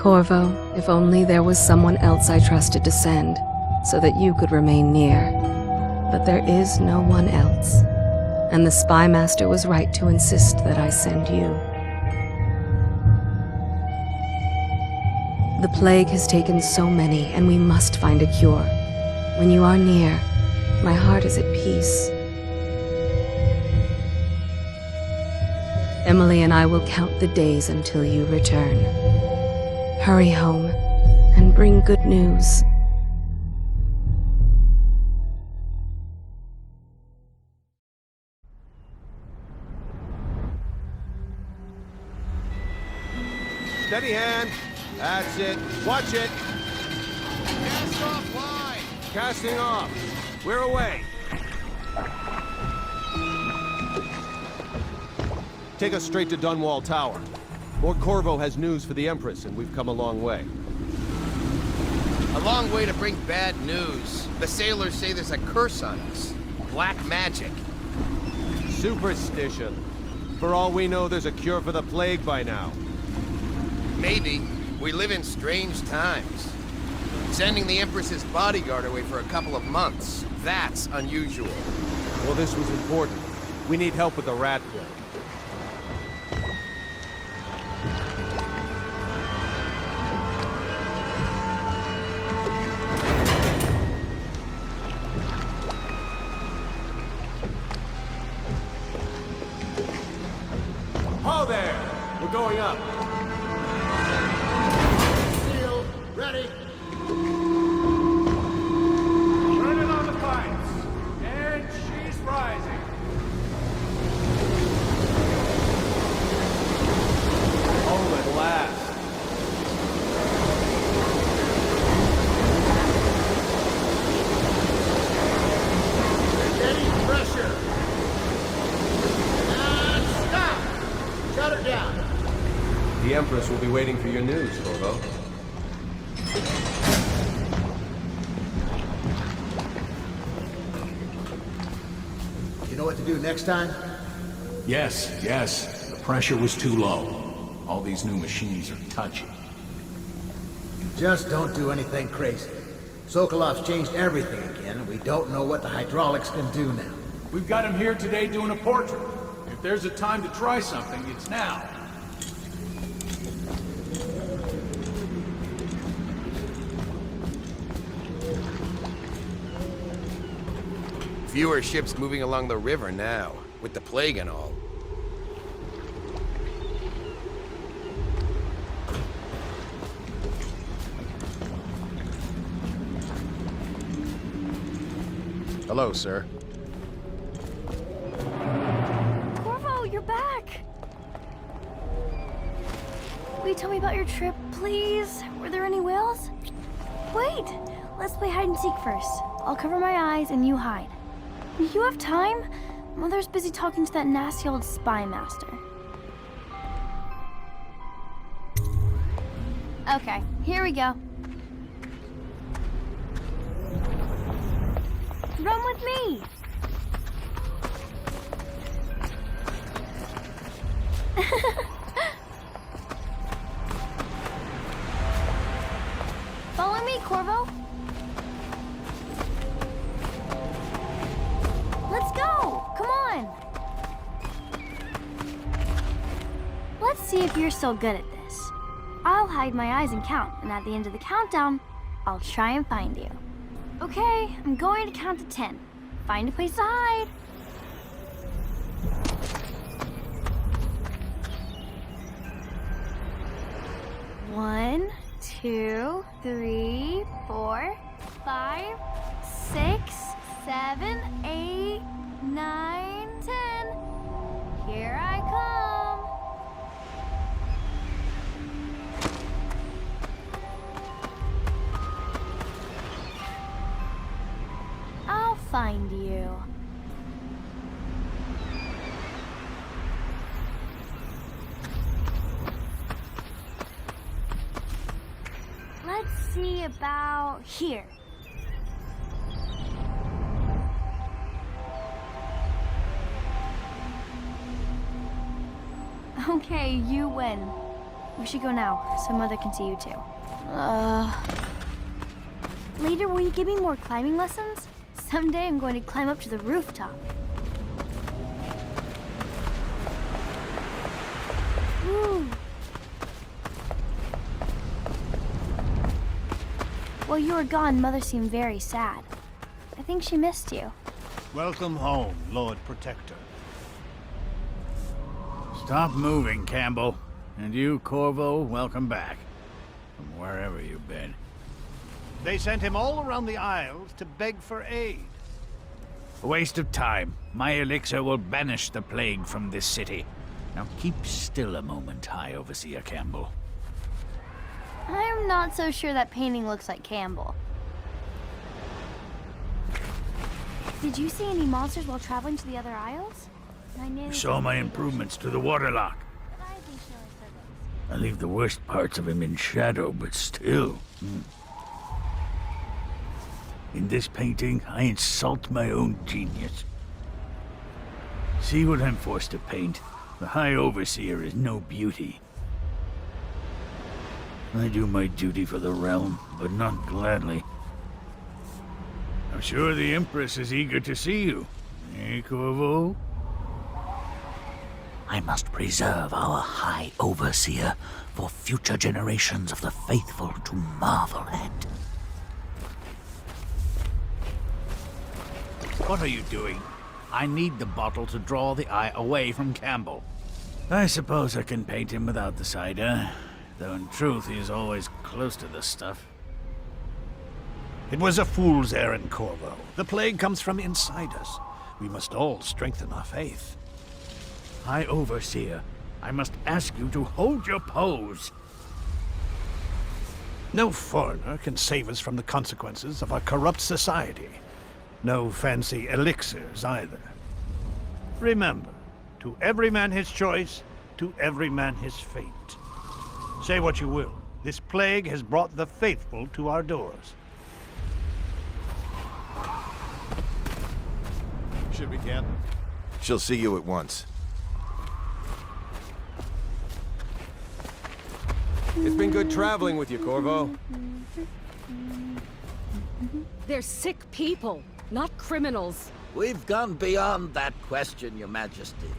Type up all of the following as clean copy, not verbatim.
Corvo, if only there was someone else I trusted to send, so that you could remain near. But there is no one else, and the Spy Master was right to insist that I send you. The plague has taken so many, and we must find a cure. When you are near, my heart is at peace. Emily and I will count the days until you return. Hurry home, and bring good news. Steady hand. That's it. Watch it. Cast off line. Casting off. We're away. Take us straight to Dunwall Tower. Lord Corvo has news for the Empress, and we've come a long way. A long way to bring bad news. The sailors say there's a curse on us. Black magic. Superstition. For all we know, there's a cure for the plague by now. Maybe. We live in strange times. Sending the Empress's bodyguard away for a couple of months. That's unusual. Well, this was important. We need help with the rat plague. Ho there! We're going up. Sealed. Ready. Turning on the pipes. And she's rising. Oh, at last. Steady pressure. And stop. Shut her down. The Empress will be waiting for your news, Corvo. You know what to do next time? Yes, yes. The pressure was too low. All these new machines are touchy. Just don't do anything crazy. Sokolov's changed everything again, and we don't know what the hydraulics can do now. We've got him here today doing a portrait. If there's a time to try something, it's now. Fewer ships moving along the river now, with the plague and all. Hello, sir. Corvo, you're back! Will you tell me about your trip, please? Were there any whales? Wait! Let's play hide and seek first. I'll cover my eyes and you hide. You have time? Mother's busy talking to that nasty old spy master. Okay, here we go. Run with me! Follow me, Corvo. Let's go! Come on! Let's see if you're still good at this. I'll hide my eyes and count, and at the end of the countdown, I'll try and find you. Okay, I'm going to count to 10. Find a place to hide. One, 2, 3, 4, 5, 6, 7, 8, 9, 10. Here I come. I'll find you. Let's see about here. Okay, you win. We should go now, so Mother can see you too. Later, will you give me more climbing lessons? Someday I'm going to climb up to the rooftop. Ooh. While you were gone, Mother seemed very sad. I think she missed you. Welcome home, Lord Protector. Stop moving, Campbell. And you, Corvo, welcome back. From wherever you've been. They sent him all around the Isles to beg for aid. A waste of time. My elixir will banish the plague from this city. Now keep still a moment, High Overseer Campbell. I'm not so sure that painting looks like Campbell. Did you see any monsters while traveling to the other isles? I saw my improvements to the waterlock. I leave the worst parts of him in shadow, but still. In this painting, I insult my own genius. See what I'm forced to paint? The High Overseer is no beauty. I do my duty for the realm, but not gladly. I'm sure the Empress is eager to see you. Eh, Corvo? I must preserve our High Overseer for future generations of the faithful to marvel at. What are you doing? I need the bottle to draw the eye away from Campbell. I suppose I can paint him without the cider, though in truth he is always close to the stuff. It was a fool's errand, Corvo. The plague comes from inside us. We must all strengthen our faith. High Overseer, I must ask you to hold your pose. No foreigner can save us from the consequences of our corrupt society. No fancy elixirs either. Remember, to every man his choice, to every man his fate. Say what you will, this plague has brought the faithful to our doors. Should we camp? She'll see you at once. It's been good traveling with you, Corvo. They're sick people, not criminals. We've gone beyond that question, Your Majesty.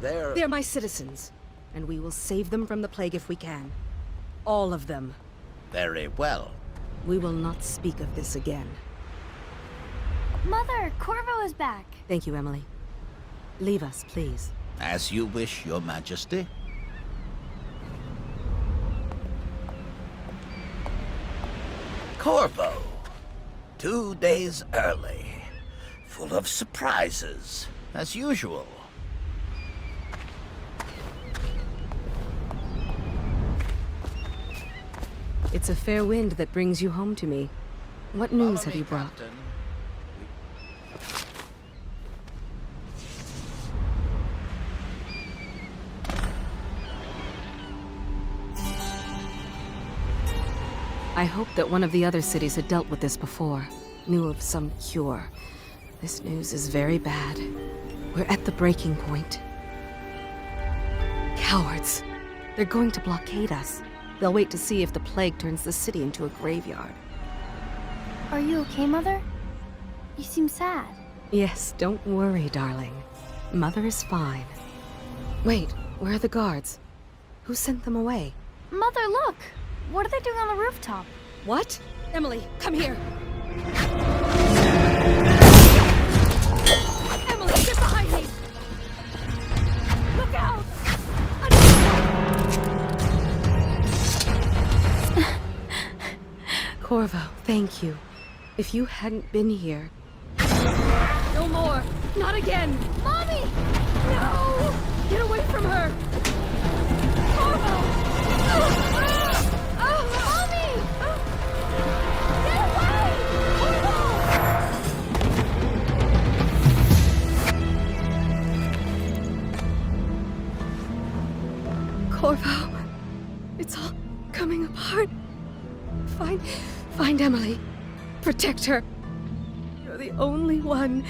They're my citizens, and we will save them from the plague if we can. All of them. Very well. We will not speak of this again. Mother, Corvo is back. Thank you, Emily. Leave us, please. As you wish, Your Majesty. Corvo. 2 days early. Full of surprises, as usual. It's a fair wind that brings you home to me. What news have you brought? Captain. I hoped that one of the other cities had dealt with this before, knew of some cure. This news is very bad. We're at the breaking point. Cowards. They're going to blockade us. They'll wait to see if the plague turns the city into a graveyard. Are you okay, Mother? You seem sad. Yes, don't worry, darling. Mother is fine. Wait, where are the guards? Who sent them away? Mother, look! What are they doing on the rooftop? What? Emily, come here! Emily, get behind me! Look out! Corvo, thank you. If you hadn't been here... No more! Not again! Mommy! No! Get away from her! Corvo! Mommy! Get away! Corvo, it's all coming apart. Find Emily. Protect her. You're the only one.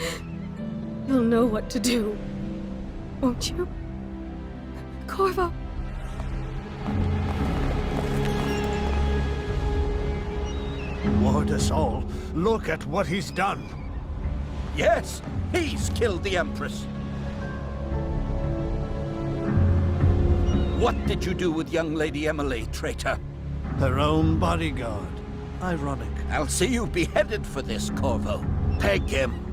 You'll know what to do. Won't you? Corvo. Ward us all. Look at what he's done. Yes, he's killed the Empress. What did you do with young Lady Emily, traitor? Her own bodyguard. Ironic. I'll see you beheaded for this, Corvo. Peg him.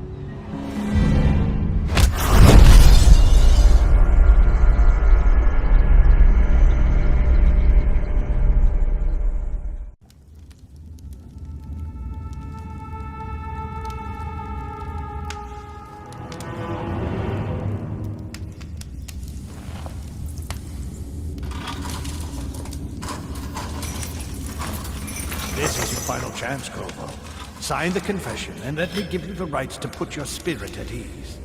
This is your final chance, Corvo. Sign the confession, and let me give you the rights to put your spirit at ease.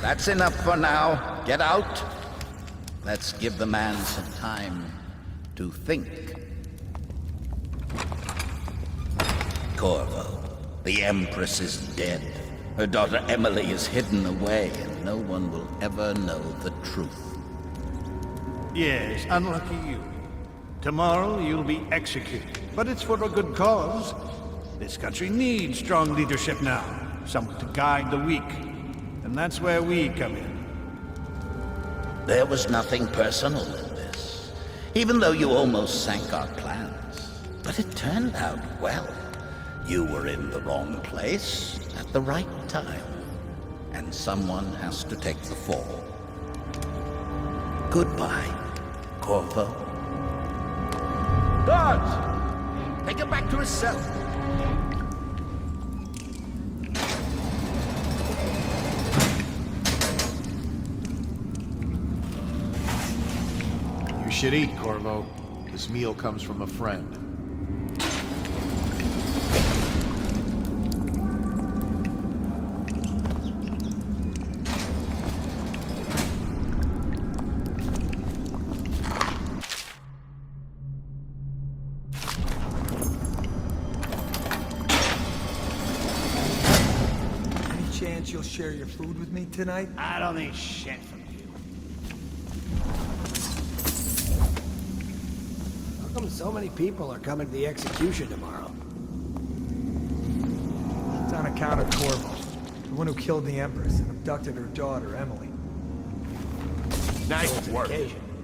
That's enough for now. Get out. Let's give the man some time to think. Corvo, the Empress is dead. Her daughter Emily is hidden away, and no one will ever know the truth. Yes, unlucky you. Tomorrow you'll be executed, but it's for a good cause. This country needs strong leadership now, someone to guide the weak. And that's where we come in. There was nothing personal in this, even though you almost sank our plans. But it turned out well. You were in the wrong place at the right time, and someone has to take the fall. Goodbye, Corvo. Guards! Take him back to his cell. You should eat, Corvo. This meal comes from a friend. Chance you'll share your food with me tonight? I don't need shit from you. How come so many people are coming to the execution tomorrow? It's on account of Corvo, the one who killed the Empress and abducted her daughter, Emily. Nice work.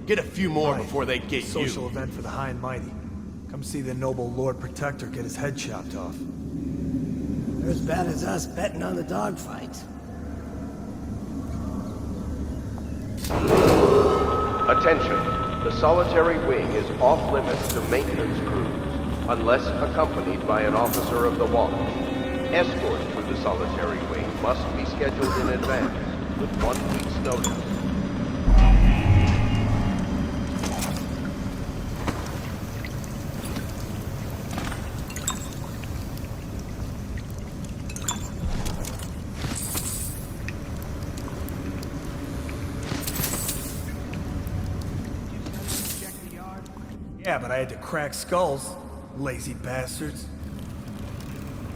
Get a few more before they get you. Social event for the high and mighty. Come see the noble Lord Protector get his head chopped off. They're as bad as us betting on the dogfight. Attention. The solitary wing is off limits to maintenance crews, unless accompanied by an officer of the watch. Escort to the solitary wing must be scheduled in advance, with 1 week's notice. Yeah, but I had to crack skulls. Lazy bastards.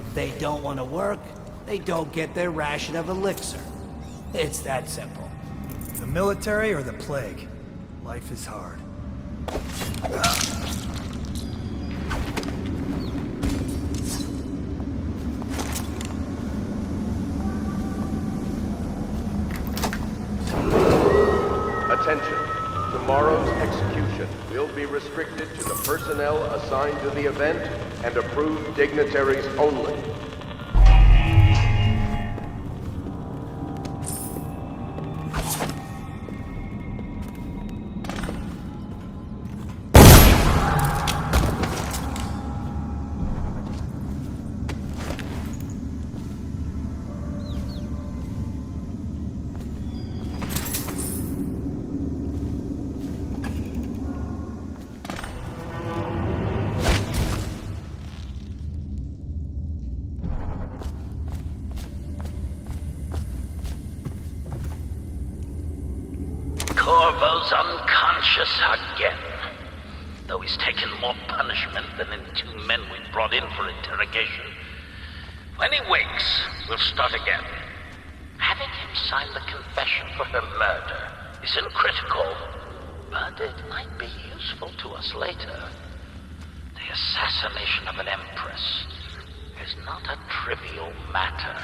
If they don't want to work, they don't get their ration of elixir. It's that simple. The military or the plague? Life is hard. Attention. Tomorrow's execution will be restricted to the personnel assigned to the event and approved dignitaries only. Corvo's unconscious again. Though he's taken more punishment than the 2 men we brought in for interrogation. When he wakes, we'll start again. Having him sign the confession for her murder isn't critical, but it might be useful to us later. The assassination of an empress is not a trivial matter.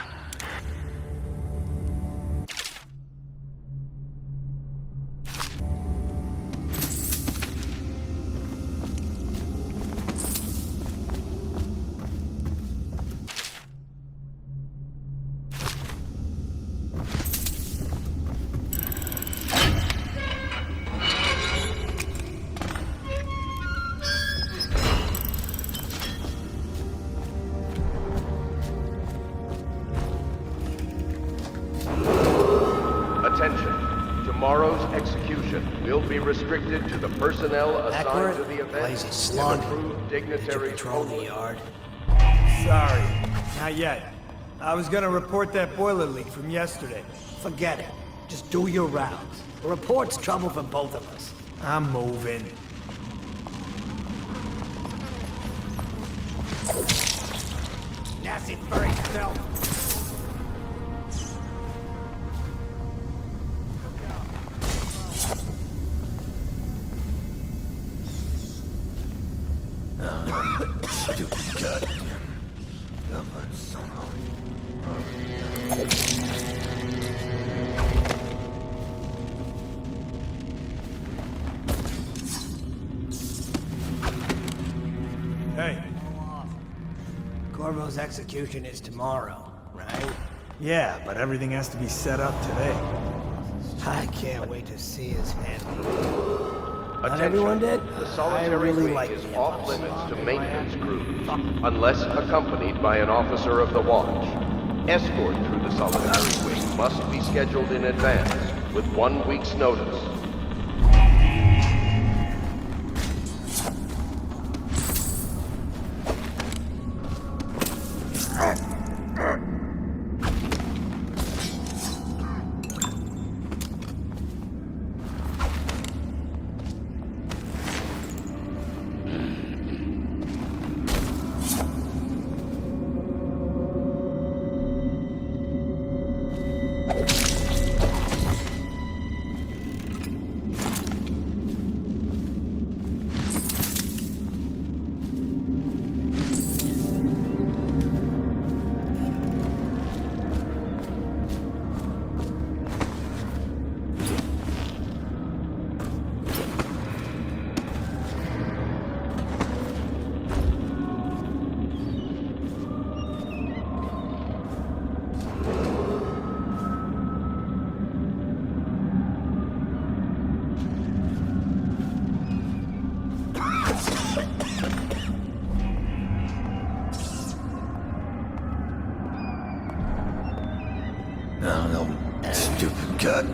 Attention. Tomorrow's execution will be restricted to the personnel assigned to the event Lazy and slug. approved dignitaries Patrol the only. yard. Sorry, not yet. I was gonna report that boiler leak from yesterday. Forget it. Just do your rounds. The report's trouble for both of us. I'm moving. Nasty furry filth. Hey. Corvo's execution is tomorrow, right? Yeah, but everything has to be set up today. I can't wait to see his hand. Not Attention. everyone did? The I solitary really wing like is the off Empress. limits to maintenance crews, unless accompanied by an officer of the watch. Escort through the solitary wing must be scheduled in advance, with 1 week's notice. Stupid gut.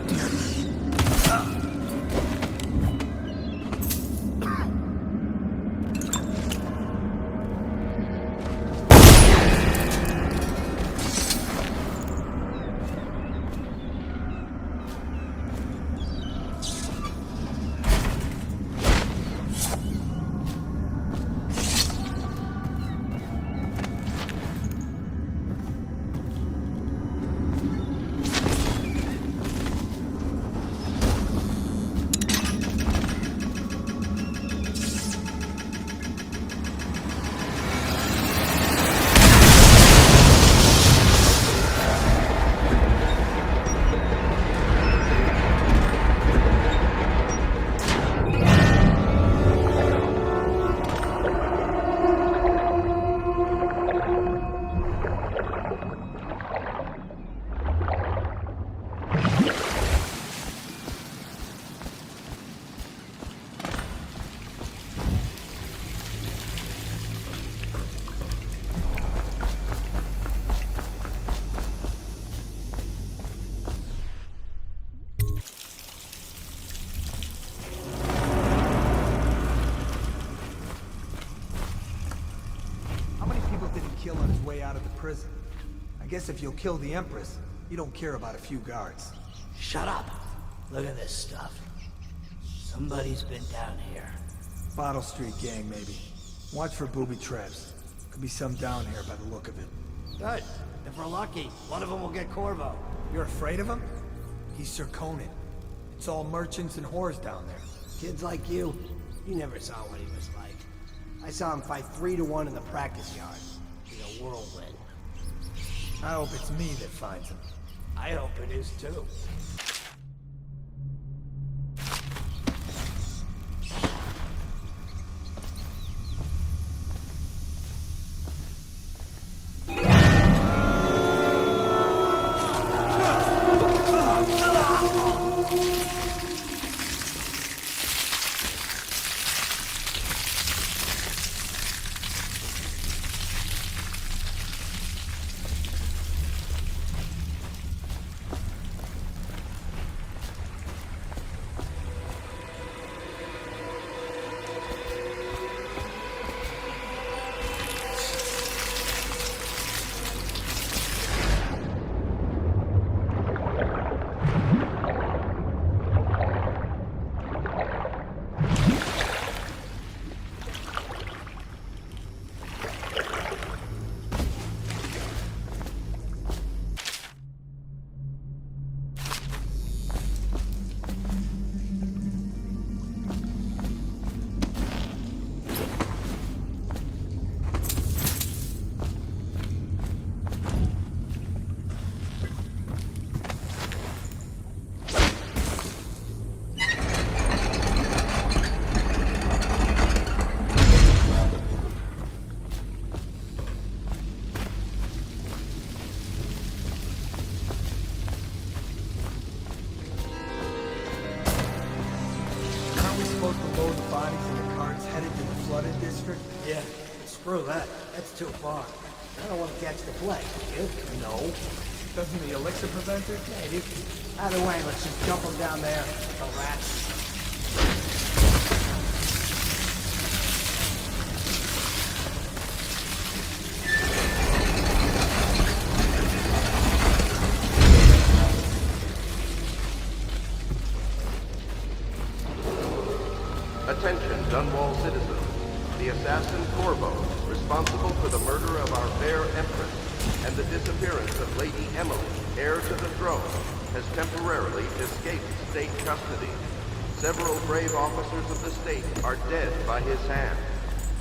Kill on his way out of the prison. I guess if you'll kill the Empress, you don't care about a few guards. Shut up! Look at this stuff. Somebody's been down here. Bottle Street gang, maybe. Watch for booby traps. Could be some down here by the look of it. Good. If we're lucky, one of them will get Corvo. You're afraid of him? He's Sir Conan. It's all merchants and whores down there. Kids like you never saw what he was like. I saw him fight 3-to-1 in the practice yard. In a whirlwind. I hope it's me that finds him. I hope it is too. Yeah, screw that. That's too far. I don't want to catch the plague, do you? No. Doesn't the elixir prevent it? Maybe. Either way, let's just dump them down there. The rats. Attention, Dunwall citizens. The assassin Corvo, responsible for the murder of our fair Empress and the disappearance of Lady Emily, heir to the throne, has temporarily escaped state custody. Several brave officers of the state are dead by his hand.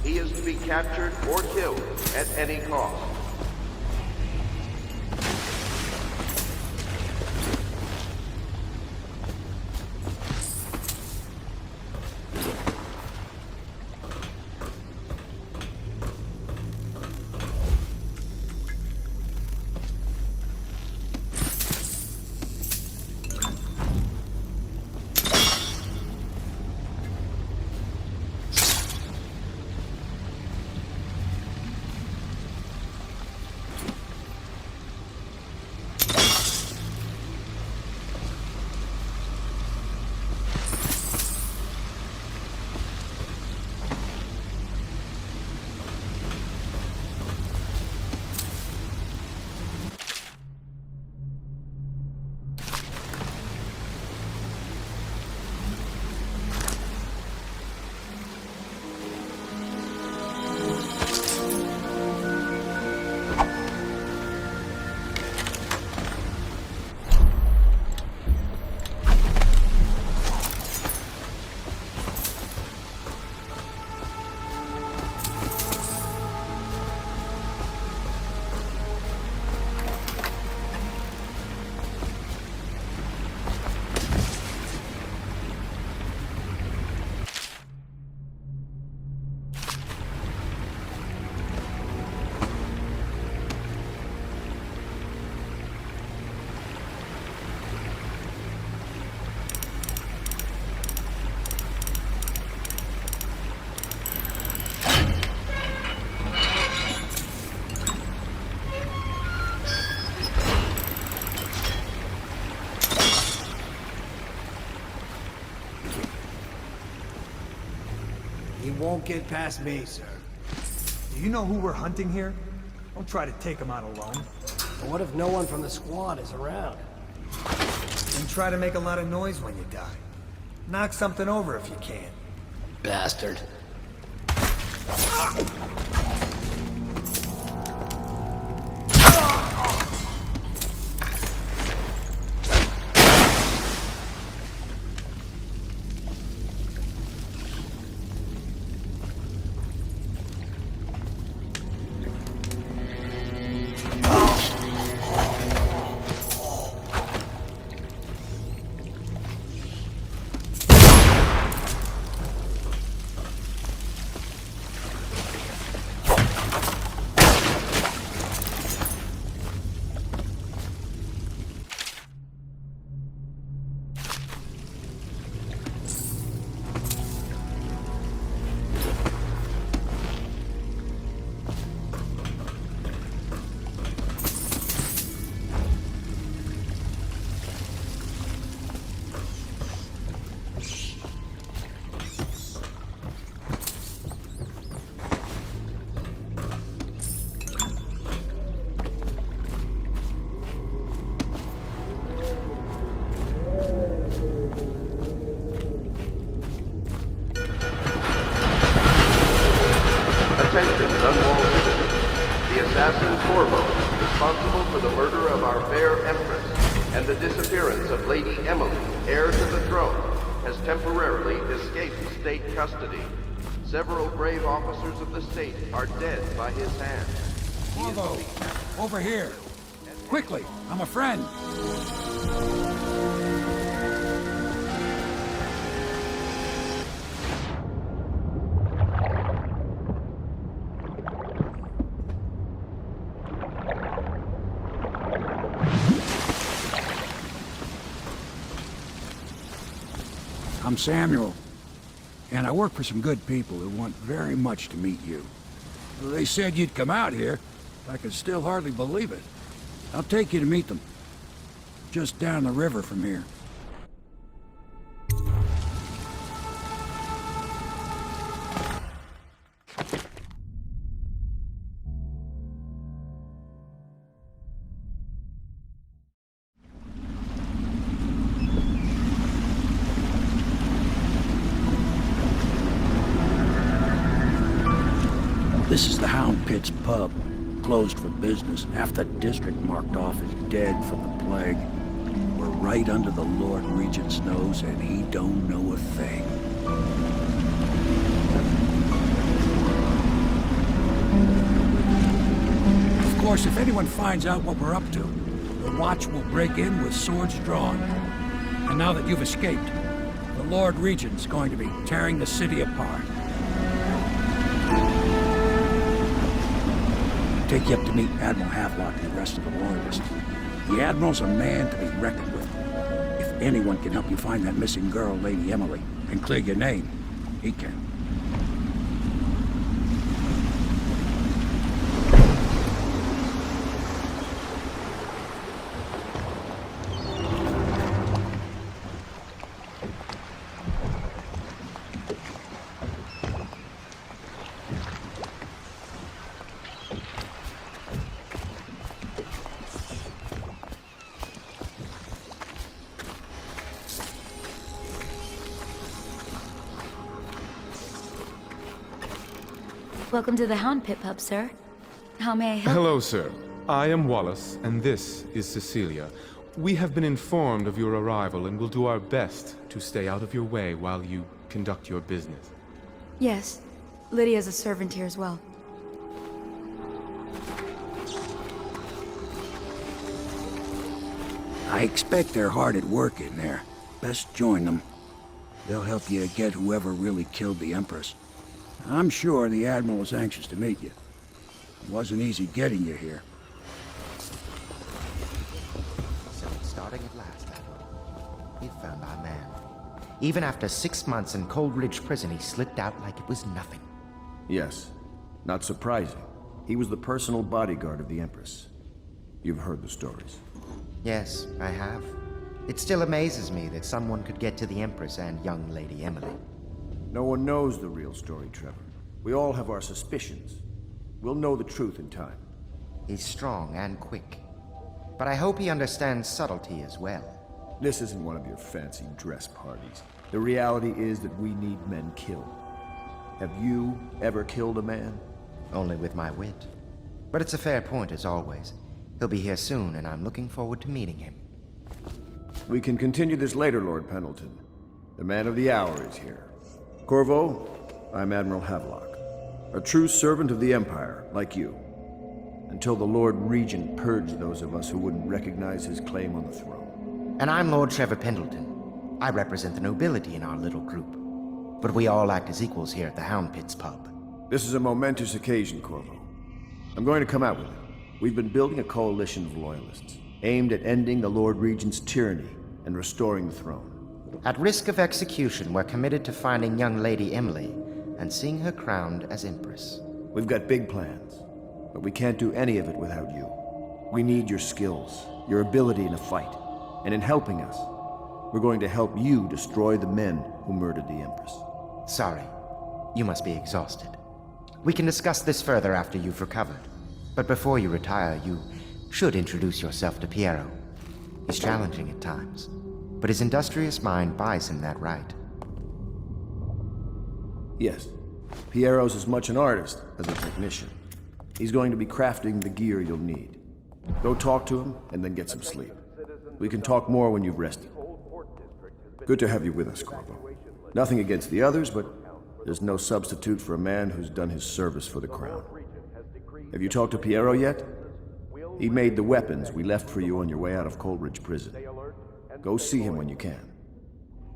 He is to be captured or killed at any cost. He won't get past me, sir. Do you know who we're hunting here? Don't try to take him out alone. But what if no one from the squad is around? Then try to make a lot of noise when you die. Knock something over if you can. Bastard. assassin Corvo, responsible for the murder of our fair Empress and the disappearance of Lady Emily, heir to the throne, has temporarily escaped state custody. Several brave officers of the state are dead by his hand. Corvo, over here. Quickly, I'm a friend. I'm Samuel, and I work for some good people who want very much to meet you. They said you'd come out here. I can still hardly believe it. I'll take you to meet them. Just down the river from here. This is the Hound Pit's pub. Closed for business. Half the district marked off as dead from the plague. We're right under the Lord Regent's nose, and he don't know a thing. Of course, if anyone finds out what we're up to, the Watch will break in with swords drawn. And now that you've escaped, the Lord Regent's going to be tearing the city apart. Take you up to meet Admiral Havelock and the rest of the Loyalists. The Admiral's a man to be reckoned with. If anyone can help you find that missing girl, Lady Emily, and clear your name, he can. Welcome to the Hound Pit Pub, sir. How may I help? Hello, sir. I am Wallace, and this is Cecilia. We have been informed of your arrival and will do our best to stay out of your way while you conduct your business. Yes. Lydia's a servant here as well. I expect they're hard at work in there. Best join them. They'll help you get whoever really killed the Empress. I'm sure the Admiral was anxious to meet you. It wasn't easy getting you here. So it's starting at last, Admiral. We found our man. Even after 6 months in Cold Ridge Prison, he slipped out like it was nothing. Yes. Not surprising. He was the personal bodyguard of the Empress. You've heard the stories. Yes, I have. It still amazes me that someone could get to the Empress and young Lady Emily. No one knows the real story, Trevor. We all have our suspicions. We'll know the truth in time. He's strong and quick. But I hope he understands subtlety as well. This isn't one of your fancy dress parties. The reality is that we need men killed. Have you ever killed a man? Only with my wit. But it's a fair point as always. He'll be here soon, and I'm looking forward to meeting him. We can continue this later, Lord Pendleton. The man of the hour is here. Corvo, I'm Admiral Havelock. A true servant of the Empire, like you. Until the Lord Regent purged those of us who wouldn't recognize his claim on the throne. And I'm Lord Trevor Pendleton. I represent the nobility in our little group. But we all act as equals here at the Hound Pit's pub. This is a momentous occasion, Corvo. I'm going to come out with it. We've been building a coalition of loyalists, aimed at ending the Lord Regent's tyranny and restoring the throne. At risk of execution, we're committed to finding young Lady Emily and seeing her crowned as Empress. We've got big plans, but we can't do any of it without you. We need your skills, your ability in a fight, and in helping us, we're going to help you destroy the men who murdered the Empress. Sorry, you must be exhausted. We can discuss this further after you've recovered. But before you retire, you should introduce yourself to Piero. He's challenging at times, but his industrious mind buys him that right. Yes, Piero's as much an artist as a technician. He's going to be crafting the gear you'll need. Go talk to him, and then get some sleep. We can talk more when you've rested. Good to have you with us, Corvo. Nothing against the others, but there's no substitute for a man who's done his service for the crown. Have you talked to Piero yet? He made the weapons we left for you on your way out of Coleridge Prison. Go see him when you can.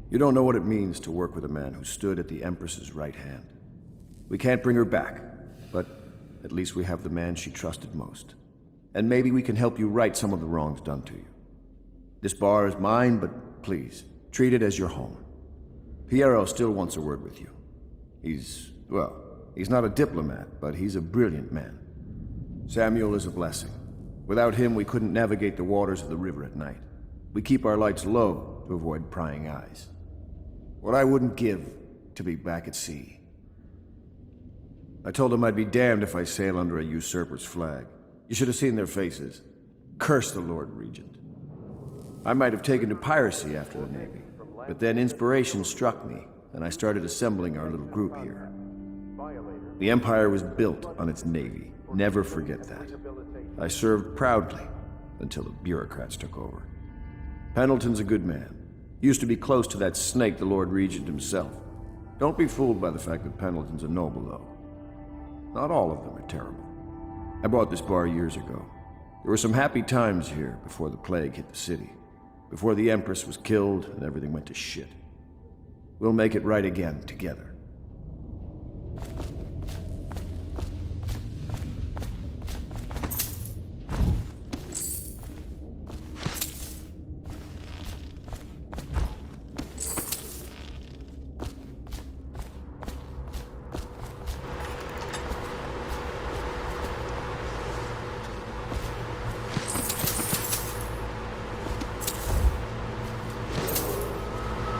You don't know what it means to work with a man who stood at the Empress's right hand. We can't bring her back, but at least we have the man she trusted most. And maybe we can help you right some of the wrongs done to you. This bar is mine, but please, treat it as your home. Piero still wants a word with you. He's not a diplomat, but he's a brilliant man. Samuel is a blessing. Without him, we couldn't navigate the waters of the river at night. We keep our lights low to avoid prying eyes. What I wouldn't give to be back at sea. I told them I'd be damned if I sail under a usurper's flag. You should have seen their faces. Curse the Lord Regent. I might have taken to piracy after the Navy, but then inspiration struck me, and I started assembling our little group here. The Empire was built on its Navy. Never forget that. I served proudly until the bureaucrats took over. Pendleton's a good man. Used to be close to that snake, the Lord Regent himself. Don't be fooled by the fact that Pendleton's a noble, though. Not all of them are terrible. I bought this bar years ago. There were some happy times here before the plague hit the city. Before the Empress was killed and everything went to shit. We'll make it right again, together.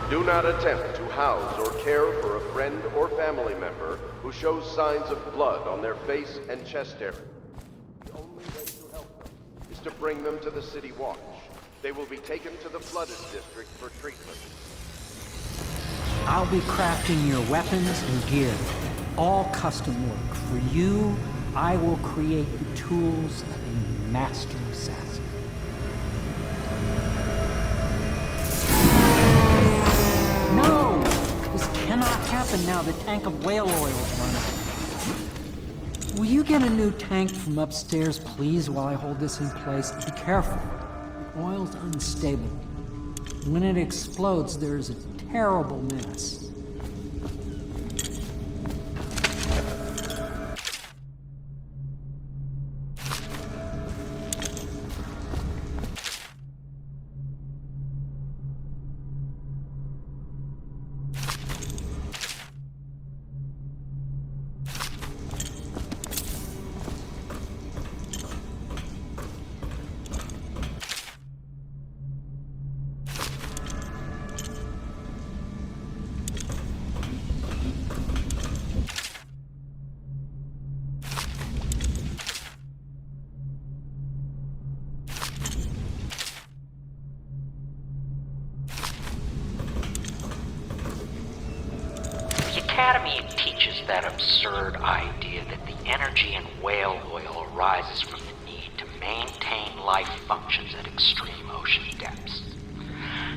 Do not attempt to house or care for a friend or family member who shows signs of blood on their face and chest area. The only way to help them is to bring them to the City Watch. They will be taken to the flooded district for treatment. I'll be crafting your weapons and gear, all custom work. For you, I will create the tools of a master assassin. No! This cannot happen now. The tank of whale oil is running. Will you get a new tank from upstairs, please, while I hold this in place? Be careful. The oil's unstable. When it explodes, there's a terrible mess. Academy teaches that absurd idea that the energy in whale oil arises from the need to maintain life functions at extreme ocean depths.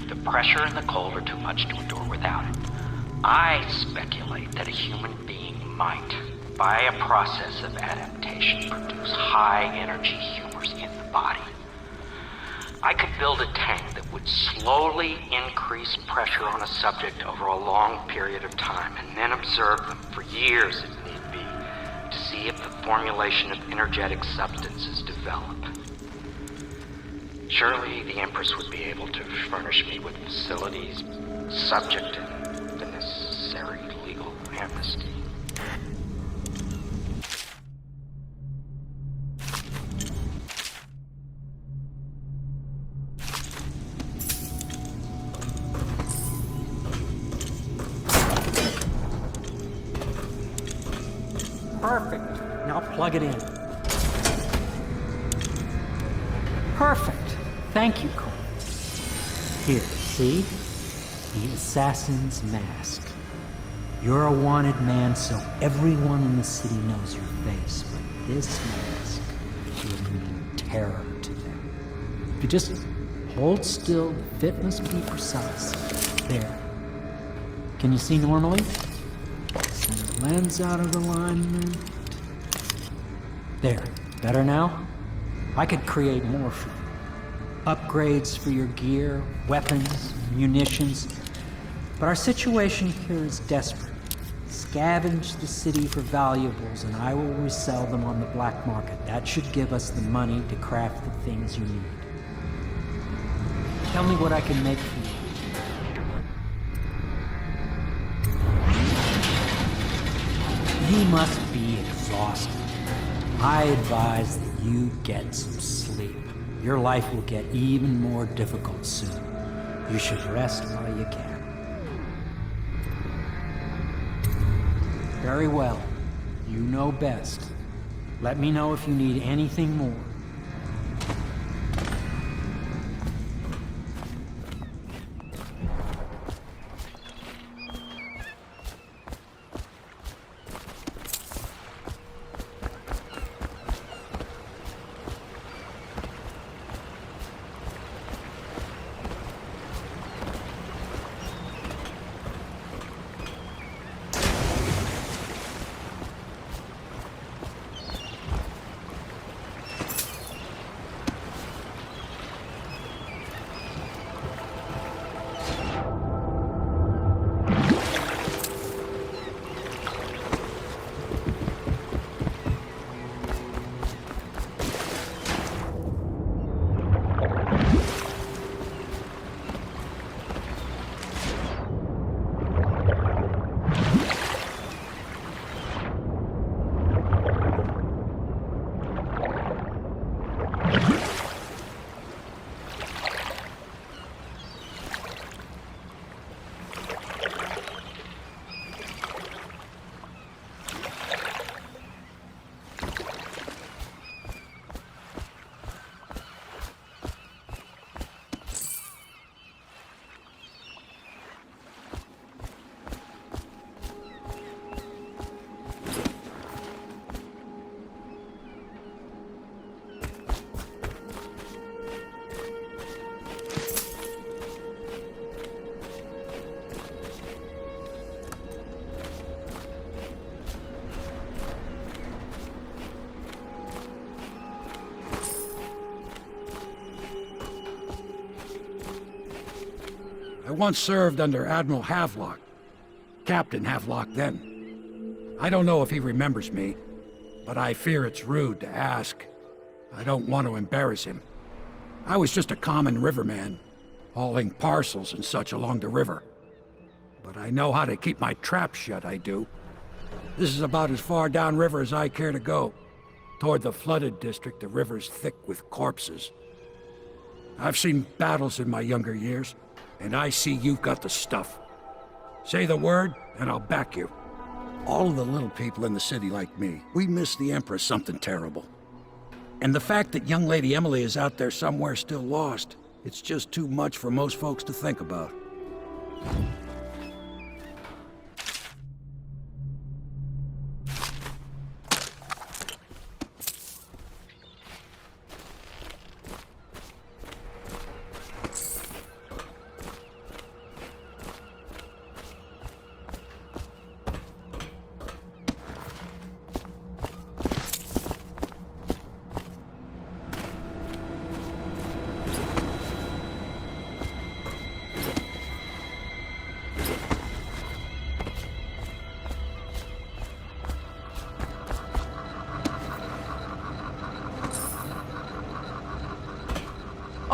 The pressure and the cold are too much to endure without it. I speculate that a human being might, by a process of adaptation, produce high-energy humors in the body. I could build a tank that would slowly increase pressure on a subject over a long period of time, and then observe them for years if need be, to see if the formulation of energetic substances develop. Surely the Empress would be able to furnish me with facilities subject to the necessary legal amnesty. Perfect. Now plug it in. Perfect. Thank you, Cole. Here, see? The assassin's mask. You're a wanted man, so everyone in the city knows your face, but this mask will mean terror to them. If you just hold still, the fit must be precise. There. Can you see normally? Send the lens out of alignment. There. Better now? I could create more for you. Upgrades for your gear, weapons, munitions. But our situation here is desperate. Scavenge the city for valuables and I will resell them on the black market. That should give us the money to craft the things you need. Tell me what I can make for you. You must be exhausted. I advise that you get some sleep. Your life will get even more difficult soon. You should rest while you can. Very well. You know best. Let me know if you need anything more. I once served under Admiral Havelock. Captain Havelock then. I don't know if he remembers me, but I fear it's rude to ask. I don't want to embarrass him. I was just a common riverman, hauling parcels and such along the river. But I know how to keep my trap shut, I do. This is about as far downriver as I care to go. Toward the flooded district, the river's thick with corpses. I've seen battles in my younger years, and I see you've got the stuff. Say the word, and I'll back you. All of the little people in the city like me, we miss the Empress something terrible. And the fact that young Lady Emily is out there somewhere still lost, it's just too much for most folks to think about.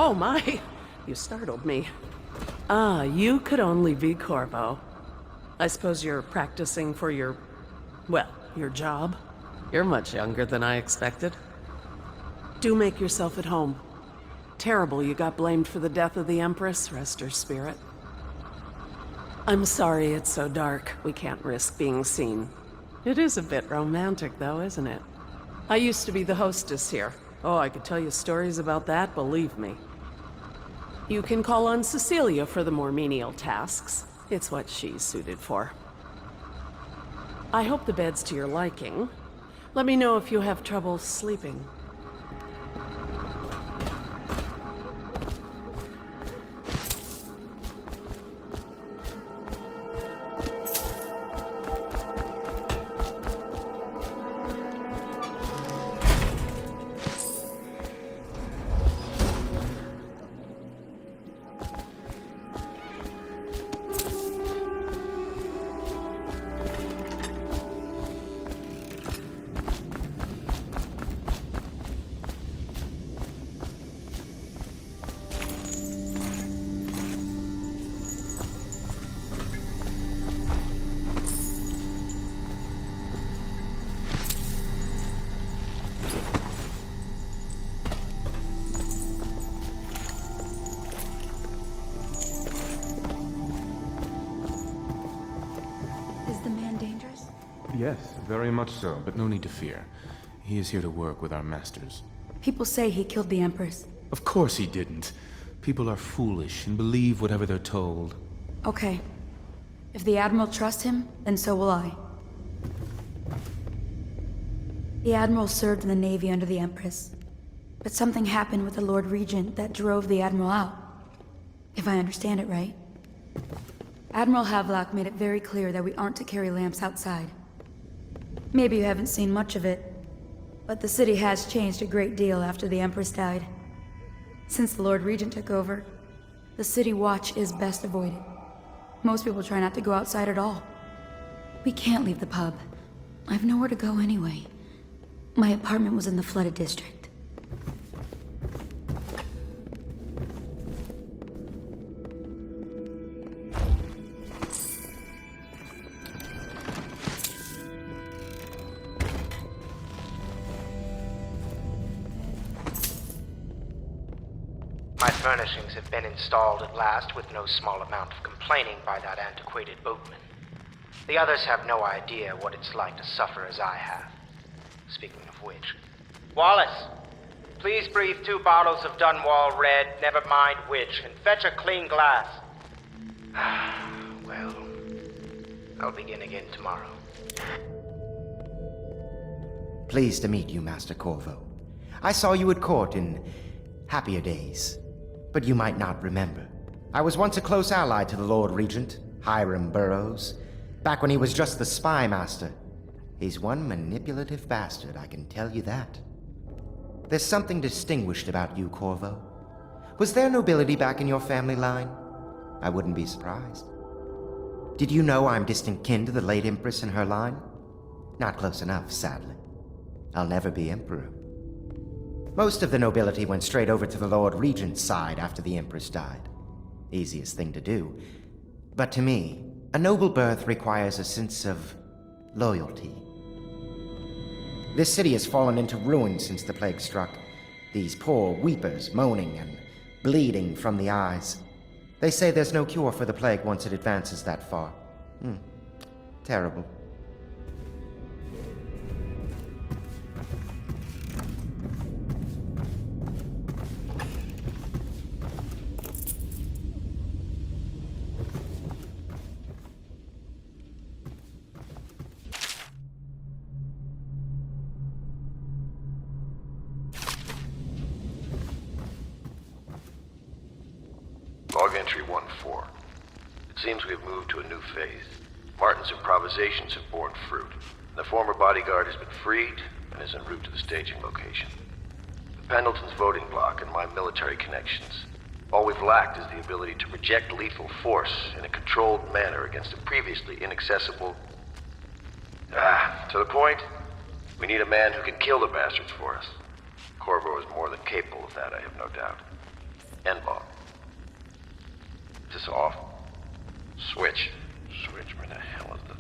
Oh my, you startled me. Ah, you could only be Corvo. I suppose you're practicing for your, well, your job? You're much younger than I expected. Do make yourself at home. Terrible you got blamed for the death of the Empress, rest her spirit. I'm sorry it's so dark, we can't risk being seen. It is a bit romantic though, isn't it? I used to be the hostess here. Oh, I could tell you stories about that, believe me. You can call on Cecilia for the more menial tasks. It's what she's suited for. I hope the bed's to your liking. Let me know if you have trouble sleeping. Yes, very much so, but no need to fear. He is here to work with our masters. People say he killed the Empress. Of course he didn't. People are foolish and believe whatever they're told. Okay. If the Admiral trusts him, then so will I. The Admiral served in the Navy under the Empress. But something happened with the Lord Regent that drove the Admiral out. If I understand it right. Admiral Havelock made it very clear that we aren't to carry lamps outside. Maybe you haven't seen much of it, but the city has changed a great deal after the Empress died. Since the Lord Regent took over, the city watch is best avoided. Most people try not to go outside at all. We can't leave the pub. I've nowhere to go anyway. My apartment was in the flooded district. My furnishings have been installed at last with no small amount of complaining by that antiquated boatman. The others have no idea what it's like to suffer as I have. Speaking of which... Wallace! Please breathe 2 bottles of Dunwall Red, never mind which, and fetch a clean glass. Well, I'll begin again tomorrow. Pleased to meet you, Master Corvo. I saw you at court in happier days. But you might not remember. I was once a close ally to the Lord Regent, Hiram Burroughs, back when he was just the spy master. He's one manipulative bastard, I can tell you that. There's something distinguished about you, Corvo. Was there nobility back in your family line? I wouldn't be surprised. Did you know I'm distant kin to the late Empress and her line? Not close enough, sadly. I'll never be Emperor. Most of the nobility went straight over to the Lord Regent's side after the Empress died. Easiest thing to do. But to me, a noble birth requires a sense of loyalty. This city has fallen into ruin since the plague struck. These poor weepers moaning and bleeding from the eyes. They say there's no cure for the plague once it advances that far. Terrible. Log entry 1-4. It seems we have moved to a new phase. Martin's improvisations have borne fruit. The former bodyguard has been freed and is en route to the staging location. The Pendleton's voting block and my military connections. All we've lacked is the ability to project lethal force in a controlled manner against a previously inaccessible... to the point, we need a man who can kill the bastards for us. Corvo is more than capable of that, I have no doubt. N-bomb. Is this off? Switch. Switch, where the hell is the...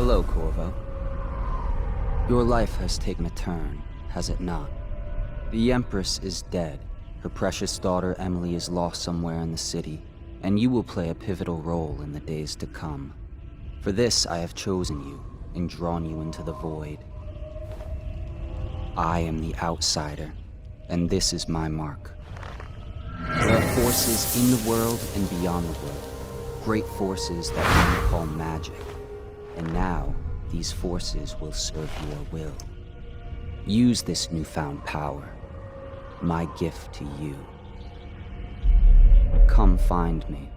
Hello, Corvo. Your life has taken a turn, has it not? The Empress is dead. Her precious daughter Emily is lost somewhere in the city, and you will play a pivotal role in the days to come. For this, I have chosen you and drawn you into the void. I am the outsider, and this is my mark. There are forces in the world and beyond the world, great forces that we call magic. And now, these forces will serve your will. Use this newfound power, my gift to you. Come find me.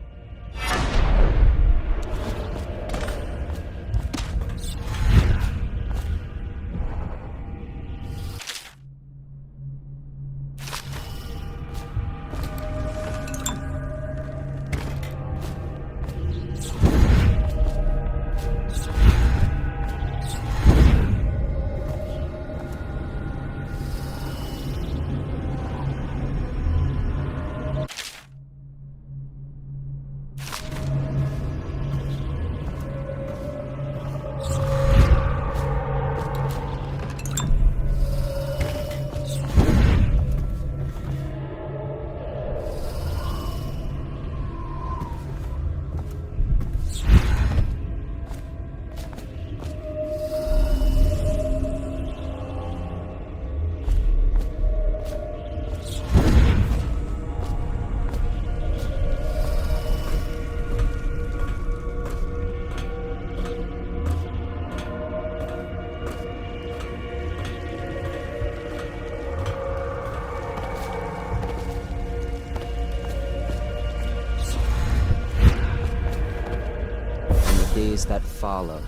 Days that follow,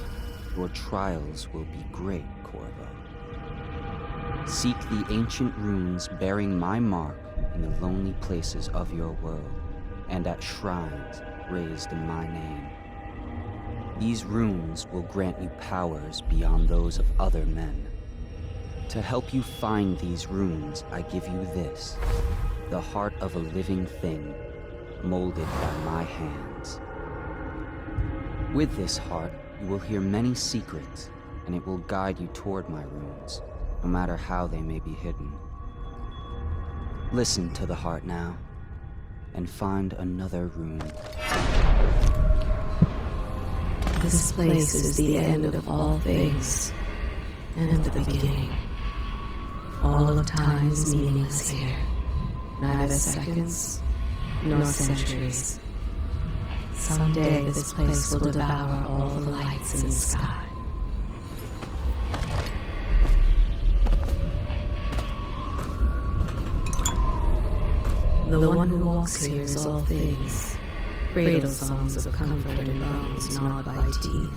your trials will be great, Corvo. Seek the ancient runes bearing my mark in the lonely places of your world, and at shrines raised in my name. These runes will grant you powers beyond those of other men. To help you find these runes, I give you this, the heart of a living thing, molded by my hands. With this heart, you will hear many secrets, and it will guide you toward my runes, no matter how they may be hidden. Listen to the heart now, and find another rune. This place is the end of all things, and the beginning. All of time is meaningless here, neither seconds nor centuries. Someday this place will devour all the lights in the sky. The one who walks here is all things, cradle songs of comfort and bones gnawed by teeth.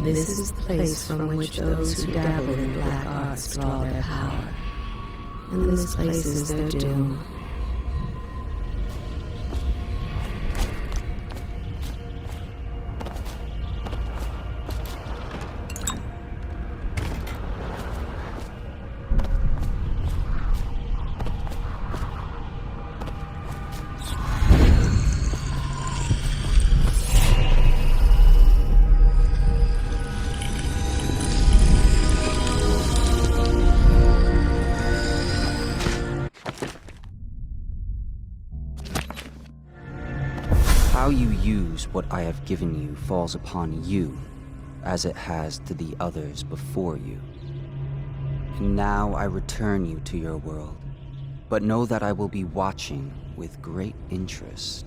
This is the place from which those who dabble in black arts draw their power, and this place is their doom. How you use what I have given you falls upon you, as it has to the others before you. And now I return you to your world, but know that I will be watching with great interest.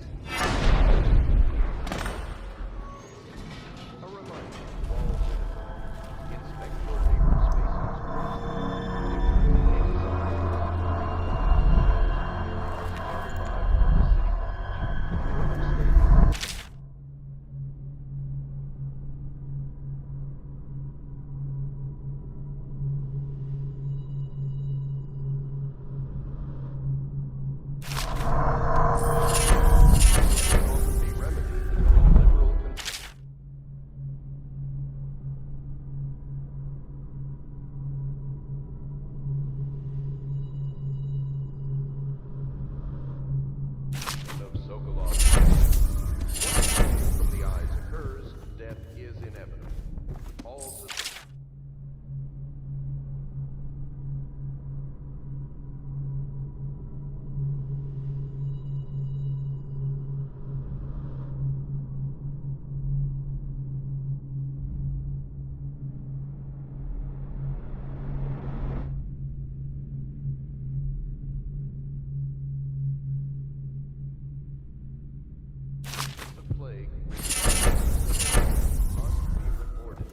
plague must be reported.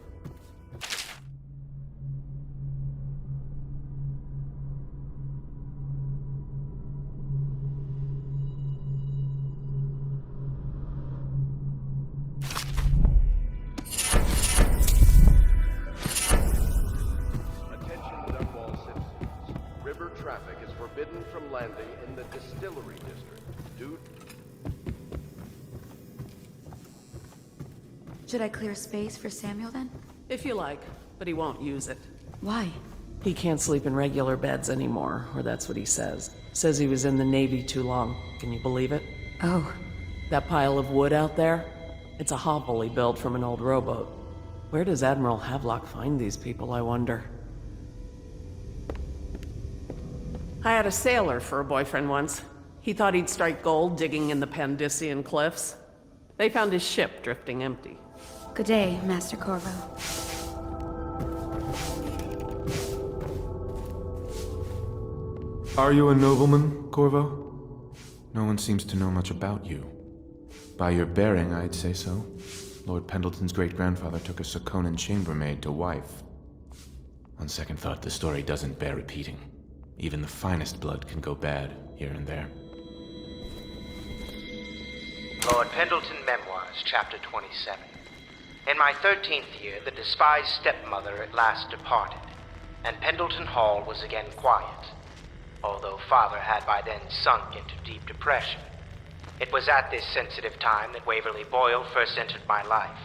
River traffic is forbidden from landing in the distillery district due... Should I clear space for Samuel then? If you like, but he won't use it. Why? He can't sleep in regular beds anymore, or that's what he says. Says he was in the Navy too long. Can you believe it? Oh. That pile of wood out there? It's a hovel he built from an old rowboat. Where does Admiral Havelock find these people, I wonder? I had a sailor for a boyfriend once. He thought he'd strike gold digging in the Pandician cliffs. They found his ship drifting empty. Good day, Master Corvo. Are you a nobleman, Corvo? No one seems to know much about you. By your bearing, I'd say so. Lord Pendleton's great-grandfather took a Sakonan chambermaid to wife. On second thought, the story doesn't bear repeating. Even the finest blood can go bad, here and there. Lord Pendleton Memoirs, Chapter 27. In my 13th year, the despised stepmother at last departed, and Pendleton Hall was again quiet, although Father had by then sunk into deep depression. It was at this sensitive time that Waverly Boyle first entered my life.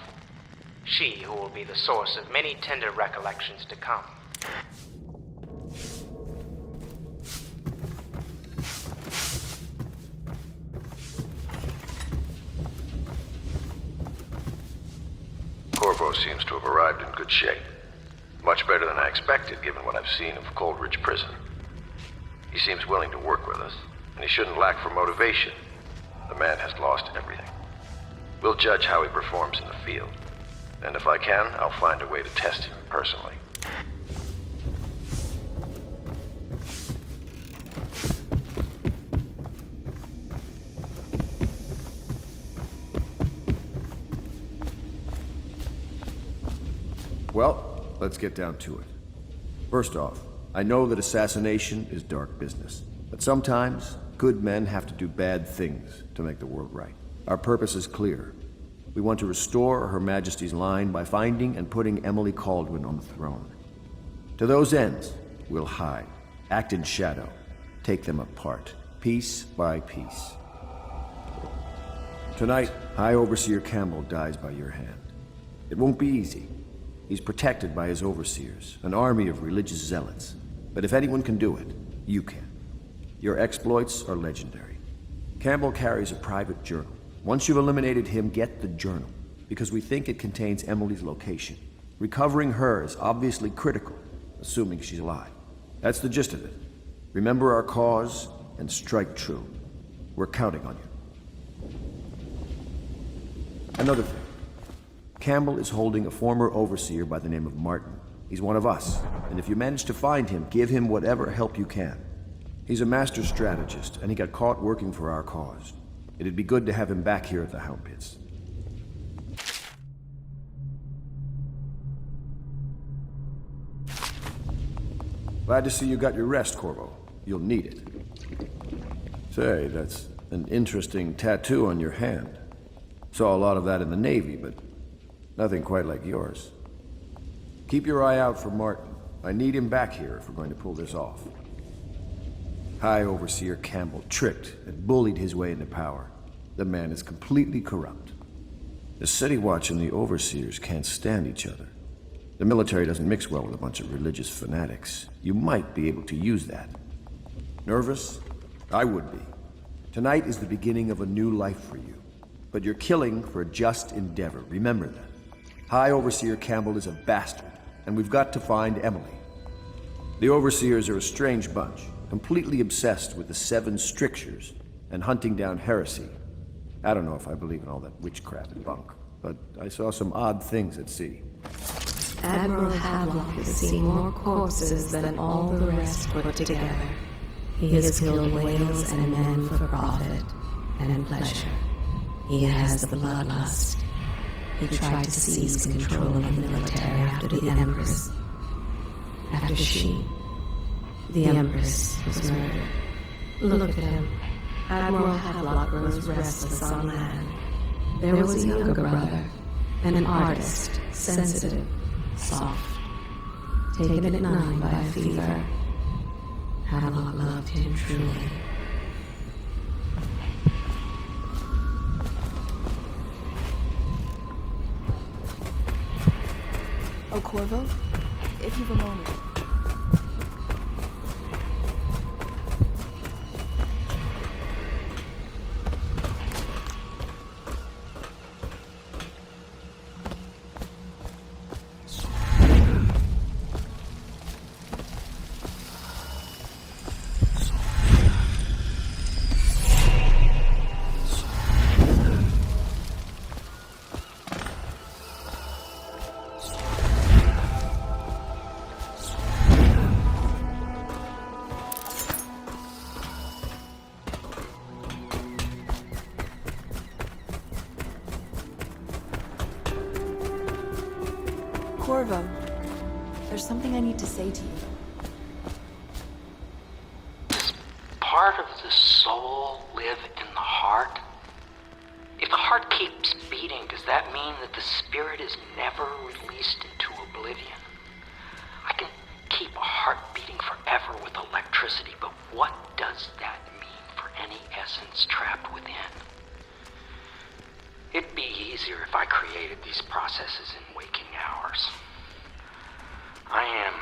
She who will be the source of many tender recollections to come. Corvo seems to have arrived in good shape. Much better than I expected, given what I've seen of Coldridge Prison. He seems willing to work with us, and he shouldn't lack for motivation. The man has lost everything. We'll judge how he performs in the field. And if I can, I'll find a way to test him personally. Well, let's get down to it. First off, I know that assassination is dark business, but sometimes good men have to do bad things to make the world right. Our purpose is clear. We want to restore Her Majesty's line by finding and putting Emily Kaldwin on the throne. To those ends, we'll hide, act in shadow, take them apart, piece by piece. Tonight, High Overseer Campbell dies by your hand. It won't be easy. He's protected by his overseers, an army of religious zealots. But if anyone can do it, you can. Your exploits are legendary. Campbell carries a private journal. Once you've eliminated him, get the journal, because we think it contains Emily's location. Recovering her is obviously critical, assuming she's alive. That's the gist of it. Remember our cause and strike true. We're counting on you. Another thing. Campbell is holding a former overseer by the name of Martin. He's one of us, and if you manage to find him, give him whatever help you can. He's a master strategist, and he got caught working for our cause. It'd be good to have him back here at the Hound Pits. Glad to see you got your rest, Corvo. You'll need it. Say, that's an interesting tattoo on your hand. Saw a lot of that in the Navy, but nothing quite like yours. Keep your eye out for Martin. I need him back here if we're going to pull this off. High Overseer Campbell tricked and bullied his way into power. The man is completely corrupt. The City Watch and the Overseers can't stand each other. The military doesn't mix well with a bunch of religious fanatics. You might be able to use that. Nervous? I would be. Tonight is the beginning of a new life for you. But you're killing for a just endeavor. Remember that. High Overseer Campbell is a bastard, and we've got to find Emily. The Overseers are a strange bunch, completely obsessed with the 7 strictures and hunting down heresy. I don't know if I believe in all that witchcraft and bunk, but I saw some odd things at sea. Admiral Havelock has seen more corpses than all the rest put together. He has killed whales and men for profit and pleasure. He has the bloodlust. He tried to seize control of the military after the Empress. After she, the Empress, was murdered. Look at him. Admiral Havelock grows restless on land. There was a younger brother, an artist, sensitive, soft, taken at 9 by a fever. Havelock loved him truly. Oh, Corvo, if you've a moment. Corvo, there's something I need to say to you. Does part of the soul live in the heart? If the heart keeps beating, does that mean that the spirit is never released into oblivion? I can keep a heart beating forever with electricity, but what does that mean for any essence trapped within? It'd be easier if I created these processes in waking hours. I am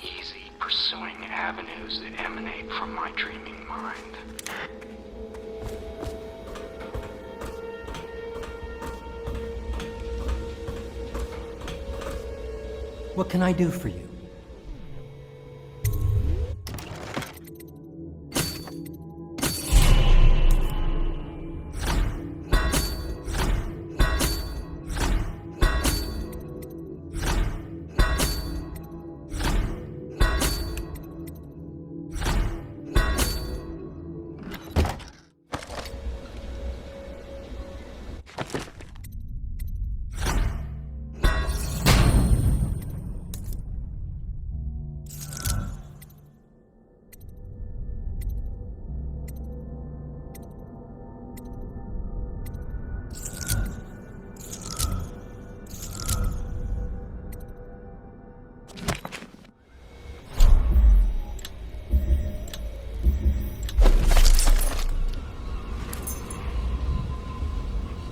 uneasy pursuing avenues that emanate from my dreaming mind. What can I do for you?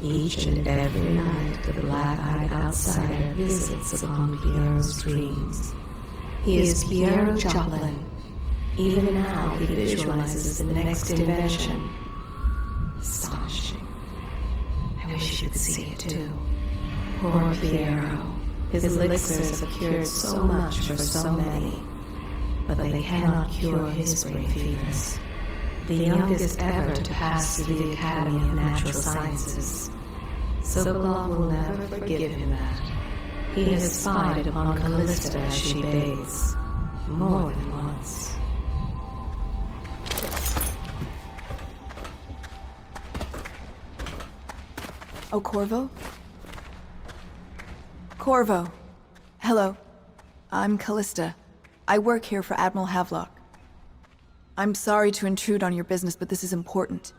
Each and every night, the black-eyed outsider visits upon Piero's dreams. He is Piero Joplin. Even now, he visualizes the next invention. Astonishing. I wish you could see it too. Poor Piero. His elixirs have cured so much for so many, but they cannot cure his brain fevers. The youngest ever to pass through the Academy of Natural Sciences. Sokolov will never forgive him that. He has spied upon Callista as she bathes, more than once. Oh, Corvo? Corvo. Hello. I'm Callista. I work here for Admiral Havelock. I'm sorry to intrude on your business, but this is important.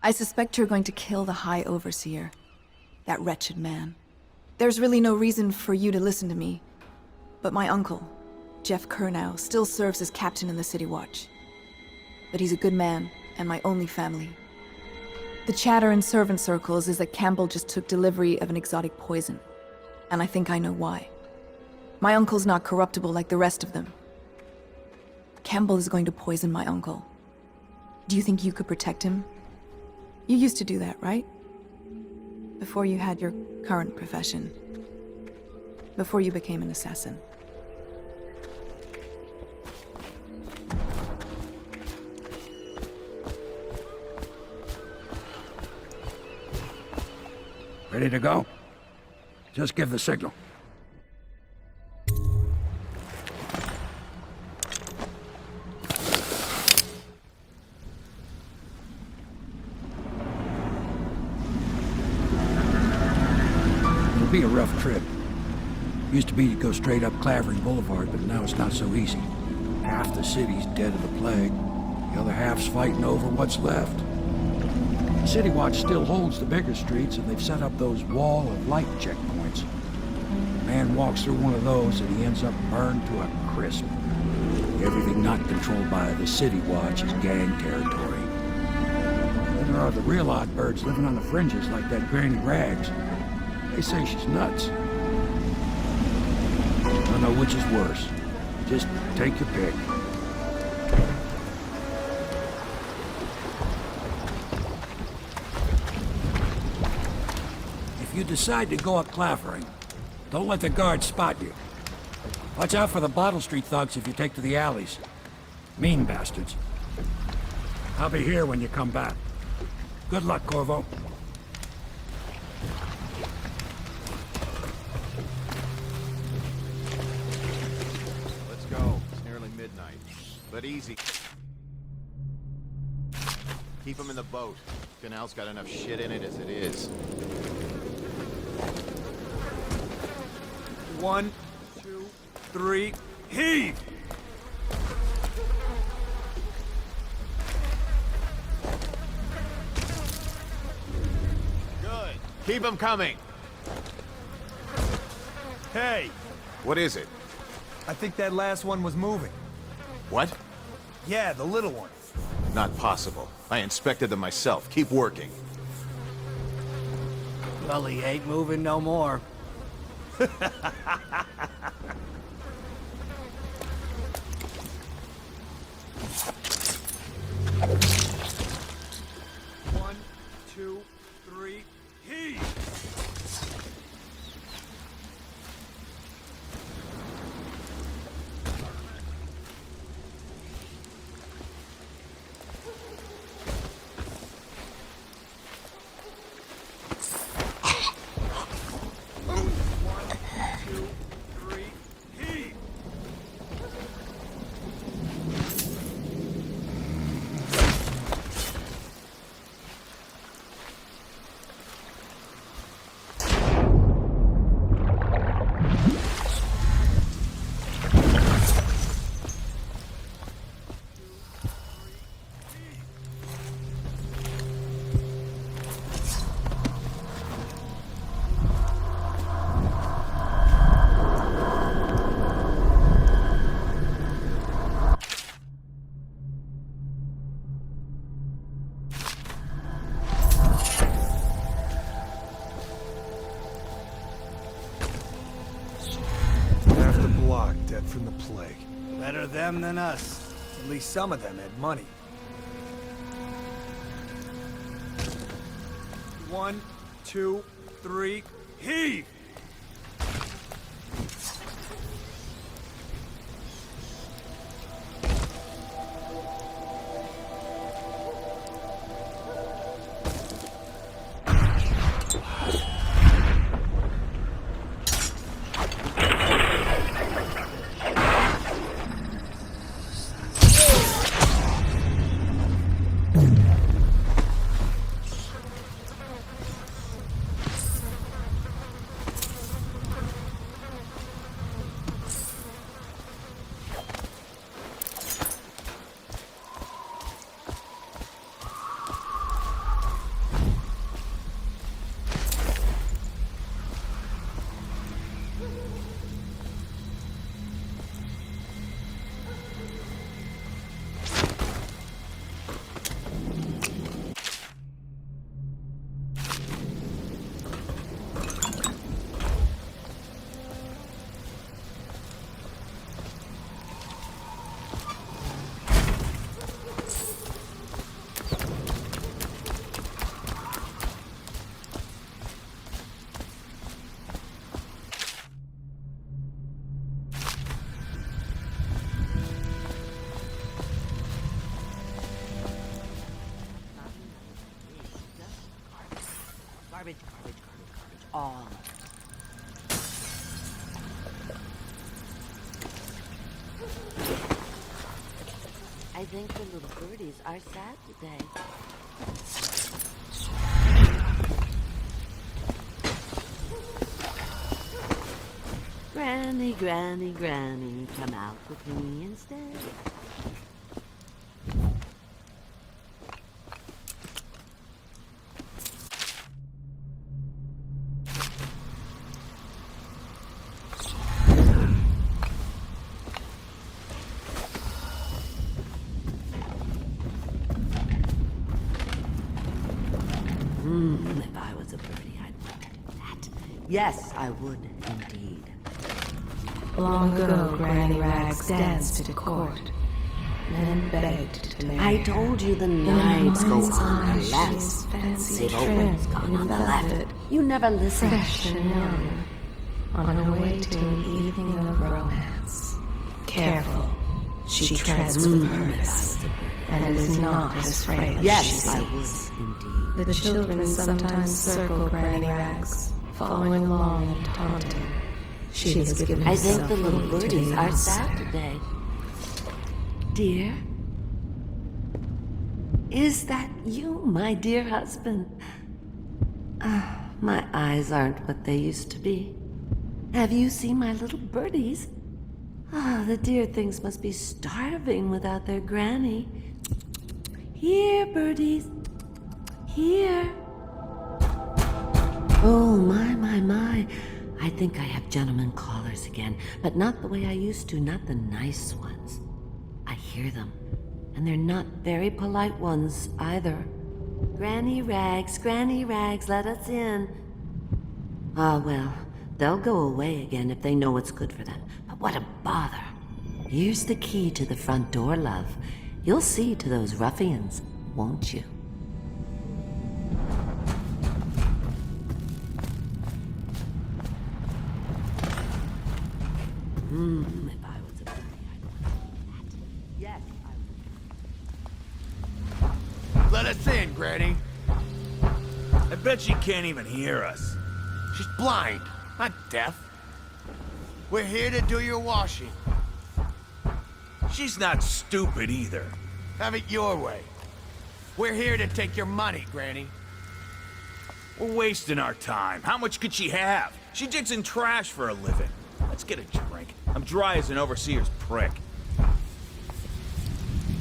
I suspect you're going to kill the High Overseer. That wretched man. There's really no reason for you to listen to me. But my uncle, Jeff Kernow, still serves as captain in the City Watch. But he's a good man, and my only family. The chatter in servant circles is that Campbell just took delivery of an exotic poison. And I think I know why. My uncle's not corruptible like the rest of them. Campbell is going to poison my uncle. Do you think you could protect him? You used to do that, right? Before you had your current profession. Before you became an assassin. Ready to go? Just give the signal. be a rough trip. Used to be to go straight up Clavering Boulevard, but now it's not so easy. Half the city's dead of the plague. The other half's fighting over what's left. City Watch still holds the bigger streets, and they've set up those wall of light checkpoints. A man walks through one of those, and he ends up burned to a crisp. Everything not controlled by the City Watch is gang territory. Then there are the real odd birds living on the fringes like that Granny Rags. They say she's nuts. I don't know which is worse. Just take your pick. If you decide to go up Clavering, don't let the guards spot you. Watch out for the Bottle Street thugs if you take to the alleys. Mean bastards. I'll be here when you come back. Good luck, Corvo. Let's go. It's nearly midnight. But easy. Keep them in the boat. Canal's got enough shit in it as it is. 1, 2, 3, heave! Good. Keep them coming. Hey! What is it? I think that last one was moving. What? Yeah, the little one. Not possible. I inspected them myself. Keep working. Well, he ain't moving no more. One, two, three, heave! Dead from the plague. Better them than us. At least some of them had money. 1, 2, 3, heave! Garbage, all of it. I think the little birdies are sad today. Granny, Granny, Granny, come out with me instead. If I was a birdie, I'd want that. Yes, I would, indeed. Long ago, Granny Rags danced at court, then begged to marry. I told you the nights go on the left. Fancy They've always gone on the left. You never listen. Fresh and young, on her way to an evening of romance. Careful, she treads with purpose, and is not as frail as yes, she I seems. would, indeed. The children sometimes circle Granny Rags, following along and taunting. She has given I think the herself little over to birdies the are outside. sad today. Dear? Is that you, my dear husband? My eyes aren't what they used to be. Have you seen my little birdies? The dear things must be starving without their granny. Here, birdies. Here. Oh, my. I think I have gentlemen callers again, but not the way I used to, not the nice ones. I hear them, and they're not very polite ones either. Granny Rags, let us in. Ah, well, they'll go away again if they know what's good for them. But what a bother. Here's the key to the front door, love. You'll see to those ruffians, won't you? If I was a birdie, I'd want that. Yes, I would. Let us in, Granny. I bet she can't even hear us. She's blind, not deaf. We're here to do your washing. She's not stupid either. Have it your way. We're here to take your money, Granny. We're wasting our time. How much could she have? She digs in trash for a living. Let's get a drink. I'm dry as an overseer's prick.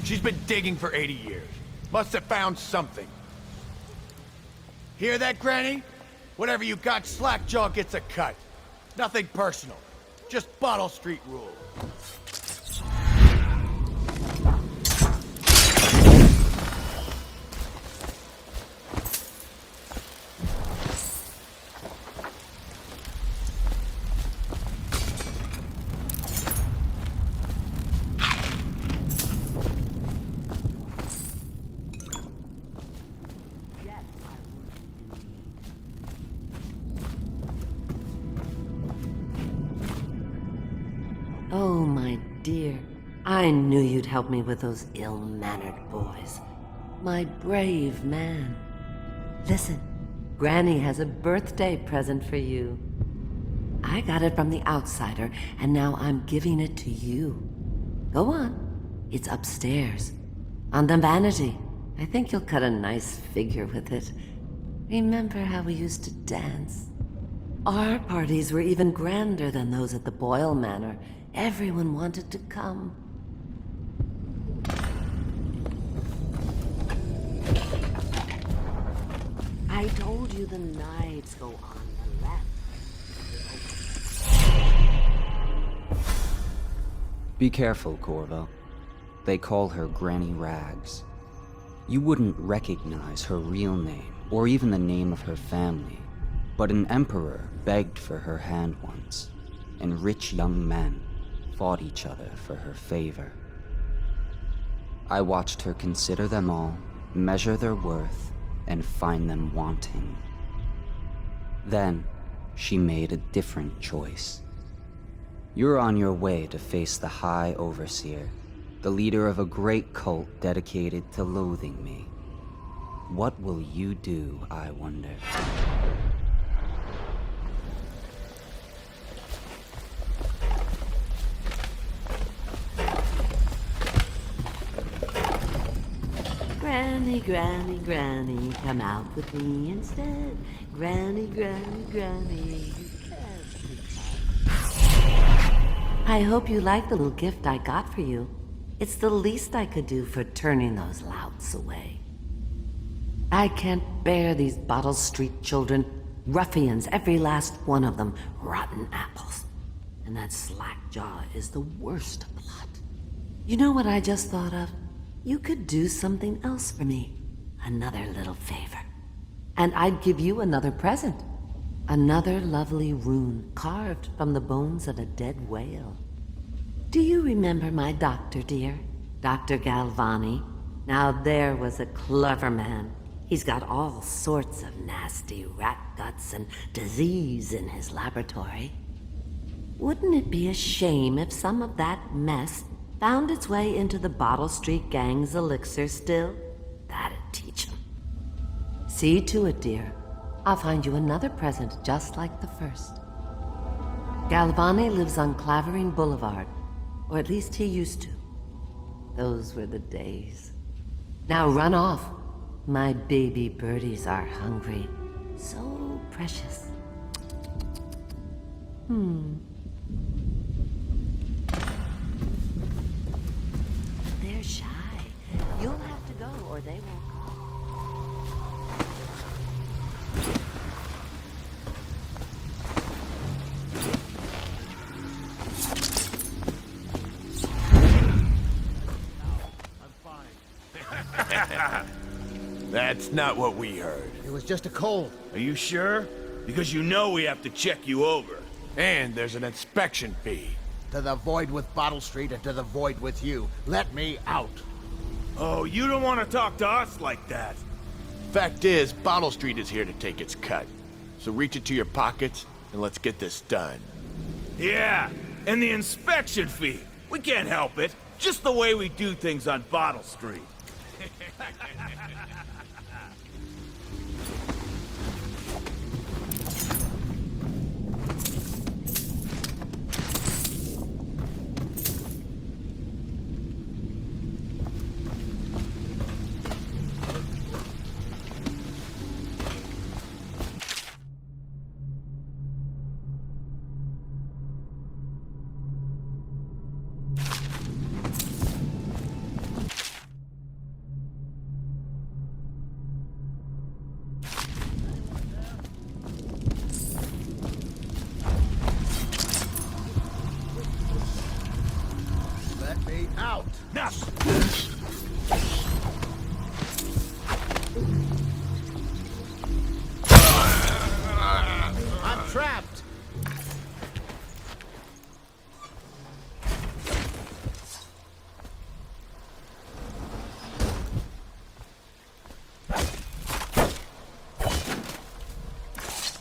She's been digging for 80 years. Must have found something. Hear that, Granny? Whatever you got, Slackjaw gets a cut. Nothing personal. Just Bottle Street rule. Oh, my dear. I knew you'd help me with those ill-mannered boys. My brave man. Listen, Granny has a birthday present for you. I got it from the outsider, and now I'm giving it to you. Go on. It's upstairs. On the vanity. I think you'll cut a nice figure with it. Remember how we used to dance? Our parties were even grander than those at the Boyle Manor. Everyone wanted to come. I told you the nights go on the left. Be careful, Corvo. They call her Granny Rags. You wouldn't recognize her real name, or even the name of her family, but an emperor begged for her hand once, and rich young men fought each other for her favor. I watched her consider them all, measure their worth, and find them wanting. Then, she made a different choice. You're on your way to face the High Overseer, the leader of a great cult dedicated to loathing me. What will you do, I wonder? Granny, Granny, Granny, come out with me instead. Granny, Granny, Granny, you can't be I hope you like the little gift I got for you. It's the least I could do for turning those louts away. I can't bear these Bottle Street children. Ruffians, every last one of them. Rotten apples. And that slack-jaw is the worst of the lot. You know what I just thought of? You could do something else for me. Another little favor. And I'd give you another present. Another lovely rune carved from the bones of a dead whale. Do you remember my doctor, dear? Dr. Galvani? Now there was a clever man. He's got all sorts of nasty rat guts and disease in his laboratory. Wouldn't it be a shame if some of that mess found its way into the Bottle Street Gang's elixir still? That'd teach him. See to it, dear. I'll find you another present just like the first. Galvani lives on Clavering Boulevard, or at least he used to. Those were the days. Now run off. My baby birdies are hungry. So precious. They're shy. You'll have to go or they won't. That's not what we heard. It was just a cold. Are you sure? Because you know we have to check you over. And there's an inspection fee. To the void with Bottle Street and to the void with you. Let me out. Oh, you don't want to talk to us like that. Fact is, Bottle Street is here to take its cut. So reach into your pockets and let's get this done. Yeah, and the inspection fee. We can't help it. Just the way we do things on Bottle Street. Out! Now! I'm trapped!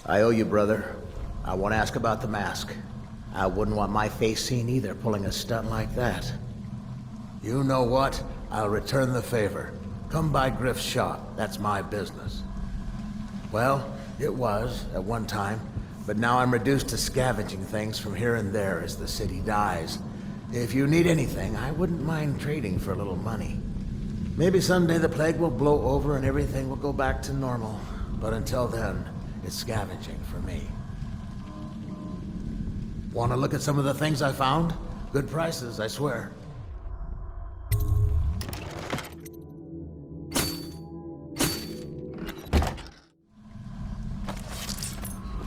I owe you, brother. I want to ask about the mask. I wouldn't want my face seen either, pulling a stunt like that. You know what? I'll return the favor. Come by Griff's shop. That's my business. Well, it was, at one time, but now I'm reduced to scavenging things from here and there as the city dies. If you need anything, I wouldn't mind trading for a little money. Maybe someday the plague will blow over and everything will go back to normal. But until then, it's scavenging for me. Want to look at some of the things I found? Good prices, I swear.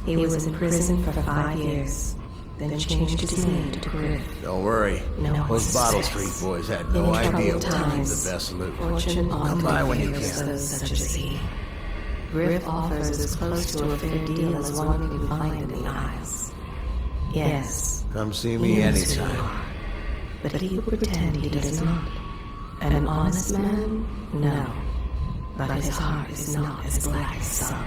He was in prison for 5 years, then changed his name to Griff. Don't worry. No Those Bottle success. Street boys had no In idea troubled what to keep times, the best loot. Fortune Come by when you favors can. those such as he. Griff offers as close to a fair deal as one can find in the Isles. Yes. Come see he me knows who anytime. you are, but he will pretend he does not. An honest man? No. But his heart is not as black as some.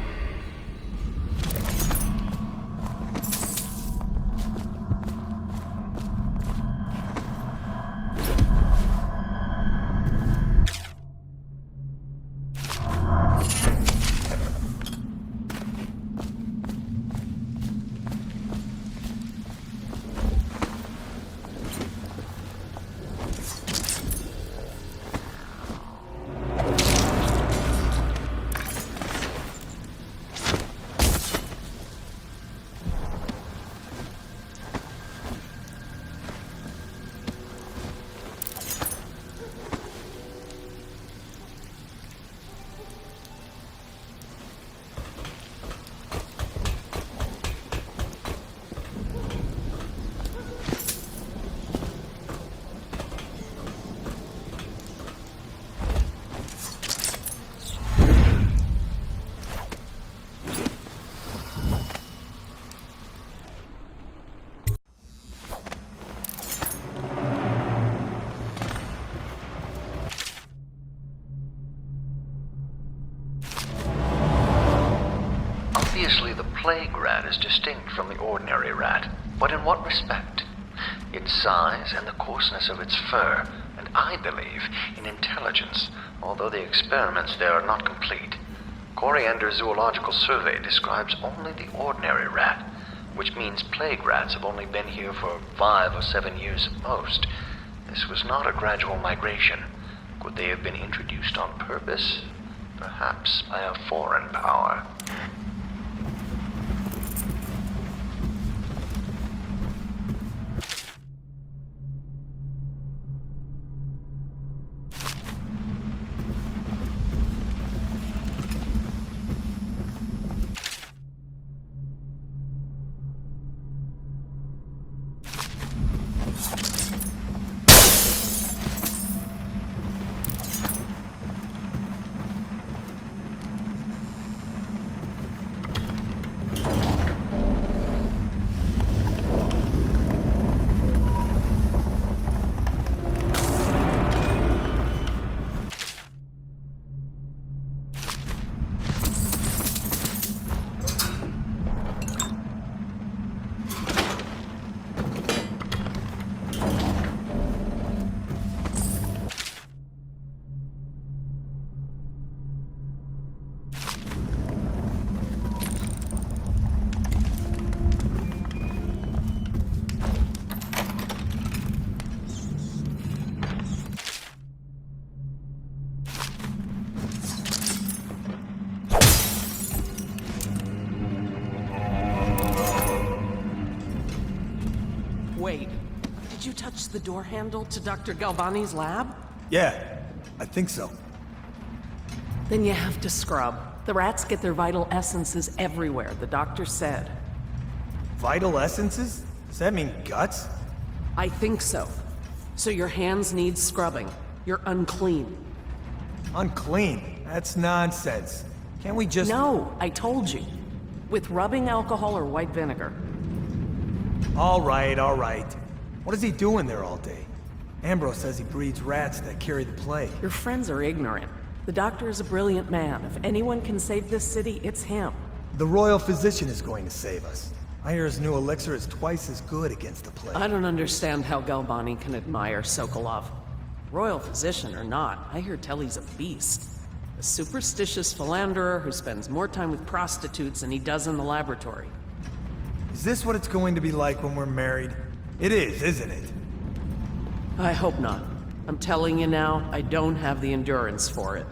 Obviously, the plague rat is distinct from the ordinary rat, but in what respect? Its size and the coarseness of its fur, and I believe in intelligence, although the experiments there are not complete. Coriander's zoological survey describes only the ordinary rat, which means plague rats have only been here for 5 or 7 years at most. This was not a gradual migration. Could they have been introduced on purpose? Perhaps by a foreign power. Wait, did you touch the door handle to Dr. Galvani's lab? Yeah, I think so. Then you have to scrub. The rats get their vital essences everywhere, the doctor said. Vital essences? Does that mean guts? I think so. So your hands need scrubbing. You're unclean. Unclean? That's nonsense. Can't we just... No, I told you. With rubbing alcohol or white vinegar. All right, all right. What is he doing there all day? Ambrose says he breeds rats that carry the plague. Your friends are ignorant. The doctor is a brilliant man. If anyone can save this city, it's him. The royal physician is going to save us. I hear his new elixir is twice as good against the plague. I don't understand how Galvani can admire Sokolov. Royal physician or not, I hear Telly's a beast. A superstitious philanderer who spends more time with prostitutes than he does in the laboratory. Is this what it's going to be like when we're married? It is, isn't it? I hope not. I'm telling you now, I don't have the endurance for it.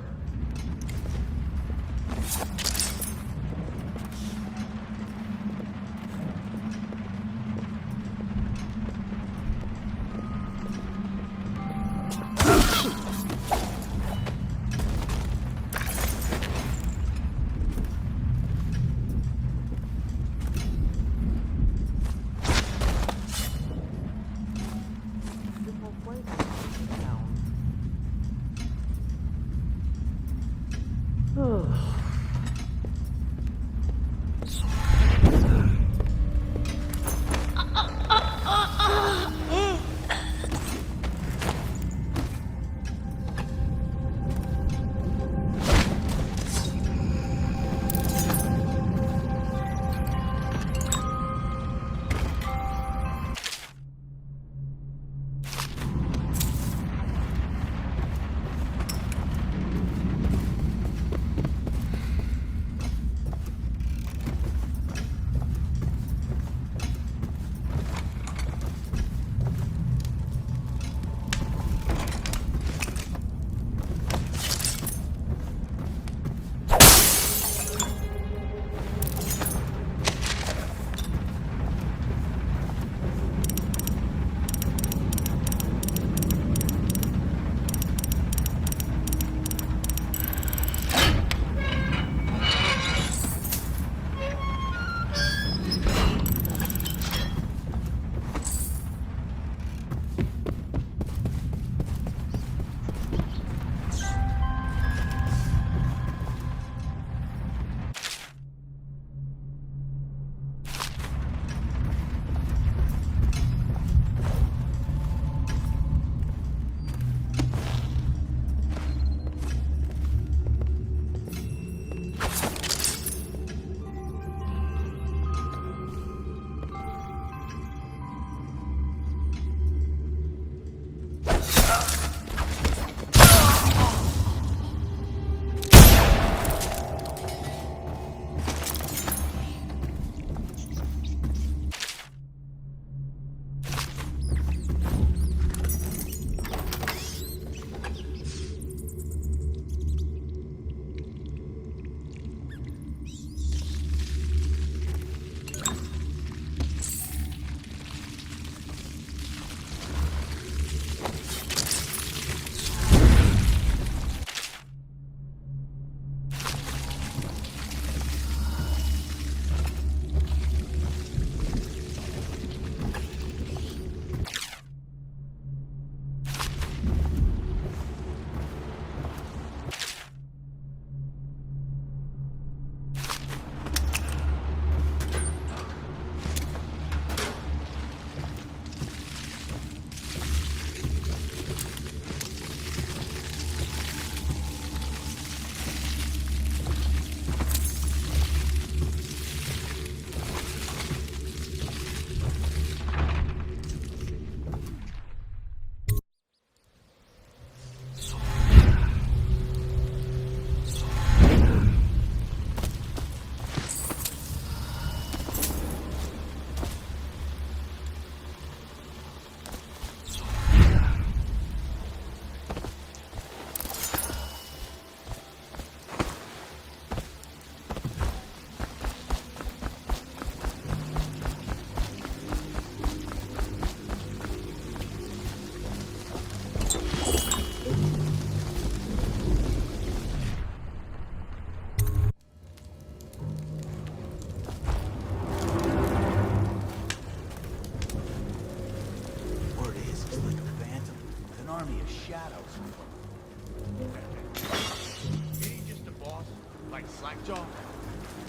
Jaw?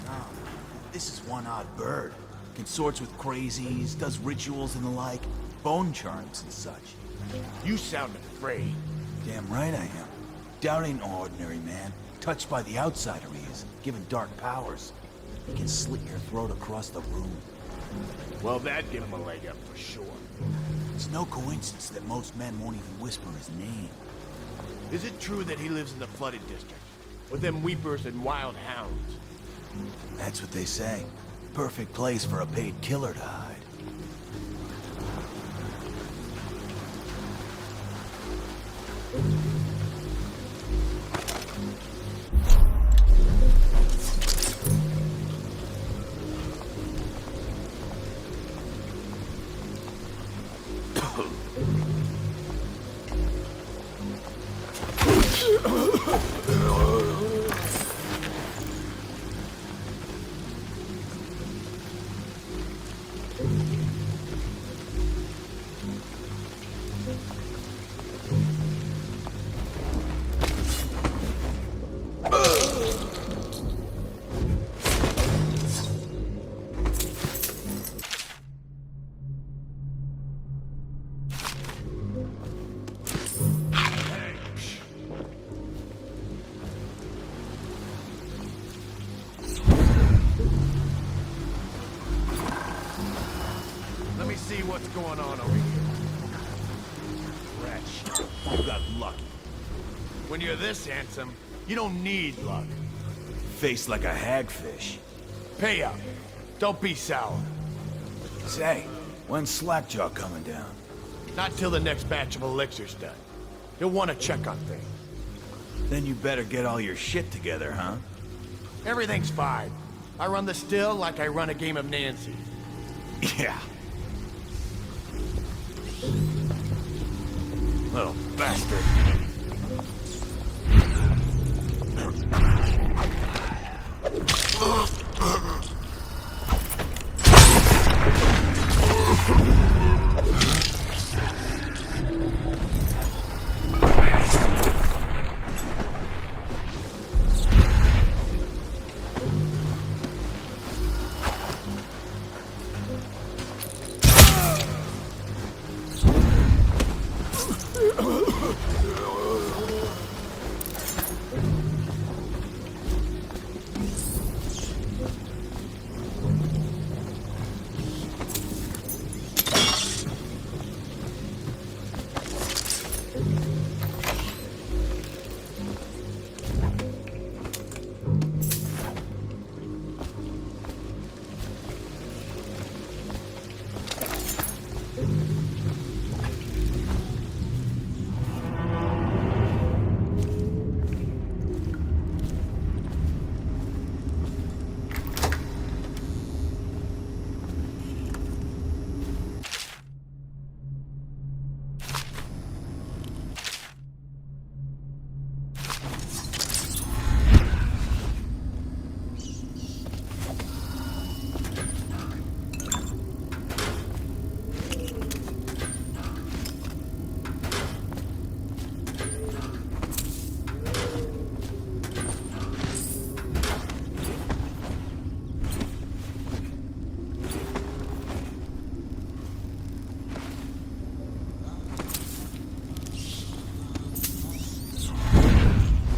Oh, this is one odd bird. Consorts with crazies, does rituals and the like, bone charms and such. You sound afraid. Damn right I am. Doubt ain't no ordinary man. Touched by the outsider he is, given dark powers. He can slit your throat across the room. Well, that'd give him a leg up for sure. It's no coincidence that most men won't even whisper his name. Is it true that he lives in the flooded district? With them weepers and wild hounds? That's what they say. Perfect place for a paid killer to hide. Let me see what's going on over here. Wretch, you got lucky. When you're this handsome, you don't need luck. Face like a hagfish. Pay up. Don't be sour. Say, when's Slackjaw coming down? Not till the next batch of elixirs done. He'll want to check on things. Then you better get all your shit together, huh? Everything's fine. I run the still like I run a game of Nancy. Yeah. Little bastard.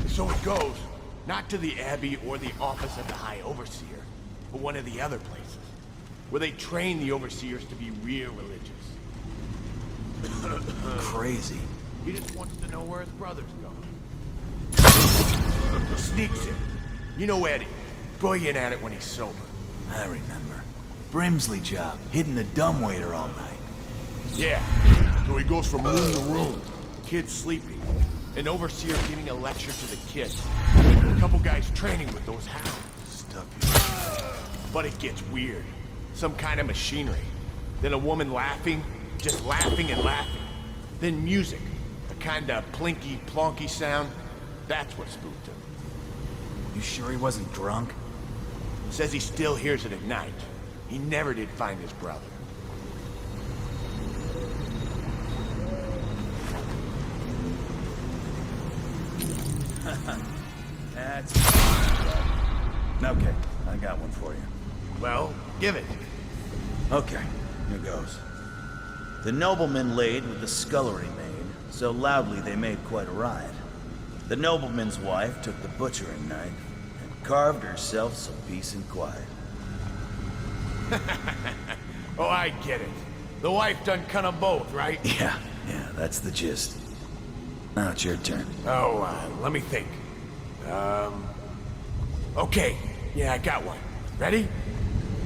So it goes, not to the Abbey or the office of the High Overseer, but one of the other places, where they train the Overseers to be real religious. Crazy. He just wants to know where his brother's going. Sneaks in. You know Eddie. Brilliant at it when he's sober. I remember. Brimsley job, hitting the dumbwaiter all night. Yeah, so he goes from room to room, kids sleeping. An overseer giving a lecture to the kids. A couple guys training with those hounds. But it gets weird. Some kind of machinery. Then a woman laughing, just laughing and laughing. Then music. A kind of plinky, plonky sound. That's what spooked him. You sure he wasn't drunk? Says he still hears it at night. He never did find his brother. That's Okay, I got one for you. Well, give it. Okay, here goes. The nobleman laid with the scullery maid, so loudly they made quite a riot. The nobleman's wife took the butchering knife and carved herself some peace and quiet. Oh, I get it. The wife done cut 'em both, right? Yeah, that's the gist. Now it's your turn. Oh, let me think. Okay. Yeah, I got one. Ready?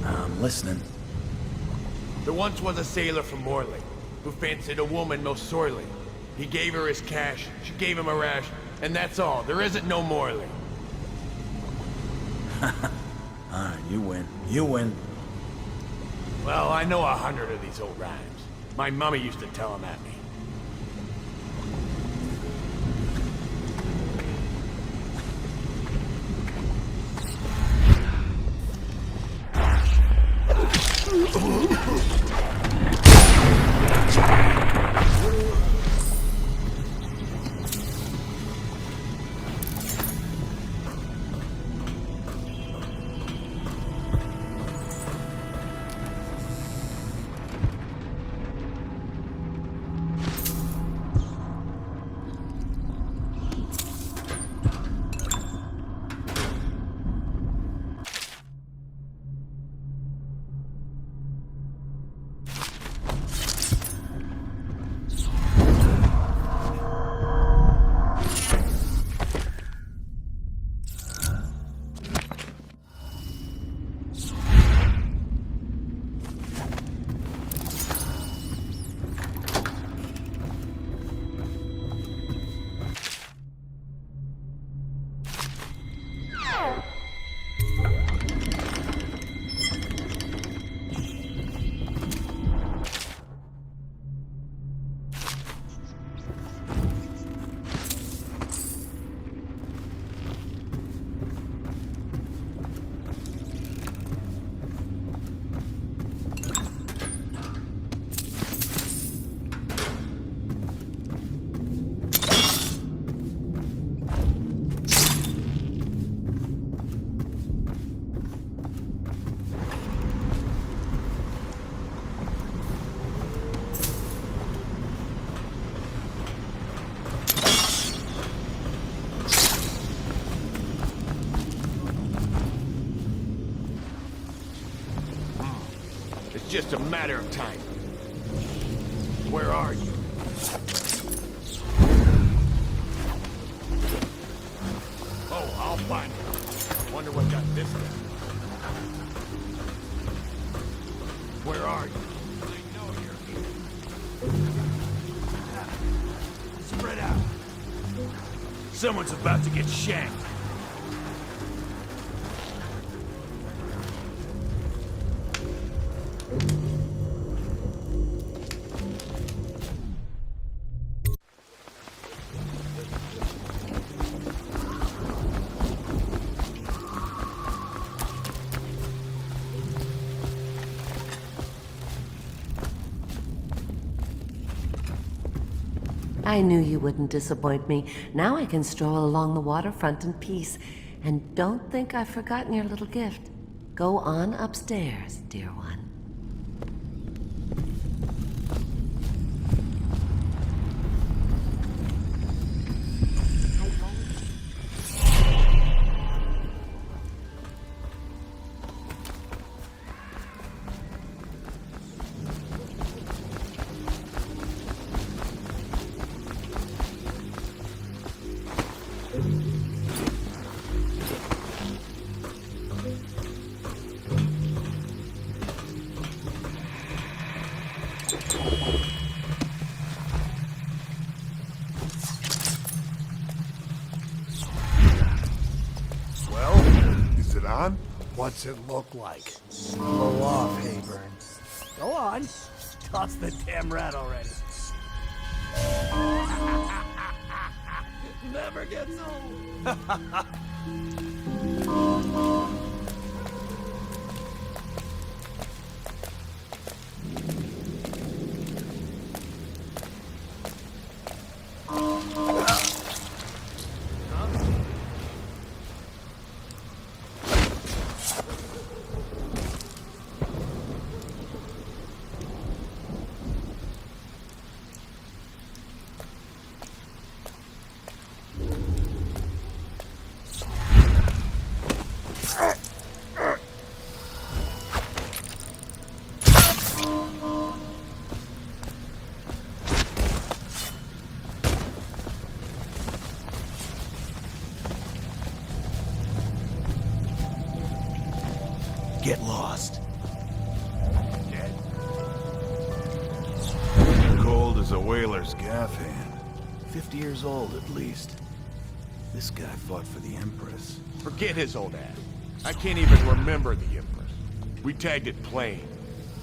I'm listening. There once was a sailor from Morley who fancied a woman most sorely. He gave her his cash, she gave him a rash, and that's all. There isn't no Morley. Alright, you win. You win. Well, I know 100 of these old rhymes. My mummy used to tell them at me. Just a matter of time. Where are you? Oh, I'll find you. Wonder what got this done. Where are you? I know you're here. Spread out. Someone's about to get shanked. I knew you wouldn't disappoint me. Now I can stroll along the waterfront in peace. And don't think I've forgotten your little gift. Go on upstairs, dear one. What's it look like? Blow off, Hayburn. Go on. Toss the damn rat already. Never gets old. a whaler's gaff hand. 50 years old at least. This guy fought for the Empress. Forget his old ass. I can't even remember the Empress. We tagged it plain.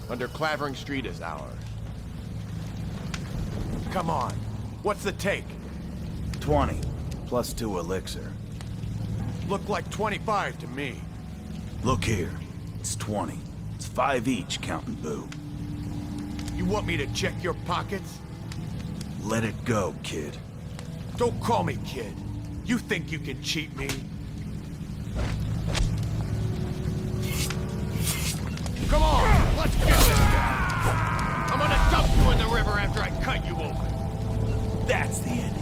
Under Clavering Street is ours. Come on. What's the take? 20, plus 2 elixir. Looked like 25 to me. Look here. It's 20. It's 5 each, counting Boo. You want me to check your pockets? Let it go, kid. Don't call me kid. You think you can cheat me? Come on, let's get this guy. I'm gonna dump you in the river after I cut you open. That's the end of you.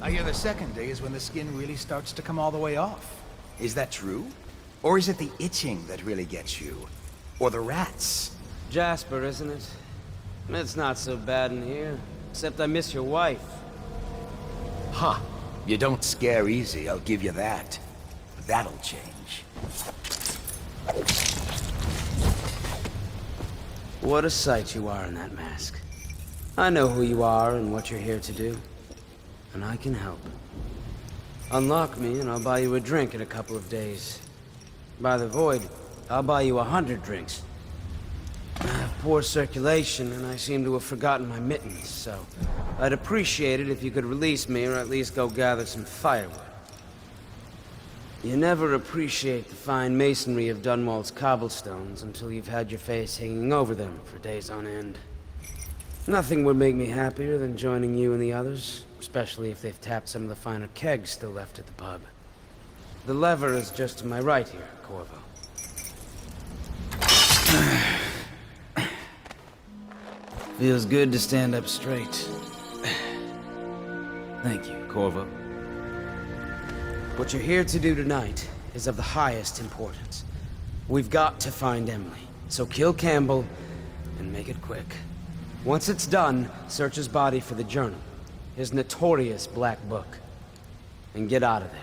I hear the second day is when the skin really starts to come all the way off. Is that true? Or is it the itching that really gets you? Or the rats? Jasper, isn't it? It's not so bad in here. Except I miss your wife. Huh. You don't scare easy, I'll give you that. That'll change. What a sight you are in that mask. I know who you are and what you're here to do. And I can help. Unlock me and I'll buy you a drink in a couple of days. By the void, I'll buy you 100 drinks. I have poor circulation and I seem to have forgotten my mittens, so I'd appreciate it if you could release me or at least go gather some firewood. You never appreciate the fine masonry of Dunwall's cobblestones until you've had your face hanging over them for days on end. Nothing would make me happier than joining you and the others, especially if they've tapped some of the finer kegs still left at the pub. The lever is just to my right here, Corvo. Feels good to stand up straight. Thank you, Corvo. What you're here to do tonight is of the highest importance. We've got to find Emily, so kill Campbell and make it quick. Once it's done, search his body for the journal, his notorious black book, and get out of there.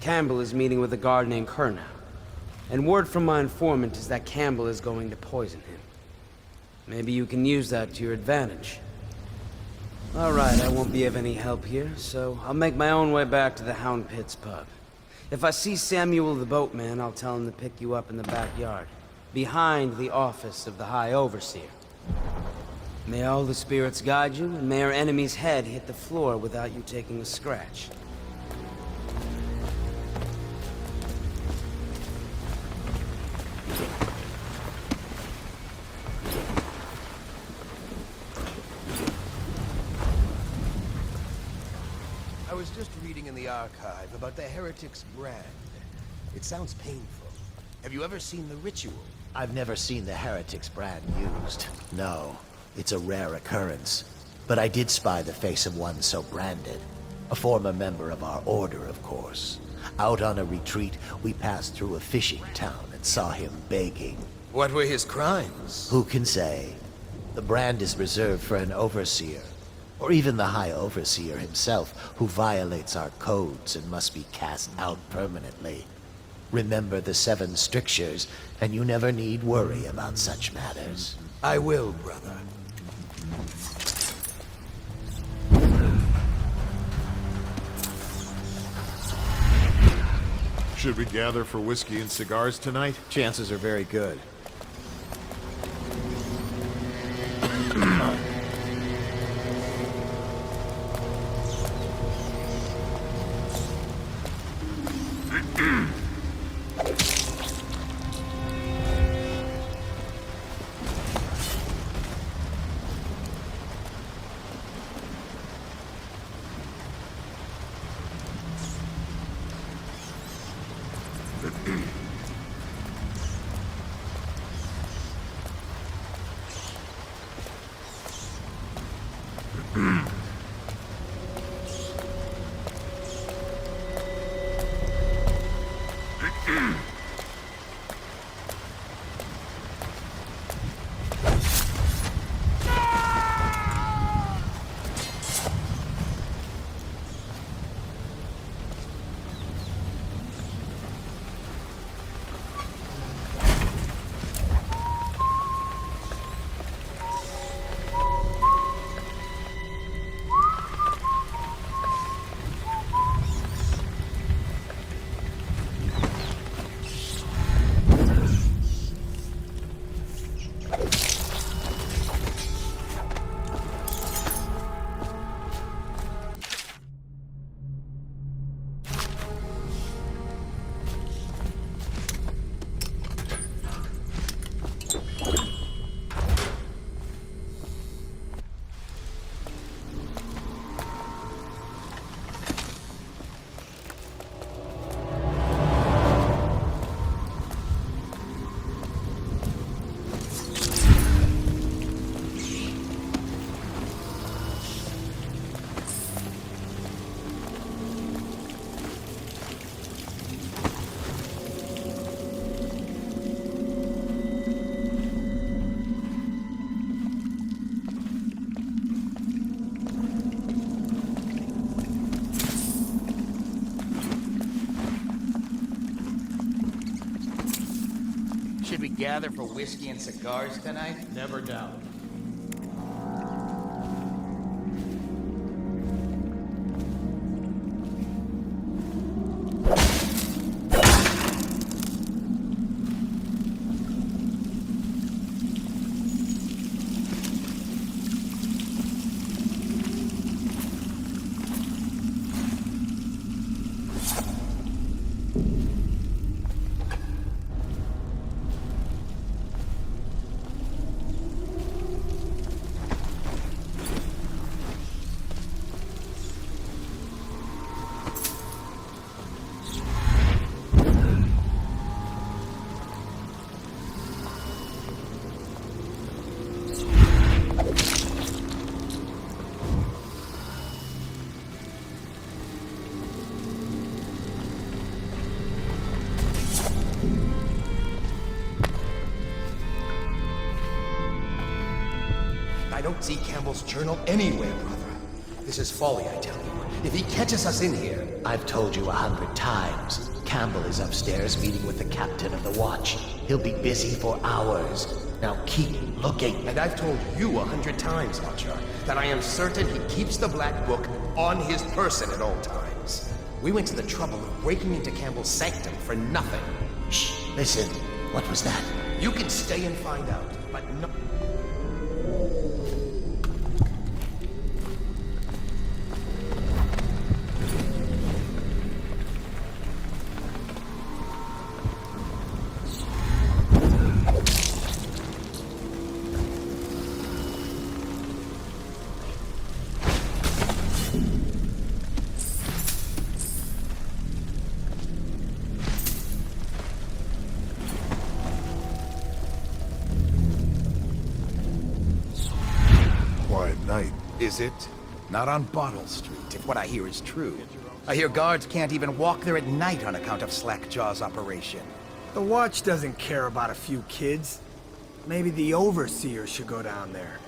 Campbell is meeting with a guard named Kernow, and word from my informant is that Campbell is going to poison him. Maybe you can use that to your advantage. All right, I won't be of any help here, so I'll make my own way back to the Hound Pits pub. If I see Samuel the boatman, I'll tell him to pick you up in the backyard, behind the office of the High Overseer. May all the spirits guide you, and may our enemy's head hit the floor without you taking a scratch. I was just reading in the archive about the heretic's brand. It sounds painful. Have you ever seen the ritual? I've never seen the heretic's brand used. No, it's a rare occurrence. But I did spy the face of one so branded. A former member of our order, of course. Out on a retreat, we passed through a fishing town and saw him begging. What were his crimes? Who can say? The brand is reserved for an overseer, or even the High Overseer himself, who violates our codes and must be cast out permanently. Remember the 7 strictures, and you never need worry about such matters. I will, brother. Should we gather for whiskey and cigars tonight? Chances are very good. Should we gather for whiskey and cigars tonight? Never doubt. I don't see Campbell's journal anywhere, brother. This is folly, I tell you. If he catches us in here... I've told you 100 times. Campbell is upstairs meeting with the captain of the watch. He'll be busy for hours. Now keep looking. And I've told you 100 times, Archer, that I am certain he keeps the Black Book on his person at all times. We went to the trouble of breaking into Campbell's sanctum for nothing. Shh, listen. What was that? You can stay and find out, but no... Is it? Not on Bottle Street, if what I hear is true. I hear guards can't even walk there at night on account of Slackjaw's operation. The Watch doesn't care about a few kids. Maybe the Overseer should go down there.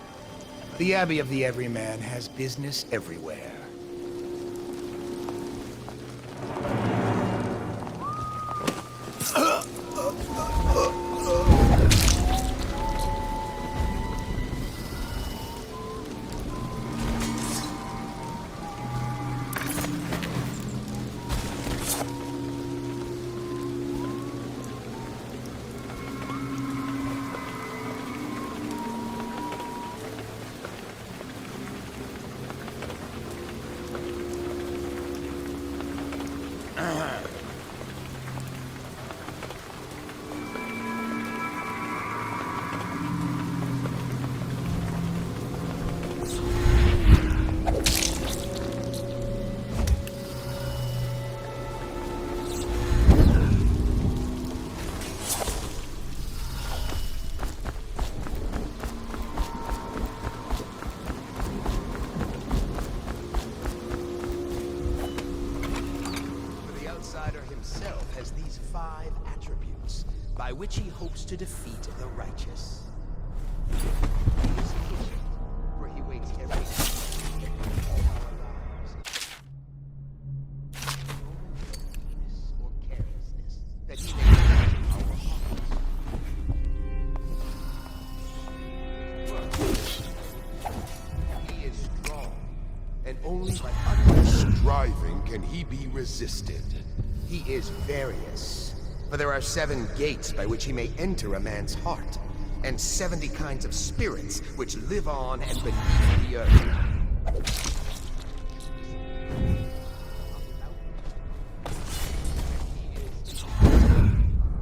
The Abbey of the Everyman has business everywhere. By which he hopes to defeat the righteous. He is patient, for he waits every day all our lives. Or carelessness, that he may imagine our hearts. He is strong, and only by utter striving can he be resisted. He is various. For there are 7 gates by which he may enter a man's heart, and 70 kinds of spirits which live on and beneath the earth.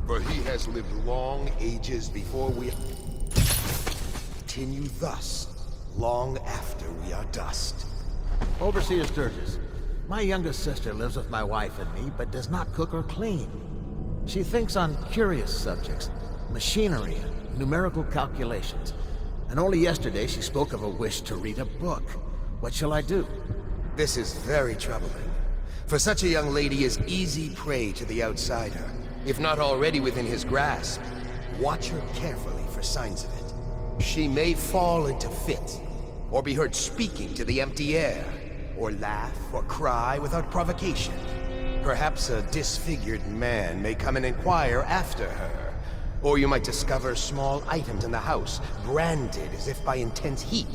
For he has lived long ages before we continue thus, long after we are dust. Overseer Sturgis, my youngest sister lives with my wife and me, but does not cook or clean. She thinks on curious subjects, machinery and numerical calculations. And only yesterday she spoke of a wish to read a book. What shall I do? This is very troubling. For such a young lady is easy prey to the outsider. If not already within his grasp, watch her carefully for signs of it. She may fall into fits, or be heard speaking to the empty air, or laugh or cry without provocation. Perhaps a disfigured man may come and inquire after her. Or you might discover small items in the house, branded as if by intense heat.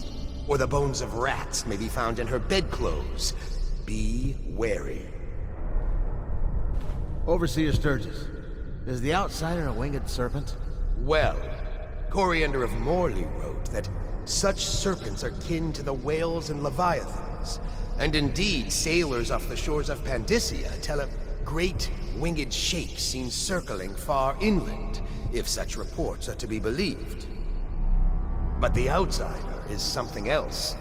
Or the bones of rats may be found in her bedclothes. Be wary. Overseer Sturgis, is the outsider a winged serpent? Well, Coriander of Morley wrote that such serpents are kin to the whales and leviathans. And indeed, sailors off the shores of Pandysia tell of great winged shapes seen circling far inland, if such reports are to be believed. But the outsider is something else,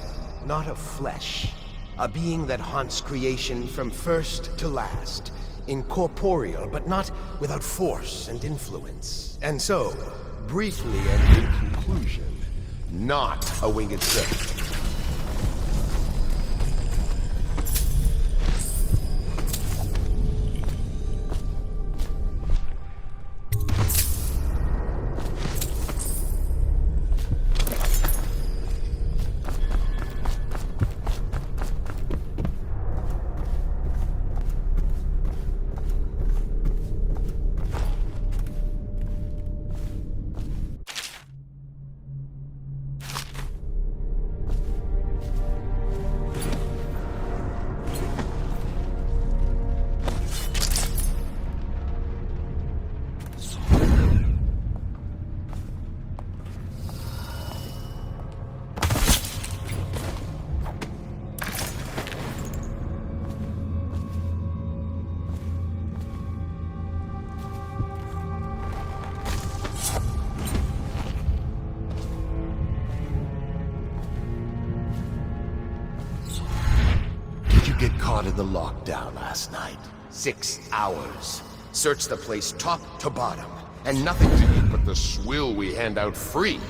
not of flesh. A being that haunts creation from first to last, incorporeal, but not without force and influence. And so, briefly and in conclusion, not a winged serpent. Get caught in the lockdown last night. 6 hours. Searched the place top to bottom, and nothing to eat but the swill we hand out free.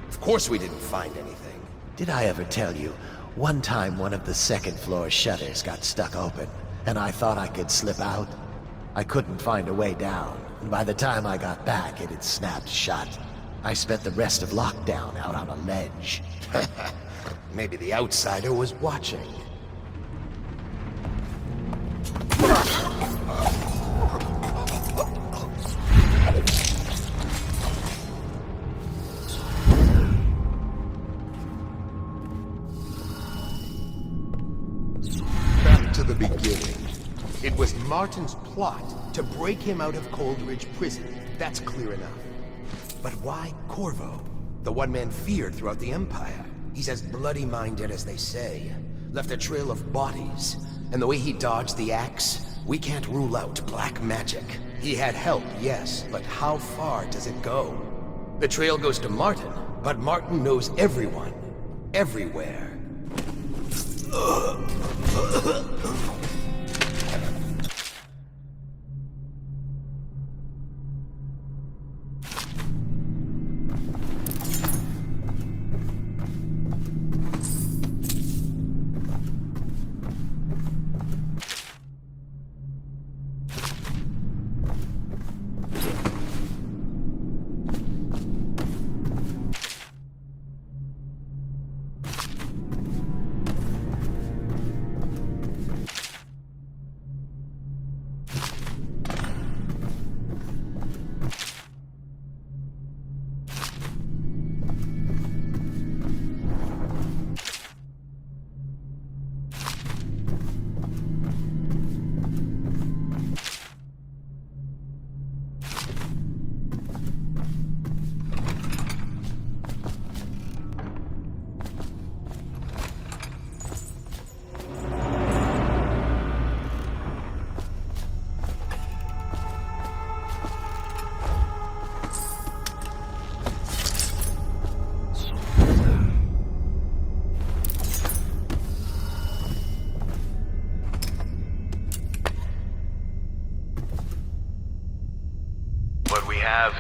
Of course we didn't find anything. Did I ever tell you, One time, one of the second-floor shutters got stuck open, and I thought I could slip out. I couldn't find a way down, and by the time I got back, it had snapped shut. I spent the rest of lockdown out on a ledge. Maybe the outsider was watching. Back to the beginning. It was Martin's plot to break him out of Coldridge Prison. That's clear enough. But why Corvo? The one man feared throughout the Empire. He's as bloody-minded as they say. Left a trail of bodies. And the way he dodged the axe, we can't rule out black magic. He had help, yes, but how far does it go? The trail goes to Martin, but Martin knows everyone. Everywhere.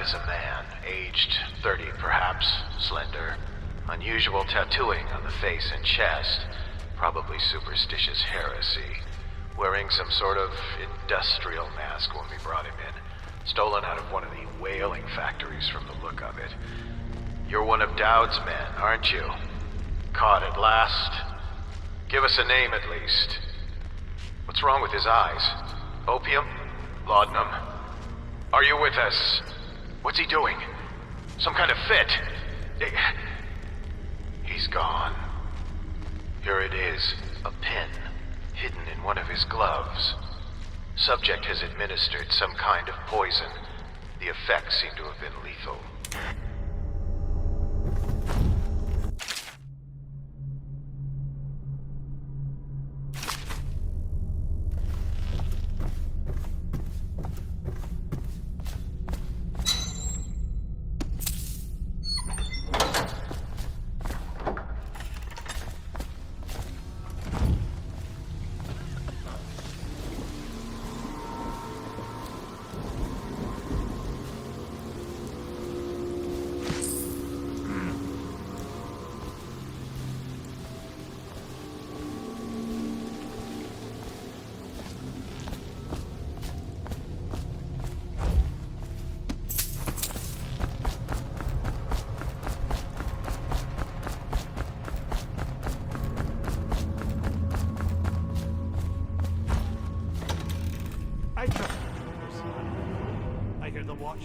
Is a man, aged 30 perhaps, slender, unusual tattooing on the face and chest, probably superstitious heresy, wearing some sort of industrial mask when we brought him in, stolen out of one of the whaling factories from the look of it. You're one of Dowd's men, aren't you? Caught at last? Give us a name at least. What's wrong with his eyes? Opium? Laudanum? Are you with us? What's he doing? Some kind of fit? He's gone. Here it is, a pin, hidden in one of his gloves. Subject has administered some kind of poison. The effects seem to have been lethal.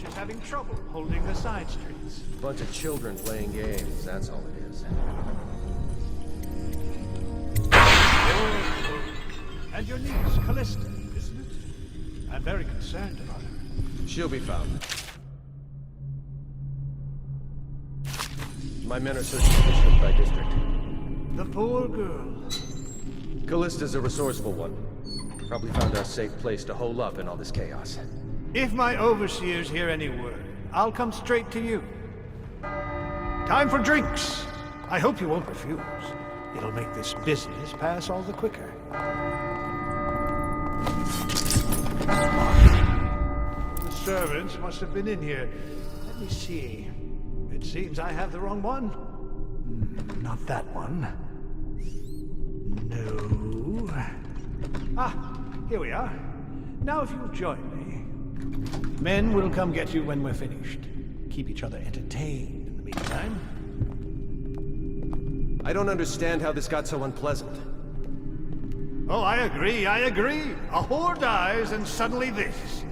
Is having trouble holding the side streets. Bunch of children playing games, that's all it is. And your niece, Callista, isn't it? I'm very concerned about her. She'll be found. My men are searching district by district. The poor girl. Callista's a resourceful one. Probably found a safe place to hole up in all this chaos. If my overseers hear any word, I'll come straight to you. Time for drinks. I hope you won't refuse. It'll make this business pass all the quicker. The servants must have been in here. Let me see. It seems I have the wrong one. Not that one. No. Ah, here we are. Now if you'll join me. Men will come get you when we're finished. Keep each other entertained in the meantime. I don't understand how this got so unpleasant. Oh, I agree. A whore dies and suddenly this.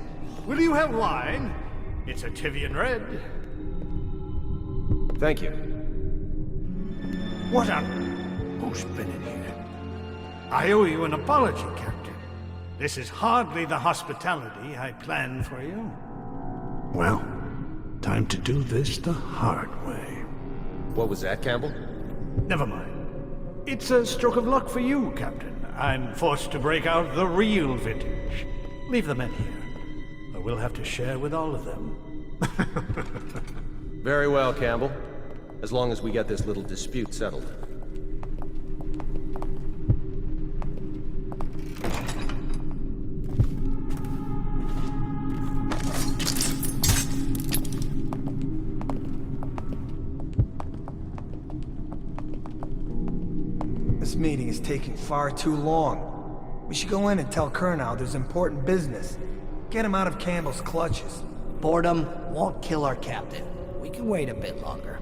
Will you have wine? It's a Tivian Red. Thank you. What on... Who's been in here? I owe you an apology, Captain. This is hardly the hospitality I planned for you. Well, time to do this the hard way. What was that, Campbell? Never mind. It's a stroke of luck for you, Captain. I'm forced to break out the real vintage. Leave the men here, or we'll have to share with all of them. Very well, Campbell. As long as we get this little dispute settled. This meeting is taking far too long. We should go in and tell Kernow there's important business. Get him out of Campbell's clutches. Boredom won't kill our captain. We can wait a bit longer.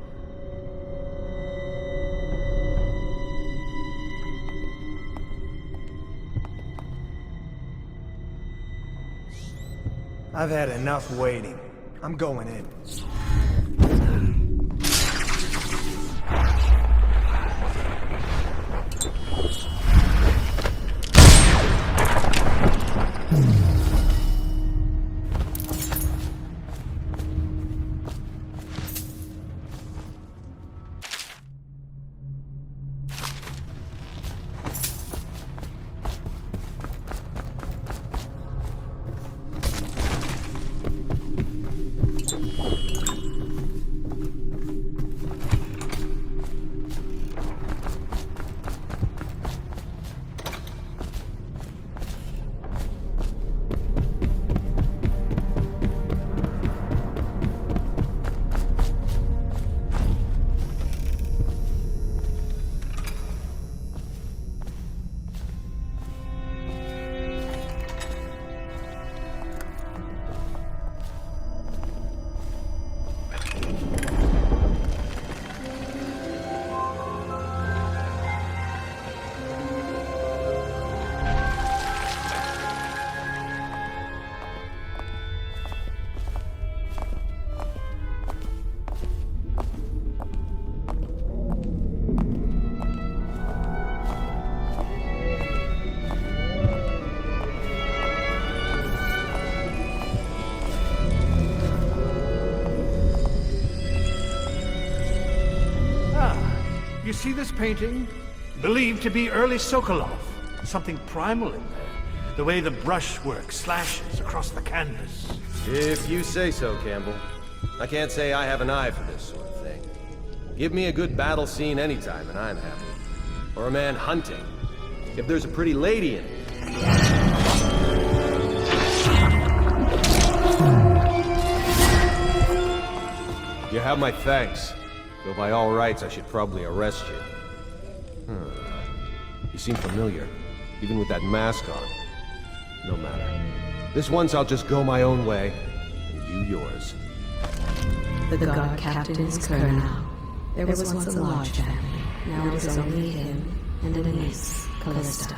I've had enough waiting. I'm going in. You see this painting? Believed to be early Sokolov. Something primal in there. The way the brushwork slashes across the canvas. If you say so, Campbell. I can't say I have an eye for this sort of thing. Give me a good battle scene anytime and I'm happy. Or a man hunting. If there's a pretty lady in it. You have my thanks. Though by all rights, I should probably arrest you. You seem familiar, even with that mask on. No matter. This once I'll just go my own way, and you yours. The guard captain is Kernow. There was once a large family. Now it is only him and a niece, Callista.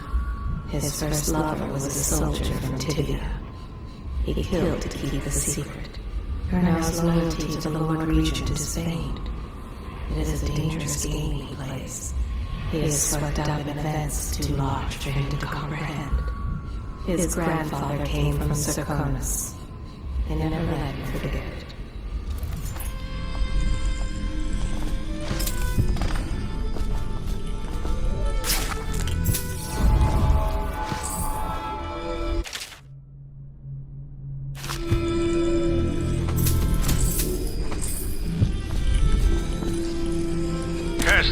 His first lover was a soldier from Tivia. He killed to keep the secret. Kernow's loyalty to the Lord Regent is Spain. It is a dangerous game he plays. He is swept up in events too large for him to comprehend. His grandfather came from Circonus. They never let him forget it.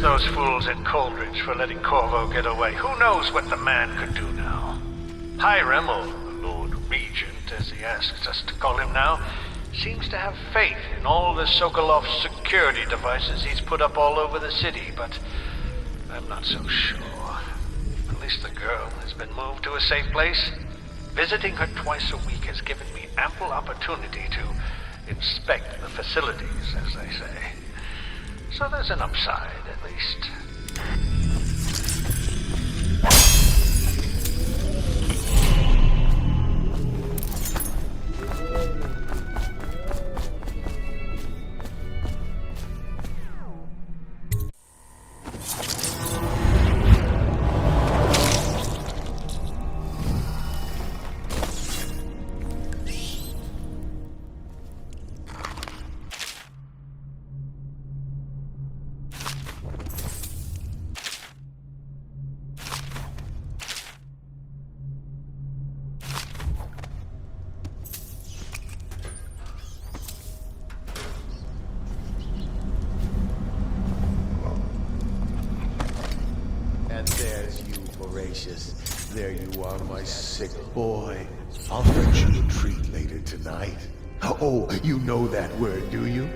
Those fools at Coldridge for letting Corvo get away. Who knows what the man could do now? Hiram, or the Lord Regent, as he asks us to call him now, seems to have faith in all the Sokolov security devices he's put up all over the city, but I'm not so sure. least the girl has been moved to a safe place. Visiting her twice a week has given me ample opportunity to inspect the facilities, as they say. So there's an upside, at least. And there's you, Voracious. There you are, my sick boy. I'll fetch you a treat later tonight. Oh, you know that word, do you?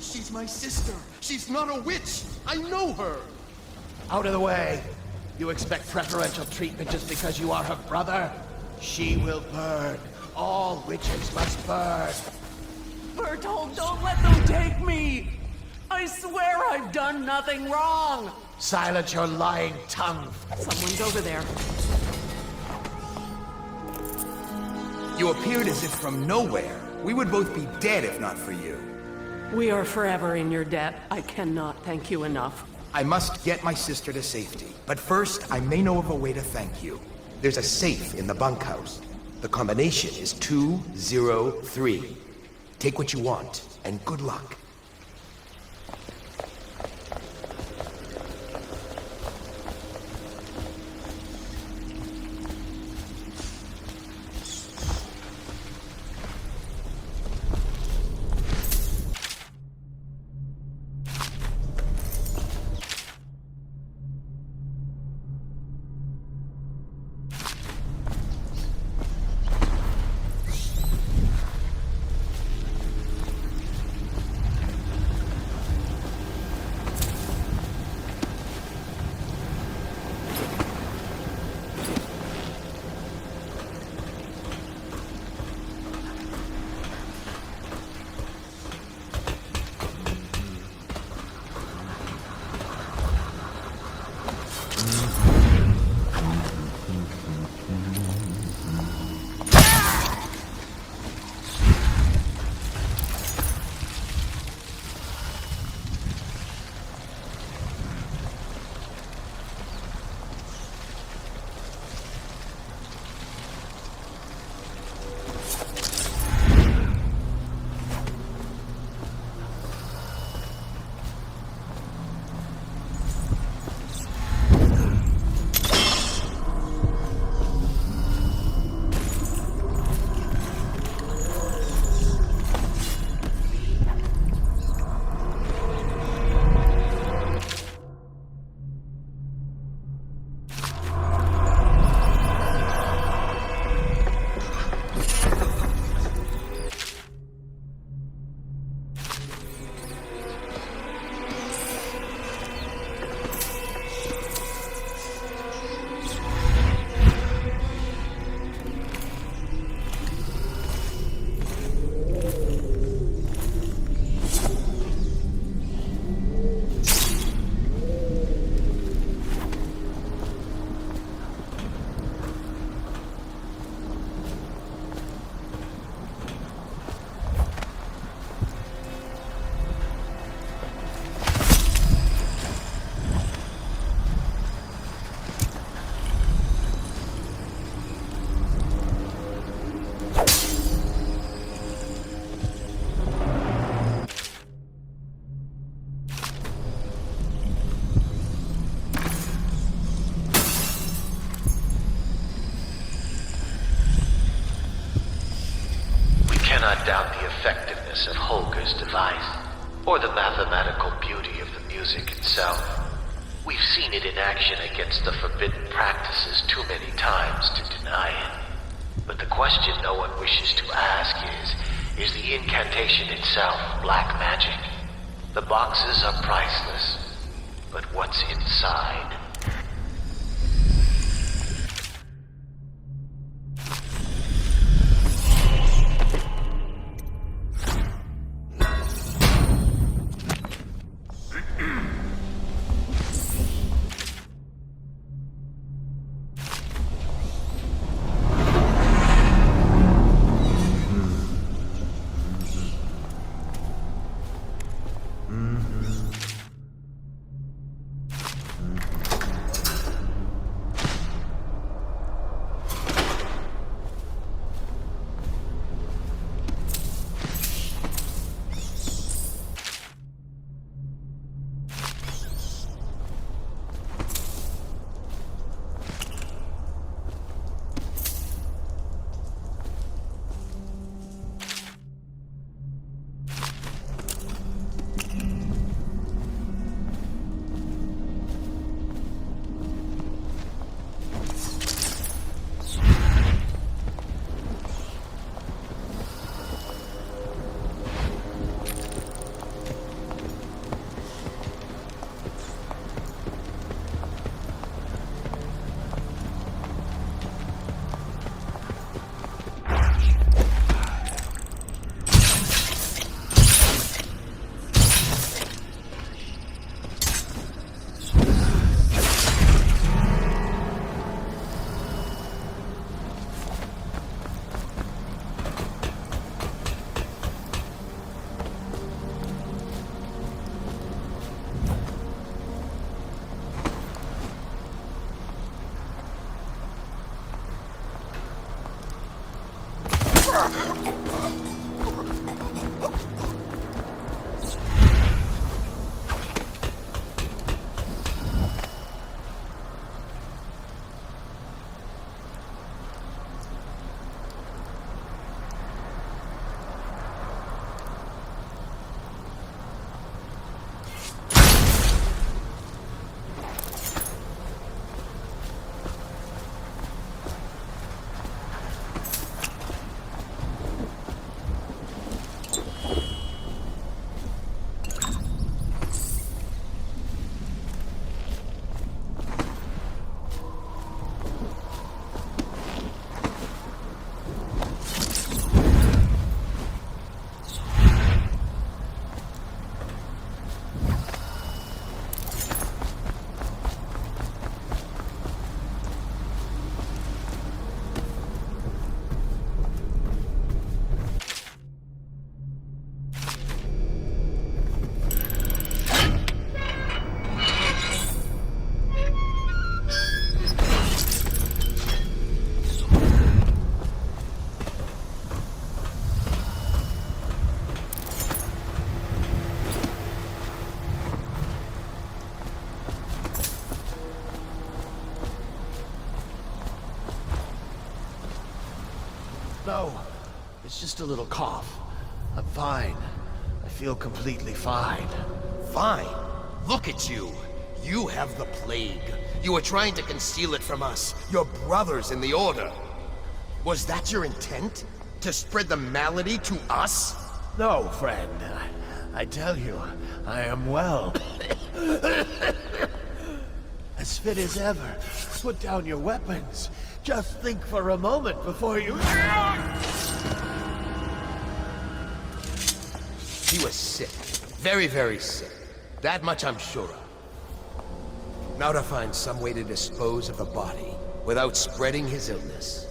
She's my sister. She's not a witch. I know her. Out of the way. You expect preferential treatment just because you are her brother? She will burn. All witches must burn. Bertold, don't let them take me! I swear I've done nothing wrong! Silence your lying tongue. Someone's over there. You appeared as if from nowhere. We would both be dead if not for you. We are forever in your debt. I cannot thank you enough. I must get my sister to safety, but first I may know of a way to thank you. There's a safe in the bunkhouse. The combination is 203. Take what you want, and good luck. Cannot doubt the effectiveness of Holger's device, or the mathematical beauty of the music itself. We've seen it in action against the forbidden practices too many times to deny it. But the question no one wishes to ask is the incantation itself black magic? The boxes are priceless, but what's inside? No, it's just a little cough. I'm fine. I feel completely fine. Fine? Look at you. You have the plague. You were trying to conceal it from us, your brothers in the Order. Was that your intent? To spread the malady to us? No, friend. I tell you, I am well. As fit as ever. Put down your weapons. Just think for a moment before you... He was sick. Very, very sick. That much I'm sure of. Now to find some way to dispose of the body without spreading his illness.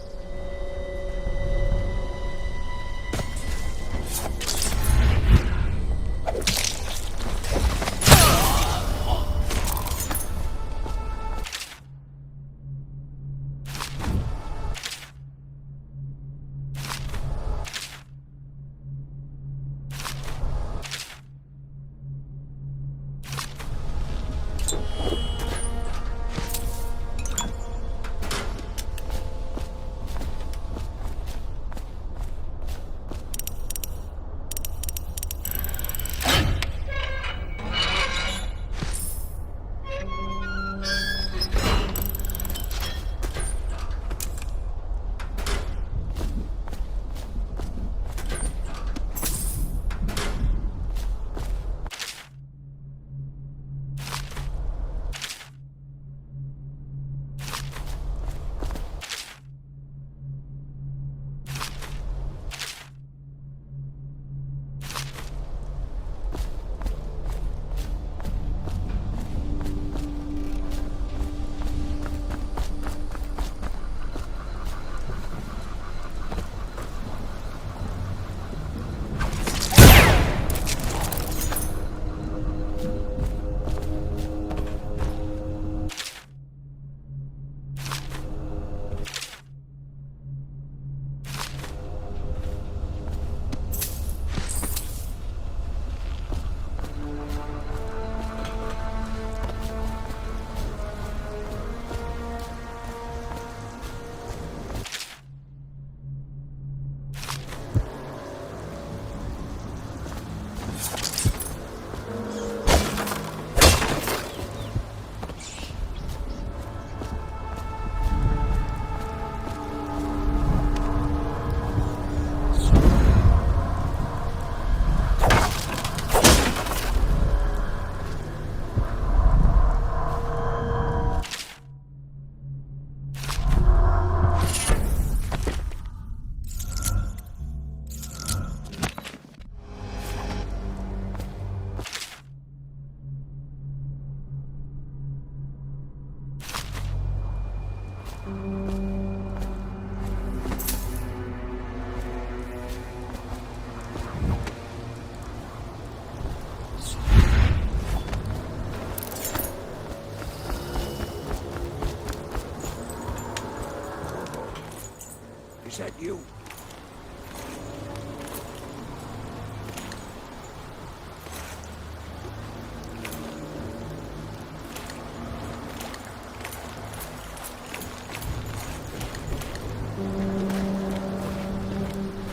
Is that you?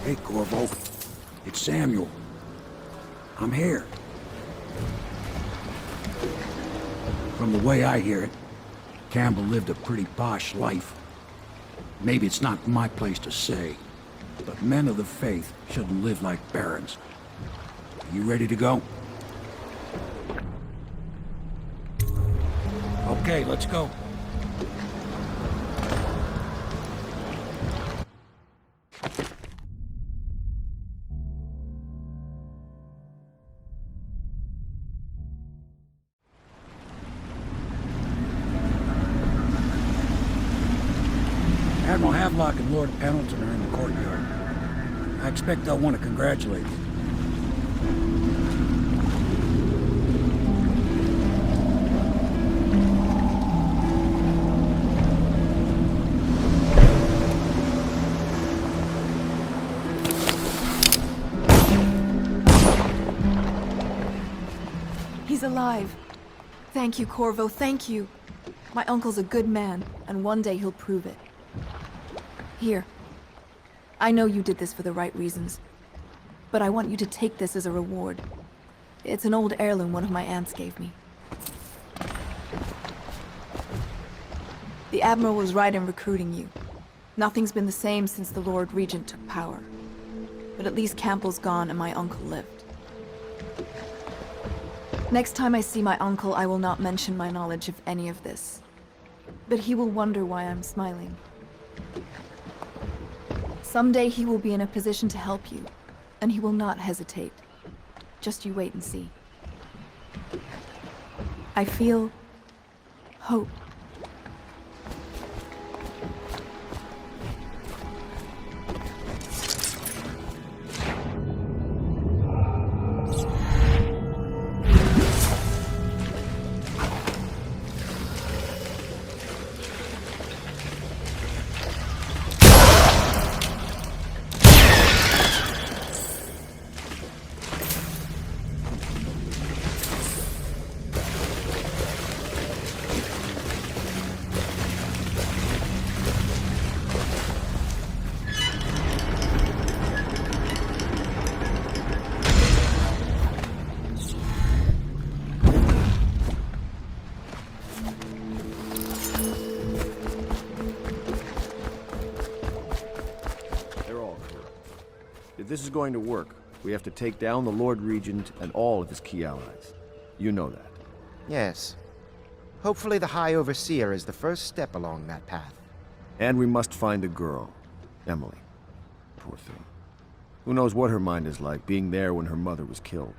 Hey, Corvo. It's Samuel. I'm here. From the way I hear it, Campbell lived a pretty posh life. Maybe it's not my place to say, but men of the faith shouldn't live like barons. Are you ready to go? Okay, let's go. Admiral Havelock and Lord Pendleton are in the courtyard. I expect they'll want to congratulate you. He's alive. Thank you, Corvo, thank you. My uncle's a good man, and one day he'll prove it. Here. I know you did this for the right reasons, but I want you to take this as a reward. It's an old heirloom one of my aunts gave me. The Admiral was right in recruiting you. Nothing's been the same since the Lord Regent took power. But at least Campbell's gone and my uncle lived. Next time I see my uncle, I will not mention my knowledge of any of this. But he will wonder why I'm smiling. Someday he will be in a position to help you, and he will not hesitate. Just you wait and see. I feel hope. If this is going to work, we have to take down the Lord Regent and all of his key allies. You know that. Yes. Hopefully the High Overseer is the first step along that path. And we must find the girl, Emily. Poor thing. Who knows what her mind is like, being there when her mother was killed.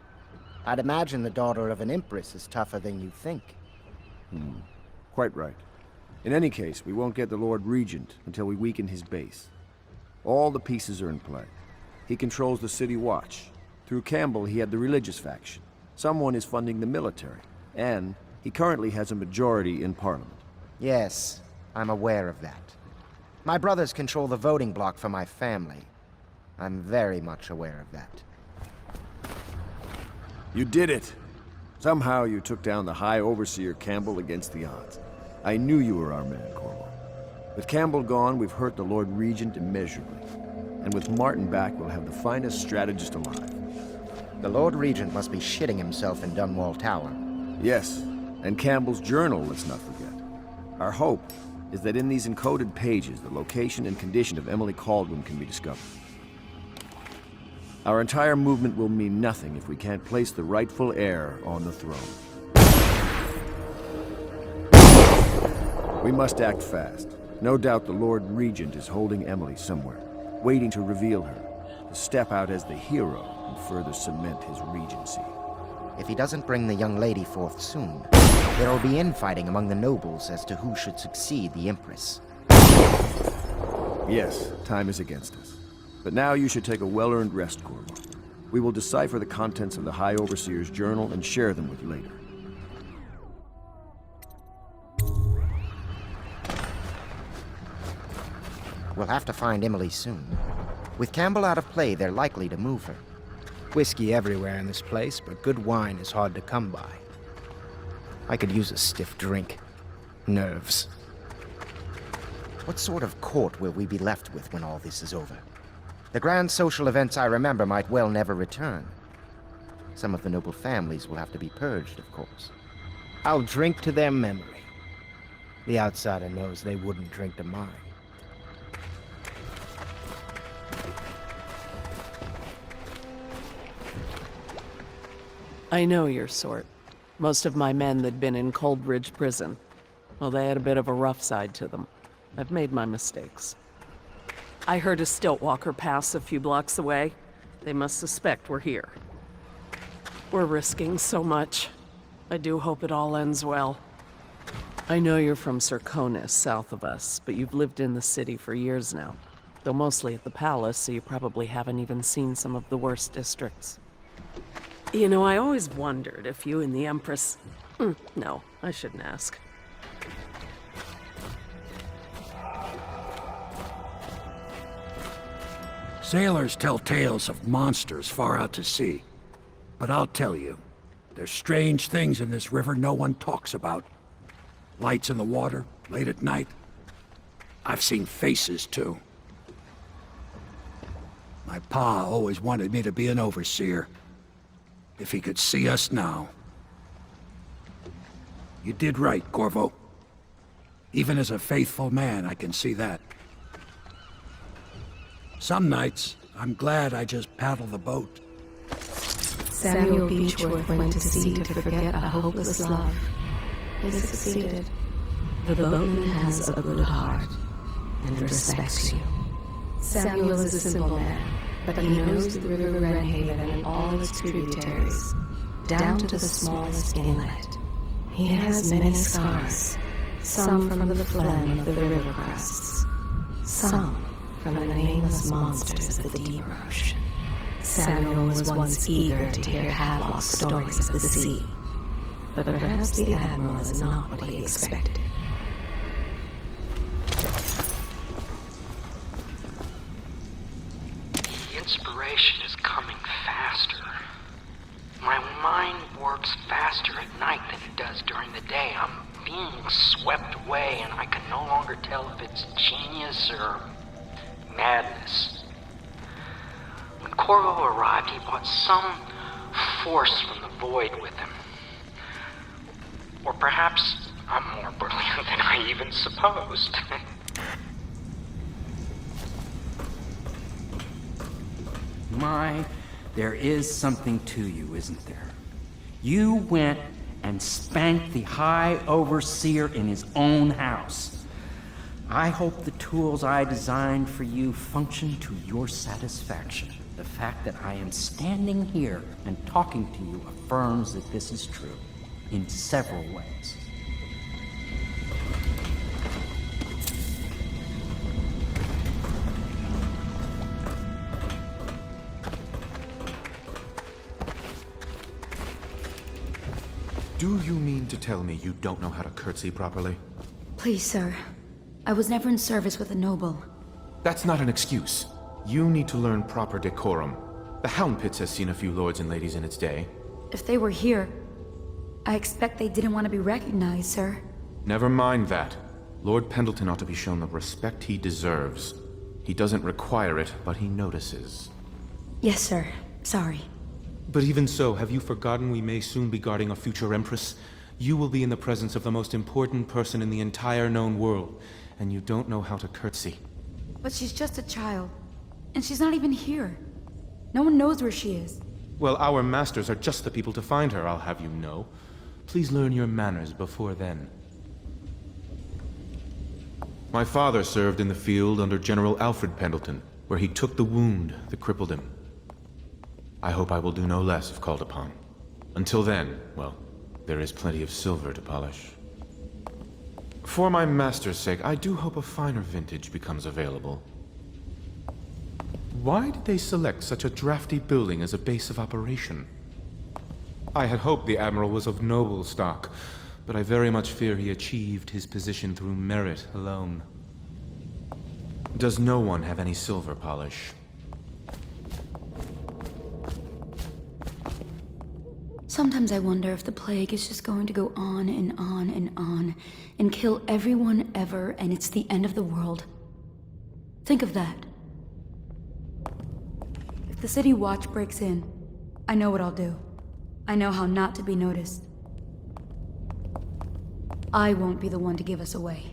I'd imagine the daughter of an Empress is tougher than you think. Quite right. In any case, we won't get the Lord Regent until we weaken his base. All the pieces are in play. He controls the City Watch. Through Campbell, he had the religious faction. Someone is funding the military. And he currently has a majority in Parliament. Yes, I'm aware of that. My brothers control the voting bloc for my family. I'm very much aware of that. You did it! Somehow you took down the High Overseer Campbell against the odds. I knew you were our man, Corvo. With Campbell gone, we've hurt the Lord Regent immeasurably. And with Martin back, we'll have the finest strategist alive. The Lord Regent must be shitting himself in Dunwall Tower. Yes, and Campbell's journal, let's not forget. Our hope is that in these encoded pages, the location and condition of Emily Kaldwin can be discovered. Our entire movement will mean nothing if we can't place the rightful heir on the throne. We must act fast. No doubt the Lord Regent is holding Emily somewhere, waiting to reveal her, to step out as the hero and further cement his regency. If he doesn't bring the young lady forth soon, there will be infighting among the nobles as to who should succeed the Empress. Yes, time is against us. But now you should take a well-earned rest, Corvo. We will decipher the contents of the High Overseer's journal and share them with you later. We'll have to find Emily soon. With Campbell out of play, they're likely to move her. Whiskey everywhere in this place, but good wine is hard to come by. I could use a stiff drink. Nerves. What sort of court will we be left with when all this is over? The grand social events I remember might well never return. Some of the noble families will have to be purged, of course. I'll drink to their memory. The outsider knows they wouldn't drink to mine. I know your sort. Most of my men that'd been in Coldridge Prison. Well, they had a bit of a rough side to them. I've made my mistakes. I heard a stilt walker pass a few blocks away. They must suspect we're here. We're risking so much. I do hope it all ends well. I know you're from Serconis, south of us, but you've lived in the city for years now. Though mostly at the palace, so you probably haven't even seen some of the worst districts. You know, I always wondered if you and the Empress... No, I shouldn't ask. Sailors tell tales of monsters far out to sea. But I'll tell you, there's strange things in this river no one talks about. Lights in the water, late at night. I've seen faces, too. My pa always wanted me to be an overseer. If he could see us now. You did right, Corvo. Even as a faithful man, I can see that. Some nights, I'm glad I just paddle the boat. Samuel Beechworth went to sea to forget a hopeless love. He succeeded. The boatman has a good heart and respects you. Samuel is a simple man, but he knows the River Redhaven and all its tributaries, down to the smallest inlet. He has many scars, some from the phlegm of the river crests, some from the nameless monsters of the deep ocean. Samuel was once eager to hear Havelock's stories of the sea, but perhaps the Admiral is not what he expected. The inspiration is coming faster. My mind works faster at night than it does during the day. I'm being swept away, and I can no longer tell if it's genius or madness. When Corvo arrived, he brought some force from the void with him. Or perhaps I'm more brilliant than I even supposed. There is something to you, isn't there? You went and spanked the High Overseer in his own house. I hope the tools I designed for you function to your satisfaction. The fact that I am standing here and talking to you affirms that this is true, in several ways. Do you mean to tell me you don't know how to curtsy properly? Please, sir. I was never in service with a noble. That's not an excuse. You need to learn proper decorum. The Hound Pits has seen a few lords and ladies in its day. If they were here, I expect they didn't want to be recognized, sir. Never mind that. Lord Pendleton ought to be shown the respect he deserves. He doesn't require it, but he notices. Yes, sir. Sorry. But even so, have you forgotten we may soon be guarding a future Empress? You will be in the presence of the most important person in the entire known world, and you don't know how to curtsy. But she's just a child, and she's not even here. No one knows where she is. Well, our masters are just the people to find her, I'll have you know. Please learn your manners before then. My father served in the field under General Alfred Pendleton, where he took the wound that crippled him. I hope I will do no less if called upon. Until then, well, there is plenty of silver to polish. For my master's sake, I do hope a finer vintage becomes available. Why did they select such a drafty building as a base of operation? I had hoped the Admiral was of noble stock, but I very much fear he achieved his position through merit alone. Does no one have any silver polish? Sometimes I wonder if the plague is just going to go on and on and on, and kill everyone ever, and it's the end of the world. Think of that. If the City Watch breaks in, I know what I'll do. I know how not to be noticed. I won't be the one to give us away.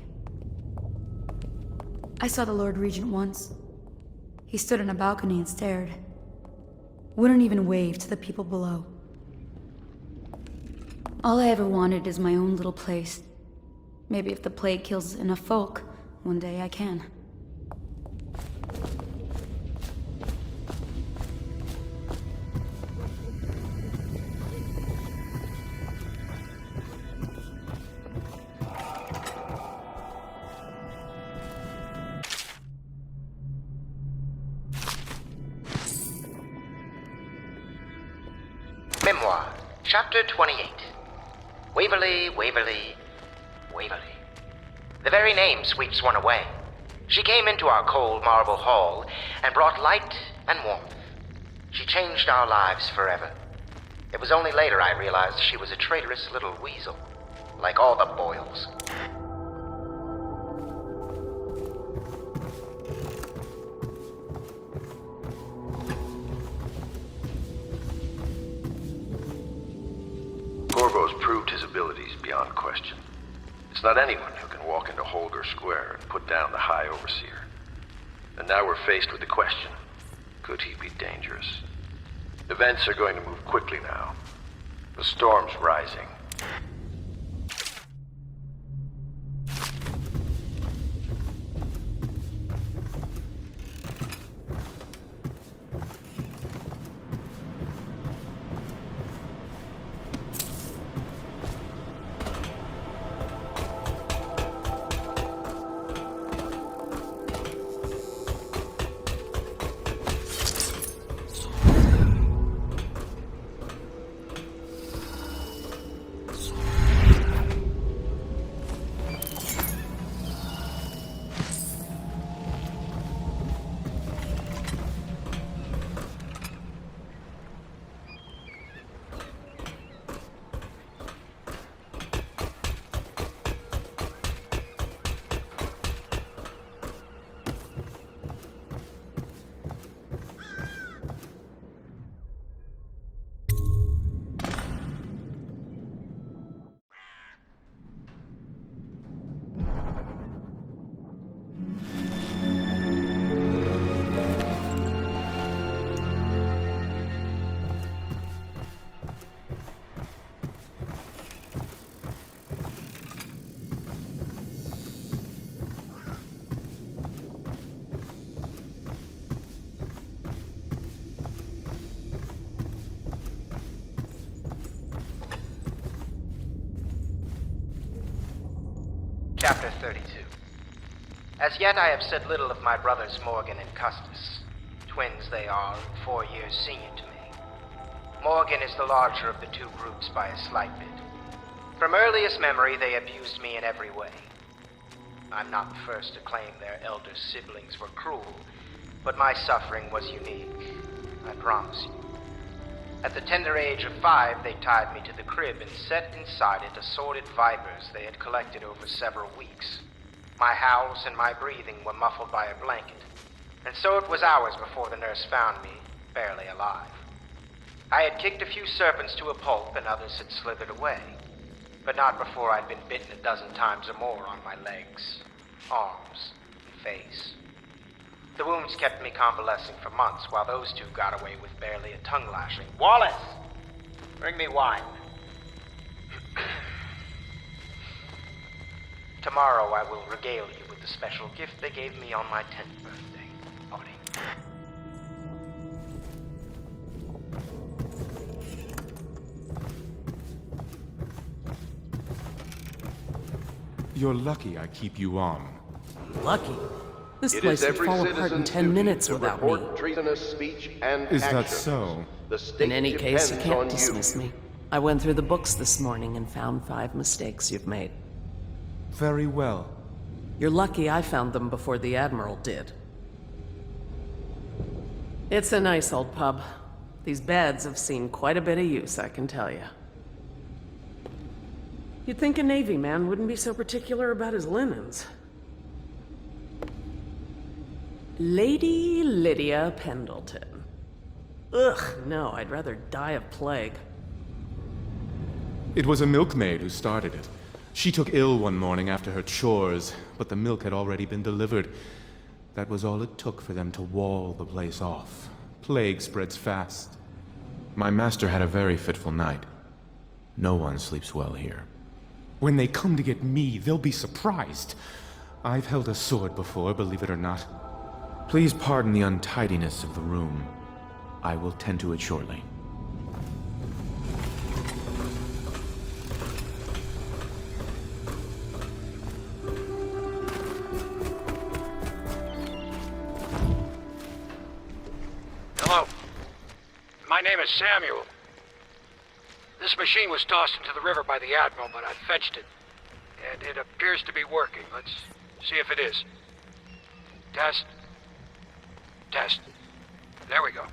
I saw the Lord Regent once. He stood on a balcony and stared. Wouldn't even wave to the people below. All I ever wanted is my own little place. Maybe if the plague kills enough folk, one day I can. Memoir, Chapter 28. Waverly, Waverly, Waverly. The very name sweeps one away. She came into our cold marble hall and brought light and warmth. She changed our lives forever. It was only later I realized she was a traitorous little weasel, like all the Boyles. Corvo's proved his abilities beyond question. It's not anyone who can walk into Holger Square and put down the High Overseer. And now we're faced with the question, could he be dangerous? Events are going to move quickly now. The storm's rising. Chapter 32. As yet I have said little of my brothers Morgan and Custis. Twins they are, and 4 years senior to me. Morgan is the larger of the two groups by a slight bit. From earliest memory they abused me in every way. I'm not the first to claim their elder siblings were cruel, but my suffering was unique, I promise you. At the tender age of 5, they tied me to the crib and set inside it assorted vipers they had collected over several weeks. My howls and my breathing were muffled by a blanket, and so it was hours before the nurse found me, barely alive. I had kicked a few serpents to a pulp and others had slithered away, but not before I'd been bitten a dozen times or more on my legs, arms, and face. The wounds kept me convalescing for months, while those two got away with barely a tongue lashing. Wallace! Bring me wine. Tomorrow I will regale you with the special gift they gave me on my 10th birthday party. You're lucky I keep you on. Lucky? This place would fall apart in 10 minutes without me. Treasonous speech and Is that action. so? In any case, you can't dismiss you. me. I went through the books this morning and found 5 mistakes you've made. Very well. You're lucky I found them before the Admiral did. It's a nice old pub. These beds have seen quite a bit of use, I can tell you. You'd think a Navy man wouldn't be so particular about his linens. Lady Lydia Pendleton. Ugh, no, I'd rather die of plague. It was a milkmaid who started it. She took ill one morning after her chores, but the milk had already been delivered. That was all it took for them to wall the place off. Plague spreads fast. My master had a very fitful night. No one sleeps well here. When they come to get me, they'll be surprised. I've held a sword before, believe it or not. Please pardon the untidiness of the room. I will tend to it shortly. Hello. My name is Samuel. This machine was tossed into the river by the Admiral, but I fetched it. And it appears to be working. Let's see if it is. Test. Test. There we go.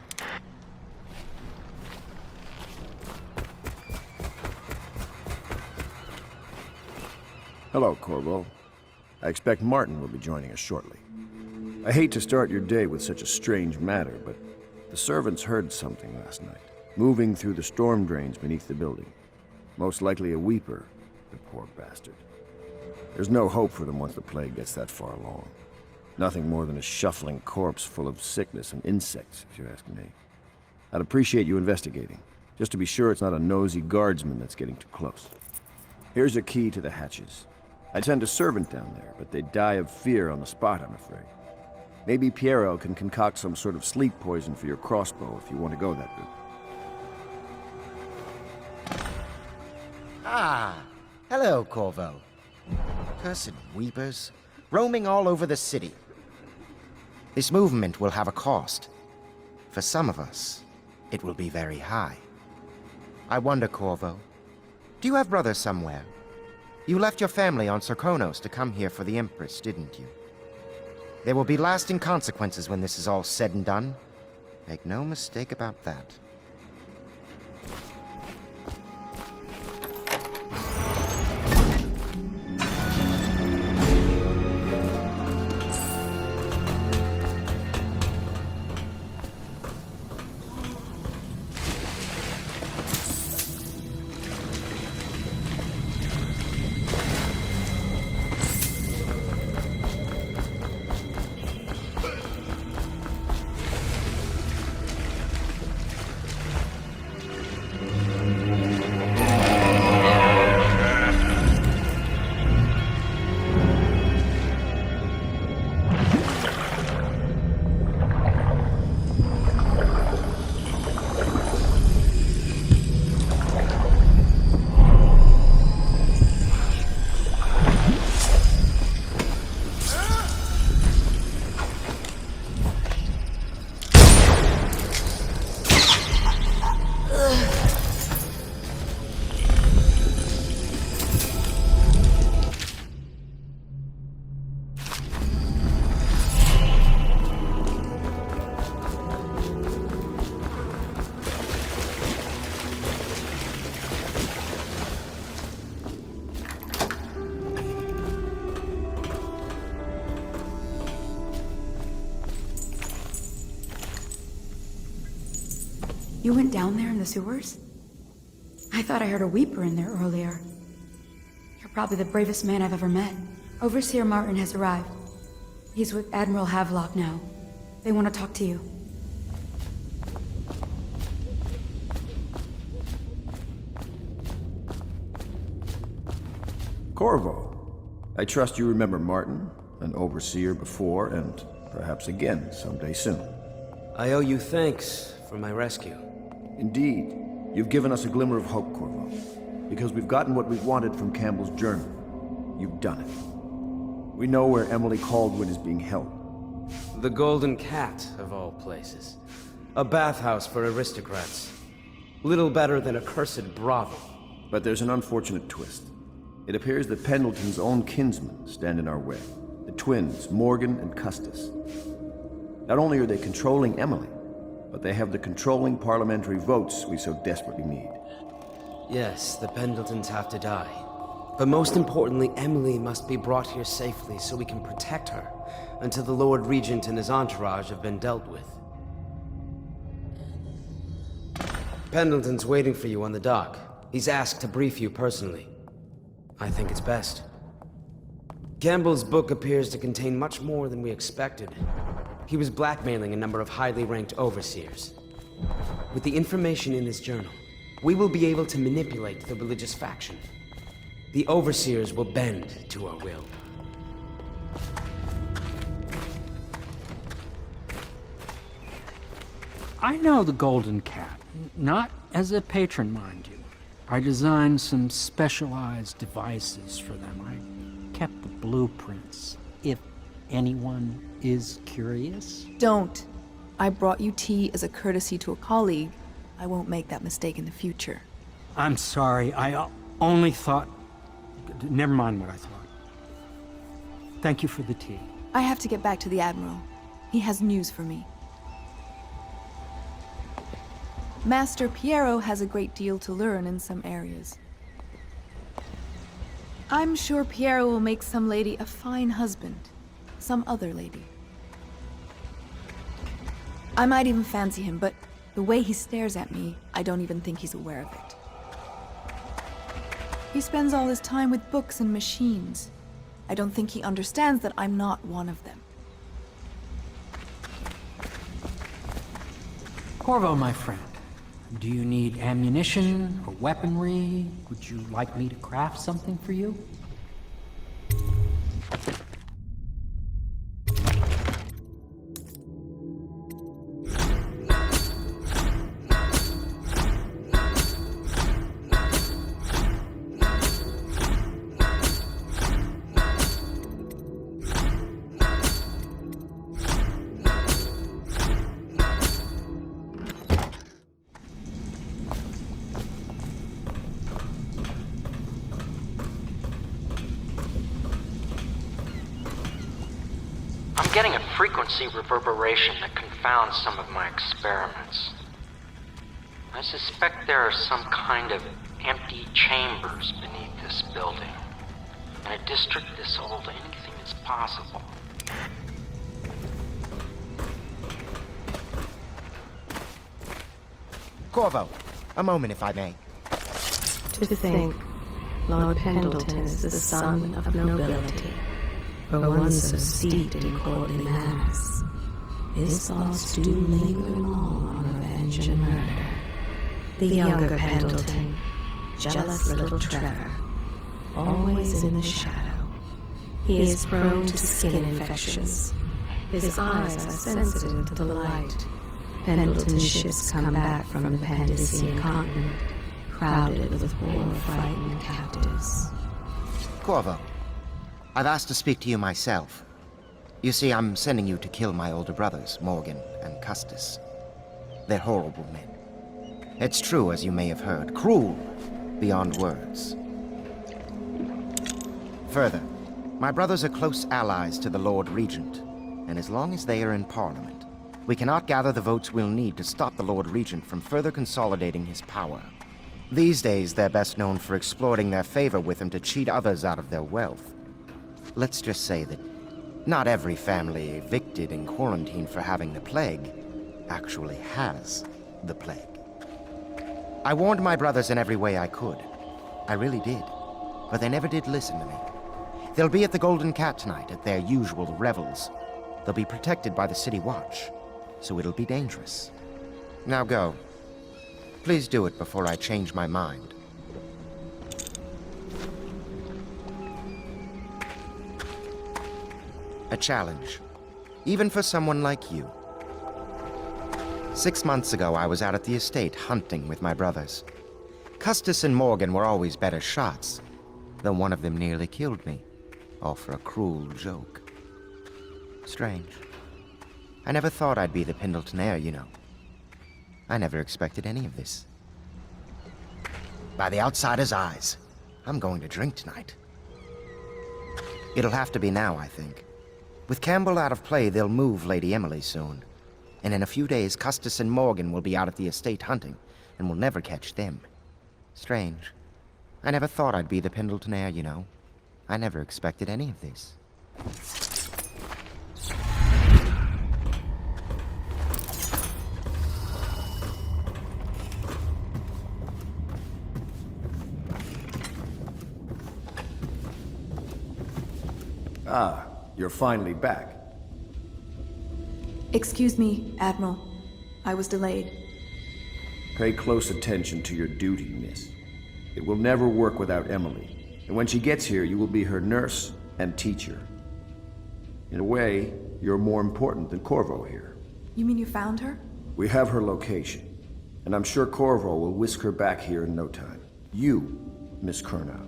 Hello, Corvo. I expect Martin will be joining us shortly. I hate to start your day with such a strange matter, but the servants heard something last night, moving through the storm drains beneath the building. Most likely a weeper, the poor bastard. There's no hope for them once the plague gets that far along. Nothing more than a shuffling corpse full of sickness and insects, if you ask me. I'd appreciate you investigating, just to be sure it's not a nosy guardsman that's getting too close. Here's a key to the hatches. I'd send a servant down there, but they'd die of fear on the spot, I'm afraid. Maybe Piero can concoct some sort of sleep poison for your crossbow if you want to go that route. Ah, hello, Corvo. Cursed weepers, roaming all over the city. This movement will have a cost. For some of us, it will be very high. I wonder, Corvo, do you have brothers somewhere? You left your family on Sarkonos to come here for the Empress, didn't you? There will be lasting consequences when this is all said and done. Make no mistake about that. You went down there in the sewers? I thought I heard a weeper in there earlier. You're probably the bravest man I've ever met. Overseer Martin has arrived. He's with Admiral Havelock now. They want to talk to you. Corvo, I trust you remember Martin, an overseer before, and perhaps again someday soon. I owe you thanks for my rescue. Indeed. You've given us a glimmer of hope, Corvo. Because we've gotten what we've wanted from Campbell's journal. You've done it. We know where Emily Caldwin is being held. The Golden Cat, of all places. A bathhouse for aristocrats. Little better than a cursed brothel. But there's an unfortunate twist. It appears that Pendleton's own kinsmen stand in our way. The twins, Morgan and Custis. Not only are they controlling Emily, but they have the controlling parliamentary votes we so desperately need. Yes, the Pendletons have to die. But most importantly, Emily must be brought here safely so we can protect her until the Lord Regent and his entourage have been dealt with. Pendleton's waiting for you on the dock. He's asked to brief you personally. I think it's best. Campbell's book appears to contain much more than we expected. He was blackmailing a number of highly ranked overseers. With the information in this journal, we will be able to manipulate the religious faction. The overseers will bend to our will. I know the Golden Cat, not as a patron, mind you. I designed some specialized devices for them. I kept the blueprints, if anyone is curious. Don't. I brought you tea as a courtesy to a colleague. I won't make that mistake in the future. I'm sorry, I only thought... Never mind what I thought. Thank you for the tea. I have to get back to the Admiral. He has news for me. Master Piero has a great deal to learn in some areas. I'm sure Piero will make some lady a fine husband. Some other lady. I might even fancy him, but the way he stares at me, I don't even think he's aware of it. He spends all his time with books and machines. I don't think he understands that I'm not one of them. Corvo, my friend, do you need ammunition or weaponry? Would you like me to craft something for you? I'm getting a frequency reverberation that confounds some of my experiments. I suspect there are some kind of empty chambers beneath this building. In a district this old, anything is possible. Corvo, a moment if I may. To think, Lord Pendleton is the son of nobility. For one so steeped in courtly manners, his thoughts do linger long on revenge and murder. The younger Pendleton, jealous little Trevor, always in the shadow. He is prone to skin infections. His eyes are sensitive to the light. Pendleton's ships come back from the Pandician continent, crowded with war-frightened captives. Corvo, I've asked to speak to you myself. You see, I'm sending you to kill my older brothers, Morgan and Custis. They're horrible men. It's true, as you may have heard, cruel beyond words. Further, my brothers are close allies to the Lord Regent, and as long as they are in Parliament, we cannot gather the votes we'll need to stop the Lord Regent from further consolidating his power. These days, they're best known for exploiting their favor with him to cheat others out of their wealth. Let's just say that not every family evicted and quarantined for having the plague actually has the plague. I warned my brothers in every way I could. I really did. But they never did listen to me. They'll be at the Golden Cat tonight at their usual revels. They'll be protected by the City Watch, so it'll be dangerous. Now go. Please do it before I change my mind. A challenge, even for someone like you. 6 months ago, I was out at the estate hunting with my brothers. Custis and Morgan were always better shots, though one of them nearly killed me, all for a cruel joke. Strange. I never thought I'd be the Pendleton heir, you know. I never expected any of this. By the outsider's eyes, I'm going to drink tonight. It'll have to be now, I think. With Campbell out of play, they'll move Lady Emily soon. And in a few days, Custis and Morgan will be out at the estate hunting, and we'll never catch them. Strange. I never thought I'd be the Pendleton heir, you know. I never expected any of this. Ah, you're finally back. Excuse me, Admiral. I was delayed. Pay close attention to your duty, miss. It will never work without Emily. And when she gets here, you will be her nurse and teacher. In a way, you're more important than Corvo here. You mean you found her? We have her location, and I'm sure Corvo will whisk her back here in no time. You, Miss Kurnow,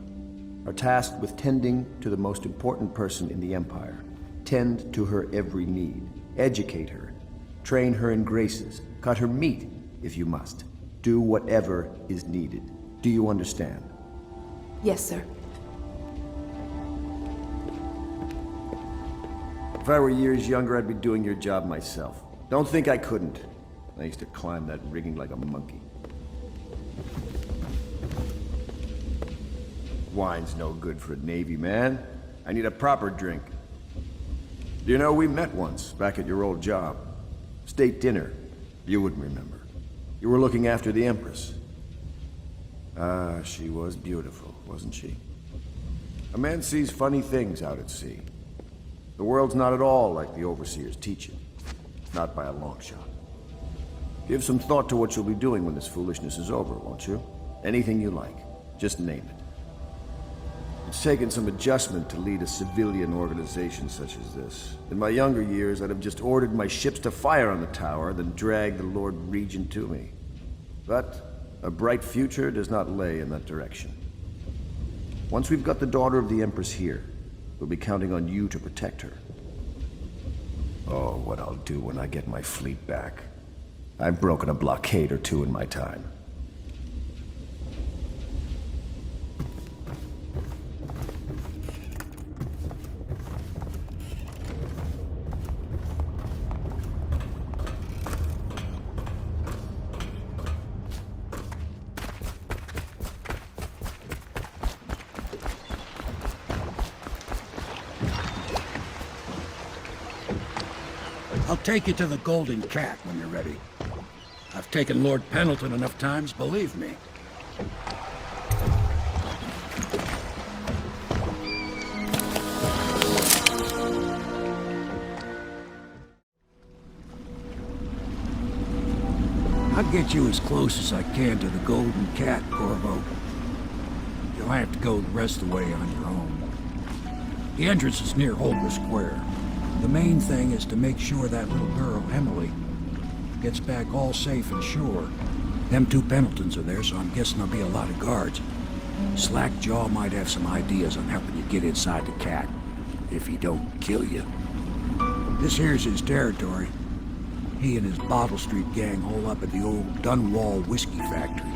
are tasked with tending to the most important person in the Empire. Tend to her every need. Educate her. Train her in graces. Cut her meat, if you must. Do whatever is needed. Do you understand? Yes, sir. If I were years younger, I'd be doing your job myself. Don't think I couldn't. I used to climb that rigging like a monkey. Wine's no good for a Navy man. I need a proper drink. You know, we met once, back at your old job. State dinner. You wouldn't remember. You were looking after the Empress. Ah, she was beautiful, wasn't she? A man sees funny things out at sea. The world's not at all like the Overseer's teaching. Not by a long shot. Give some thought to what you'll be doing when this foolishness is over, won't you? Anything you like. Just name it. It's taken some adjustment to lead a civilian organization such as this. In my younger years, I'd have just ordered my ships to fire on the tower, then dragged the Lord Regent to me. But a bright future does not lay in that direction. Once we've got the daughter of the Empress here, we'll be counting on you to protect her. Oh, what I'll do when I get my fleet back. I've broken a blockade or two in my time. I'll take you to the Golden Cat when you're ready. I've taken Lord Pendleton enough times, believe me. I'll get you as close as I can to the Golden Cat, Corvo. You'll have to go the rest of the way on your own. The entrance is near Holger Square. The main thing is to make sure that little girl, Emily, gets back all safe and sure. Them two Pendletons are there, so I'm guessing there'll be a lot of guards. Slackjaw might have some ideas on helping you get inside the cat, if he don't kill you. This here's his territory. He and his Bottle Street gang hole up at the old Dunwall whiskey factory.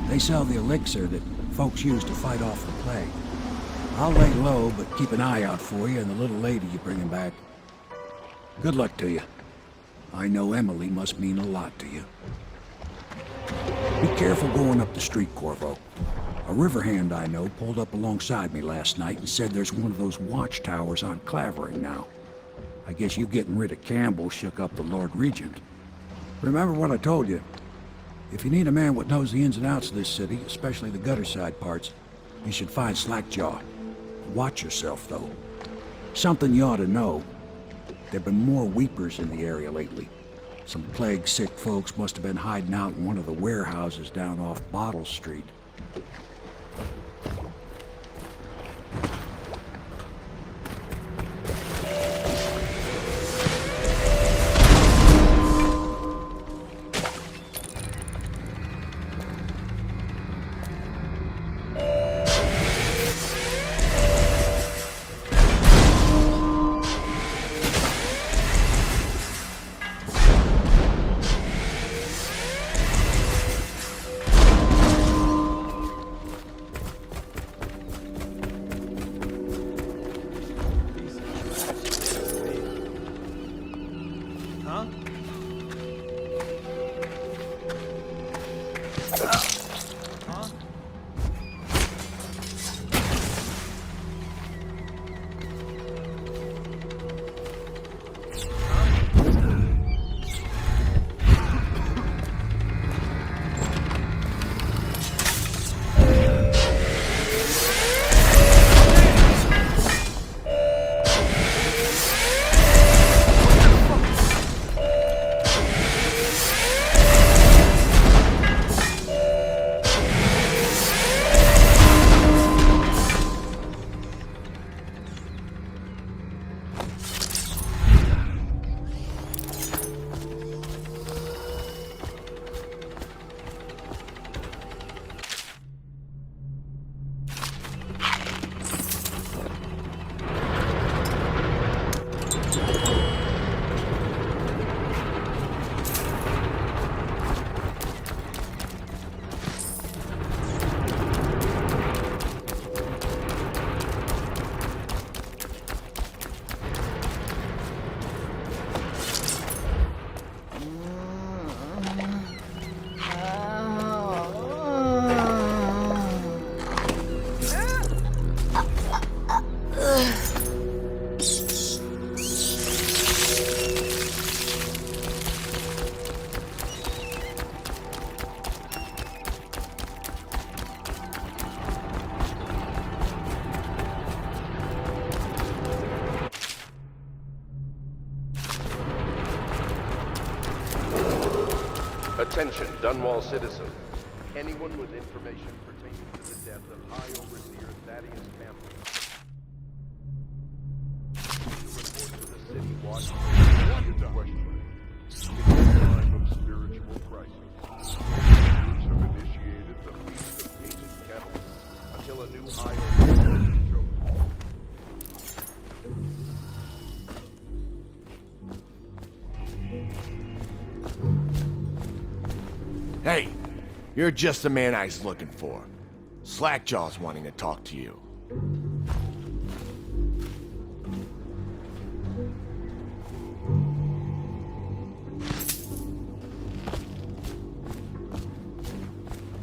They sell the elixir that folks use to fight off the plague. I'll lay low, but keep an eye out for you and the little lady you bring him back. Good luck to you. I know Emily must mean a lot to you. Be careful going up the street, Corvo. A river hand I know pulled up alongside me last night and said there's one of those watchtowers on Clavering now. I guess you getting rid of Campbell shook up the Lord Regent. Remember what I told you. If you need a man what knows the ins and outs of this city, especially the gutter side parts, you should find Slackjaw. Watch yourself, though. Something you ought to know. There've been more weepers in the area lately. Some plague-sick folks must have been hiding out in one of the warehouses down off Bottle Street. Attention, Dunwall citizen. Anyone with information pertaining to the death of High Overseer Thaddeus Campbell. Report to the city watch. In a time of spiritual crisis, leaders have initiated the Feast of Painted Kettles until a new High Overseer is chosen. Hey, you're just the man I was looking for. Slackjaw's wanting to talk to you.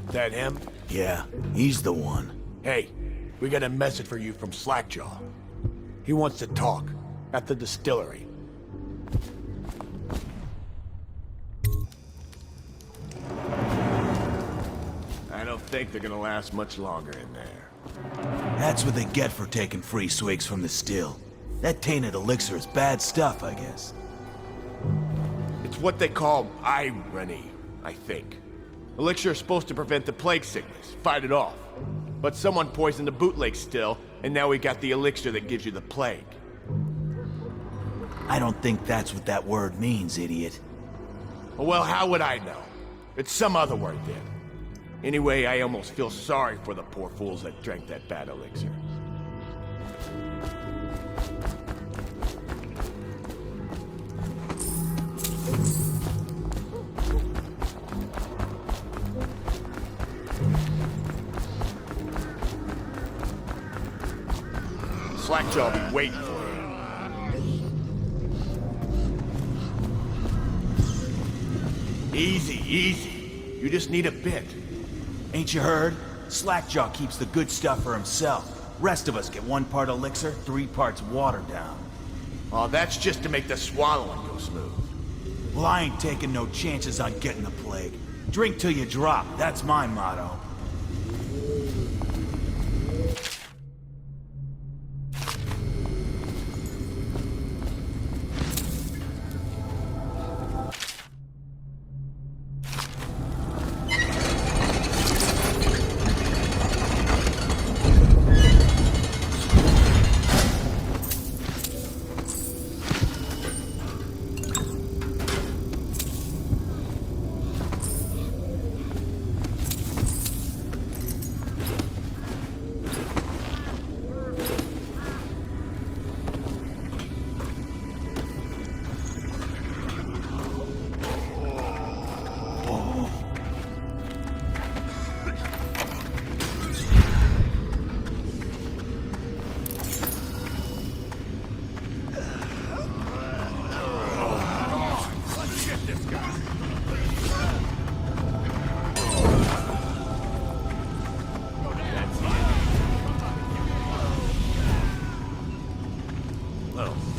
That him? Yeah, he's the one. Hey, we got a message for you from Slackjaw. He wants to talk at the distillery. I don't think they're gonna last much longer in there. That's what they get for taking free swigs from the still. That tainted elixir is bad stuff, I guess. It's what they call irony, I think. Elixir is supposed to prevent the plague sickness, fight it off. But someone poisoned the bootleg still, and now we got the elixir that gives you the plague. I don't think that's what that word means, idiot. Well, how would I know? It's some other word then. Anyway, I almost feel sorry for the poor fools that drank that bad elixir. Slackjaw will be waiting for you. Easy, easy. You just need a bit. Ain't you heard? Slackjaw keeps the good stuff for himself. Rest of us get 1 part elixir, 3 parts watered down. Oh, that's just to make the swallowing go smooth. Well, I ain't taking no chances on getting the plague. Drink till you drop, that's my motto.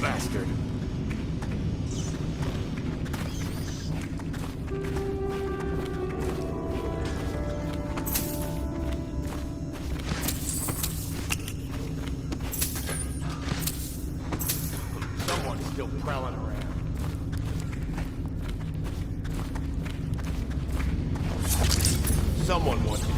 Bastard. Someone's still prowling around. Someone wants to...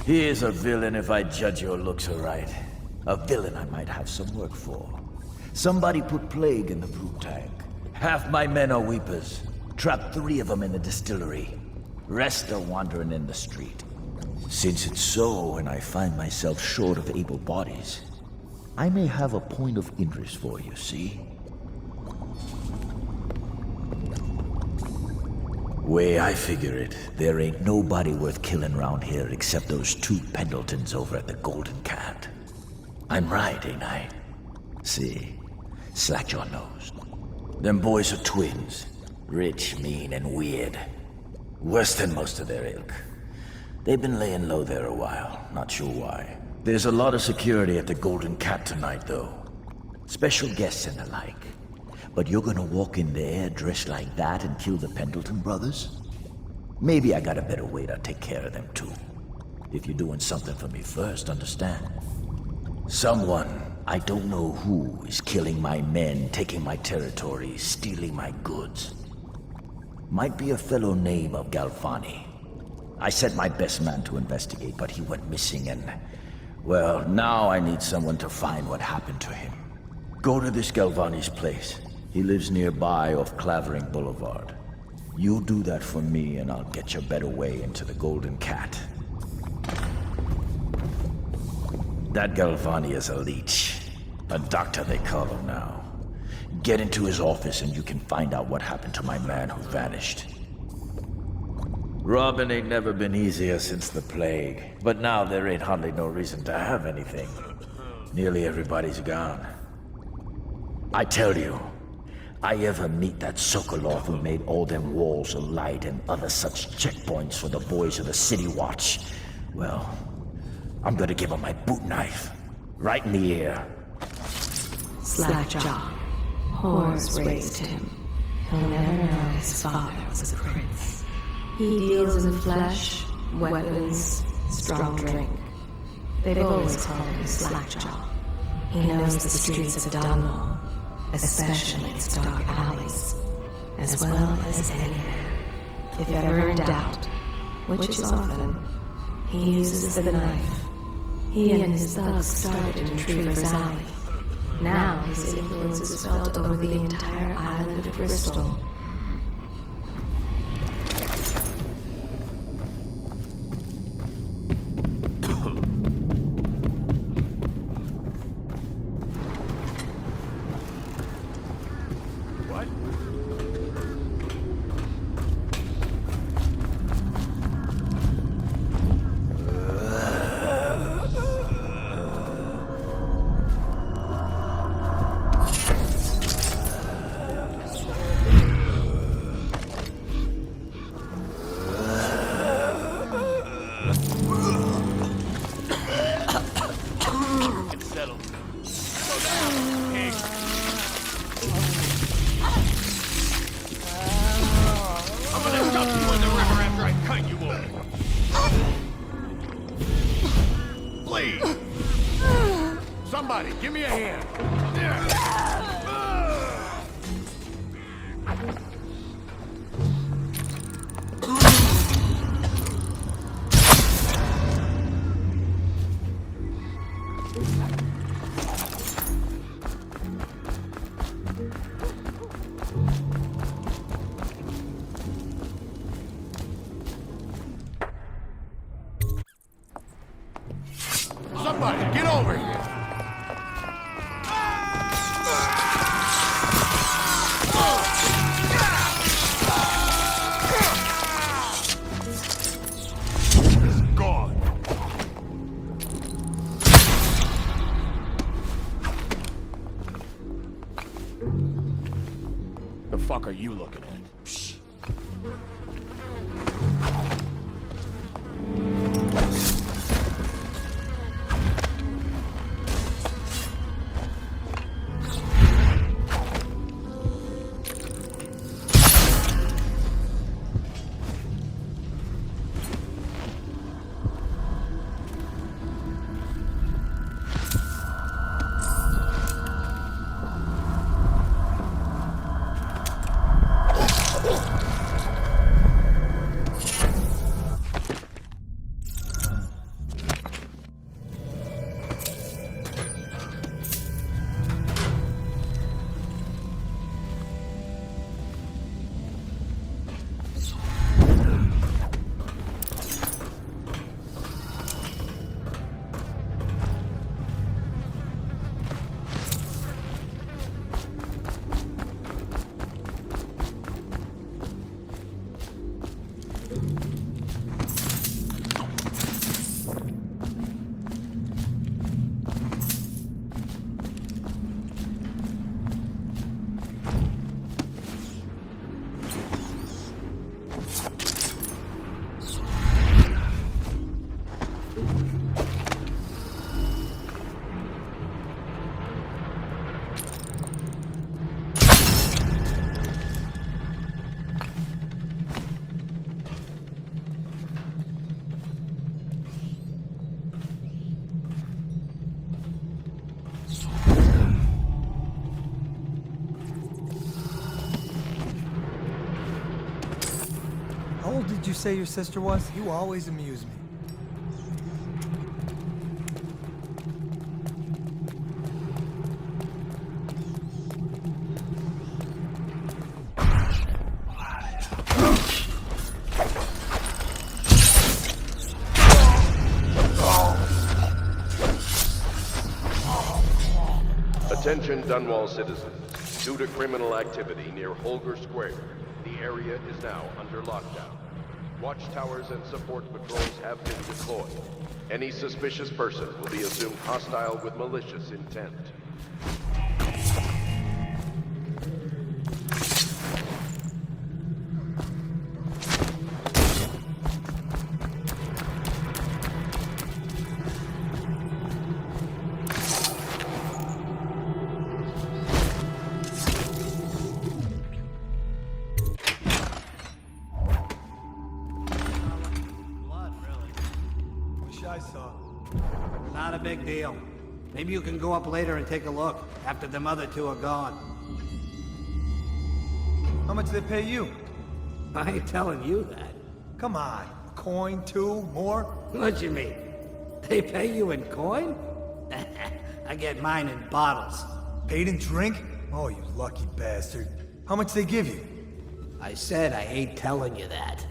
He is a villain if I judge your looks aright. A villain I might have some work for. Somebody put plague in the brew tank. Half my men are weepers. Trapped 3 of them in the distillery. Rest are wandering in the street. Since it's so, and I find myself short of able bodies, I may have a point of interest for you, see? Way I figure it, there ain't nobody worth killing around here except those 2 Pendletons over at the Golden Cat. I'm right, ain't I? See, Slackjaw knows. Them boys are twins. Rich, mean, and weird. Worse than most of their ilk. They've been laying low there a while, not sure why. There's a lot of security at the Golden Cat tonight, though. Special guests and the like. But you're gonna walk in there dressed like that and kill the Pendleton brothers? Maybe I got a better way to take care of them, too. If you're doing something for me first, understand? Someone, I don't know who, is killing my men, taking my territory, stealing my goods. Might be a fellow named of Galvani. I sent my best man to investigate, but he went missing and... well, now I need someone to find what happened to him. Go to this Galvani's place. He lives nearby off Clavering Boulevard. You do that for me and I'll get you a better way into the Golden Cat. That Galvani is a leech. A doctor they call him now. Get into his office and you can find out what happened to my man who vanished. Robbing ain't never been easier since the plague, but now there ain't hardly no reason to have anything. Nearly everybody's gone. I tell you, I ever meet that Sokolov who made all them walls of light and other such checkpoints for the boys of the City Watch, well, I'm gonna give him my boot knife, right in the ear. Slackjaw. Whores raised him. He'll never know his father was a prince. He deals in flesh, weapons, strong drink. They've always called him Slackjaw. He knows the streets of Dunwall, especially its dark alleys, as well as anywhere. If ever in doubt, which is often, he uses the knife. He and his thugs started in Retriever's Alley. Now his influence is felt over the entire island of Bristol. Somebody, give me a hand. Somebody, get over here. The fuck are you looking at? Psst. you say your sister was? You always amuse me. Attention Dunwall citizens. Due to criminal activity near Holger Square, the area is now under lockdown. Watchtowers and support patrols have been deployed. Any suspicious person will be assumed hostile with malicious intent. I saw. Not a big deal. Maybe you can go up later and take a look, after them other two are gone. How much they pay you? I ain't telling you that. Come on. Coin, two, more? What you mean? They pay you in coin? I get mine in bottles. Paid in drink? Oh, you lucky bastard. How much they give you? I said I ain't telling you that.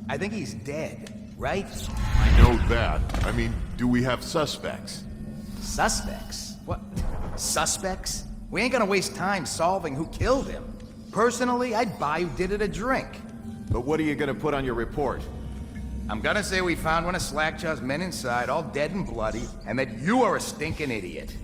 I think he's dead, right? I know that. I mean, do we have suspects? Suspects? What? Suspects? We ain't gonna waste time solving who killed him. Personally, I'd buy who did it a drink. But what are you gonna put on your report? I'm gonna say we found one of Slackjaw's men inside, all dead and bloody, and that you are a stinking idiot.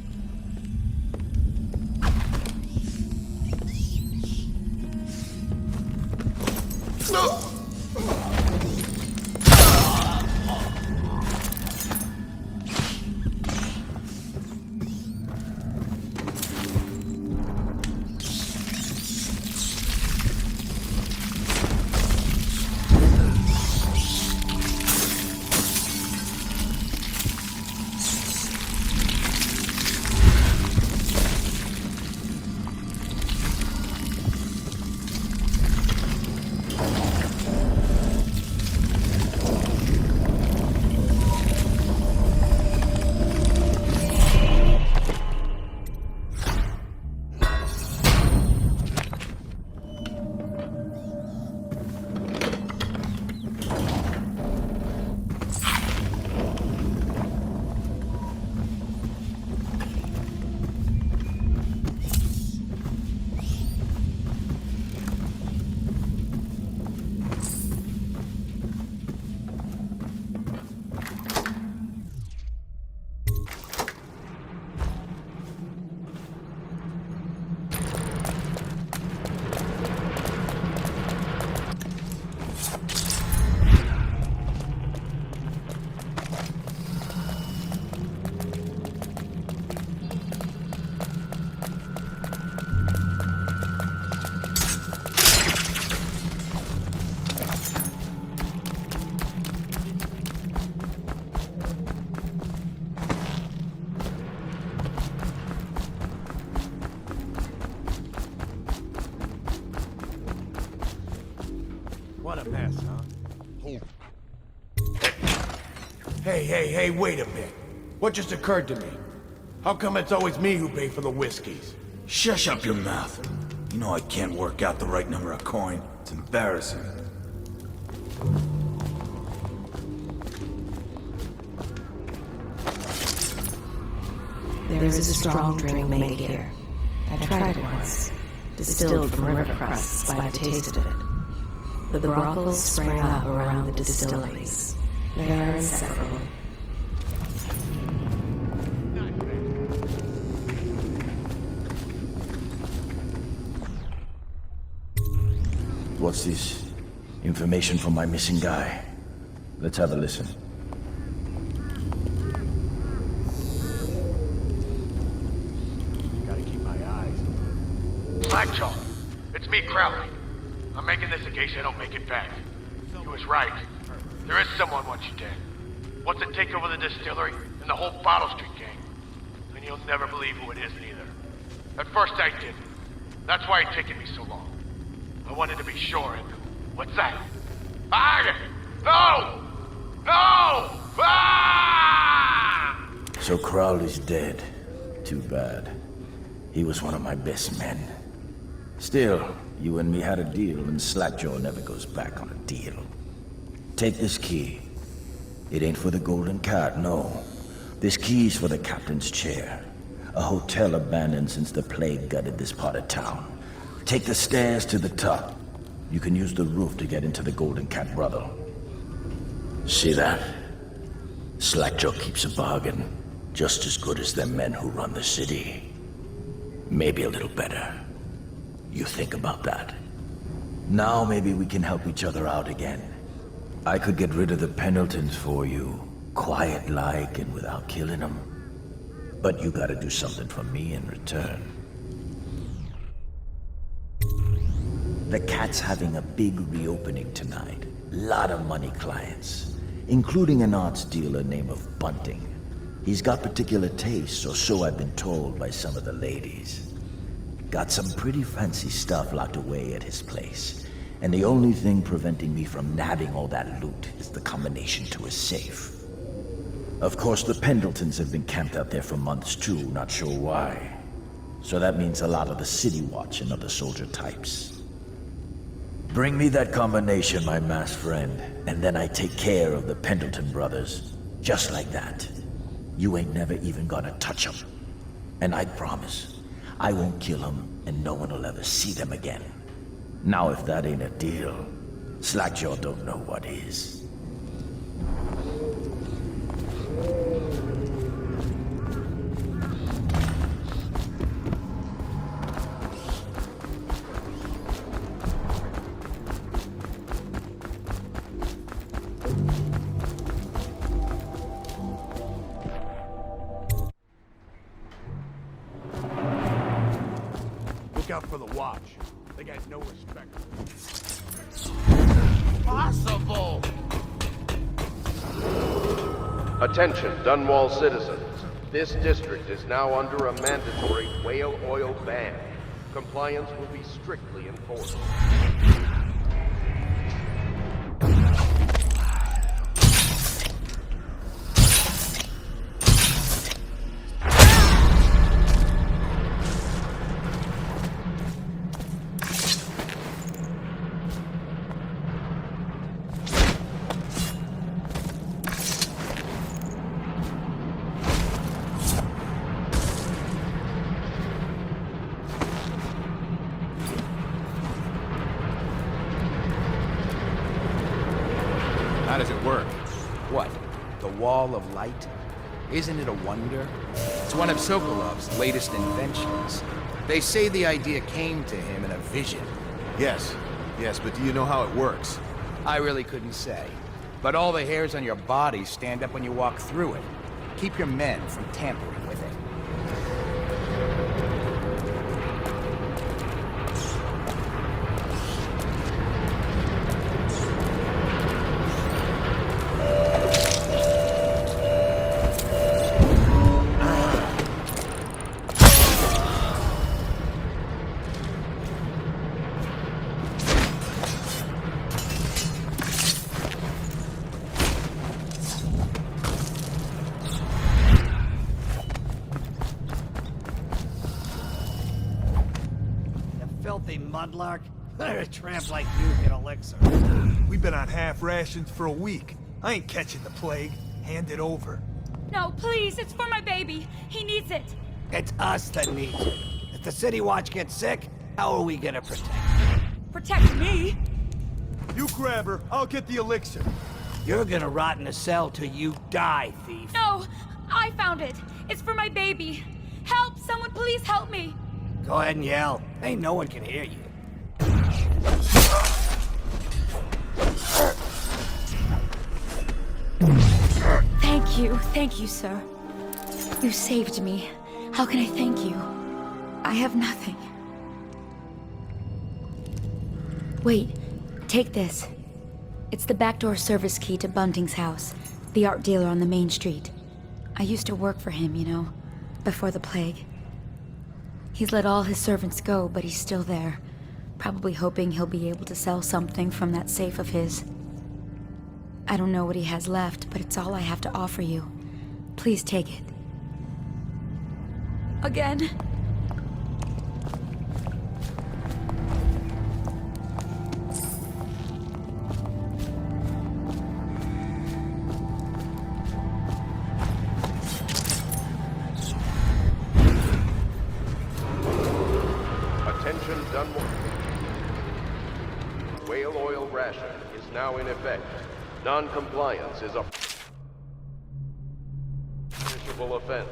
Want a mess, huh? Hey, wait a minute. What just occurred to me? How come it's always me who pay for the whiskeys? Shush up your mouth. You know I can't work out the right number of coin. It's embarrassing. There is a strong drink made here. I tried it once. Distilled from river crusts by the taste of it. The brothels sprang up around the distilleries. They are inseparable. What's this? Information from my missing guy. Let's have a listen. Gotta keep my eyes. Slackjaw, it's me, Crowley. I'm making this in case I don't make it back. He was right. There is someone wants you dead. Wants to take over the distillery and the whole Bottle Street gang. And you'll never believe who it is neither. At first I didn't. That's why it's taken me so long. I wanted to be sure and... What's that? No! No! Ah! So Crowley's dead. Too bad. He was one of my best men. Still, you and me had a deal, and Slackjaw never goes back on a deal. Take this key. It ain't for the Golden Cat, no. This key's for the captain's chair. A hotel abandoned since the plague gutted this part of town. Take the stairs to the top. You can use the roof to get into the Golden Cat brothel. See that? Slackjaw keeps a bargain. Just as good as the men who run the city. Maybe a little better. You think about that. Now maybe we can help each other out again. I could get rid of the Pendletons for you. Quiet-like and without killing them. But you gotta do something for me in return. The Cat's having a big reopening tonight. Lot of money clients, including an arts dealer named of Bunting. He's got particular tastes, or so I've been told by some of the ladies. Got some pretty fancy stuff locked away at his place, and the only thing preventing me from nabbing all that loot is the combination to his safe. Of course, the Pendletons have been camped out there for months too, not sure why. So that means a lot of the City Watch and other soldier types. Bring me that combination, my masked friend, and then I take care of the Pendleton brothers. Just like that. You ain't never even gonna touch them. And I promise, I won't kill them, and no one will ever see them again. Now if that ain't a deal, Slackjaw don't know what is. Look out for the watch. They got no respect. Possible! Attention, Dunwall citizens. This district is now under a mandatory whale oil ban. Compliance will be strictly enforced. How does it work? What? The Wall of Light? Isn't it a wonder? It's one of Sokolov's latest inventions. They say the idea came to him in a vision. Yes, but do you know how it works? I really couldn't say. But all the hairs on your body stand up when you walk through it. Keep your men from tampering with it. mudlark? A tramp like you get elixir. We've been on half rations for a week. I ain't catching the plague. Hand it over. No, please, it's for my baby. He needs it. It's us that needs it. If the City Watch gets sick, how are we gonna protect? Protect me? You grab her, I'll get the elixir. You're gonna rot in a cell till you die, thief. No, I found it. It's for my baby. Help! Someone please help me! Go ahead and yell. Ain't no one can hear you. Thank you, sir. You saved me. How can I thank you? I have nothing. Wait, take this. It's the backdoor service key to Bunting's house, the art dealer on the main street. I used to work for him, you know, before the plague. He's let all his servants go, but he's still there, probably hoping he'll be able to sell something from that safe of his. I don't know what he has left, but it's all I have to offer you. Please take it. Again? Attention, Dunmore. Whale oil ration is now in effect. Non-compliance is a punishable offense.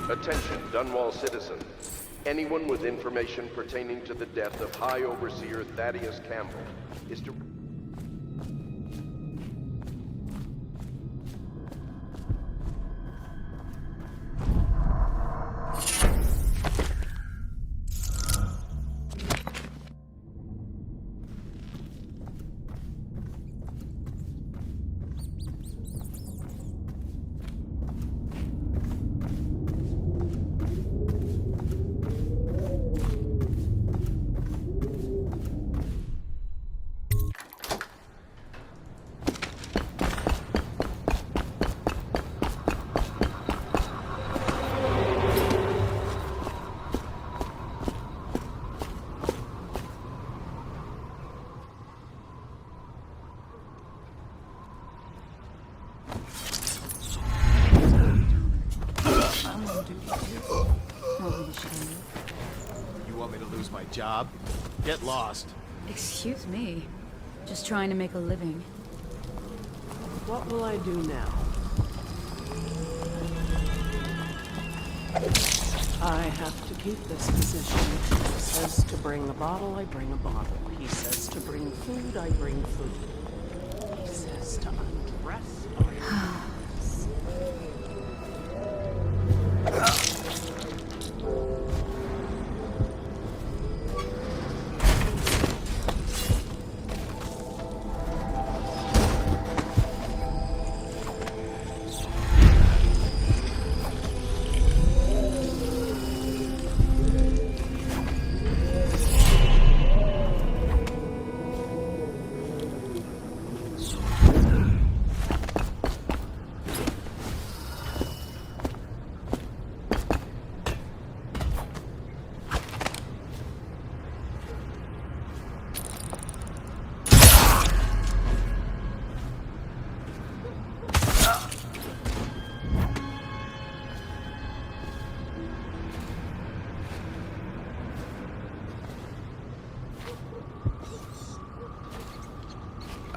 Attention, Dunwall citizens. Anyone with information pertaining to the death of High Overseer Thaddeus Campbell is to... You want me to lose my job? Get lost. Excuse me. Just trying to make a living. What will I do now? I have to keep this position. He says to bring a bottle, I bring a bottle. He says to bring food, I bring food. He says to undress, I undress.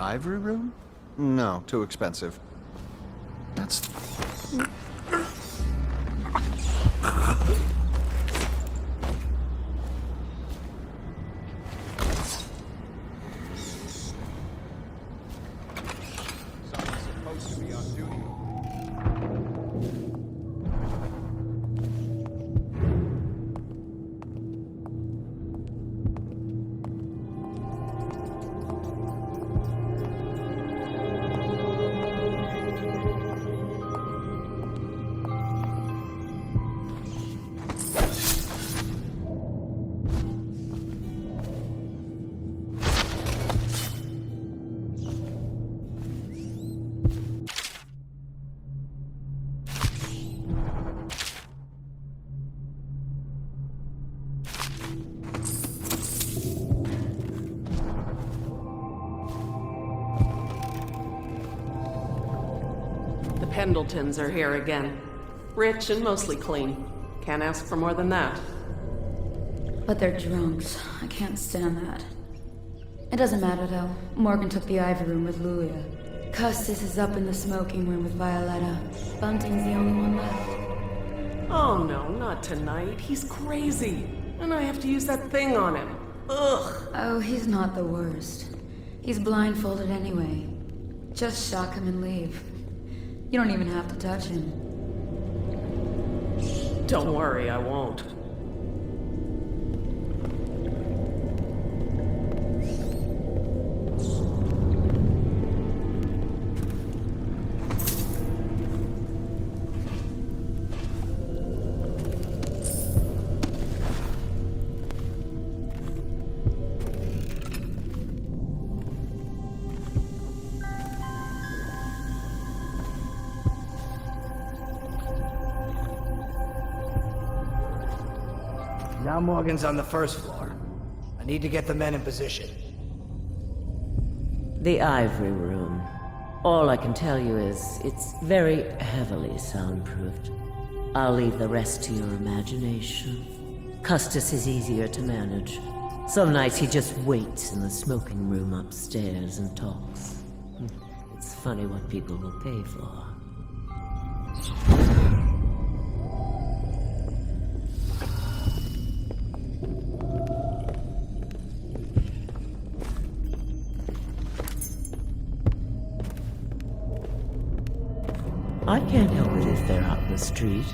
Ivory room? No, too expensive. That's... Pendletons are here again. Rich and mostly clean. Can't ask for more than that. But they're drunks. I can't stand that. It doesn't matter though. Morgan took the Ivy room with Lulia. Custis is up in the smoking room with Violetta. Bunting's the only one left. Oh no, not tonight. He's crazy. And I have to use that thing on him. Ugh. Oh, he's not the worst. He's blindfolded anyway. Just shock him and leave. You don't even have to touch him. Don't worry, I won't. Now Morgan's on the first floor. I need to get the men in position. The Ivory Room. All I can tell you is, it's very heavily soundproofed. I'll leave the rest to your imagination. Custis is easier to manage. Some nights he just waits in the smoking room upstairs and talks. It's funny what people will pay for. I can't help it if they're out in the street.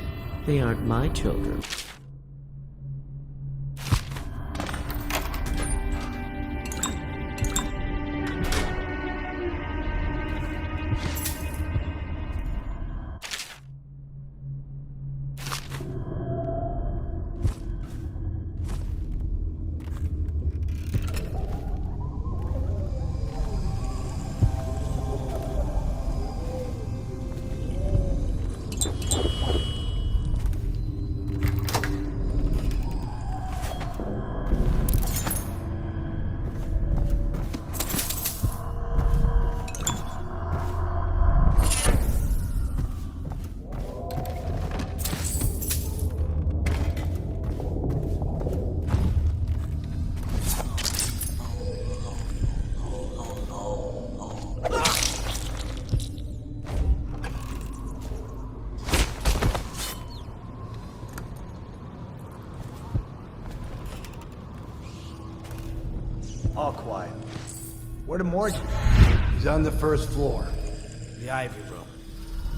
They aren't my children. All quiet. Where did Morgan? He's on the first floor. The Ivy room.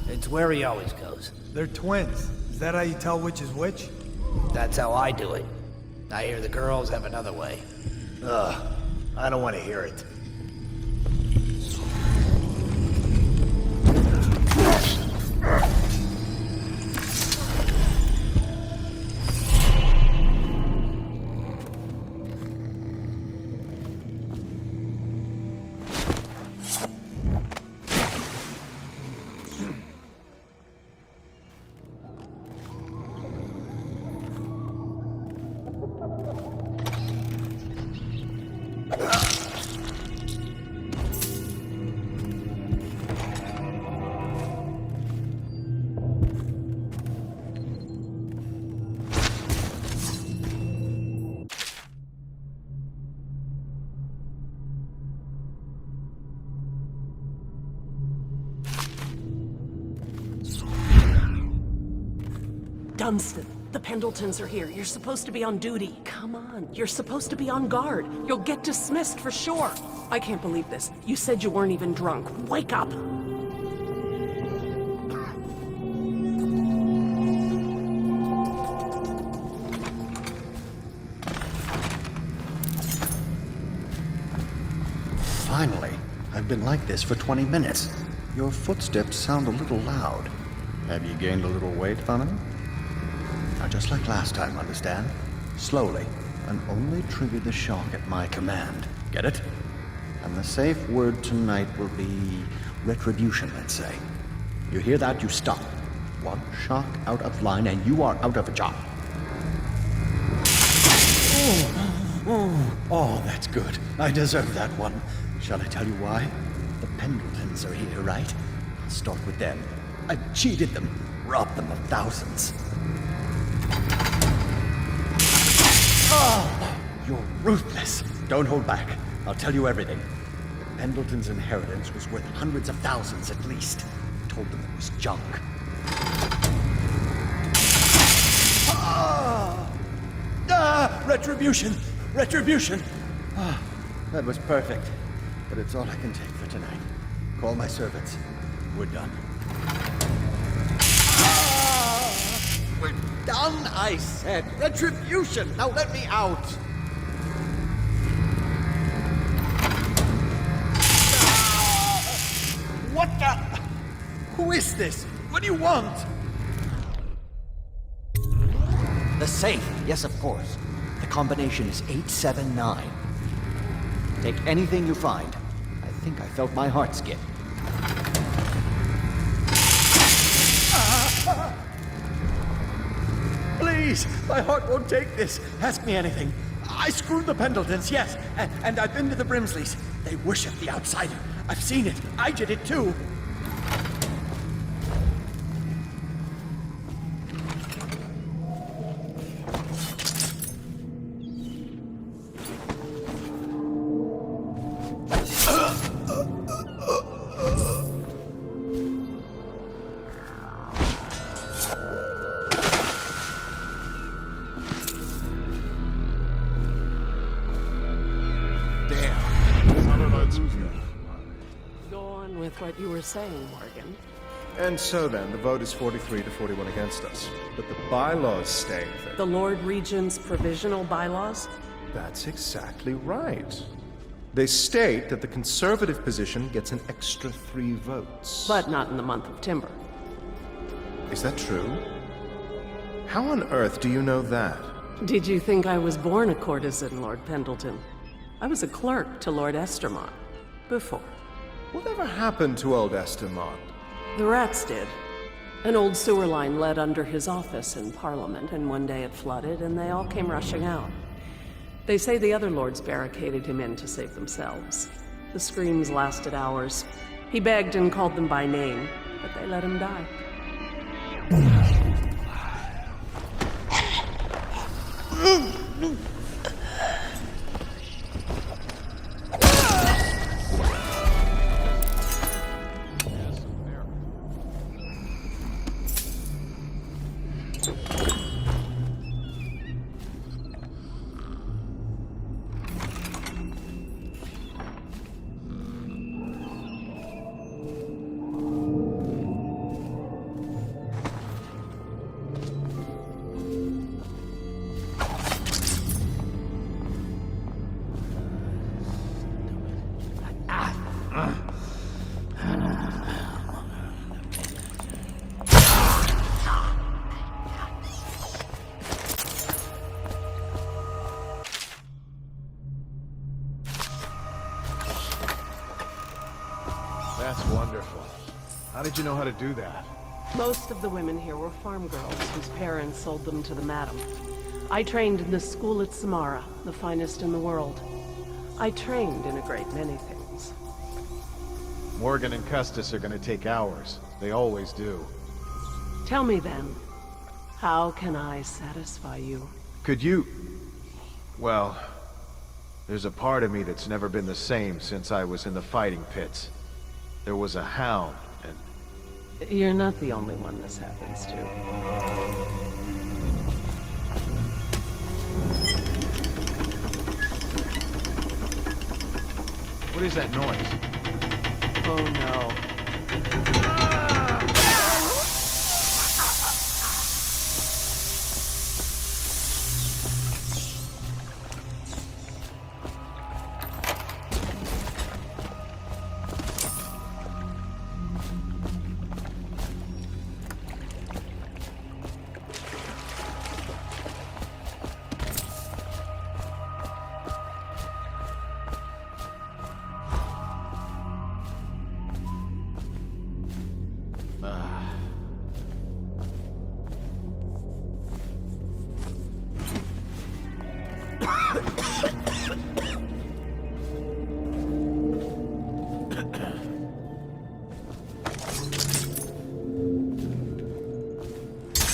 It's where he always goes. They're twins. Is that how you tell which is which? That's how I do it. I hear the girls have another way. Ugh. I don't want to hear it. Dunstan, the Pendletons are here. You're supposed to be on duty. Come on, you're supposed to be on guard. You'll get dismissed for sure. I can't believe this. You said you weren't even drunk. Wake up! Finally. I've been like this for 20 minutes. Your footsteps sound a little loud. Have you gained a little weight, Thana? Now, just like last time, understand? Slowly, and only trigger the shock at my command. Get it? And the safe word tonight will be retribution, let's say. You hear that, you stop. One shock out of line, and you are out of a job. Oh, that's good. I deserve that one. Shall I tell you why? The Pendletons are here, right? I'll start with them. I've cheated them, robbed them of thousands. Oh, you're ruthless. Don't hold back. I'll tell you everything. The Pendletons' inheritance was worth hundreds of thousands at least. I told them it was junk. Retribution! Retribution! That was perfect. But it's all I can take for tonight. Call my servants. We're done. We're done, I said. Retribution! Now let me out! What the? Who is this? What do you want? The safe. Yes, of course. The combination is 879. Take anything you find. I think I felt my heart skip. Please, my heart won't take this. Ask me anything. I screwed the Pendletons, yes, and I've been to the Brimsleys. They worship the outsider. I've seen it. I did it too. What you were saying, Morgan. And so then, the vote is 43 to 41 against us. But the bylaws state that... The Lord Regent's provisional bylaws? That's exactly right. They state that the conservative position gets an extra 3 votes. But not in the month of Timber. Is that true? How on earth do you know that? Did you think I was born a courtesan, Lord Pendleton? I was a clerk to Lord Estermont. Before. Whatever happened to old Estermont? The rats did. An old sewer line led under his office in Parliament, and one day it flooded, and they all came rushing out. They say the other lords barricaded him in to save themselves. The screams lasted hours. He begged and called them by name, but they let him die. That's wonderful. How did you know how to do that? Most of the women here were farm girls whose parents sold them to the madam. I trained in the school at Samara, the finest in the world. I trained in a great many things. Morgan and Custis are gonna take hours. They always do. Tell me then, how can I satisfy you? Could you... Well, there's a part of me that's never been the same since I was in the fighting pits. There was a hound, and... You're not the only one this happens to. What is that noise? Oh no.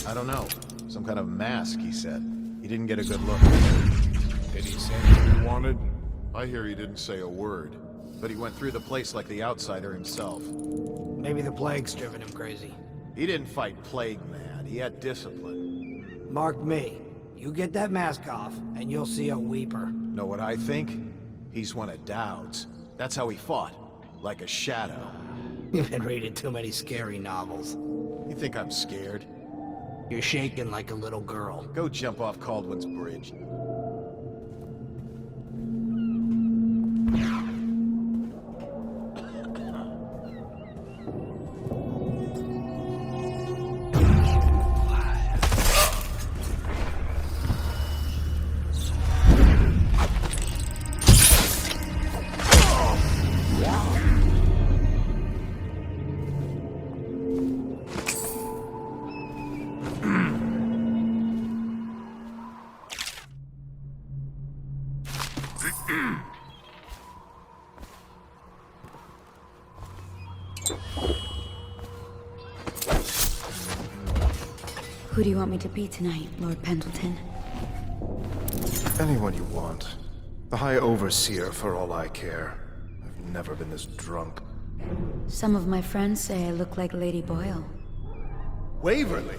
I don't know. Some kind of mask, he said. He didn't get a good look. Did he say what he wanted? I hear he didn't say a word. But he went through the place like the outsider himself. Maybe the plague's driven him crazy. He didn't fight plague mad. He had discipline. Mark me. You get that mask off, and you'll see a weeper. Know what I think? He's one of Dowd's. That's how he fought. Like a shadow. You've been reading too many scary novels. You think I'm scared? You're shaking like a little girl. Go jump off Caldwell's bridge. Who do you want me to be tonight, Lord Pendleton? Anyone you want. The High Overseer, for all I care. I've never been this drunk. Some of my friends say I look like Lady Boyle. Waverly?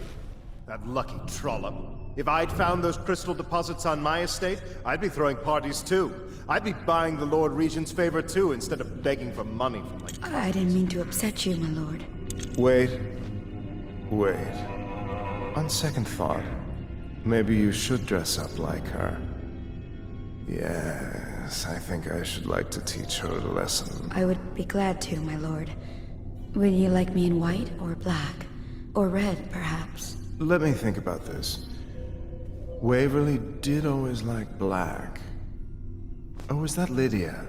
That lucky trollop. If I'd found those crystal deposits on my estate, I'd be throwing parties too. I'd be buying the Lord Regent's favor too, instead of begging for money from my cousins. I didn't mean to upset you, my lord. Wait. On second thought, maybe you should dress up like her. Yes, I think I should like to teach her a lesson. I would be glad to, my lord. Would you like me in white or black? Or red, perhaps? Let me think about this. Waverly did always like black. Or was that Lydia?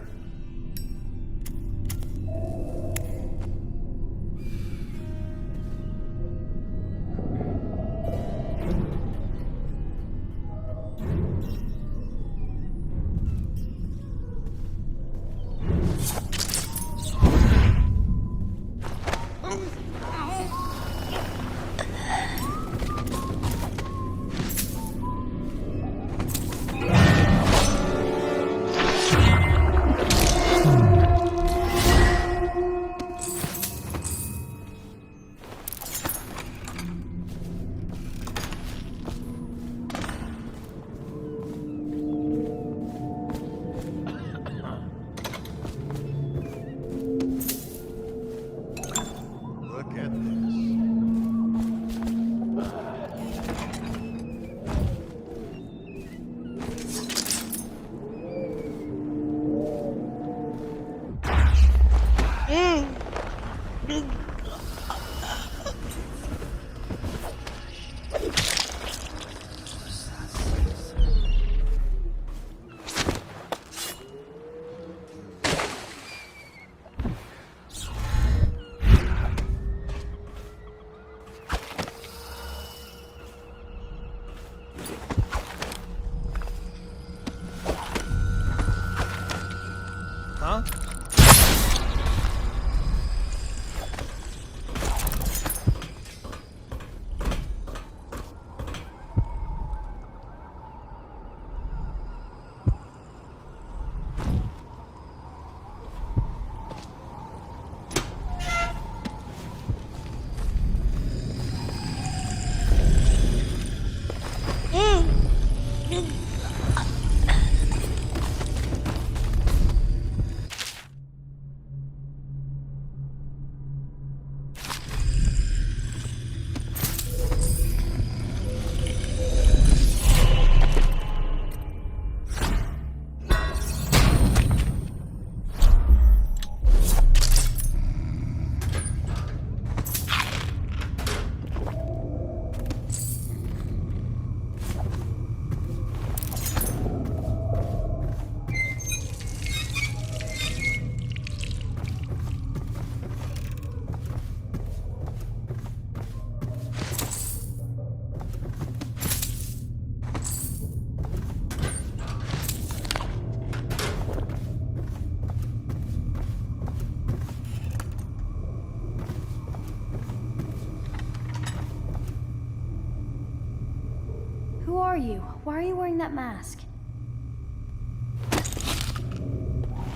Who are you? Why are you wearing that mask?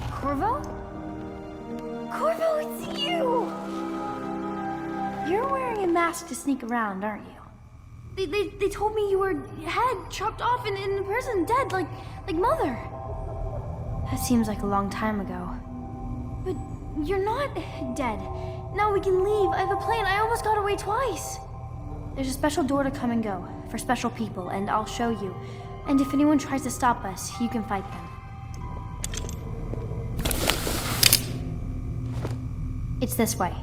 Corvo? Corvo, it's you! You're wearing a mask to sneak around, aren't you? They told me you were head chopped off and in prison, dead, like Mother. That seems like a long time ago. But you're not dead. Now we can leave. I have a plan. I almost got away twice. There's a special door to come and go for special people, and I'll show you. And if anyone tries to stop us, you can fight them. It's this way.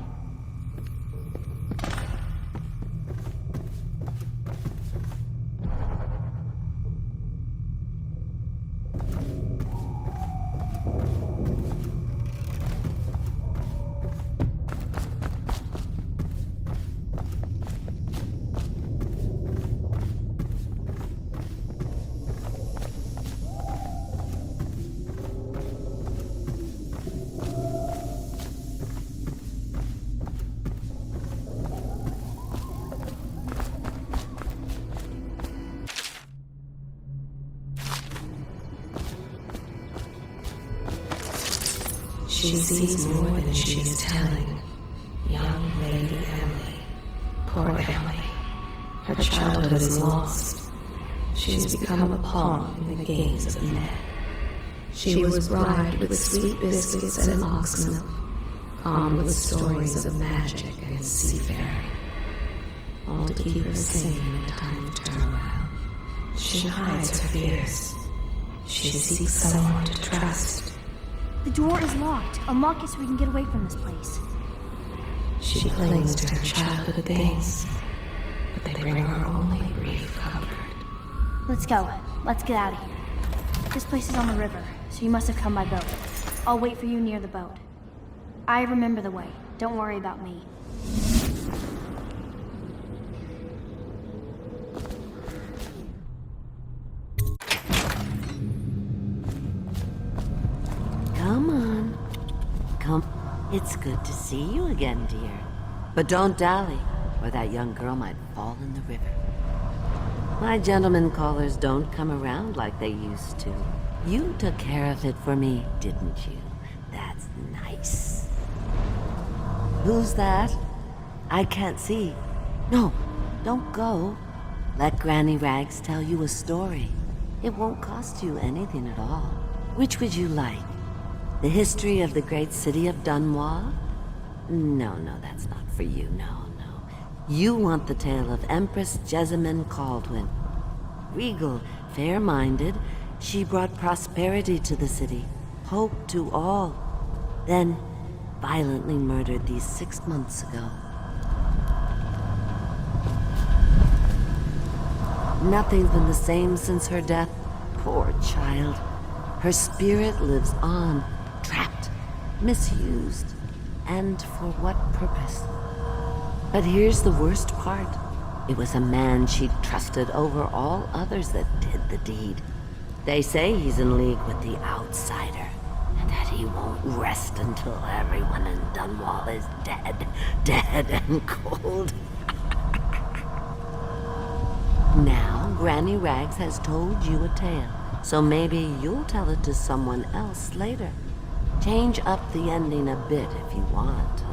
She sees more than she is telling. Young Lady Emily. Poor Emily. Her childhood is lost. She has become a pawn in the games of men. She was bribed with sweet biscuits and ox milk, calmed with stories of magic and seafaring, all to keep her sane in a time of turmoil. She hides her fears. She seeks someone to trust. The door is locked. Unlock it so we can get away from this place. She clings to her childhood things, but they bring her only brief comfort. Let's go. Let's get out of here. This place is on the river, so you must have come by boat. I'll wait for you near the boat. I remember the way. Don't worry about me. Come on. Come. It's good to see you again, dear. But don't dally, or that young girl might fall in the river. My gentlemen callers don't come around like they used to. You took care of it for me, didn't you? That's nice. Who's that? I can't see. No, don't go. Let Granny Rags tell you a story. It won't cost you anything at all. Which would you like? The history of the great city of Dunwall? No, that's not for you, no. You want the tale of Empress Jessamine Caldwin. Regal, fair-minded, she brought prosperity to the city, hope to all. Then, violently murdered these 6 months ago. Nothing's been the same since her death. Poor child. Her spirit lives on, trapped, misused. And for what purpose? But here's the worst part. It was a man she'd trusted over all others that did the deed. They say he's in league with the outsider, and that he won't rest until everyone in Dunwall is dead and cold. Now, Granny Rags has told you a tale, so maybe you'll tell it to someone else later. Change up the ending a bit if you want, huh?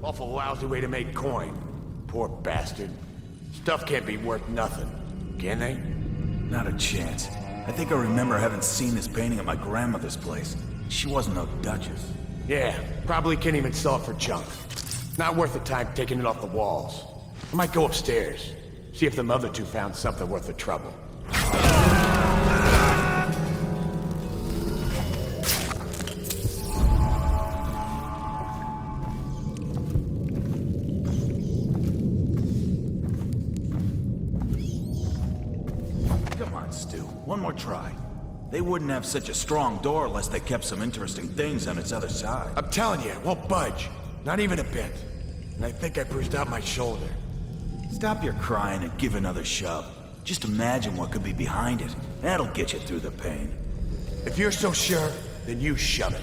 Awful lousy way to make coin. Poor bastard. Stuff can't be worth nothing, can they? Not a chance. I think I remember having seen this painting at my grandmother's place. She wasn't no duchess. Yeah, probably can't even sell it for junk. Not worth the time taking it off the walls. I might go upstairs, see if them other two found something worth the trouble. Come on, Stu. One more try. They wouldn't have such a strong door unless they kept some interesting things on its other side. I'm telling you, it won't budge. Not even a bit. And I think I bruised out my shoulder. Stop your crying and give another shove. Just imagine what could be behind it. That'll get you through the pain. If you're so sure, then you shove it.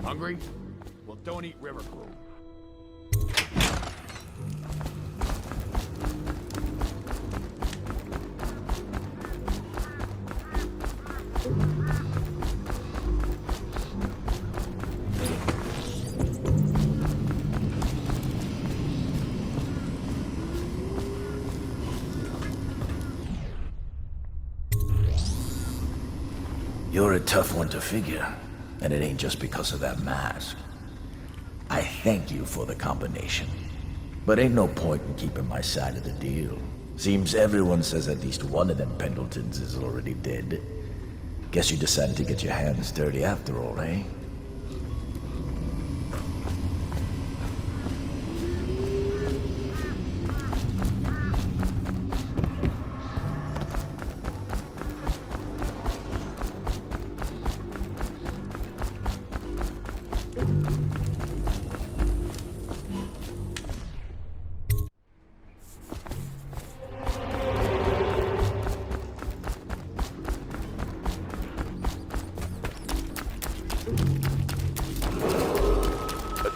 Hungry? Well, don't eat river fruit. You're a tough one to figure, and it ain't just because of that mask. I thank you for the combination, but ain't no point in keeping my side of the deal. Seems everyone says at least one of them Pendletons is already dead. Guess you decided to get your hands dirty after all, eh?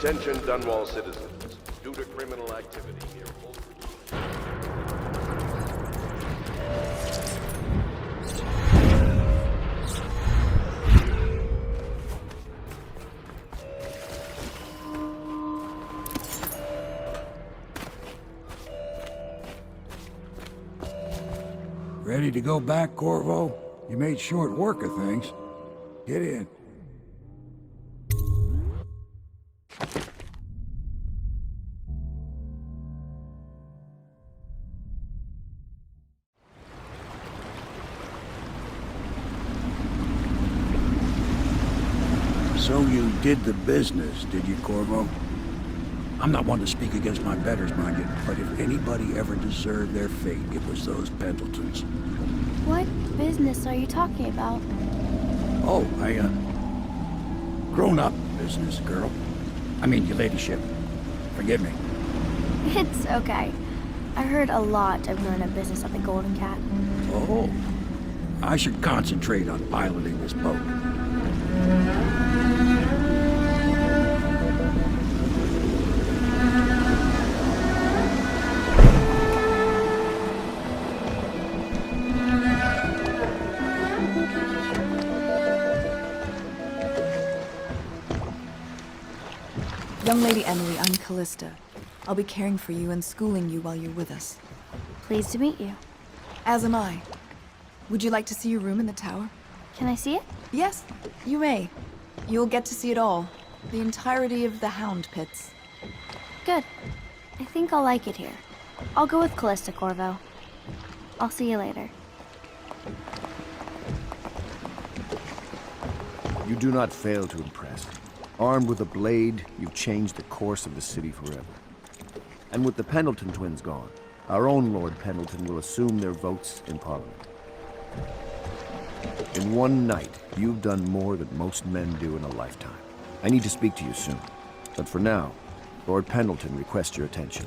Attention Dunwall citizens. Due to criminal activity near Ready to go back, Corvo? You made short work of things. Get in. So you did the business, did you, Corvo? I'm not one to speak against my betters, mind you, but if anybody ever deserved their fate, it was those Pendletons. What business are you talking about? Oh, grown-up business, girl. I mean, your ladyship. Forgive me. It's okay. I heard a lot of grown-up business at the Golden Cat. Oh. I should concentrate on piloting this boat. Young Lady Emily, I'm Callista. I'll be caring for you and schooling you while you're with us. Pleased to meet you. As am I. Would you like to see your room in the tower? Can I see it? Yes, you may. You'll get to see it all. The entirety of the Hound Pits. Good. I think I'll like it here. I'll go with Callista, Corvo. I'll see you later. You do not fail to impress. Armed with a blade, you've changed the course of the city forever. And with the Pendleton twins gone, our own Lord Pendleton will assume their votes in Parliament. In one night, you've done more than most men do in a lifetime. I need to speak to you soon. But for now, Lord Pendleton requests your attention.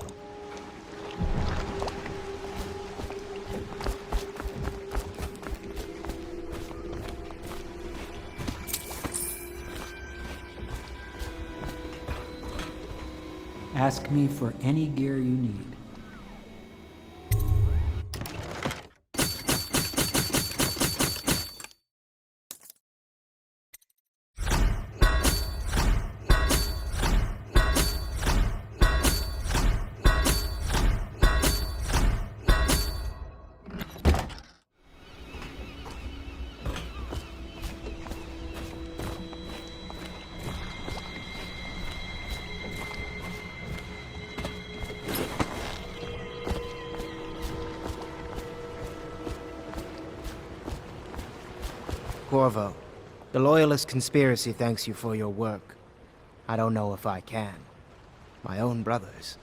Ask me for any gear you need. Corvo, the Loyalist conspiracy thanks you for your work. I don't know if I can. My own brothers.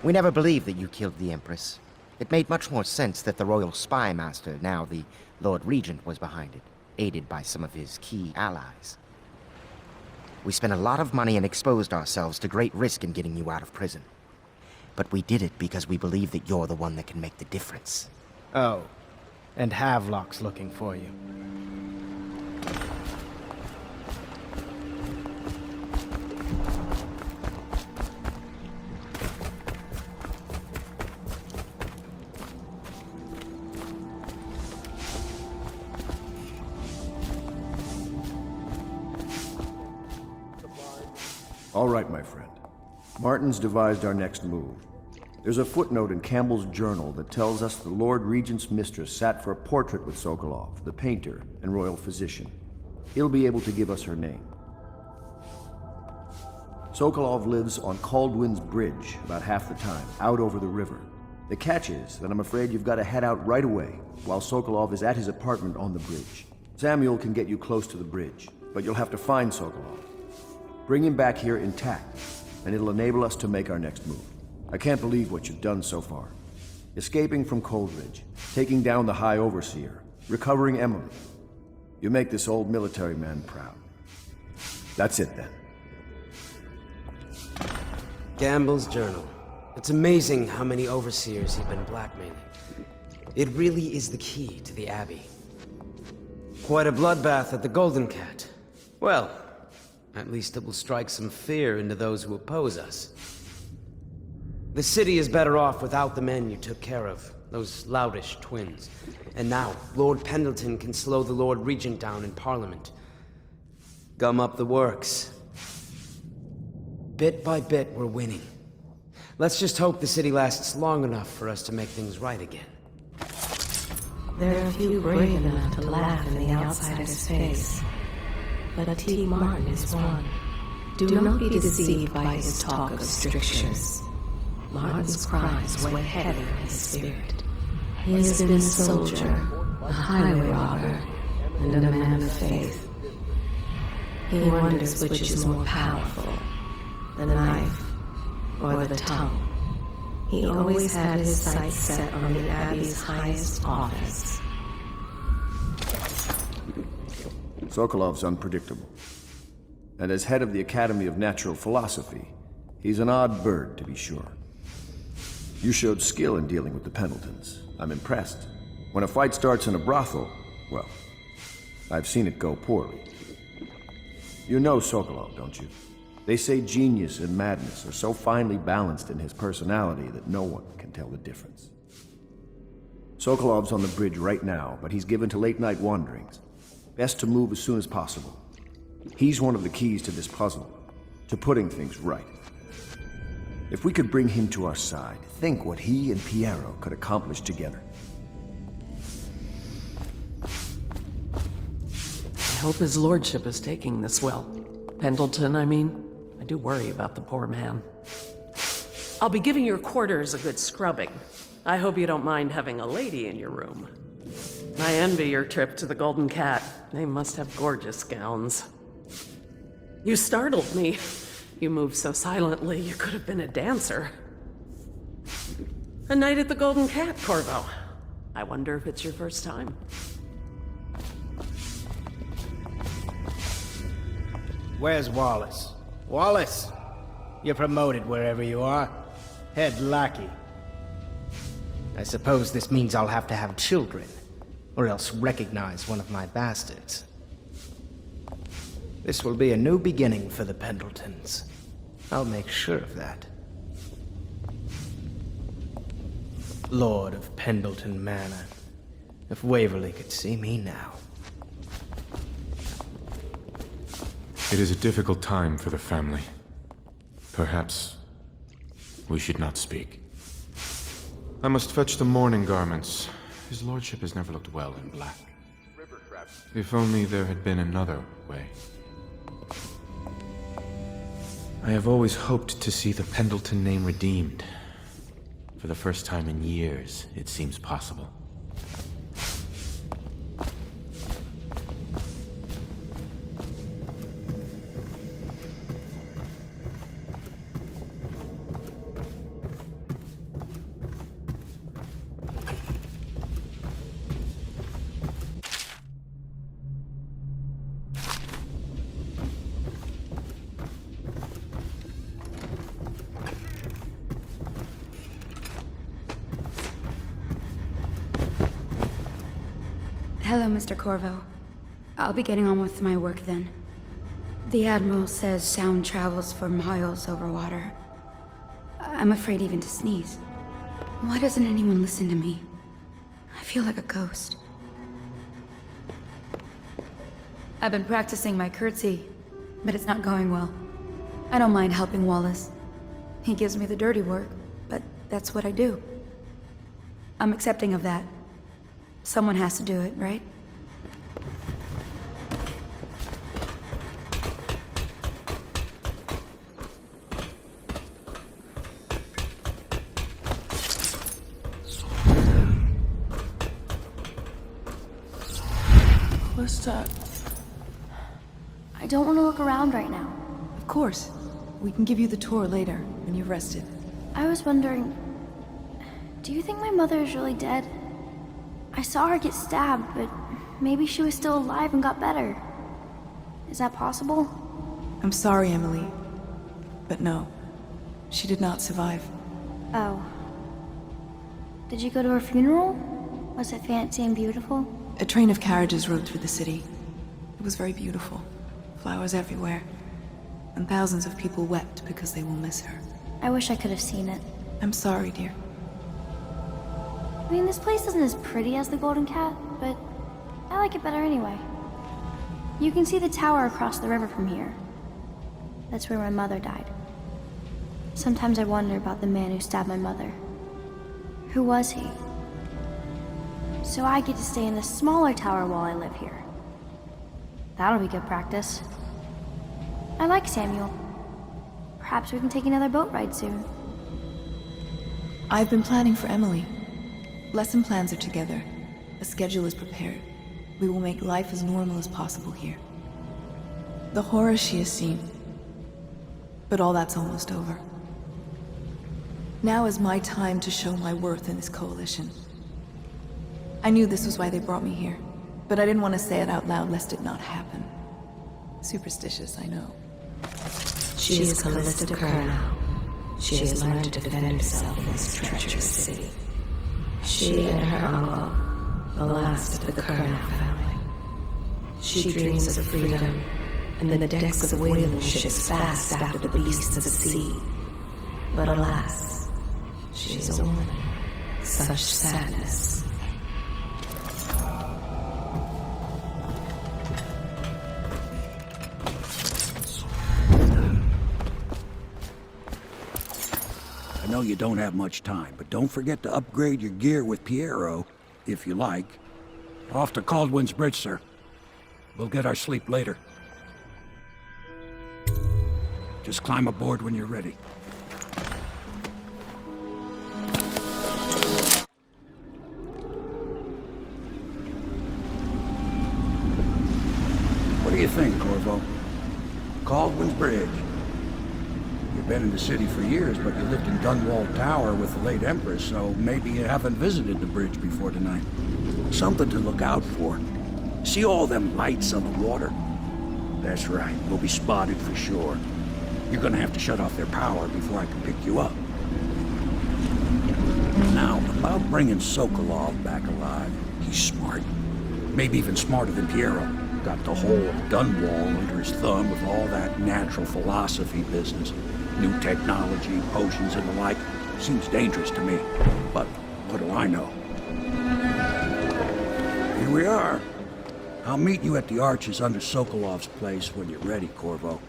We never believed that you killed the Empress. It made much more sense that the Royal Spy Master, now the Lord Regent, was behind it, aided by some of his key allies. We spent a lot of money and exposed ourselves to great risk in getting you out of prison. But we did it because we believe that you're the one that can make the difference. Oh, and Havelock's looking for you. All right, my friend. Martin's devised our next move. There's a footnote in Campbell's journal that tells us the Lord Regent's mistress sat for a portrait with Sokolov, the painter and royal physician. He'll be able to give us her name. Sokolov lives on Caldwin's Bridge about half the time, out over the river. The catch is that I'm afraid you've got to head out right away, while Sokolov is at his apartment on the bridge. Samuel can get you close to the bridge, but you'll have to find Sokolov. Bring him back here intact, and it'll enable us to make our next move. I can't believe what you've done so far. Escaping from Coldridge, taking down the High Overseer, recovering Emily. You make this old military man proud. That's it then. Gamble's journal. It's amazing how many overseers he'd been blackmailing. It really is the key to the Abbey. Quite a bloodbath at the Golden Cat. Well, at least it will strike some fear into those who oppose us. The city is better off without the men you took care of, those loutish twins. And now, Lord Pendleton can slow the Lord Regent down in Parliament. Gum up the works. Bit by bit, we're winning. Let's just hope the city lasts long enough for us to make things right again. There are few brave enough to laugh in the outsider's face. But T. Martin is one. Do not be deceived by his talk of strictures. Martin's crimes weigh heavy on his spirit. He has been a soldier, a highway robber, and a man of faith. He wonders which is more powerful, the knife or the tongue. He always had his sights set on the Abbey's highest office. Sokolov's unpredictable. And as head of the Academy of Natural Philosophy, he's an odd bird, to be sure. You showed skill in dealing with the Pendletons. I'm impressed. When a fight starts in a brothel, well, I've seen it go poorly. You know Sokolov, don't you? They say genius and madness are so finely balanced in his personality that no one can tell the difference. Sokolov's on the bridge right now, but he's given to late-night wanderings. Best to move as soon as possible. He's one of the keys to this puzzle. to putting things right. If we could bring him to our side, think what he and Piero could accomplish together. I hope his lordship is taking this well. Pendleton, I mean. I do worry about the poor man. I'll be giving your quarters a good scrubbing. I hope you don't mind having a lady in your room. I envy your trip to the Golden Cat. They must have gorgeous gowns. You startled me. You moved so silently, you could have been a dancer. A night at the Golden Cat, Corvo. I wonder if it's your first time. Where's Wallace? Wallace! You're promoted wherever you are. Head lackey. I suppose this means I'll have to have children, or else recognize one of my bastards. This will be a new beginning for the Pendletons. I'll make sure of that. Lord of Pendleton Manor. If Waverly could see me now. It is a difficult time for the family. Perhaps we should not speak. I must fetch the mourning garments. His lordship has never looked well in black. If only there had been another way. I have always hoped to see the Pendleton name redeemed. For the first time in years, it seems possible. Hello, Mr. Corvo. I'll be getting on with my work then. The Admiral says sound travels for miles over water. I'm afraid even to sneeze. Why doesn't anyone listen to me? I feel like a ghost. I've been practicing my curtsy, but it's not going well. I don't mind helping Wallace. He gives me the dirty work, but that's what I do. I'm accepting of that. Someone has to do it, right? What's up? I don't want to look around right now. Of course. We can give you the tour later, when you've rested. I was wondering... Do you think my mother is really dead? I saw her get stabbed, but maybe she was still alive and got better. Is that possible? I'm sorry, Emily. But no. She did not survive. Oh. Did you go to her funeral? Was it fancy and beautiful? A train of carriages rode through the city. It was very beautiful. Flowers everywhere. And thousands of people wept because they will miss her. I wish I could have seen it. I'm sorry, dear. I mean, this place isn't as pretty as the Golden Cat, but I like it better anyway. You can see the tower across the river from here. That's where my mother died. Sometimes I wonder about the man who stabbed my mother. Who was he? So I get to stay in the smaller tower while I live here. That'll be good practice. I like Samuel. Perhaps we can take another boat ride soon. I've been planning for Emily. Lesson plans are together. A schedule is prepared. We will make life as normal as possible here. The horror she has seen. But all that's almost over. Now is my time to show my worth in this coalition. I knew this was why they brought me here, but I didn't want to say it out loud lest it not happen. Superstitious, I know. She is Callista Curnow. She has learned to defend herself in this treacherous city. She and her uncle, the last of the Curnow family. She dreams of freedom, and the decks of whaling ships fast after the beasts of the sea. But alas, she is a woman. Such sadness. know you don't have much time, but don't forget to upgrade your gear with Piero, if you like. Off to Caldwin's Bridge, sir. We'll get our sleep later. Just climb aboard when you're ready. What do you think, Corvo? Caldwin's Bridge. You've been in the city for years, but you lived in Dunwall Tower with the late Empress, so maybe you haven't visited the bridge before tonight. Something to look out for. See all them lights on the water? That's right, we'll be spotted for sure. You're gonna have to shut off their power before I can pick you up. Now, about bringing Sokolov back alive, he's smart. Maybe even smarter than Piero. Got the whole of Dunwall under his thumb with all that natural philosophy business. New technology, potions and the like. Seems dangerous to me. But what do I know? Here we are. I'll meet you at the arches under Sokolov's place when you're ready, Corvo.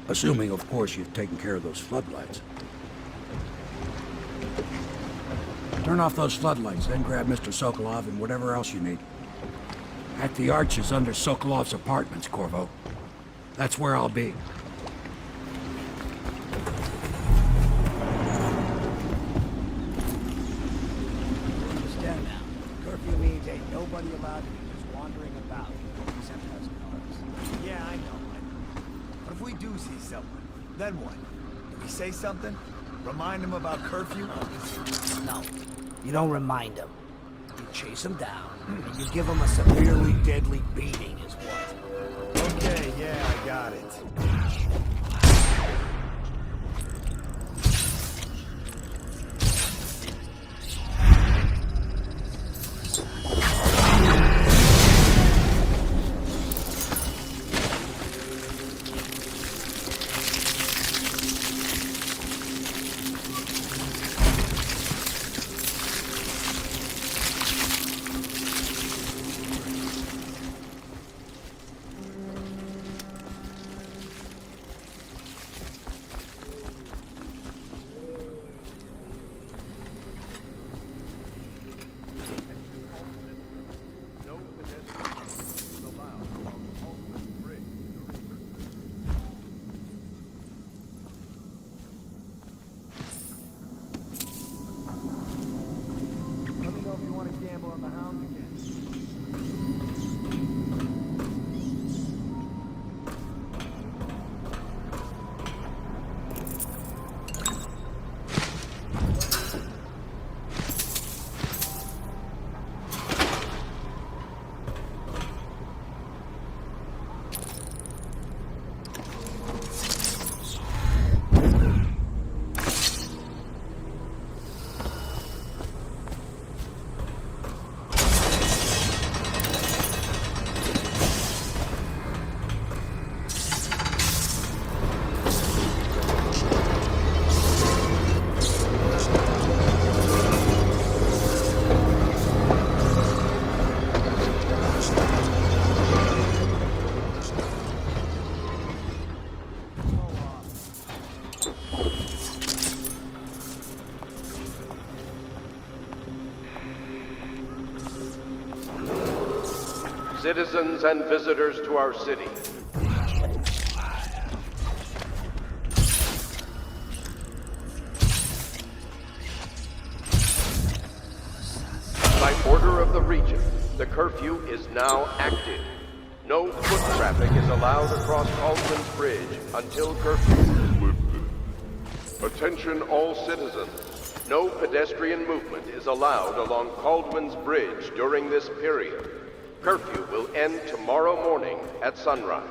Assuming, of course, you've taken care of those floodlights. Turn off those floodlights, then grab Mr. Sokolov and whatever else you need. At the arches under Sokolov's apartments, Corvo. That's where I'll be. Stand down. Curfew means ain't nobody allowed to be just wandering about, except us cars. Yeah, I know. But if we do see someone, then what? Do we say something? Remind them about curfew? No. You don't remind them. You chase them down, and you give them a severely deadly beating is what. Okay, yeah, I got it. Citizens and visitors to our city. By order of the Regent, the curfew is now active. No foot traffic is allowed across Caldwin's Bridge until curfew is lifted. Attention all citizens. No pedestrian movement is allowed along Caldwin's Bridge during this period. Curfew will end tomorrow morning at sunrise.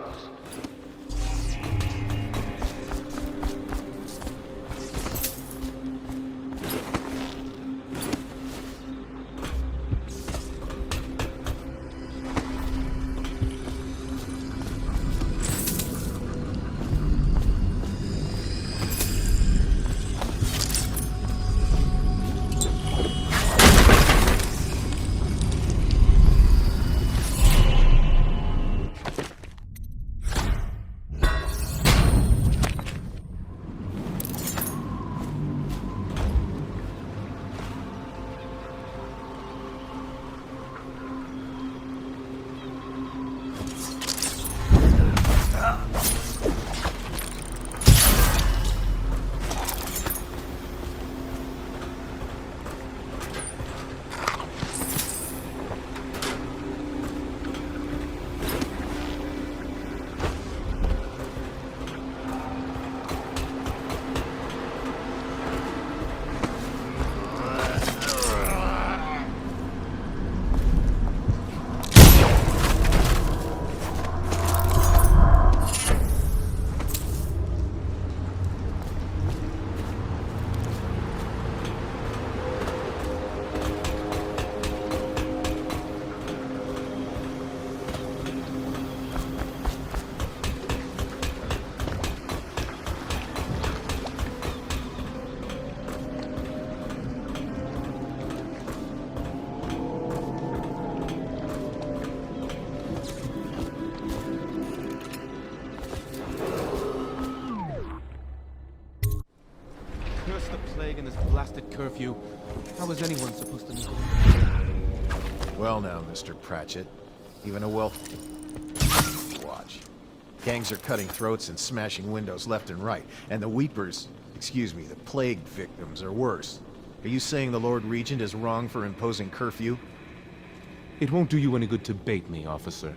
plague and this blasted curfew. How is anyone supposed to make it? Well now, Mr. Pratchett. Even a watch. Gangs are cutting throats and smashing windows left and right. And the Weepers, excuse me, the plague victims are worse. Are you saying the Lord Regent is wrong for imposing curfew? It won't do you any good to bait me, officer.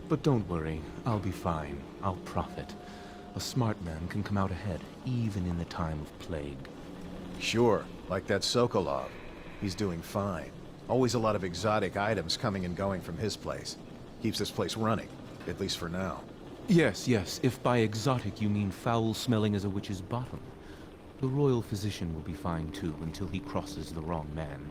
But don't worry, I'll be fine. I'll profit. A smart man can come out ahead, even in the time of plague. Sure, like that Sokolov. He's doing fine. Always a lot of exotic items coming and going from his place. Keeps this place running, at least for now. Yes, yes, if by exotic you mean foul-smelling as a witch's bottom. The royal physician will be fine too, until he crosses the wrong man.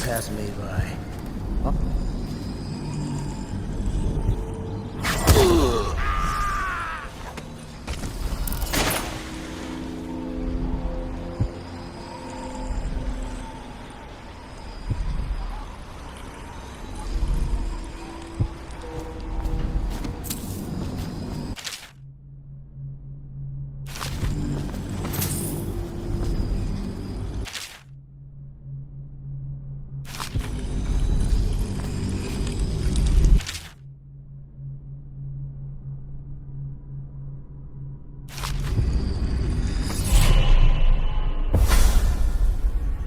Pass me by. Huh?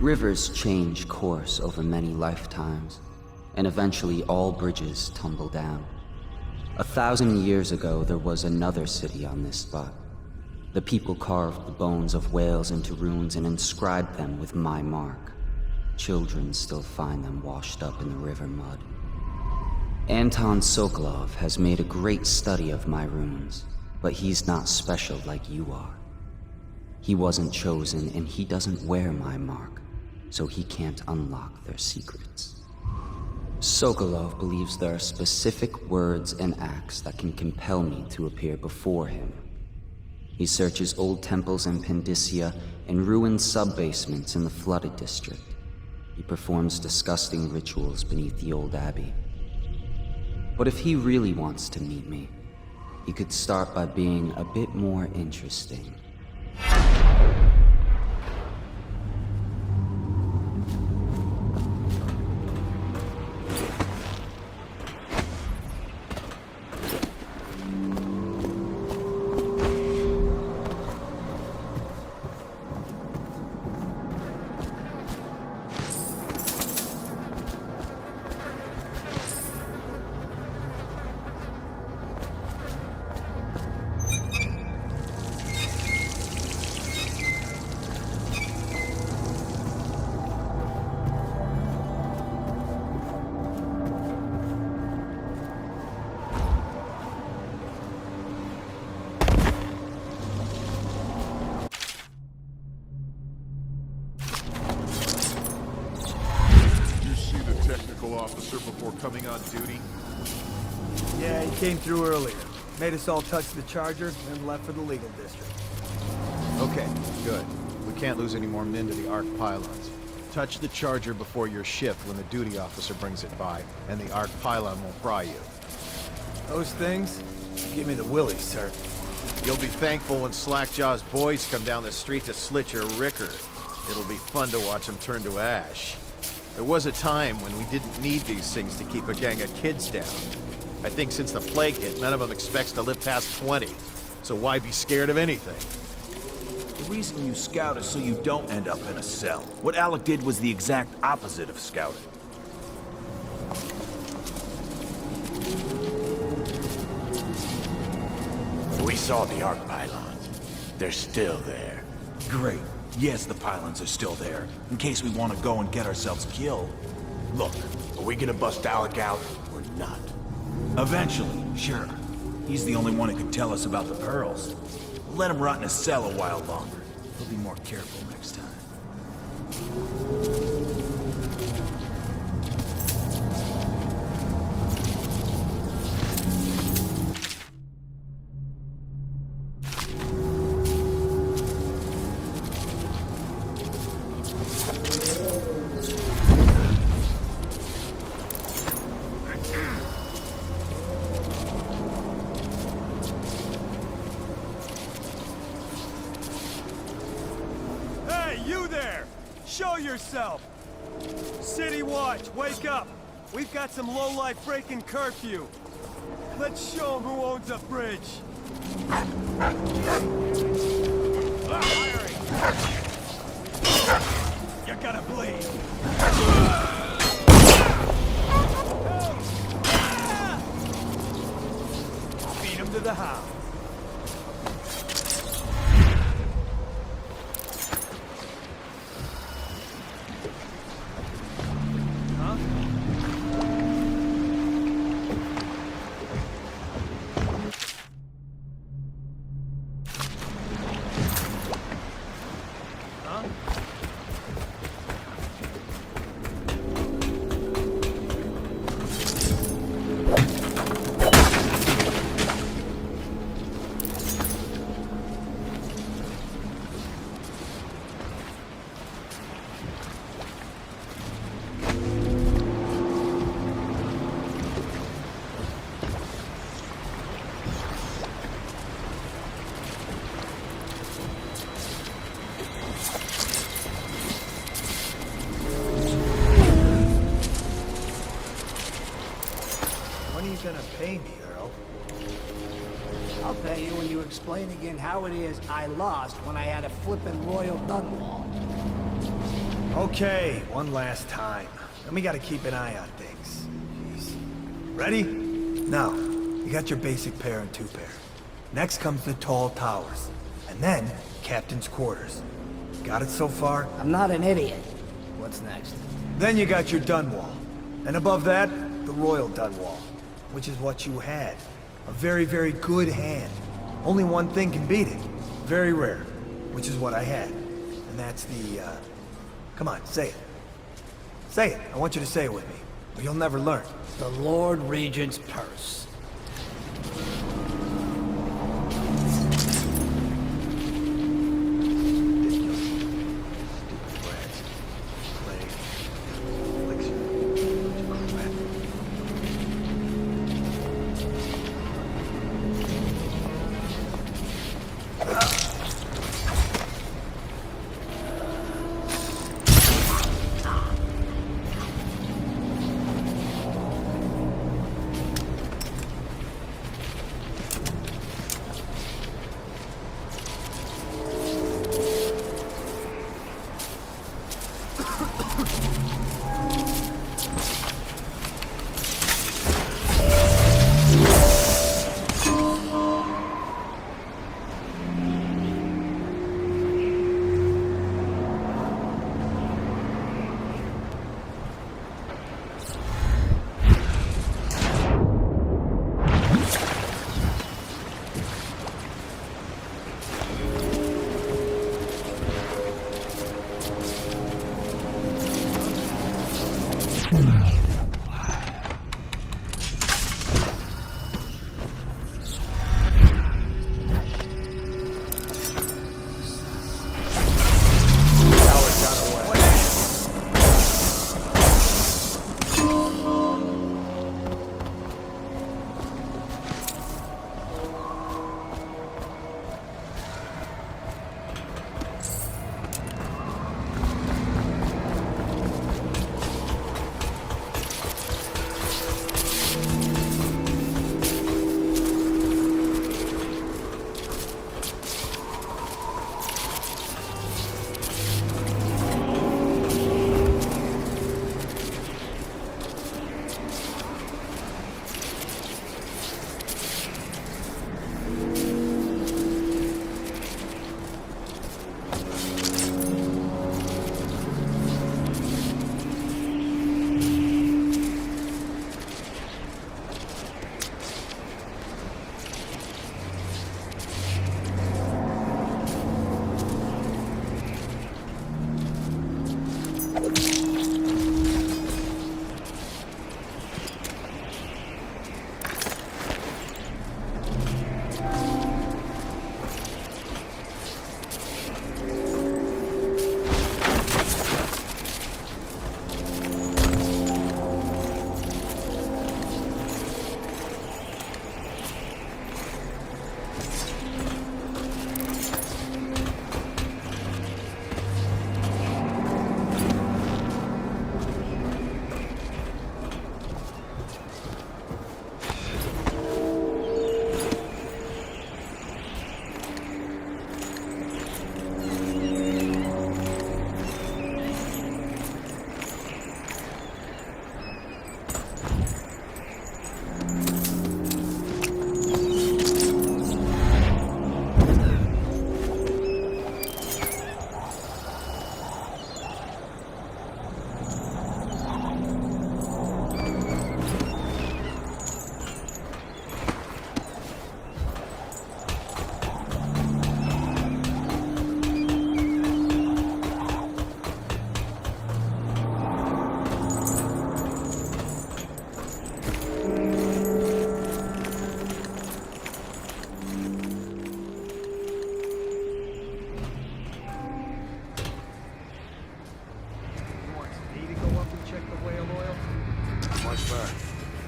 Rivers change course over many lifetimes, and eventually all bridges tumble down. 1,000 years ago, there was another city on this spot. The people carved the bones of whales into runes and inscribed them with my mark. Children still find them washed up in the river mud. Anton Sokolov has made a great study of my runes, but he's not special like you are. He wasn't chosen, and he doesn't wear my mark, so he can't unlock their secrets. Sokolov believes there are specific words and acts that can compel me to appear before him. He searches old temples in Pendicia and ruined sub-basements in the flooded district. He performs disgusting rituals beneath the old abbey. But if he really wants to meet me, he could start by being a bit more interesting. coming on duty? Yeah, he came through earlier. Made us all touch the charger, then left for the legal district. Okay, good. We can't lose any more men to the arc pylons. Touch the charger before your shift when the duty officer brings it by, and the arc pylon will fry you. Those things? Give me the willies, sir. You'll be thankful when Slackjaw's boys come down the street to slit your ricker. It'll be fun to watch them turn to ash. There was a time when we didn't need these things to keep a gang of kids down. I think since the plague hit, none of them expects to live past 20. So why be scared of anything? The reason you scout is so you don't end up in a cell. What Alec did was the exact opposite of scouting. We saw the arc pylons. They're still there. Great. Yes, the pylons are still there, in case we want to go and get ourselves killed. Look, are we gonna bust Alec out or not? Eventually, sure. He's the only one who can tell us about the pearls. We'll let him rot in a cell a while longer. He'll be more careful next time. Yourself! City Watch, wake up! We've got some lowlife breaking curfew. Let's show them who owns a bridge. You gotta bleed. Feed him to the house. Pay me, Earl. I'll pay you when you explain again how it is I lost when I had a flippin' Royal Dunwall. Okay, one last time. Then we gotta keep an eye on things. Jeez. Ready? Now, you got your basic pair and 2-pair. Next comes the tall towers. And then, captain's quarters. Got it so far? I'm not an idiot. What's next? Then you got your Dunwall. And above that, the Royal Dunwall. Which is what you had. A very, very good hand. Only one thing can beat it. Very rare. Which is what I had. And that's the, Come on, say it. Say it. I want you to say it with me. Or you'll never learn. The Lord Regent's purse.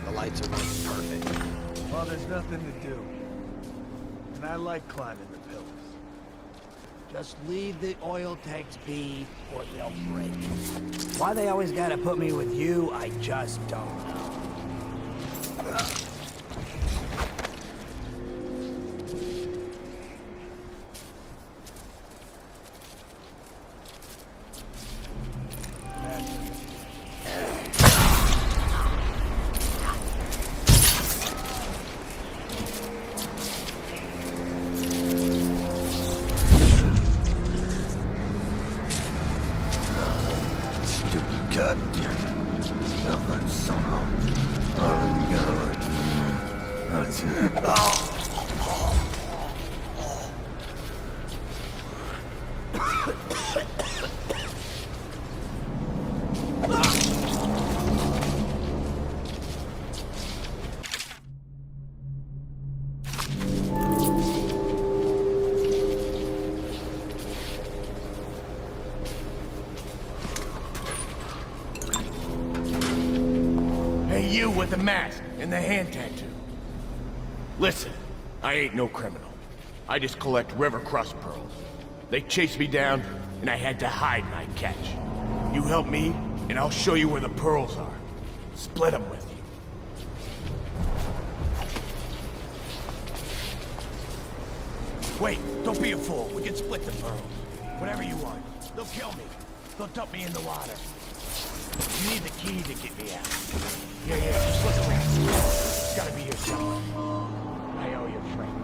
The lights are working perfect. Well, there's nothing to do. And I like climbing the pillars. Just leave the oil tanks be, or they'll break. Why they always gotta put me with you, I just don't know. You with the mask and the hand tattoo. Listen, I ain't no criminal. I just collect river crust pearls. They chased me down, and I had to hide my catch. You help me, and I'll show you where the pearls are. Split them with you. Wait, don't be a fool. We can split the pearls. Whatever you want. They'll kill me. They'll dump me in the water. You need the key to get me out. Yeah, just look around. It's gotta be here somewhere. I owe you a friend.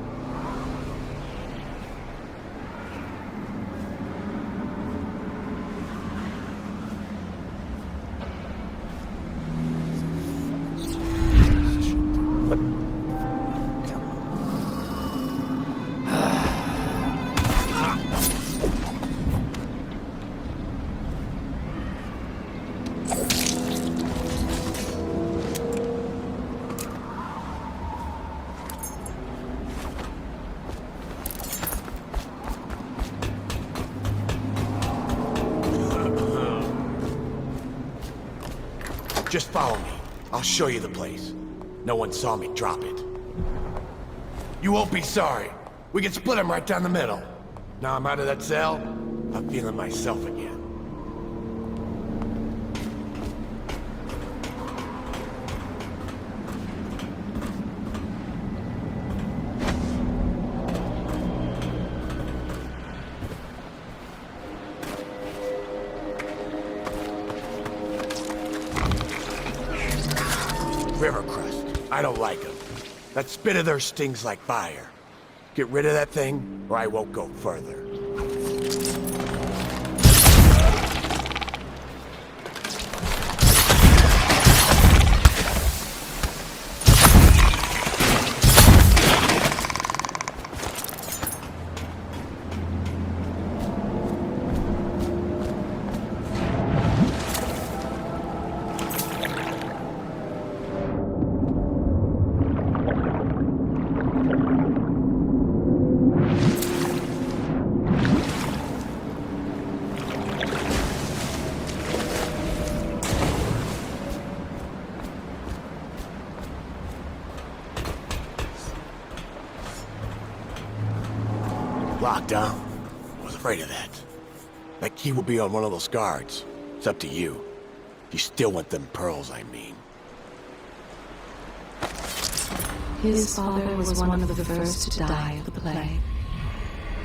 Just follow me. I'll show you the place. No one saw me drop it. You won't be sorry. We can split them right down the middle. Now I'm out of that cell, I'm feeling myself again. River crust. I don't like them. That spit of theirs stings like fire. Get rid of that thing, or I won't go further. Locked, huh? I was afraid of that. That key will be on one of those guards. It's up to you. You still want them pearls, I mean. His father was one of the first to die of the plague.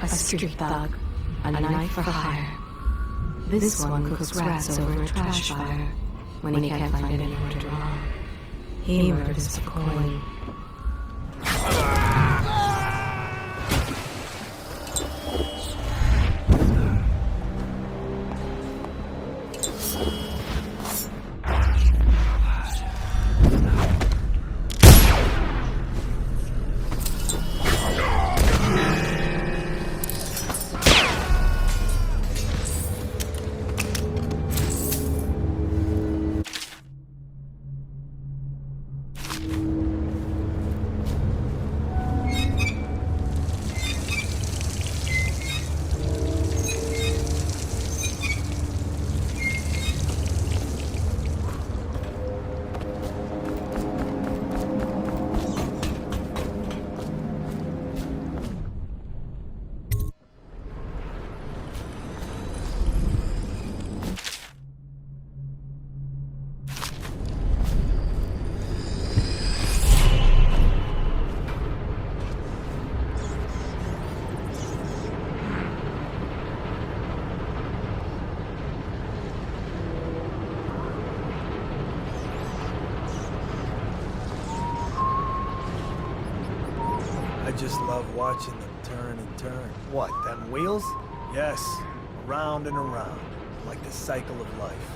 A street thug, a knife for hire. This one cooks rats over a trash fire when he can't find anyone to draw. He murders for coin. just love watching them turn and turn. What, them wheels? Yes, around and around, like the cycle of life.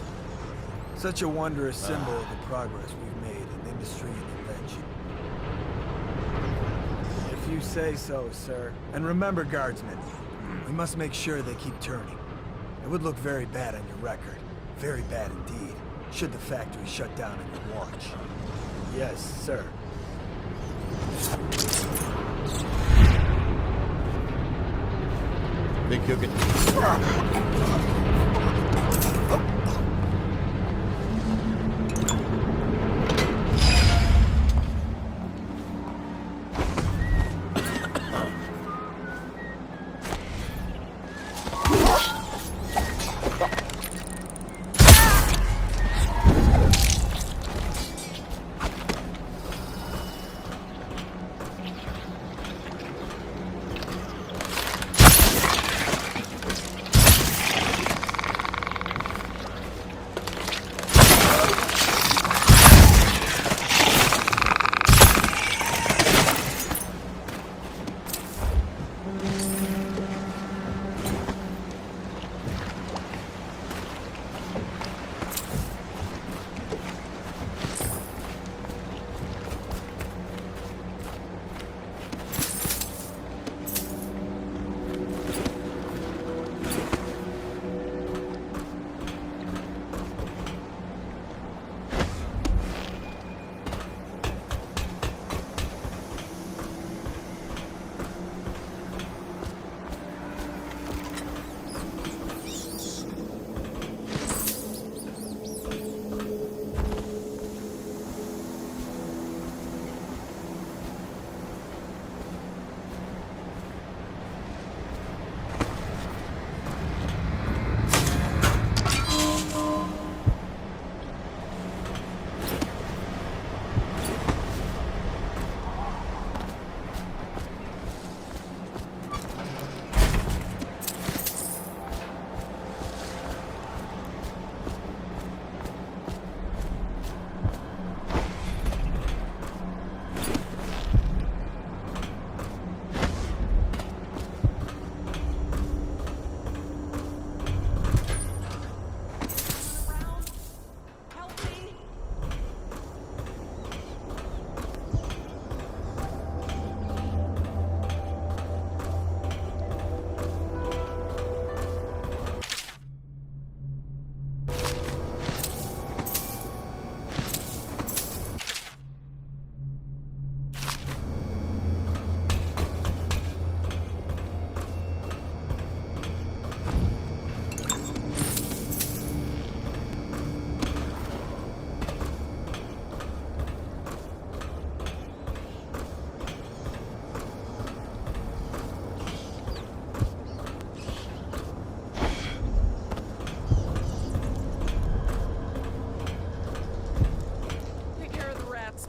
Such a wondrous symbol of the progress we've made in industry and invention. If you say so, sir. And remember, guardsmen, we must make sure they keep turning. It would look very bad on your record. Very bad indeed, should the factory shut down on your watch. Yes, sir. Think you can...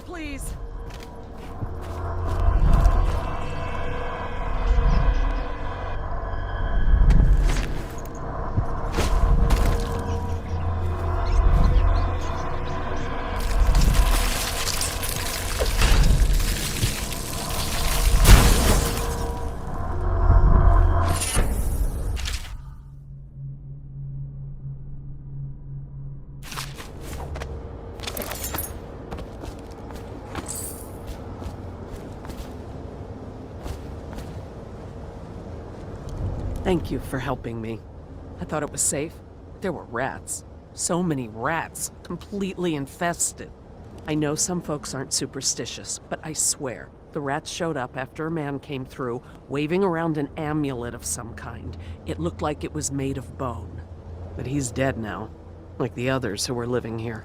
Please. Thank you for helping me. I thought it was safe. There were rats. So many rats, completely infested. I know some folks aren't superstitious, but I swear, the rats showed up after a man came through, waving around an amulet of some kind. It looked like it was made of bone. But he's dead now, like the others who were living here.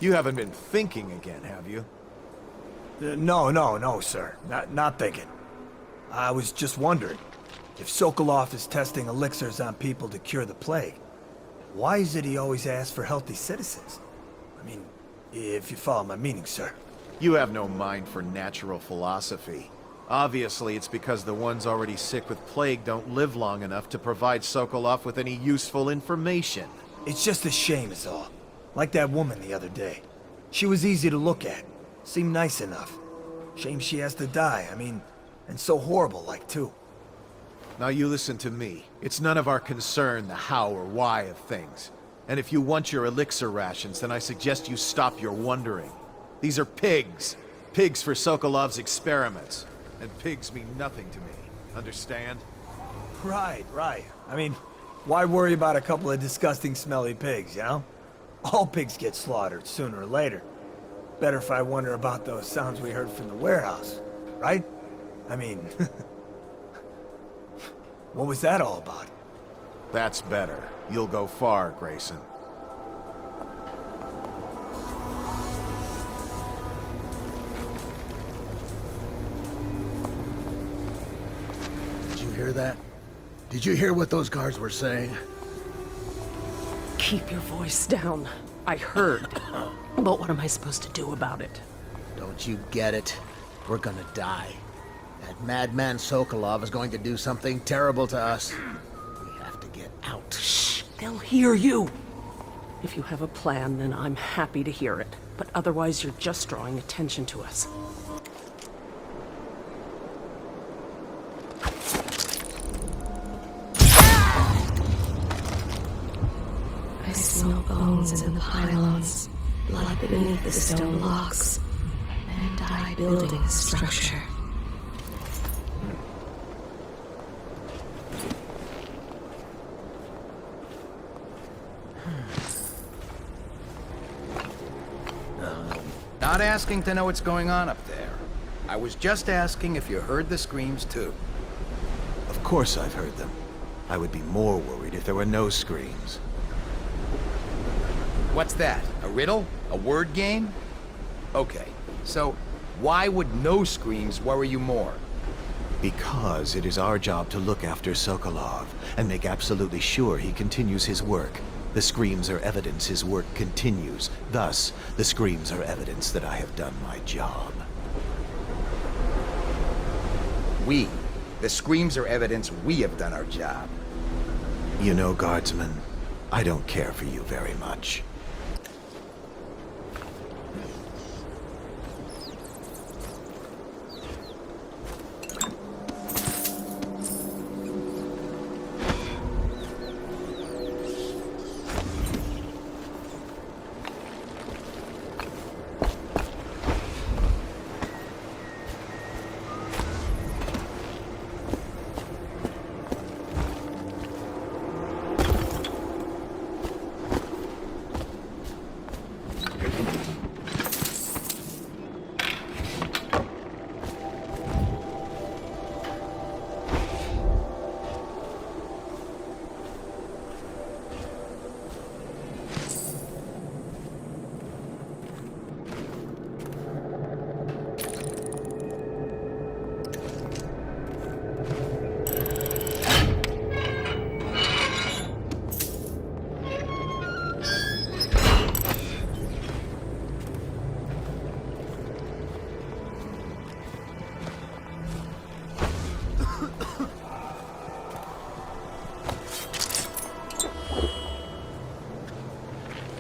You haven't been thinking again, have you? No, sir. Not thinking. I was just wondering, if Sokolov is testing elixirs on people to cure the plague, why is it he always asks for healthy citizens? I mean, if you follow my meaning, sir. You have no mind for natural philosophy. Obviously, it's because the ones already sick with plague don't live long enough to provide Sokolov with any useful information. It's just a shame is all. Like that woman the other day. She was easy to look at. Seemed nice enough. Shame she has to die, I mean, and so horrible like too. Now you listen to me. It's none of our concern the how or why of things. And if you want your elixir rations, then I suggest you stop your wondering. These are pigs. Pigs for Sokolov's experiments. And pigs mean nothing to me. Understand? Right. I mean, why worry about a couple of disgusting smelly pigs, you know? All pigs get slaughtered sooner or later. Better if I wonder about those sounds we heard from the warehouse, right? I mean, what was that all about? That's better. You'll go far, Grayson. Did you hear that? Did you hear what those guards were saying? Keep your voice down. I heard. But what am I supposed to do about it? Don't you get it? We're gonna die. That madman Sokolov is going to do something terrible to us. We have to get out. Shh! They'll hear you! If you have a plan, then I'm happy to hear it. But otherwise, you're just drawing attention to us. I smell bones in the pylons, blood beneath the stone blocks, and I building the structure. Not asking to know what's going on up there. I was just asking if you heard the screams too. Of course I've heard them. I would be more worried if there were no screams. What's that? A riddle? A word game? Okay, so why would no screams worry you more? Because it is our job to look after Sokolov and make absolutely sure he continues his work. The screams are evidence his work continues. Thus, the screams are evidence that I have done my job. The screams are evidence we have done our job. You know, Guardsman, I don't care for you very much.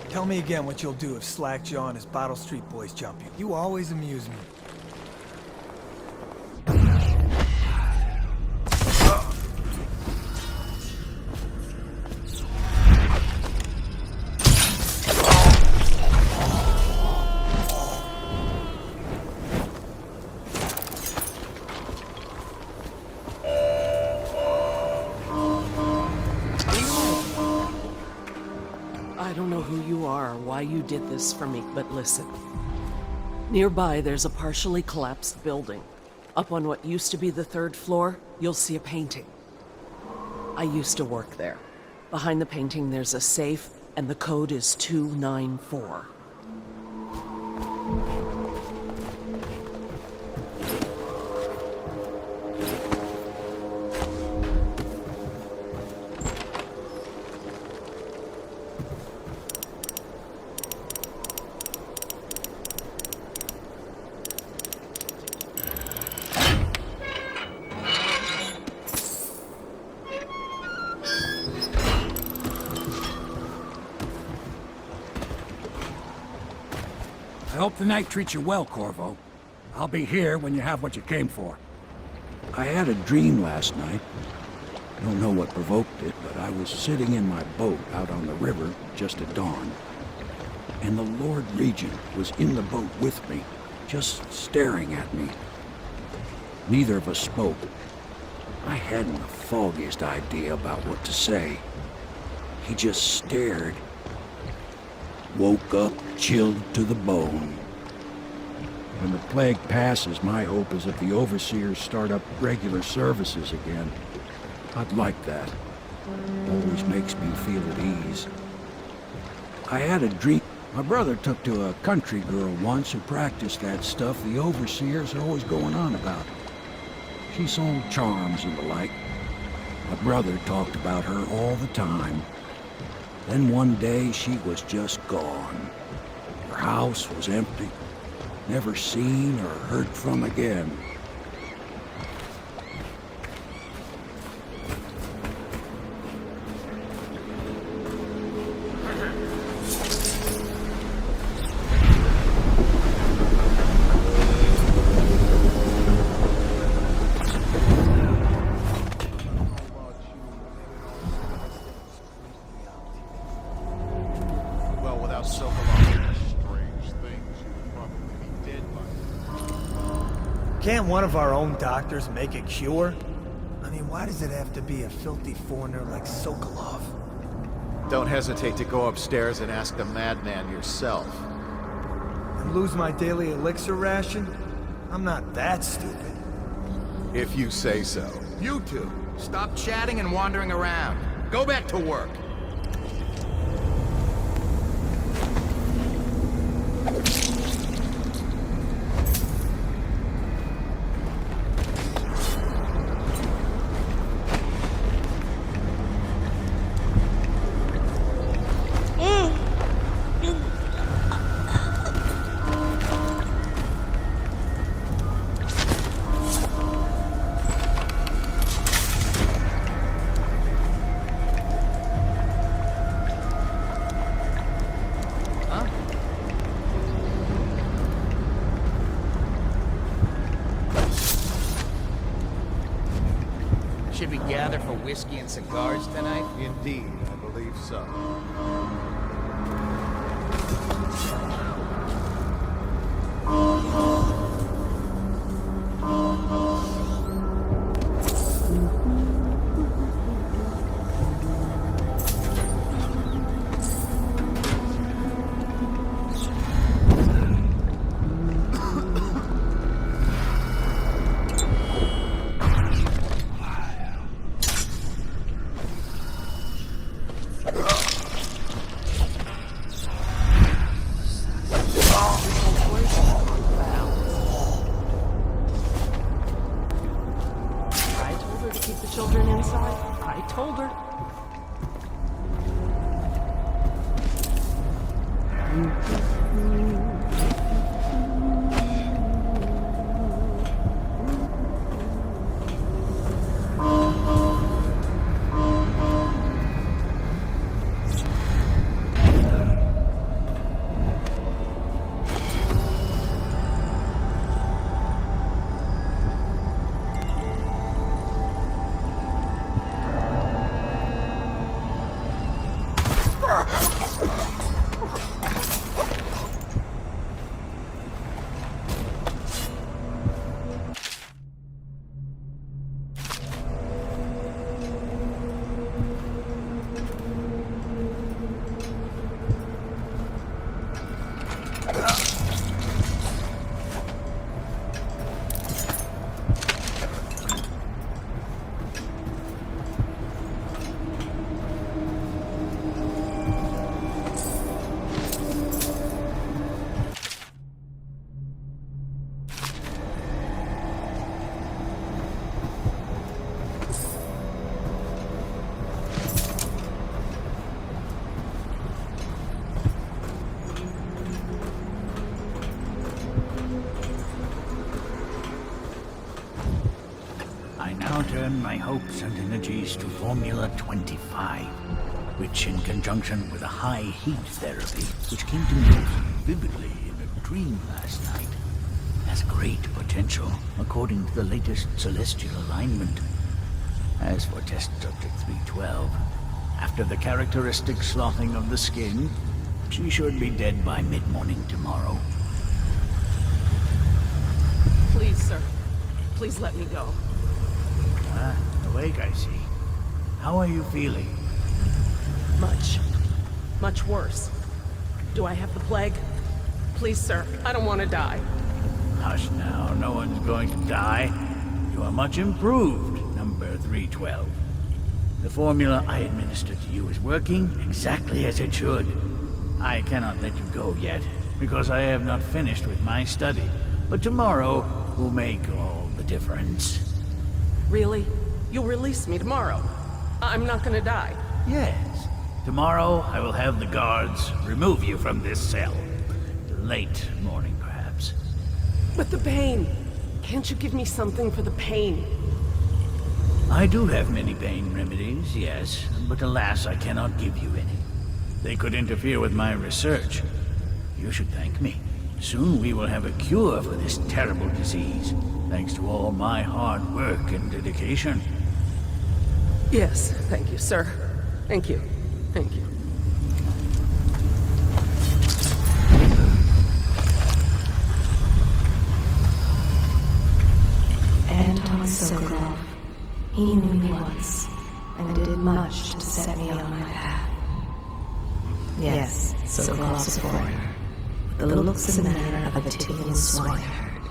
Tell me again what you'll do if Slackjaw and his Bottle Street boys jump you. You always amuse me. I don't know who you are or why you did this for me, but listen. Nearby, there's a partially collapsed building. Up on what used to be the 3rd floor, you'll see a painting. I used to work there. Behind the painting, there's a safe, and the code is 294. hope the night treats you well, Corvo. I'll be here when you have what you came for. I had a dream last night. Don't know what provoked it, but I was sitting in my boat out on the river just at dawn. And the Lord Regent was in the boat with me, just staring at me. Neither of us spoke. I hadn't the foggiest idea about what to say. He just stared. Woke up, chilled to the bone. When the plague passes, my hope is that the overseers start up regular services again. I'd like that. Always makes me feel at ease. I had a dream. My brother took to a country girl once who practiced that stuff the overseers are always going on about. She sold charms and the like. My brother talked about her all the time. Then one day she was just gone. Her house was empty. Never seen or heard from again. Can't one of our own doctors make a cure? I mean, why does it have to be a filthy foreigner like Sokolov? Don't hesitate to go upstairs and ask the madman yourself. And lose my daily elixir ration? I'm not that stupid. If you say so. You two, stop chatting and wandering around. Go back to work. Should we gather for whiskey and cigars tonight? Indeed, I believe so. Turn my hopes and energies to Formula 25, which in conjunction with a high heat therapy, which came to me vividly in a cream last night. Has great potential, according to the latest celestial alignment. As for Test Subject 312, after the characteristic sloughing of the skin, she should be dead by mid-morning tomorrow. Please, sir. Please let me go. Ah, awake, I see. How are you feeling? Much worse. Do I have the plague? Please, sir. I don't want to die. Hush now, no one's going to die. You are much improved, number 312. The formula I administered to you is working exactly as it should. I cannot let you go yet, because I have not finished with my study. But tomorrow will make all the difference. Really? You'll release me tomorrow? I'm not gonna die. Yes. Tomorrow I will have the guards remove you from this cell. Late morning, perhaps. But the pain! Can't you give me something for the pain? I do have many pain remedies, yes, but alas, I cannot give you any. They could interfere with my research. You should thank me. Soon we will have a cure for this terrible disease, thanks to all my hard work and dedication. Yes, thank you, sir. Thank you. Thank you. Anton Sokolov. He knew me once, and did much to set me on my path. Yes, Sokolov's a foreigner, with the looks and manner of a Tivian swineherd,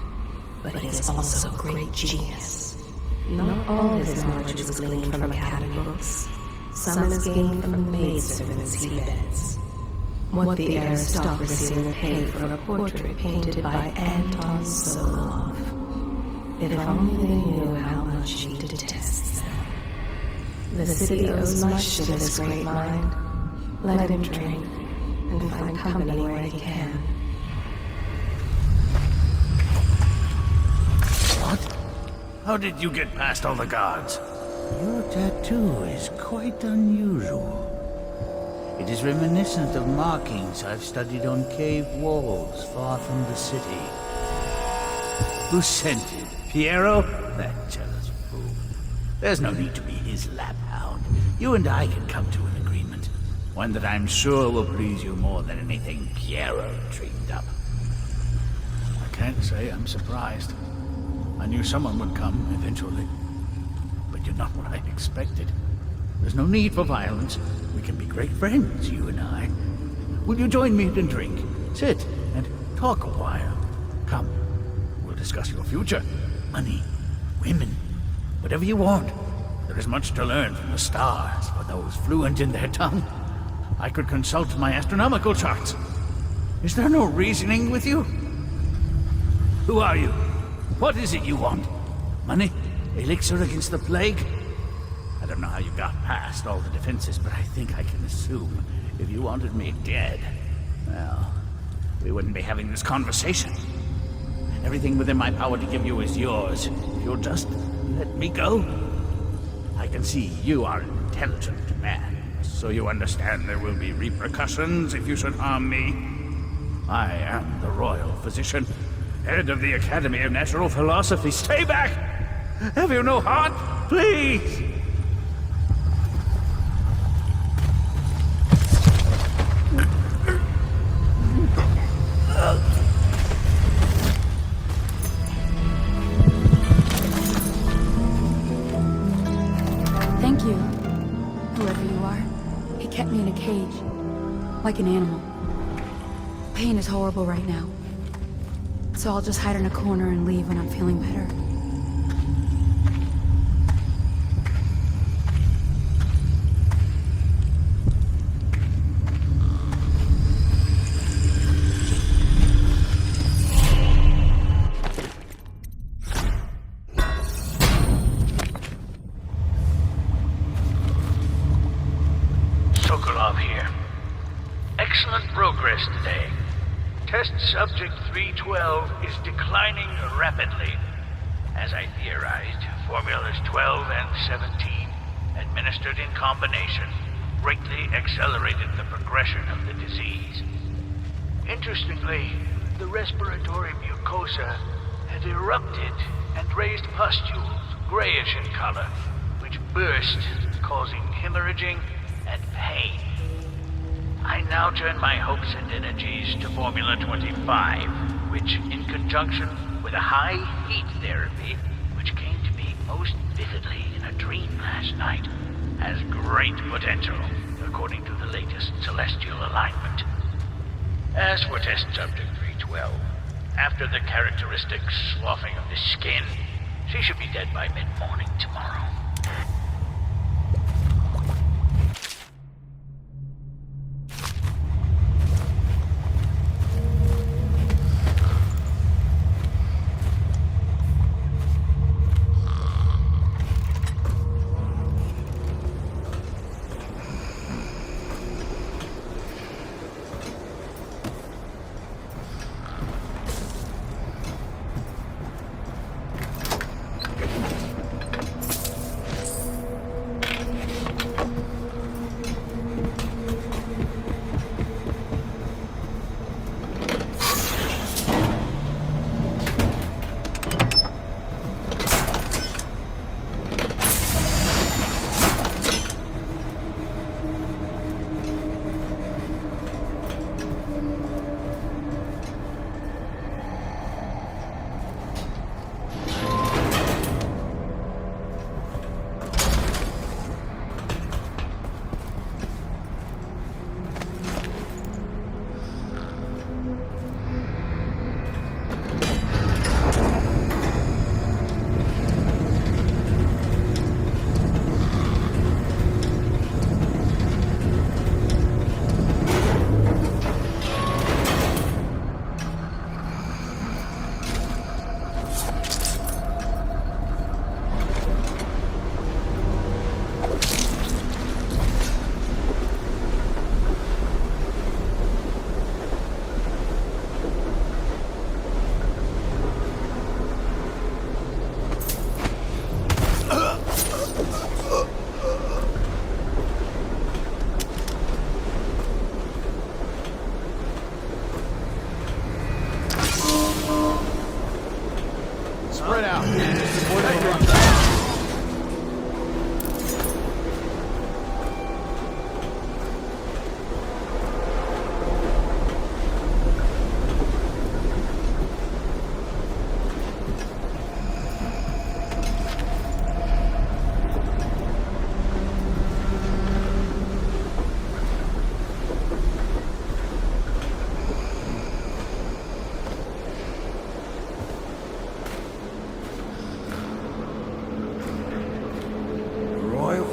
but he is also a great genius. Not all his knowledge was gleaned from academy books. Some is gained from the maidservants he beds. What the aristocracy will pay for a portrait painted by Anton Sokolov. If only they knew how much he detests them. The city owes much to this great mind. Let him drink, and find company where he can. What? How did you get past all the guards? Your tattoo is quite unusual. It is reminiscent of markings I've studied on cave walls far from the city. Who sent it? Piero? That jealous fool. There's no need to be his laphound. You and I can come to an agreement. One that I'm sure will please you more than anything Piero dreamed up. I can't say I'm surprised. I knew someone would come eventually. But you're not what I expected. There's no need for violence. We can be great friends, you and I. Will you join me and drink? Sit and talk a while. Come, we'll discuss your future. Money, women, whatever you want. There is much to learn from the stars for those fluent in their tongue. I could consult my astronomical charts. Is there no reasoning with you? Who are you? What is it you want? Money? Elixir against the plague? I don't know how you got past all the defenses, but I think I can assume if you wanted me dead, well, we wouldn't be having this conversation. Everything within my power to give you is yours. If you'll just let me go. I can see you are an intelligent man, so you understand there will be repercussions if you should harm me. I am the royal physician, head of the Academy of Natural Philosophy. Stay back! Have you no heart? Please! Thank you, whoever you are. He kept me in a cage, like an animal. Pain is horrible right now, so I'll just hide in a corner and leave when I'm feeling better. Sokolov here. Excellent progress today. Test Subject 312 is declining rapidly. As I theorized, formulas 12 and 17, administered in combination, greatly accelerated the progression of the disease. Interestingly, the respiratory mucosa had erupted and raised pustules, grayish in color, which burst, causing hemorrhaging and pain. I now turn my hopes and energies to Formula 25, which, in conjunction with a high heat therapy, which came to me most vividly in a dream last night, has great potential, according to the latest celestial alignment. As for test subject 312, after the characteristic sloughing of the skin, she should be dead by mid-morning tomorrow.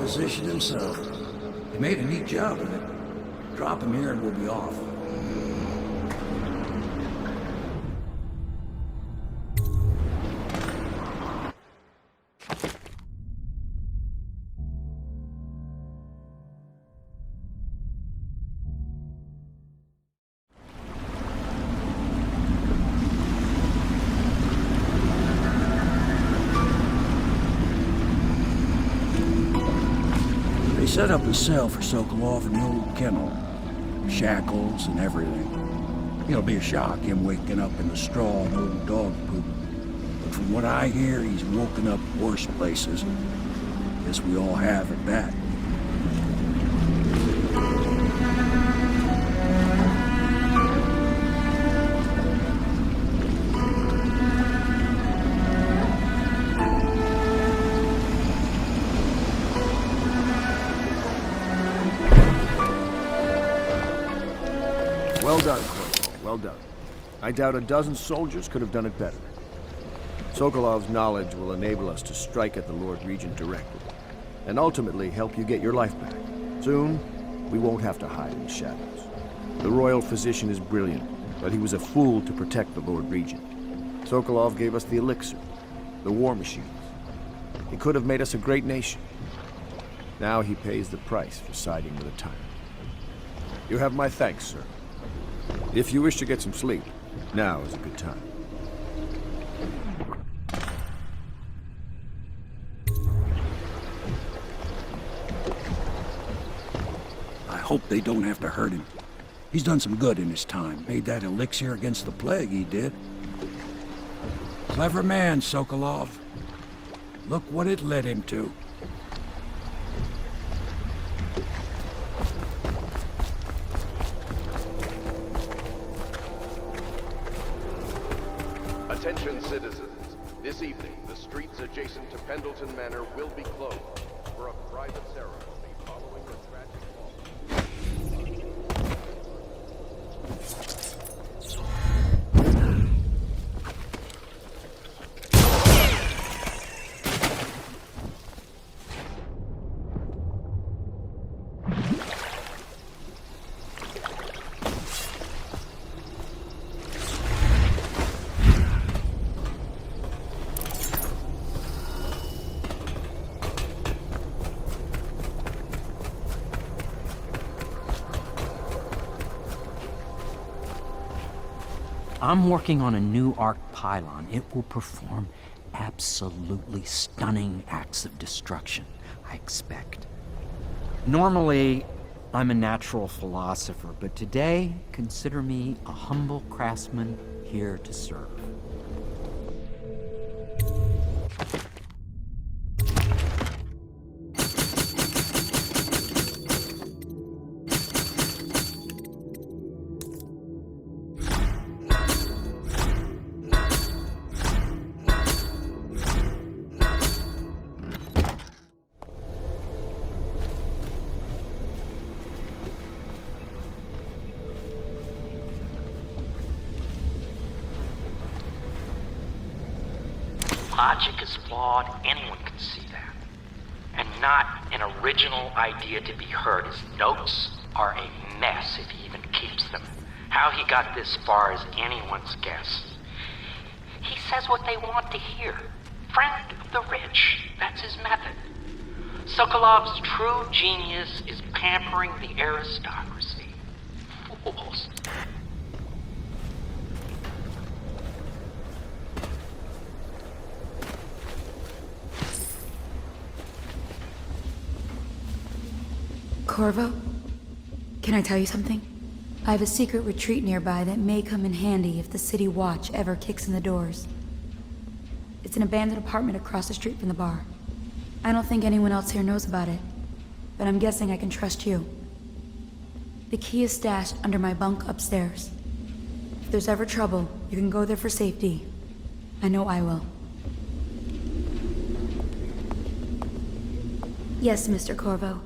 Physician himself. He made a neat job of it. Drop him here and we'll be off. Set up a cell for Sokolov in the old kennel. Shackles and everything. It'll be a shock, him waking up in the straw and old dog poop. But from what I hear, he's woken up worse places. Guess we all have at that. Well done, Corvo. Well done. I doubt a dozen soldiers could have done it better. Sokolov's knowledge will enable us to strike at the Lord Regent directly, and ultimately help you get your life back. Soon, we won't have to hide in the shadows. The royal physician is brilliant, but he was a fool to protect the Lord Regent. Sokolov gave us the elixir, the war machines. He could have made us a great nation. Now he pays the price for siding with a tyrant. You have my thanks, sir. If you wish to get some sleep, now is a good time. I hope they don't have to hurt him. He's done some good in his time. Made that elixir against the plague, he did. Clever man, Sokolov. Look what it led him to. Attention citizens. This evening, the streets adjacent to Pendleton Manor will be closed for a private ceremony following the tragic fall. I'm working on a new arc pylon. It will perform absolutely stunning acts of destruction, I expect. Normally, I'm a natural philosopher, but today, consider me a humble craftsman here to serve. Logic is flawed, anyone can see that. And not an original idea to be heard. His notes are a mess if he even keeps them. How he got this far is anyone's guess. He says what they want to hear. Friend of the rich, that's his method. Sokolov's true genius is pampering the aristocracy. Fools. Corvo, can I tell you something? I have a secret retreat nearby that may come in handy if the city watch ever kicks in the doors. It's an abandoned apartment across the street from the bar. I don't think anyone else here knows about it, but I'm guessing I can trust you. The key is stashed under my bunk upstairs. If there's ever trouble, you can go there for safety. I know I will. Yes, Mr. Corvo.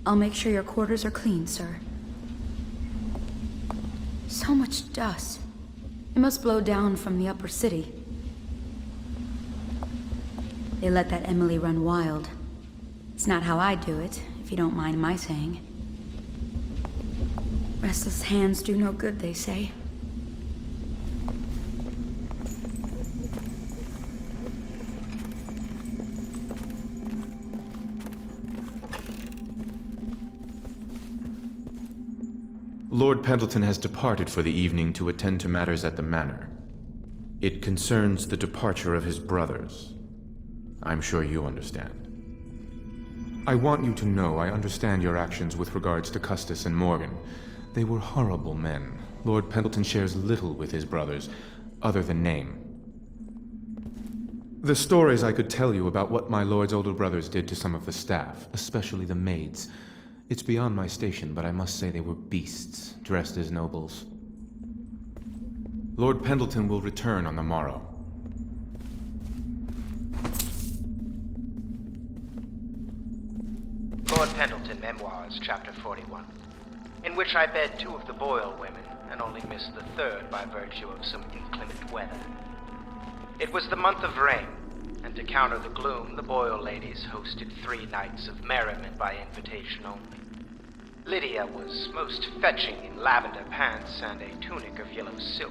I'll make sure your quarters are clean, sir. So much dust. It must blow down from the upper city. They let that Emily run wild. It's not how I do it, if you don't mind my saying. Restless hands do no good, they say. Lord Pendleton has departed for the evening to attend to matters at the manor. It concerns the departure of his brothers. I'm sure you understand. I want you to know I understand your actions with regards to Custis and Morgan. They were horrible men. Lord Pendleton shares little with his brothers, other than name. The stories I could tell you about what my lord's older brothers did to some of the staff, especially the maids. It's beyond my station, but I must say they were beasts, dressed as nobles. Lord Pendleton will return on the morrow. Lord Pendleton Memoirs, Chapter 41, in which I bed 2 of the Boyle women, and only missed the 3rd by virtue of some inclement weather. It was the month of rain, and to counter the gloom, the Boyle ladies hosted 3 nights of merriment by invitation only. Lydia was most fetching in lavender pants and a tunic of yellow silk.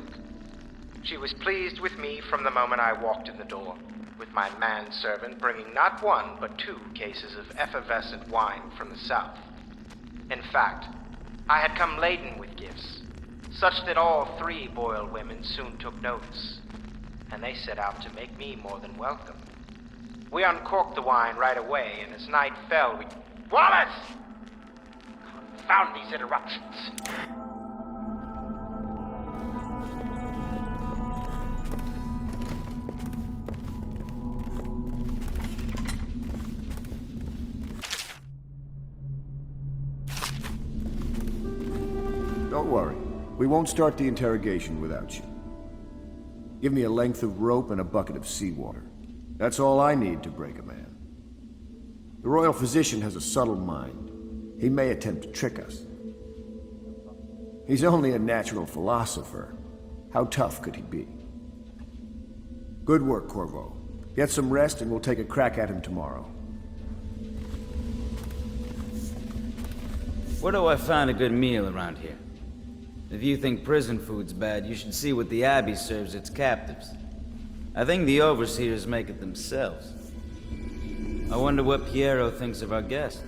She was pleased with me from the moment I walked in the door, with my manservant bringing not 1 but 2 cases of effervescent wine from the south. In fact, I had come laden with gifts, such that all 3 Boyle women soon took notice, and they set out to make me more than welcome. We uncorked the wine right away, and as night fell, we... Wallace! Confound these interruptions! Don't worry. We won't start the interrogation without you. Give me a length of rope and a bucket of seawater. That's all I need to break a man. The royal physician has a subtle mind. He may attempt to trick us. He's only a natural philosopher. How tough could he be? Good work, Corvo. Get some rest and we'll take a crack at him tomorrow. Where do I find a good meal around here? If you think prison food's bad, you should see what the Abbey serves its captives. I think the overseers make it themselves. I wonder what Piero thinks of our guest.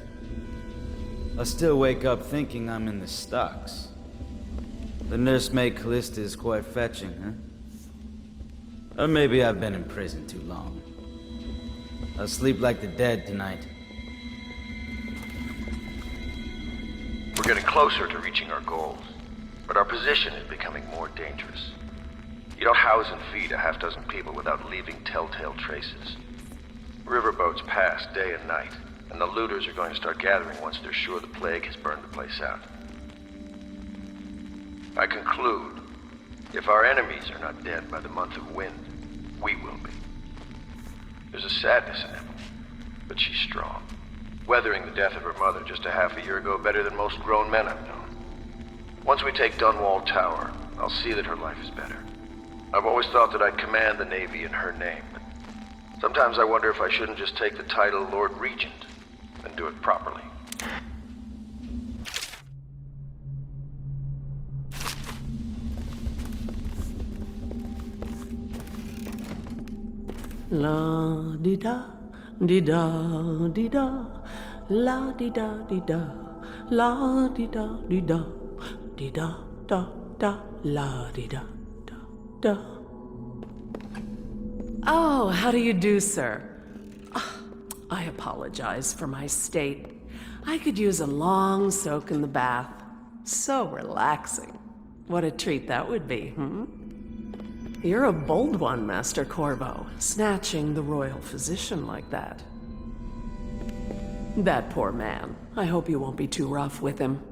I still wake up thinking I'm in the stocks. The nursemaid Callista is quite fetching, huh? Or maybe I've been in prison too long. I'll sleep like the dead tonight. We're getting closer to reaching our goals, but our position is becoming more dangerous. You don't house and feed a half-dozen people without leaving telltale traces. Riverboats pass day and night, and the looters are going to start gathering once they're sure the plague has burned the place out. I conclude, if our enemies are not dead by the month of wind, we will be. There's a sadness in Emily, but she's strong, weathering the death of her mother just a half a year ago better than most grown men I've known. Once we take Dunwall Tower, I'll see that her life is better. I've always thought that I'd command the Navy in her name, but sometimes I wonder if I shouldn't just take the title Lord Regent and do it properly. La di da, di da, di da, la di da, la di da, di da, da, da, la di da, da. Oh, how do you do, sir? I apologize for my state. I could use a long soak in the bath. So relaxing. What a treat that would be, You're a bold one, Master Corvo, snatching the royal physician like that. That poor man. I hope you won't be too rough with him.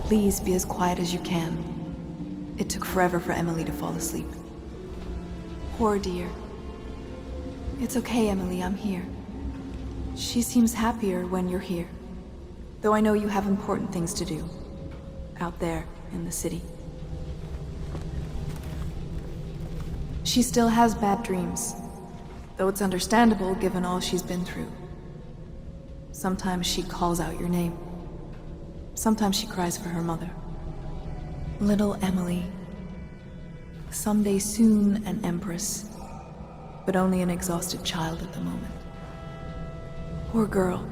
Please be as quiet as you can. It took forever for Emily to fall asleep. Poor dear. It's okay, Emily, I'm here. She seems happier when you're here. Though I know you have important things to do. Out there, in the city. She still has bad dreams. Though it's understandable given all she's been through. Sometimes she calls out your name. Sometimes she cries for her mother. Little Emily. Someday soon an empress, but only an exhausted child at the moment. Poor girl.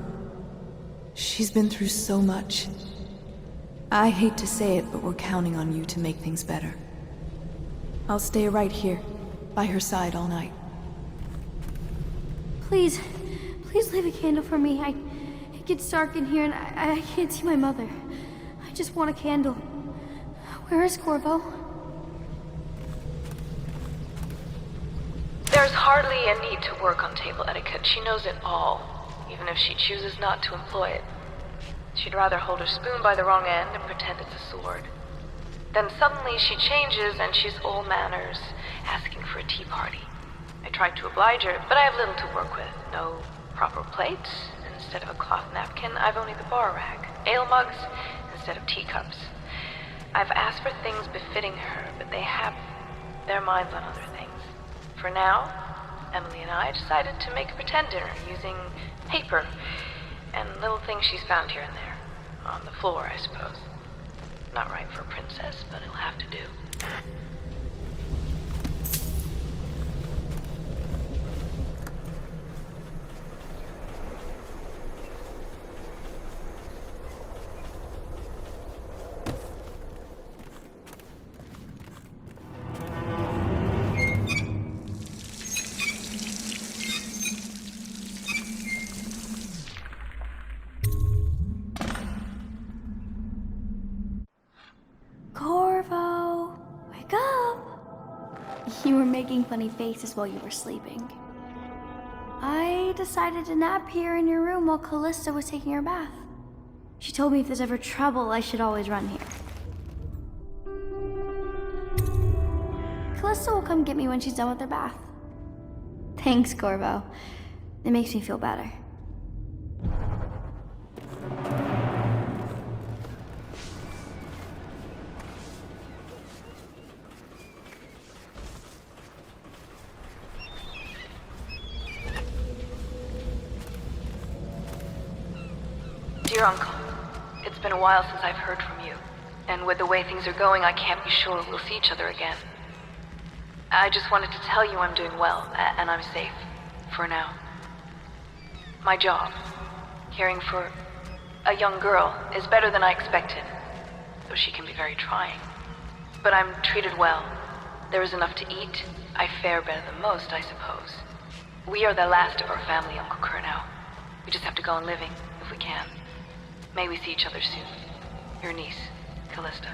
She's been through so much. I hate to say it, but we're counting on you to make things better. I'll stay right here, by her side all night. Please leave a candle for me. It gets dark in here and I can't see my mother. I just want a candle. Where is Corvo? There's hardly a need to work on table etiquette. She knows it all, even if she chooses not to employ it. She'd rather hold her spoon by the wrong end and pretend it's a sword. Then suddenly she changes and she's all manners, asking for a tea party. I tried to oblige her, but I have little to work with. No proper plates. Instead of a cloth napkin, I've only the bar rag. Ale mugs instead of teacups. I've asked for things befitting her, but they have their minds on other things. For now, Emily and I decided to make a pretend dinner using paper and little things she's found here and there. On the floor, I suppose. Not right for a princess, but it'll have to do. Corvo, wake up! You were making funny faces while you were sleeping. I decided to nap here in your room while Callista was taking her bath. She told me if there's ever trouble, I should always run here. Callista will come get me when she's done with her bath. Thanks, Corvo. It makes me feel better. Dear Uncle, it's been a while since I've heard from you, and with the way things are going, I can't be sure we'll see each other again. I just wanted to tell you I'm doing well, and I'm safe, for now. My job, caring for a young girl, is better than I expected, though she can be very trying. But I'm treated well. There is enough to eat. I fare better than most, I suppose. We are the last of our family, Uncle Kurnow. We just have to go on living, if we can. May we see each other soon. Your niece, Callista.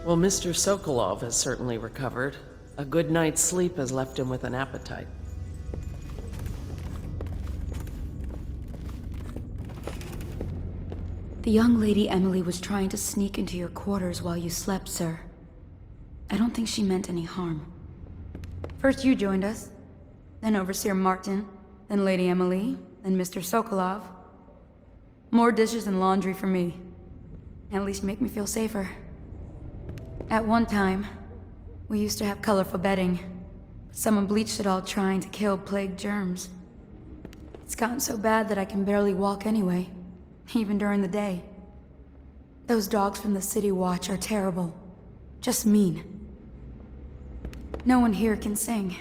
Well, Mr. Sokolov has certainly recovered. A good night's sleep has left him with an appetite. The young lady Emily was trying to sneak into your quarters while you slept, sir. I don't think she meant any harm. First you joined us, then Overseer Martin, then Lady Emily, then Mr. Sokolov. More dishes and laundry for me. At least make me feel safer. At one time, we used to have colorful bedding. Someone bleached it all trying to kill plague germs. It's gotten so bad that I can barely walk anyway, even during the day. Those dogs from the City Watch are terrible. Just mean. No one here can sing.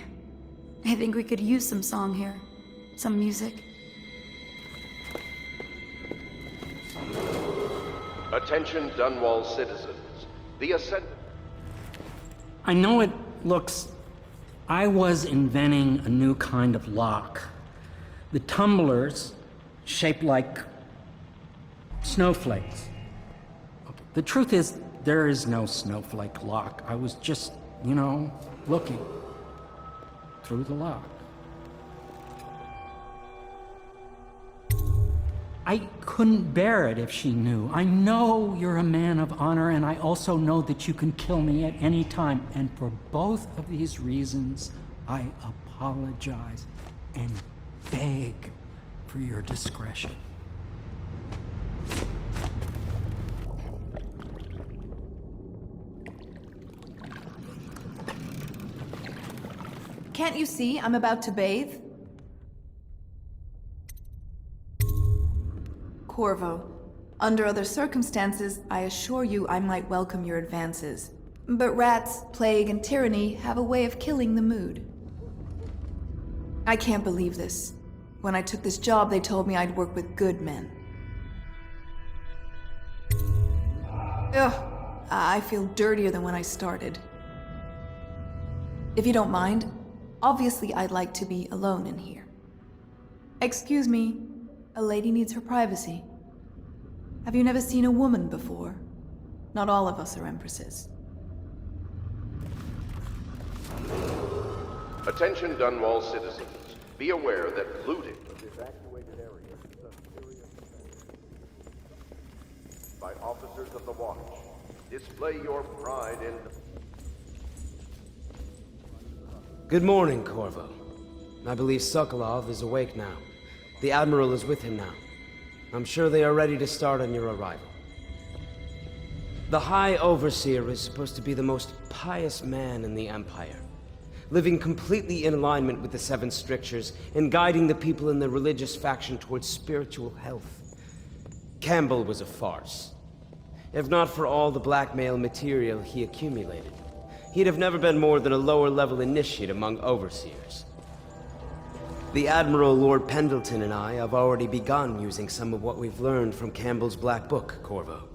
I think we could use some song here. Some music. Attention Dunwall citizens. The ascent... I know it looks... I was inventing a new kind of lock. The tumblers, shaped like snowflakes. The truth is, there is no snowflake lock. I was just, you know, looking through the lock. I couldn't bear it if she knew. I know you're a man of honor, and I also know that you can kill me at any time. And for both of these reasons, I apologize and beg for your discretion. Can't you see I'm about to bathe? Corvo, under other circumstances, I assure you I might welcome your advances. But rats, plague, and tyranny have a way of killing the mood. I can't believe this. When I took this job, they told me I'd work with good men. Ugh, I feel dirtier than when I started. If you don't mind, obviously I'd like to be alone in here. Excuse me, A lady needs her privacy. Have you never seen a woman before? Not all of us are empresses. Attention Dunwall citizens. Be aware that looting of this evacuated area is a serious offense by officers of the Watch. Display your pride in... Good morning, Corvo. I believe Sokolov is awake now. The Admiral is with him now. I'm sure they are ready to start on your arrival. The High Overseer is supposed to be the most pious man in the Empire, living completely in alignment with the Seven Strictures and guiding the people in the religious faction towards spiritual health. Campbell was a farce. If not for all the blackmail material he accumulated, he'd have never been more than a lower-level initiate among Overseers. The Admiral, Lord Pendleton, and I have already begun using some of what we've learned from Campbell's Black Book, Corvo.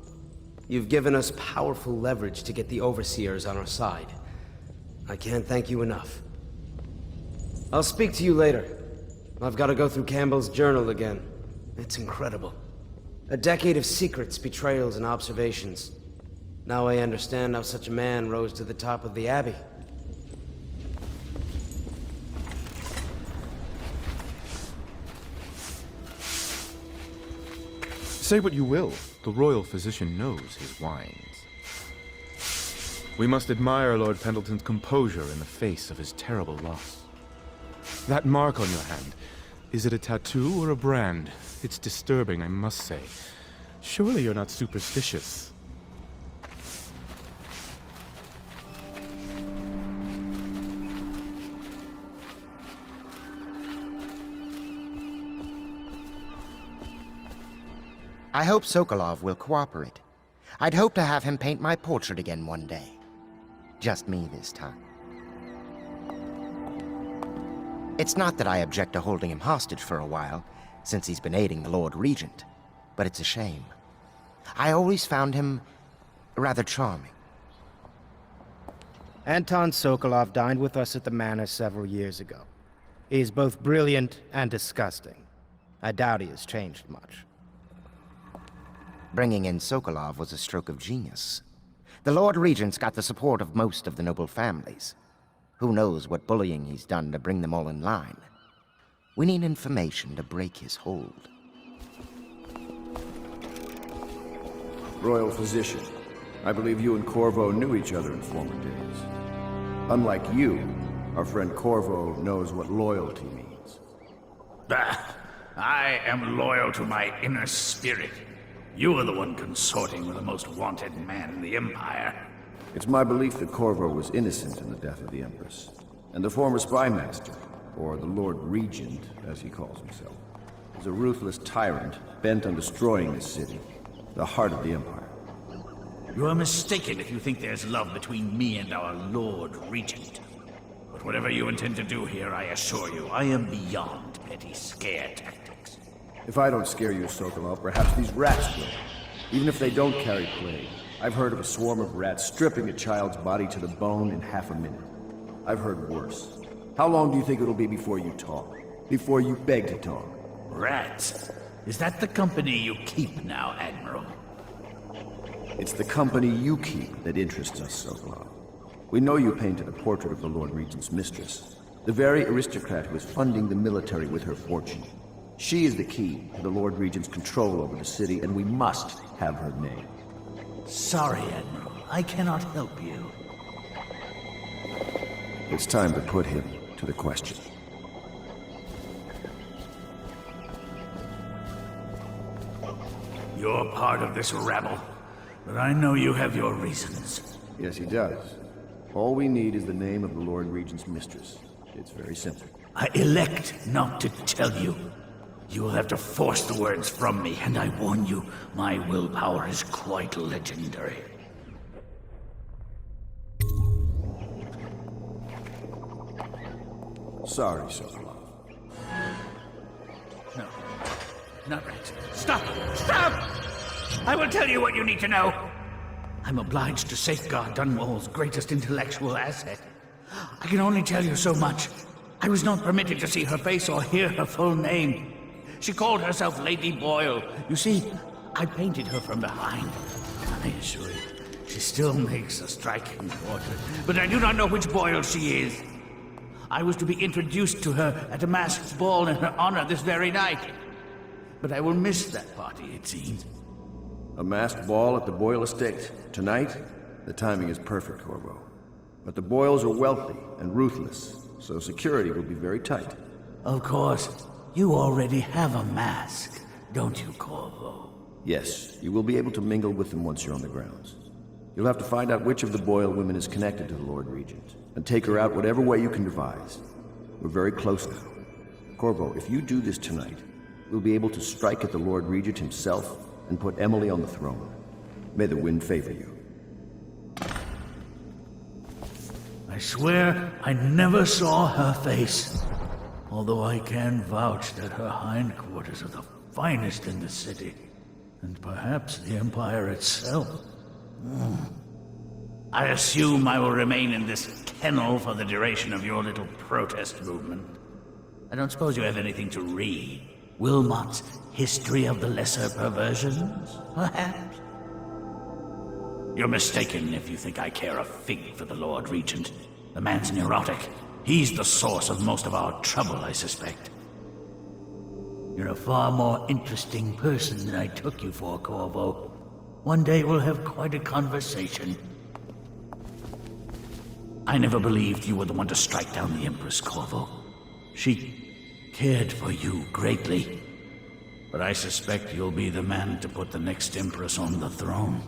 You've given us powerful leverage to get the Overseers on our side. I can't thank you enough. I'll speak to you later. I've got to go through Campbell's journal again. It's incredible. A decade of secrets, betrayals, and observations. Now I understand how such a man rose to the top of the Abbey. Say what you will, the royal physician knows his wines. We must admire Lord Pendleton's composure in the face of his terrible loss. That mark on your hand, is it a tattoo or a brand? It's disturbing, I must say. Surely you're not superstitious. I hope Sokolov will cooperate. I'd hope to have him paint my portrait again one day. Just me this time. It's not that I object to holding him hostage for a while, since he's been aiding the Lord Regent, but it's a shame. I always found him rather charming. Anton Sokolov dined with us at the manor several years ago. He is both brilliant and disgusting. I doubt he has changed much. Bringing in Sokolov was a stroke of genius. The Lord Regent's got the support of most of the noble families. Who knows what bullying he's done to bring them all in line. We need information to break his hold. Royal Physician, I believe you and Corvo knew each other in former days. Unlike you, our friend Corvo knows what loyalty means. I am loyal to my inner spirit. You are the one consorting with the most wanted man in the Empire. It's my belief that Corvo was innocent in the death of the Empress, and the former spy master, or the Lord Regent, as he calls himself, is a ruthless tyrant bent on destroying this city, the heart of the Empire. You are mistaken if you think there's love between me and our Lord Regent. But whatever you intend to do here, I assure you, I am beyond petty scare tactics. If I don't scare you, Sokolov, perhaps these rats will. Even if they don't carry plague. I've heard of a swarm of rats stripping a child's body to the bone in half a minute. I've heard worse. How long do you think it'll be before you talk? Before you beg to talk? Rats? Is that the company you keep now, Admiral? It's the company you keep that interests us, Sokolov. We know you painted a portrait of the Lord Regent's mistress, the very aristocrat who is funding the military with her fortune. She is the key to the Lord Regent's control over the city, and we must have her name. Sorry, Admiral. I cannot help you. It's time to put him to the question. You're part of this rabble, but I know you have your reasons. Yes, he does. All we need is the name of the Lord Regent's mistress. It's very simple. I elect not to tell you. You will have to force the words from me, and I warn you, my willpower is quite legendary. Sorry, Sokolov. No, not right. Stop! Stop! I will tell you what you need to know. I'm obliged to safeguard Dunwall's greatest intellectual asset. I can only tell you so much. I was not permitted to see her face or hear her full name. She called herself Lady Boyle. You see, I painted her from behind. I assure you, she still makes a striking portrait, but I do not know which Boyle she is. I was to be introduced to her at a masked ball in her honor this very night. But I will miss that party, it seems. A masked ball at the Boyle estate. Tonight? The timing is perfect, Corvo. But the Boyles are wealthy and ruthless, so security will be very tight. Of course. You already have a mask, don't you, Corvo? Yes, you will be able to mingle with them once you're on the grounds. You'll have to find out which of the Boyle women is connected to the Lord Regent, and take her out whatever way you can devise. We're very close now. Corvo, if you do this tonight, we'll be able to strike at the Lord Regent himself and put Emily on the throne. May the wind favor you. I swear I never saw her face. Although I can vouch that her hindquarters are the finest in the city. And perhaps the Empire itself. I assume I will remain in this kennel for the duration of your little protest movement. I don't suppose you have anything to read. Wilmot's History of the Lesser Perversions, perhaps? You're mistaken if you think I care a fig for the Lord Regent. The man's neurotic. He's the source of most of our trouble, I suspect. You're a far more interesting person than I took you for, Corvo. One day we'll have quite a conversation. I never believed you were the one to strike down the Empress, Corvo. She cared for you greatly. But I suspect you'll be the man to put the next Empress on the throne.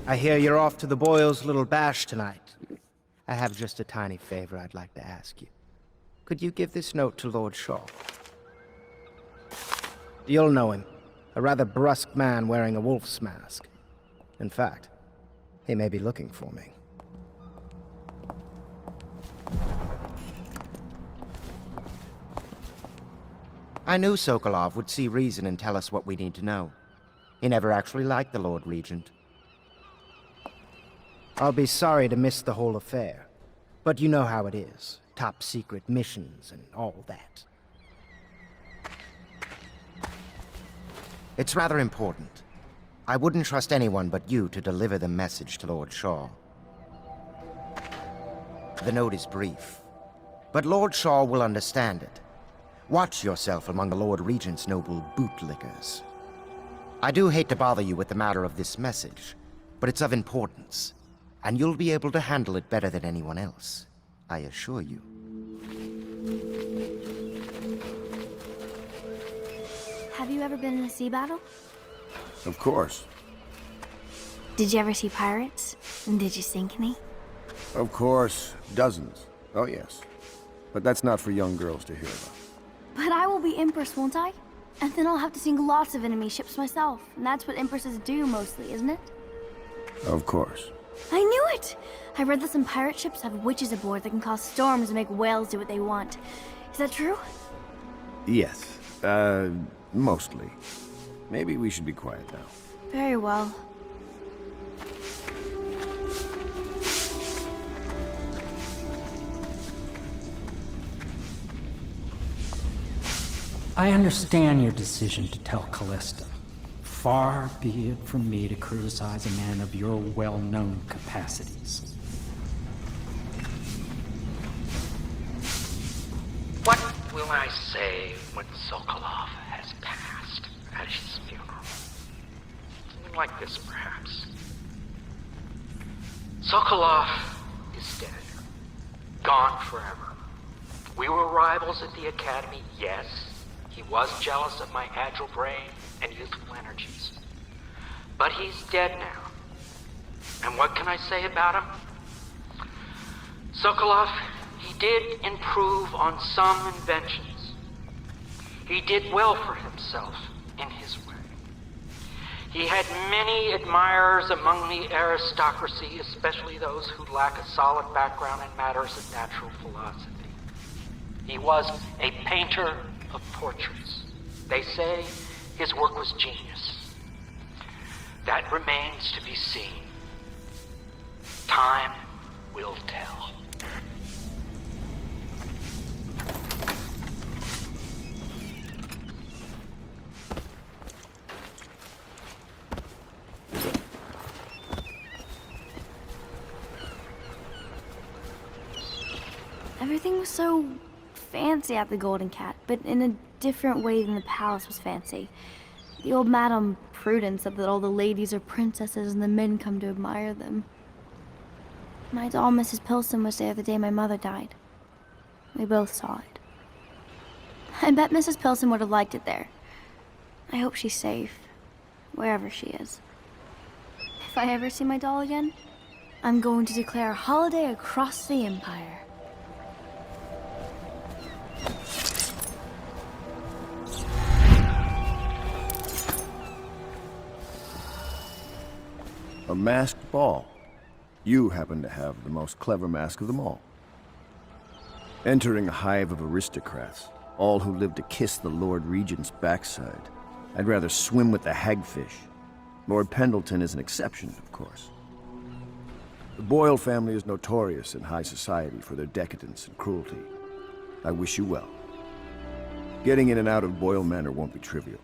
I hear you're off to the Boyles' little bash tonight. I have just a tiny favor I'd like to ask you. Could you give this note to Lord Shaw? You'll know him. A rather brusque man wearing a wolf's mask. In fact, he may be looking for me. I knew Sokolov would see reason and tell us what we need to know. He never actually liked the Lord Regent. I'll be sorry to miss the whole affair, but you know how it is. Top secret missions and all that. It's rather important. I wouldn't trust anyone but you to deliver the message to Lord Shaw. The note is brief, but Lord Shaw will understand it. Watch yourself among the Lord Regent's noble bootlickers. I do hate to bother you with the matter of this message, but it's of importance. And you'll be able to handle it better than anyone else, I assure you. Have you ever been in a sea battle? Of course. Did you ever see pirates? And did you sink any? Of course. Dozens. Oh, yes. But that's not for young girls to hear about. But I will be Empress, won't I? And then I'll have to sink lots of enemy ships myself. And that's what Empresses do mostly, isn't it? Of course. I knew it! I read that some pirate ships have witches aboard that can cause storms and make whales do what they want. Is that true? Yes. Mostly. Maybe we should be quiet now. Very well. I understand your decision to tell Callista. Far be it from me to criticize a man of your well-known capacities. What will I say when Sokolov has passed at his funeral? Something like this, perhaps. Sokolov is dead. Gone forever. We were rivals at the Academy, yes. He was jealous of my agile brain and youthful energies. But he's dead now. And what can I say about him? Sokolov, he did improve on some inventions. He did well for himself in his way. He had many admirers among the aristocracy, especially those who lack a solid background in matters of natural philosophy. He was a painter of portraits. They say his work was genius. That remains to be seen. Time will tell. Everything was so fancy at the Golden Cat, but in a different way than the palace was fancy. The old Madame Prudence said that all the ladies are princesses and the men come to admire them. My doll, Mrs. Pilson, was there the day my mother died. We both saw it. I bet Mrs. Pilson would have liked it there. I hope she's safe, wherever she is. If I ever see my doll again, I'm going to declare a holiday across the Empire. A masked ball. You happen to have the most clever mask of them all. Entering a hive of aristocrats, all who live to kiss the Lord Regent's backside. I'd rather swim with the hagfish. Lord Pendleton is an exception, of course. The Boyle family is notorious in high society for their decadence and cruelty. I wish you well. Getting in and out of Boyle Manor won't be trivial.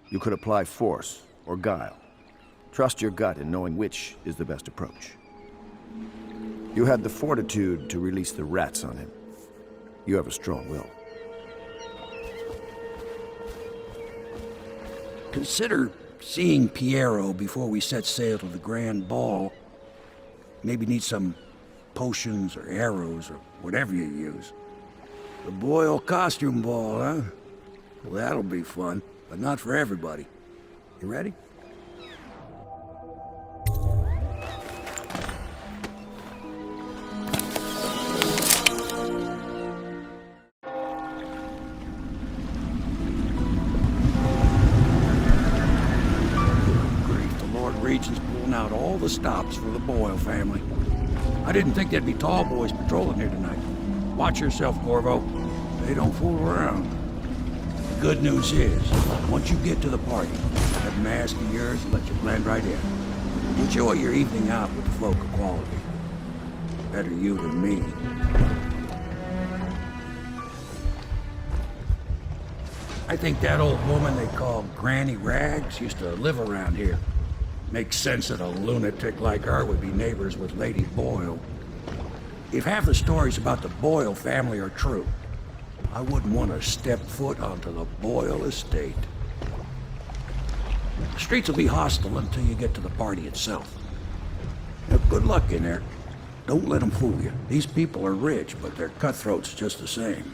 You could apply force or guile. Trust your gut in knowing which is the best approach. You had the fortitude to release the rats on him. You have a strong will. Consider seeing Piero before we set sail to the grand ball. Maybe need some potions or arrows or whatever you use. The Boyle costume ball, huh? Well, that'll be fun, but not for everybody. You ready? Regent's pulling out all the stops for the Boyle family. I didn't think there'd be tall boys patrolling here tonight. Watch yourself, Corvo. They don't fool around. The good news is, once you get to the party, that mask of yours will let you blend right in. Enjoy your evening out with the folk of quality. Better you than me. I think that old woman they call Granny Rags used to live around here. Makes sense that a lunatic like her would be neighbors with Lady Boyle. If half the stories about the Boyle family are true, I wouldn't want to step foot onto the Boyle estate. The streets will be hostile until you get to the party itself. Now, good luck in there. Don't let them fool you. These people are rich, but they're cutthroats just the same.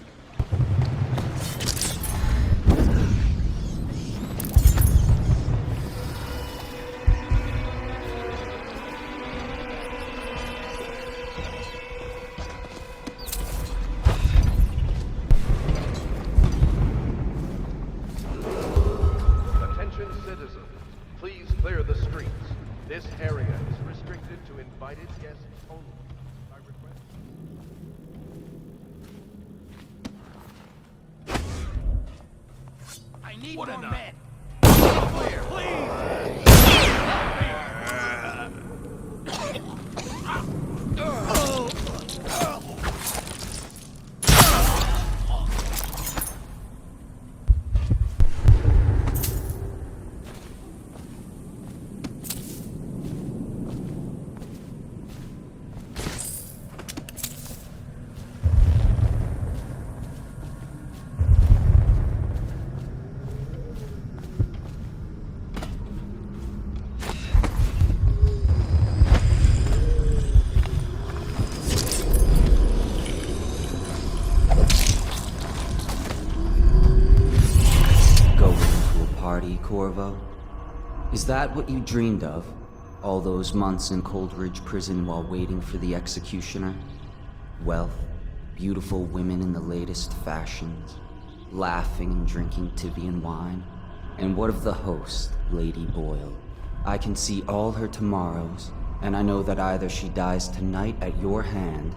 Corvo? Is that what you dreamed of? All those months in Coldridge Prison while waiting for the executioner. Wealth, beautiful women in the latest fashions, laughing and drinking Tibian wine. And what of the host, Lady Boyle? I can see all her tomorrows, and I know that either she dies tonight at your hand,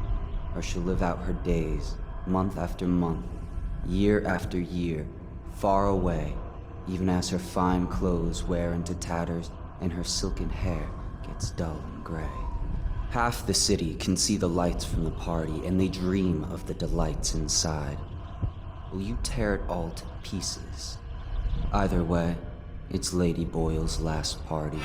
or she'll live out her days, month after month, year after year, far away, even as her fine clothes wear into tatters and her silken hair gets dull and gray. Half the city can see the lights from the party, and they dream of the delights inside. Will you tear it all to pieces? Either way, it's Lady Boyle's last party.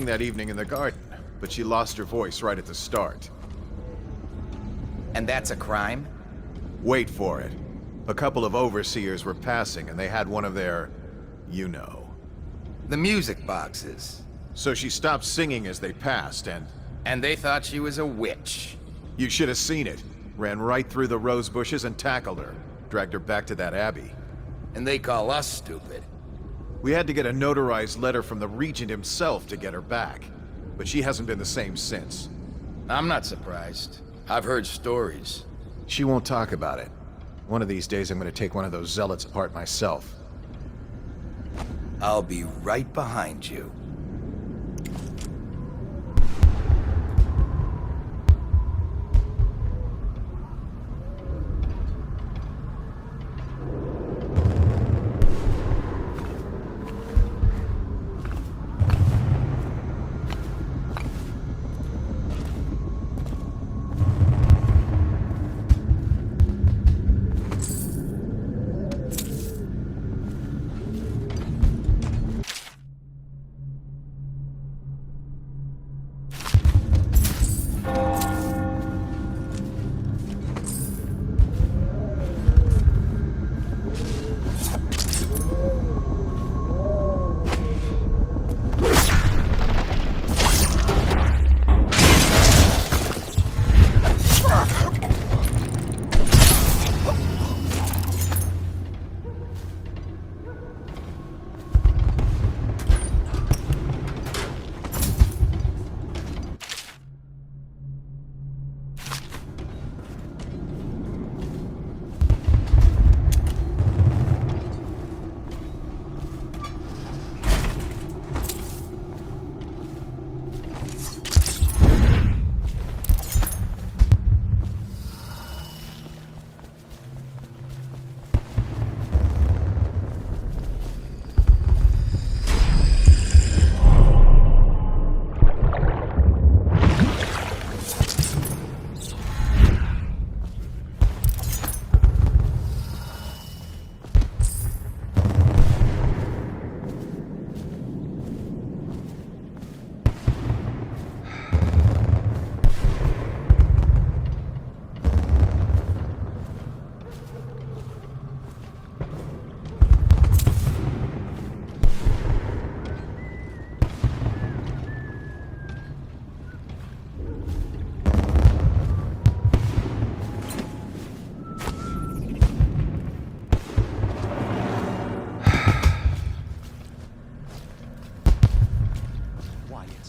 That evening in the garden, but she lost her voice right at the start. And that's a crime? Wait for it. A couple of overseers were passing and they had one of their, you know. The music boxes. So she stopped singing as they passed and... And they thought she was a witch. You should have seen it. Ran right through the rose bushes and tackled her. Dragged her back to that abbey. And they call us stupid. We had to get a notarized letter from the Regent himself to get her back. But she hasn't been the same since. I'm not surprised. I've heard stories. She won't talk about it. One of these days I'm going to take one of those zealots apart myself. I'll be right behind you.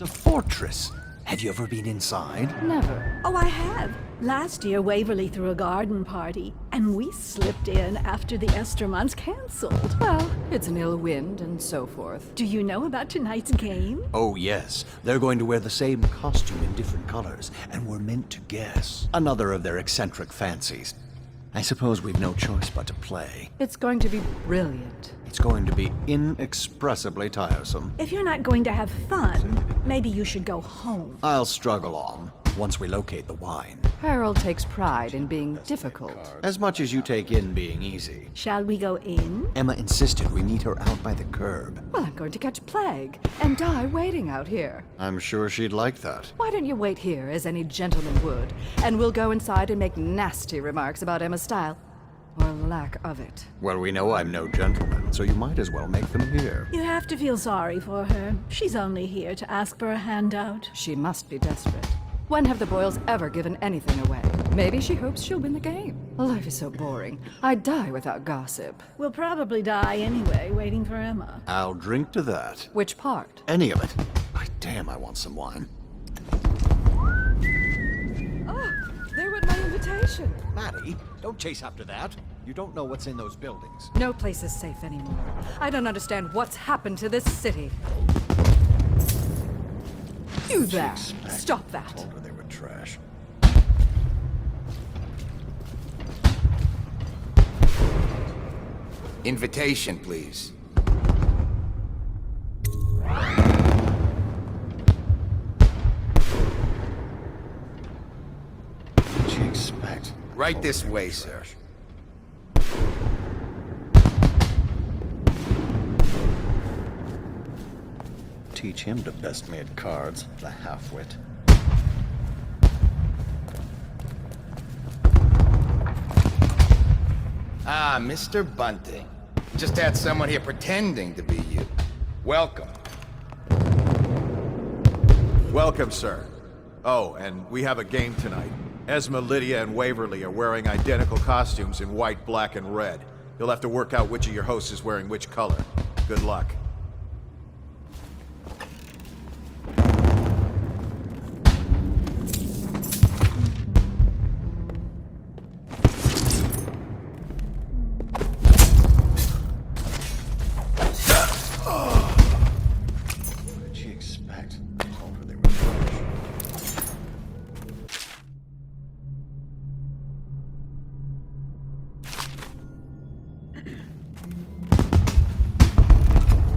It's a fortress. Have you ever been inside? Never. Oh, I have. Last year, Waverly threw a garden party, and we slipped in after the Estermonts cancelled. Well, it's an ill wind and so forth. Do you know about tonight's game? Oh, yes. They're going to wear the same costume in different colors, and we're meant to guess. Another of their eccentric fancies. I suppose we've no choice but to play. It's going to be brilliant. It's going to be inexpressibly tiresome. If you're not going to have fun, maybe you should go home. I'll struggle on, once we locate the wine. Harold takes pride in being difficult. As much as you take in being easy. Shall we go in? Emma insisted we meet her out by the curb. Well, I'm going to catch plague and die waiting out here. I'm sure she'd like that. Why don't you wait here, as any gentleman would, and we'll go inside and make nasty remarks about Emma's style. Or lack of it. Well, we know I'm no gentleman, so you might as well make them here. You have to feel sorry for her. She's only here to ask for a handout. She must be desperate. When have the Boyles ever given anything away? Maybe she hopes she'll win the game. Life is so boring. I'd die without gossip. We'll probably die anyway, waiting for Emma. I'll drink to that. Which part? Any of it. By damn, I want some wine. Oh, there went my invitation. Maddie, don't chase after that. You don't know what's in those buildings. No place is safe anymore. I don't understand what's happened to this city. You there! Stop that! Told her they were trash. Invitation, please. What'd you expect? Right this way, sir. Teach him to best-made cards, the half-wit. Ah, Mr. Bunting. Just had someone here pretending to be you. Welcome. Welcome, sir. Oh, and we have a game tonight. Esma, Lydia, and Waverly are wearing identical costumes in white, black, and red. You'll have to work out which of your hosts is wearing which color. Good luck.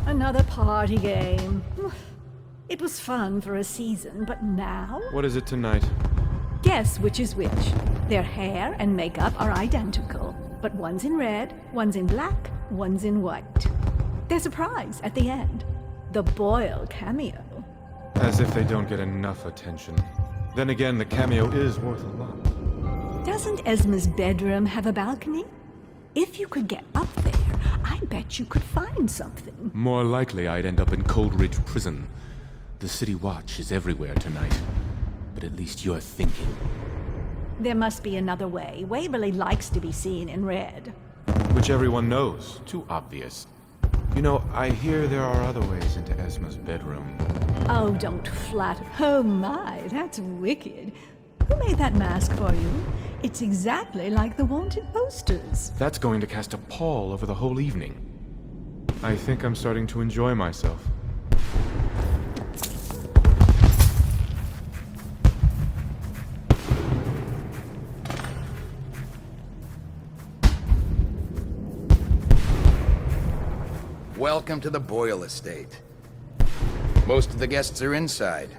Another party game. It was fun for a season, but now? What is it tonight? Guess which is which. Their hair and makeup are identical, but one's in red, one's in black, one's in white. There's a prize at the end. The Boyle cameo. As if they don't get enough attention. Then again, the cameo is worth a lot. Doesn't Esma's bedroom have a balcony? If you could get up there, I bet you could find something. More likely I'd end up in Coldridge Prison. The City Watch is everywhere tonight. But at least you're thinking. There must be another way. Waverly likes to be seen in red. Which everyone knows. Too obvious. You know, I hear there are other ways into Esma's bedroom. Oh, don't flatter. Oh my, that's wicked. Who made that mask for you? It's exactly like the wanted posters. That's going to cast a pall over the whole evening. I think I'm starting to enjoy myself. Welcome to the Boyle estate. Most of the guests are inside.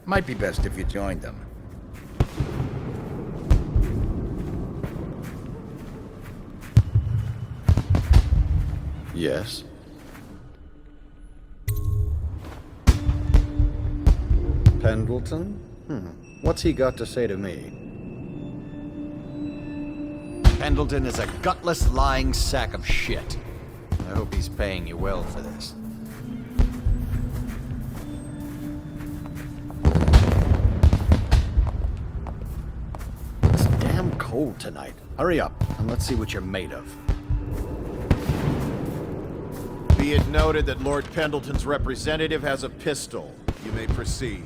Might be best if you joined them. Yes? Pendleton? What's he got to say to me? Pendleton is a gutless, lying sack of shit. I hope he's paying you well for this. It's damn cold tonight. Hurry up, and let's see what you're made of. Be it noted that Lord Pendleton's representative has a pistol. You may proceed.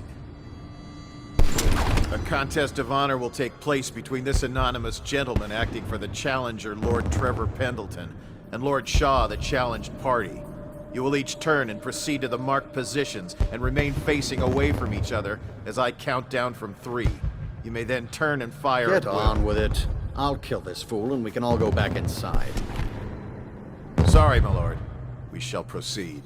A contest of honor will take place between this anonymous gentleman acting for the challenger, Lord Trevor Pendleton, and Lord Shaw, the challenged party. You will each turn and proceed to the marked positions and remain facing away from each other as I count down from 3. You may then turn and fire Get at will. on with it. I'll kill this fool and we can all go back inside. Sorry, my lord. We shall proceed.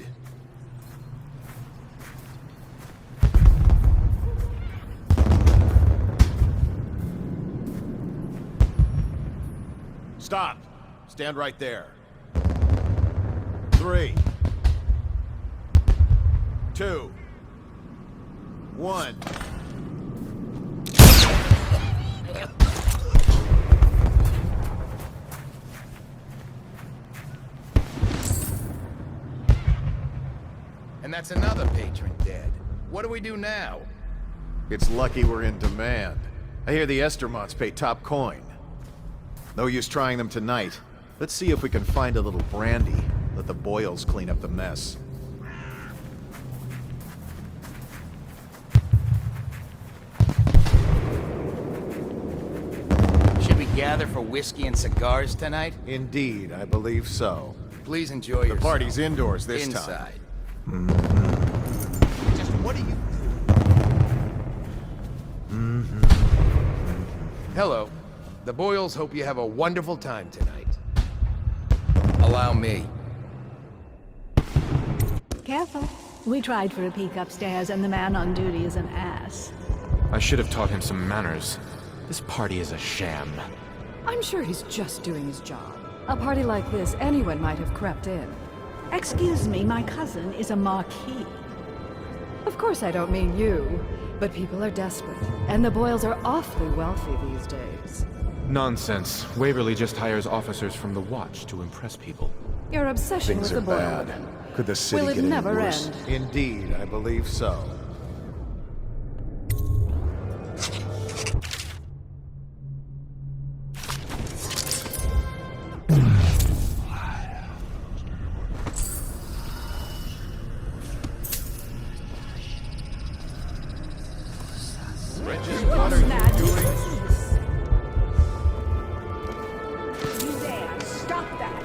Stop! Stand right there. 3, 2, 1. And that's another patron dead. What do we do now? It's lucky we're in demand. I hear the Estermonts pay top coin. No use trying them tonight. Let's see if we can find a little brandy. Let the Boyles clean up the mess. Should we gather for whiskey and cigars tonight? Indeed, I believe so. Please enjoy The yourself. party's indoors this time. Inside. Just what do you... Hello. The Boyles hope you have a wonderful time tonight. Allow me. Careful. We tried for a peek upstairs, and the man on duty is an ass. I should have taught him some manners. This party is a sham. I'm sure he's just doing his job. A party like this, anyone might have crept in. Excuse me, my cousin is a marquis. Of course I don't mean you, but people are desperate, and the Boyles are awfully wealthy these days. Nonsense. Waverly just hires officers from the Watch to impress people. Your obsession Things with are the Boyle bad. women. Could the city Will it get any never worse? end? Indeed, I believe so.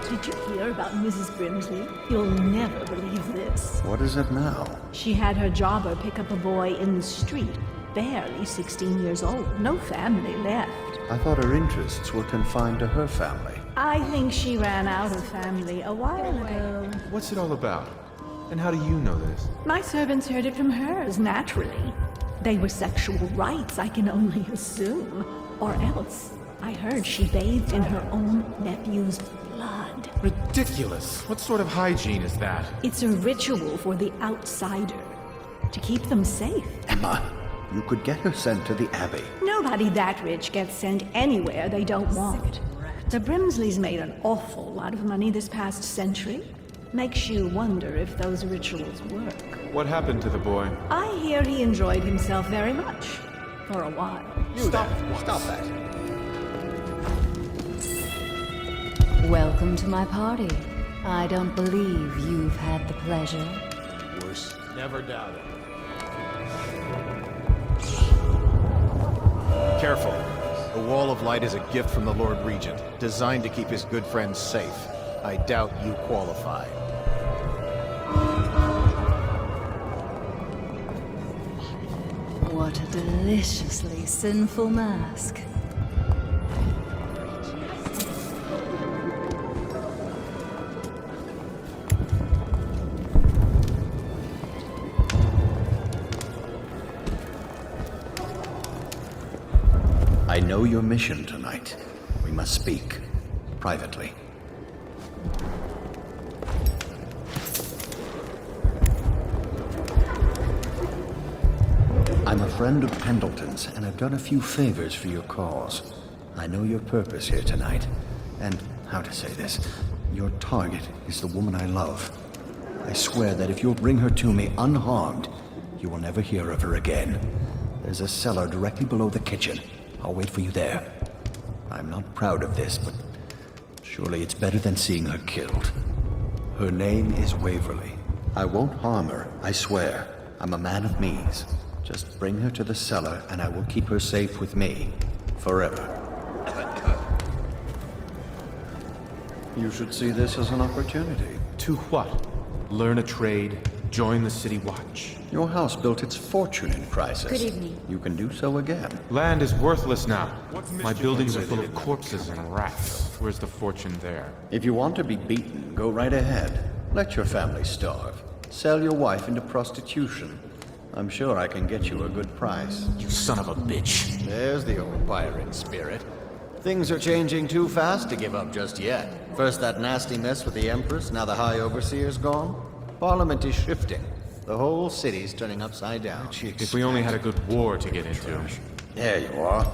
Did you hear about Mrs. Brimsley? You'll never believe this. What is it now? She had her jobber pick up a boy in the street, barely 16 years old, no family left. I thought her interests were confined to her family. I think she ran out of family a while ago. What's it all about? And how do you know this? My servants heard it from hers, naturally. They were sexual rights, I can only assume. Or else, I heard she bathed in her own nephew's blood. Ridiculous. What sort of hygiene is that? It's a ritual for the outsider, to keep them safe. Emma, you could get her sent to the Abbey. Nobody that rich gets sent anywhere they don't want. The Brimsleys made an awful lot of money this past century. Makes you wonder if those rituals work. What happened to the boy? I hear he enjoyed himself very much. For a while. Stop that. Welcome to my party. I don't believe you've had the pleasure. Worse. Never doubt it. Careful. The Wall of Light is a gift from the Lord Regent, designed to keep his good friends safe. I doubt you qualify. What a deliciously sinful mask. I know your mission tonight. We must speak. Privately. I'm a friend of Pendleton's, and I've done a few favors for your cause. I know your purpose here tonight, and how to say this, your target is the woman I love. I swear that if you'll bring her to me unharmed, you will never hear of her again. There's a cellar directly below the kitchen. I'll wait for you there. I'm not proud of this, but surely it's better than seeing her killed. Her name is Waverly. I won't harm her, I swear. I'm a man of means. Just bring her to the cellar, and I will keep her safe with me. Forever. You should see this as an opportunity. To what? Learn a trade? Join the city watch? Your house built its fortune in crisis. Good evening. You can do so again. Land is worthless now. My buildings are full of corpses and rats. Where's the fortune there? If you want to be beaten, go right ahead. Let your family starve. Sell your wife into prostitution. I'm sure I can get you a good price. You son of a bitch. There's the old pirate spirit. Things are changing too fast to give up just yet. First that nasty mess with the Empress, now the High Overseer's gone. Parliament is shifting. The whole city's turning upside down. If we only had a good war to get into. There you are.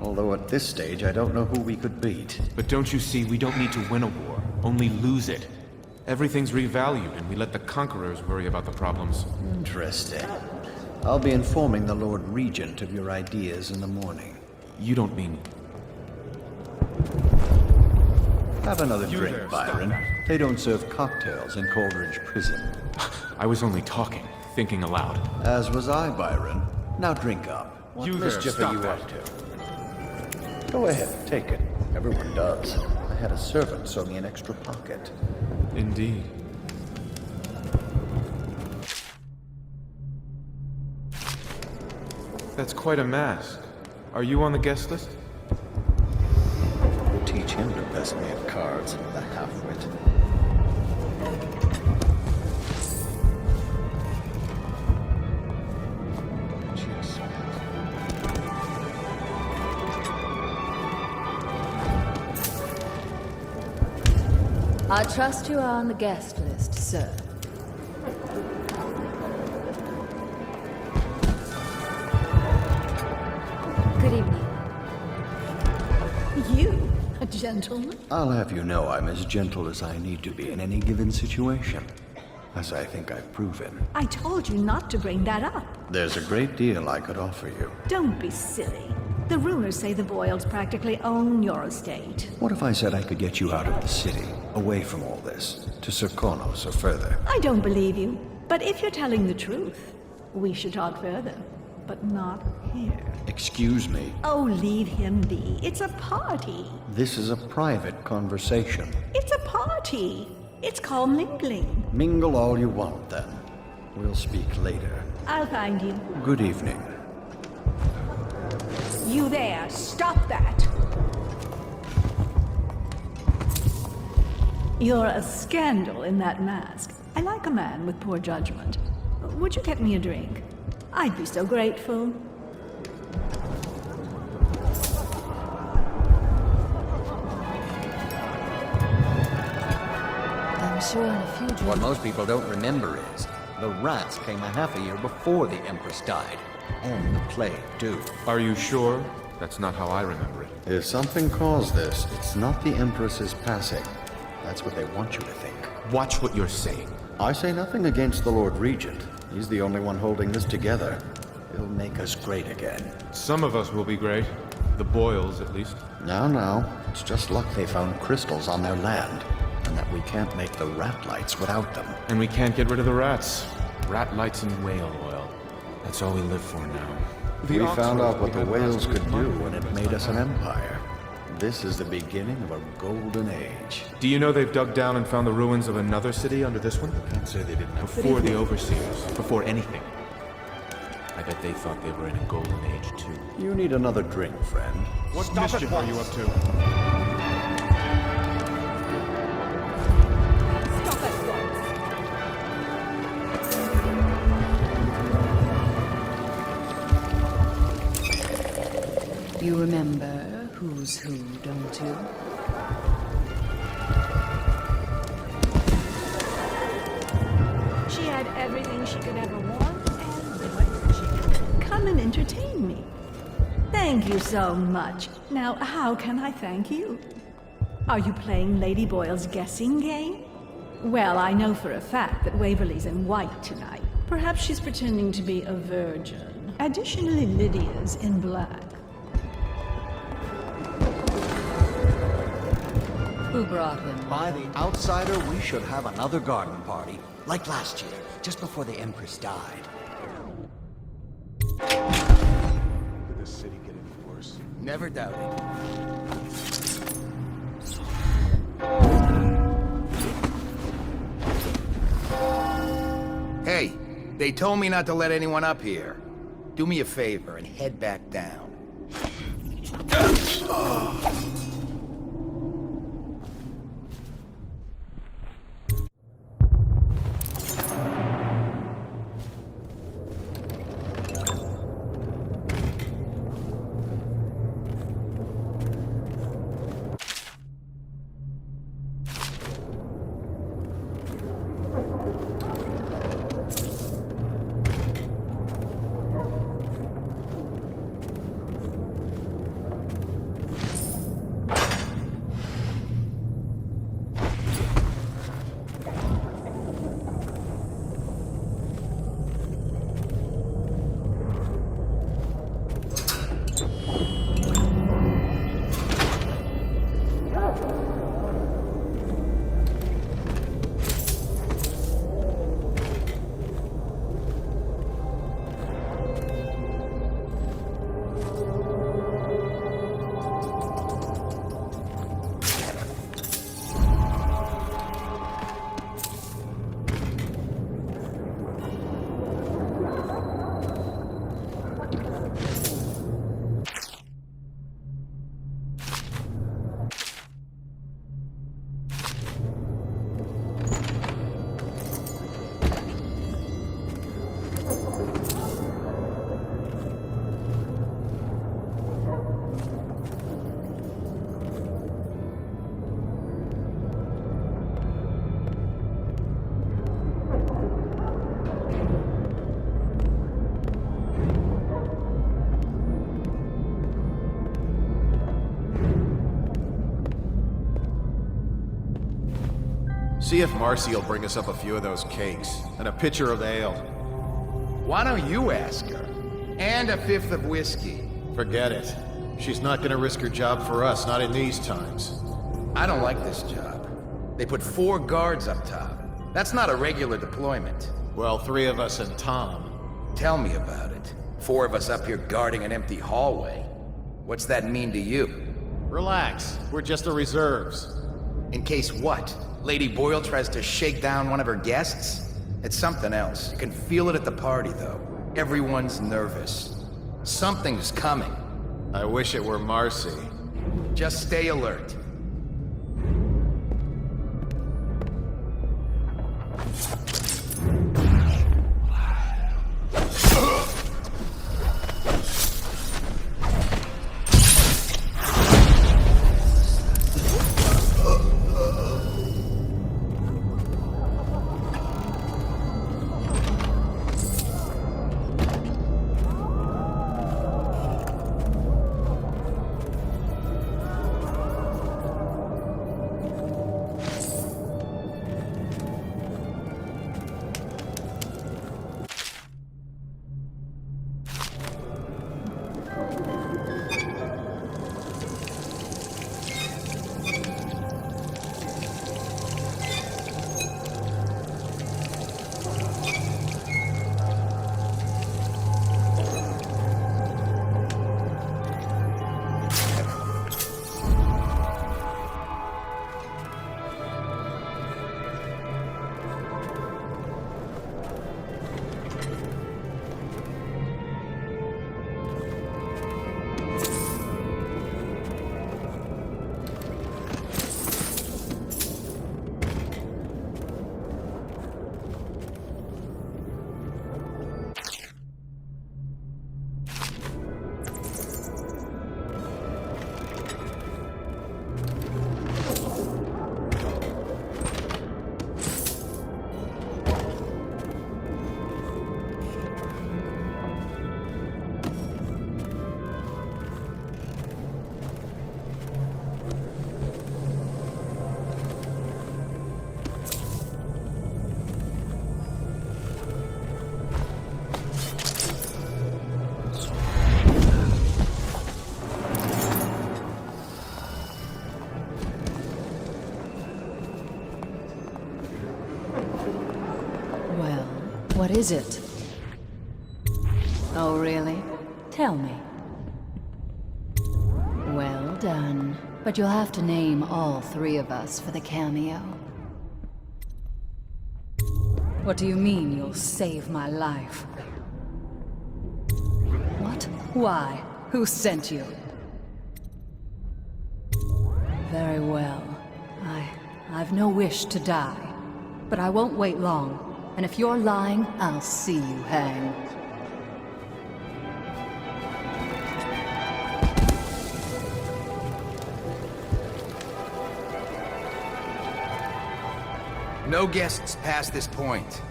Although at this stage, I don't know who we could beat. But don't you see, we don't need to win a war, only lose it. Everything's revalued, and we let the conquerors worry about the problems. Interesting. I'll be informing the Lord Regent of your ideas in the morning. You don't mean... Have another drink, Byron. They don't serve cocktails in Coleridge Prison. I was only talking, thinking aloud. As was I, Byron. Now drink up. What mischief are you up to? Go ahead, take it. Everyone does. I had a servant sew me an extra pocket. Indeed. That's quite a mask. Are you on the guest list? We'll teach him to best me at cards, the half-wit. I trust you are on the guest list, sir. Good evening. You? A gentleman? I'll have you know I'm as gentle as I need to be in any given situation. As I think I've proven. I told you not to bring that up. There's a great deal I could offer you. Don't be silly. The rumors say the Boyles practically own your estate. What if I said I could get you out of the city, away from all this, to Serkonos or further? I don't believe you. But if you're telling the truth, we should talk further. But not here. Excuse me. Oh, leave him be. It's a party. This is a private conversation. It's a party. It's called mingling. Mingle all you want, then. We'll speak later. I'll find you. Good evening. You there, stop that! You're a scandal in that mask. I like a man with poor judgment. Would you get me a drink? I'd be so grateful. I'm sure in a few drinks... What most people don't remember is, the rats came a half a year before the Empress died. And the plague, too. Are you sure? That's not how I remember it. If something caused this, it's not the Empress's passing. That's what they want you to think. Watch what you're saying. I say nothing against the Lord Regent. He's the only one holding this together. He'll make us great again. Some of us will be great. The Boyles, at least. Now. It's just luck they found crystals on their land. And that we can't make the rat lights without them. And we can't get rid of the rats. Rat lights and whale oil. That's all we live for now. We found out what the whales could do, and it made us an empire. This is the beginning of a golden age. Do you know they've dug down and found the ruins of another city under this one? I can't say they didn't have... Before the Overseers. Before anything. I bet they thought they were in a golden age, too. You need another drink, friend. What mischief are you up to? You remember who's who, don't you? She had everything she could ever want, and what she could. Come and entertain me. Thank you so much. Now, how can I thank you? Are you playing Lady Boyle's guessing game? Well, I know for a fact that Waverly's in white tonight. Perhaps she's pretending to be a virgin. Additionally, Lydia's in black. Who brought him? By the outsider, we should have another garden party, like last year, just before the Empress died. Could this city get any worse? Never doubt it. Hey, they told me not to let anyone up here. Do me a favor and head back down. See if Marcy will bring us up a few of those cakes, and a pitcher of ale. Why don't you ask her? And a fifth of whiskey. Forget it. She's not gonna risk her job for us, not in these times. I don't like this job. They put 4 guards up top. That's not a regular deployment. Well, 3 of us and Tom. Tell me about it. 4 of us up here guarding an empty hallway. What's that mean to you? Relax. We're just the reserves. In case what? Lady Boyle tries to shake down one of her guests? It's something else. You can feel it at the party, though. Everyone's nervous. Something's coming. I wish it were Marcy. Just stay alert. What is it? Oh, really? Tell me. Well done. But you'll have to name all three of us for the cameo. What do you mean you'll save my life? What? Why? Who sent you? Very well. I've no wish to die. But I won't wait long. And if you're lying, I'll see you hang. No guests past this point.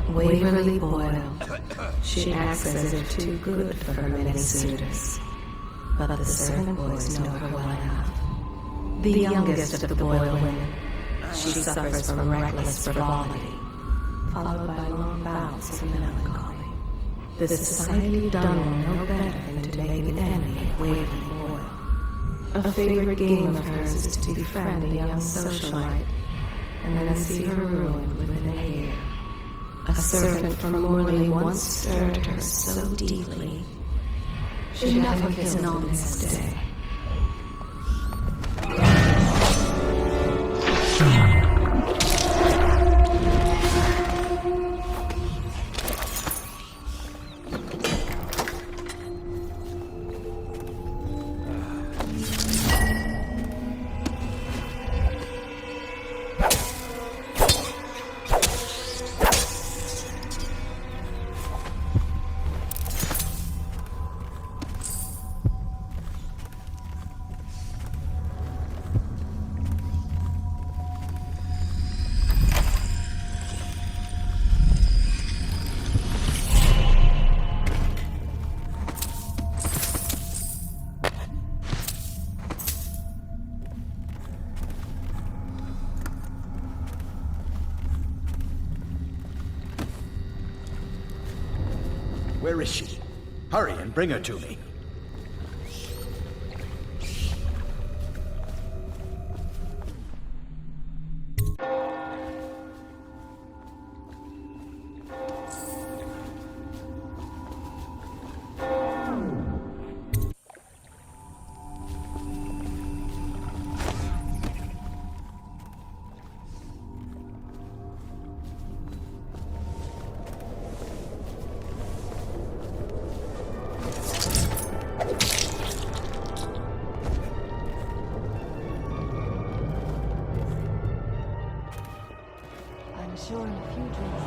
Waverly Boyle. She acts as if too good for her many suitors. But the servant boys know her well enough. The youngest of the Boyle women, she suffers from reckless frivolity, followed by long bouts of melancholy. The society done will know better than to make an enemy of Waverly Boyle. A favorite game of hers is to befriend a young socialite, and then see her ruined within a year. A servant from Morley once stirred her so deeply, she never kissed on this day. Where is she? Hurry and bring her to me. Sure, in a few drinks.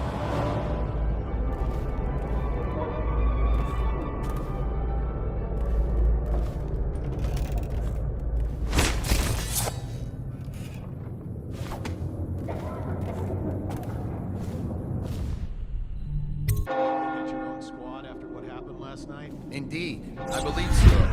Get your own squad after what happened last night? Indeed, I believe so.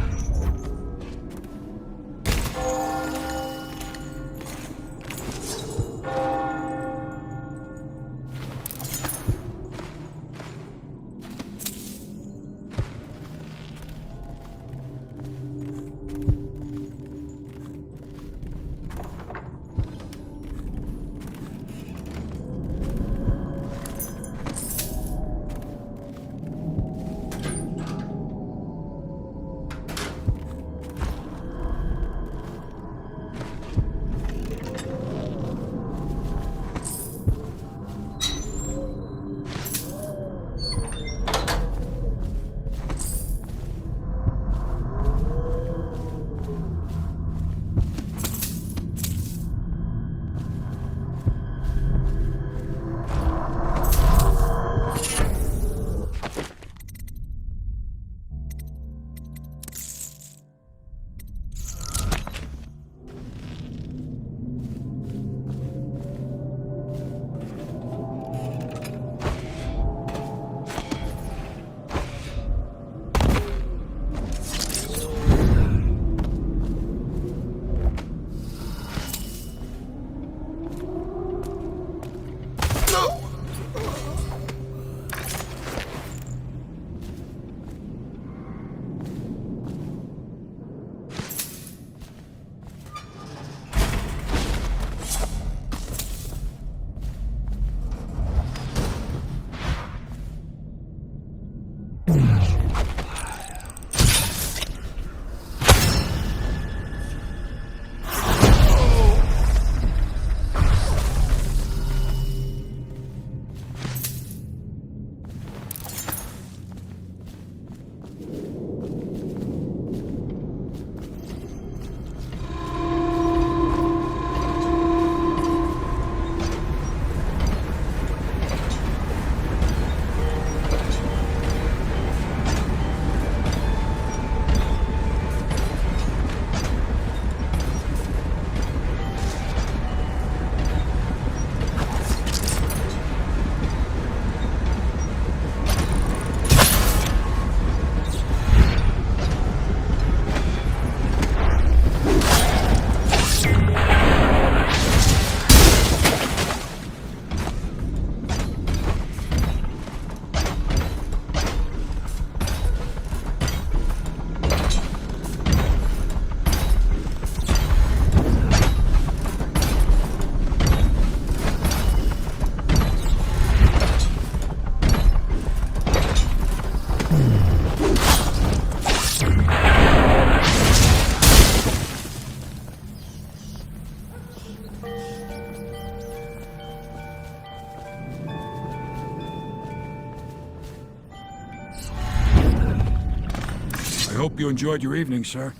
Hope you enjoyed your evening, sir.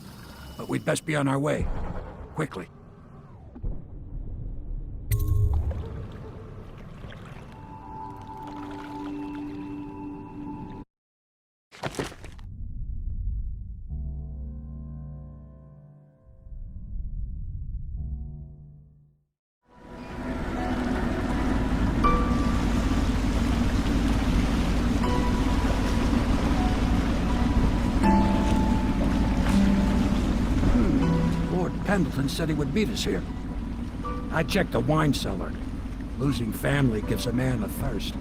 But we'd best be on our way. Quickly. Pendleton said he would meet us here. I checked the wine cellar. Losing family gives a man a thirst.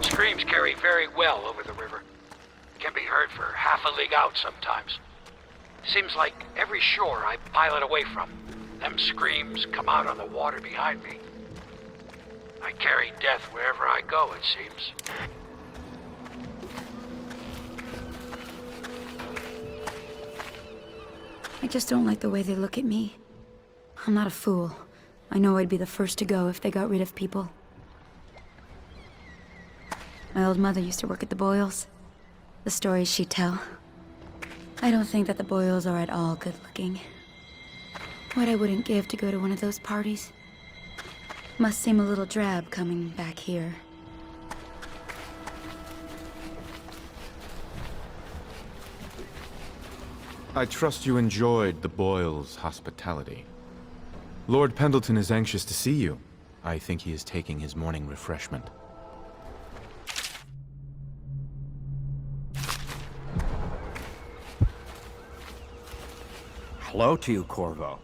Streams carry very well over the river. Can be heard for half a league out sometimes. Seems like every shore I pilot away from, them screams come out on the water behind me. I carry death wherever I go, it seems. I just don't like the way they look at me. I'm not a fool. I know I'd be the first to go if they got rid of people. My old mother used to work at the Boyles. The stories she'd tell. I don't think that the Boyles are at all good-looking. What I wouldn't give to go to one of those parties. Must seem a little drab coming back here. I trust you enjoyed the Boyles' hospitality. Lord Pendleton is anxious to see you. I think he is taking his morning refreshment. Hello to you, Corvo.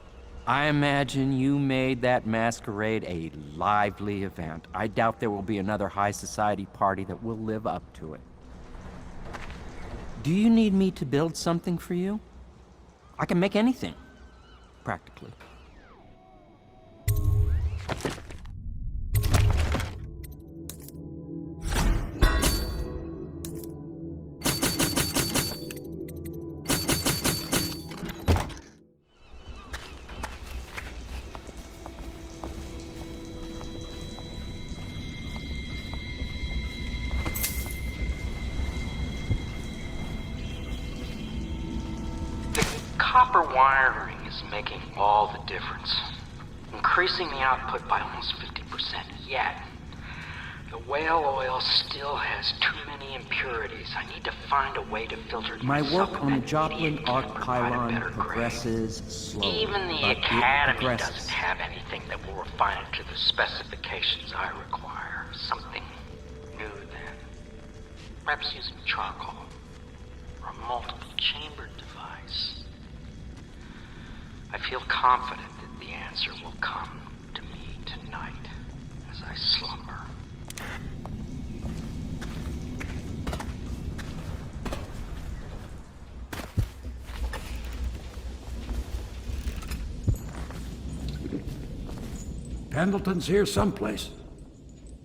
I imagine you made that masquerade a lively event. I doubt there will be another high society party that will live up to it. Do you need me to build something for you? I can make anything, practically. Copper wiring is making all the difference, increasing the output by almost 50%. Yet, the whale oil still has too many impurities. I need to find a way to filter My these work so on the that Joplin idiot arc can provide a pylon better grade. progresses slowly. Even the but Academy it progresses. doesn't have anything that will refine it to the specifications I require. Something new then. Perhaps using charcoal or a multiple chambered device. I feel confident that the answer will come to me tonight as I slumber. Pendleton's here someplace.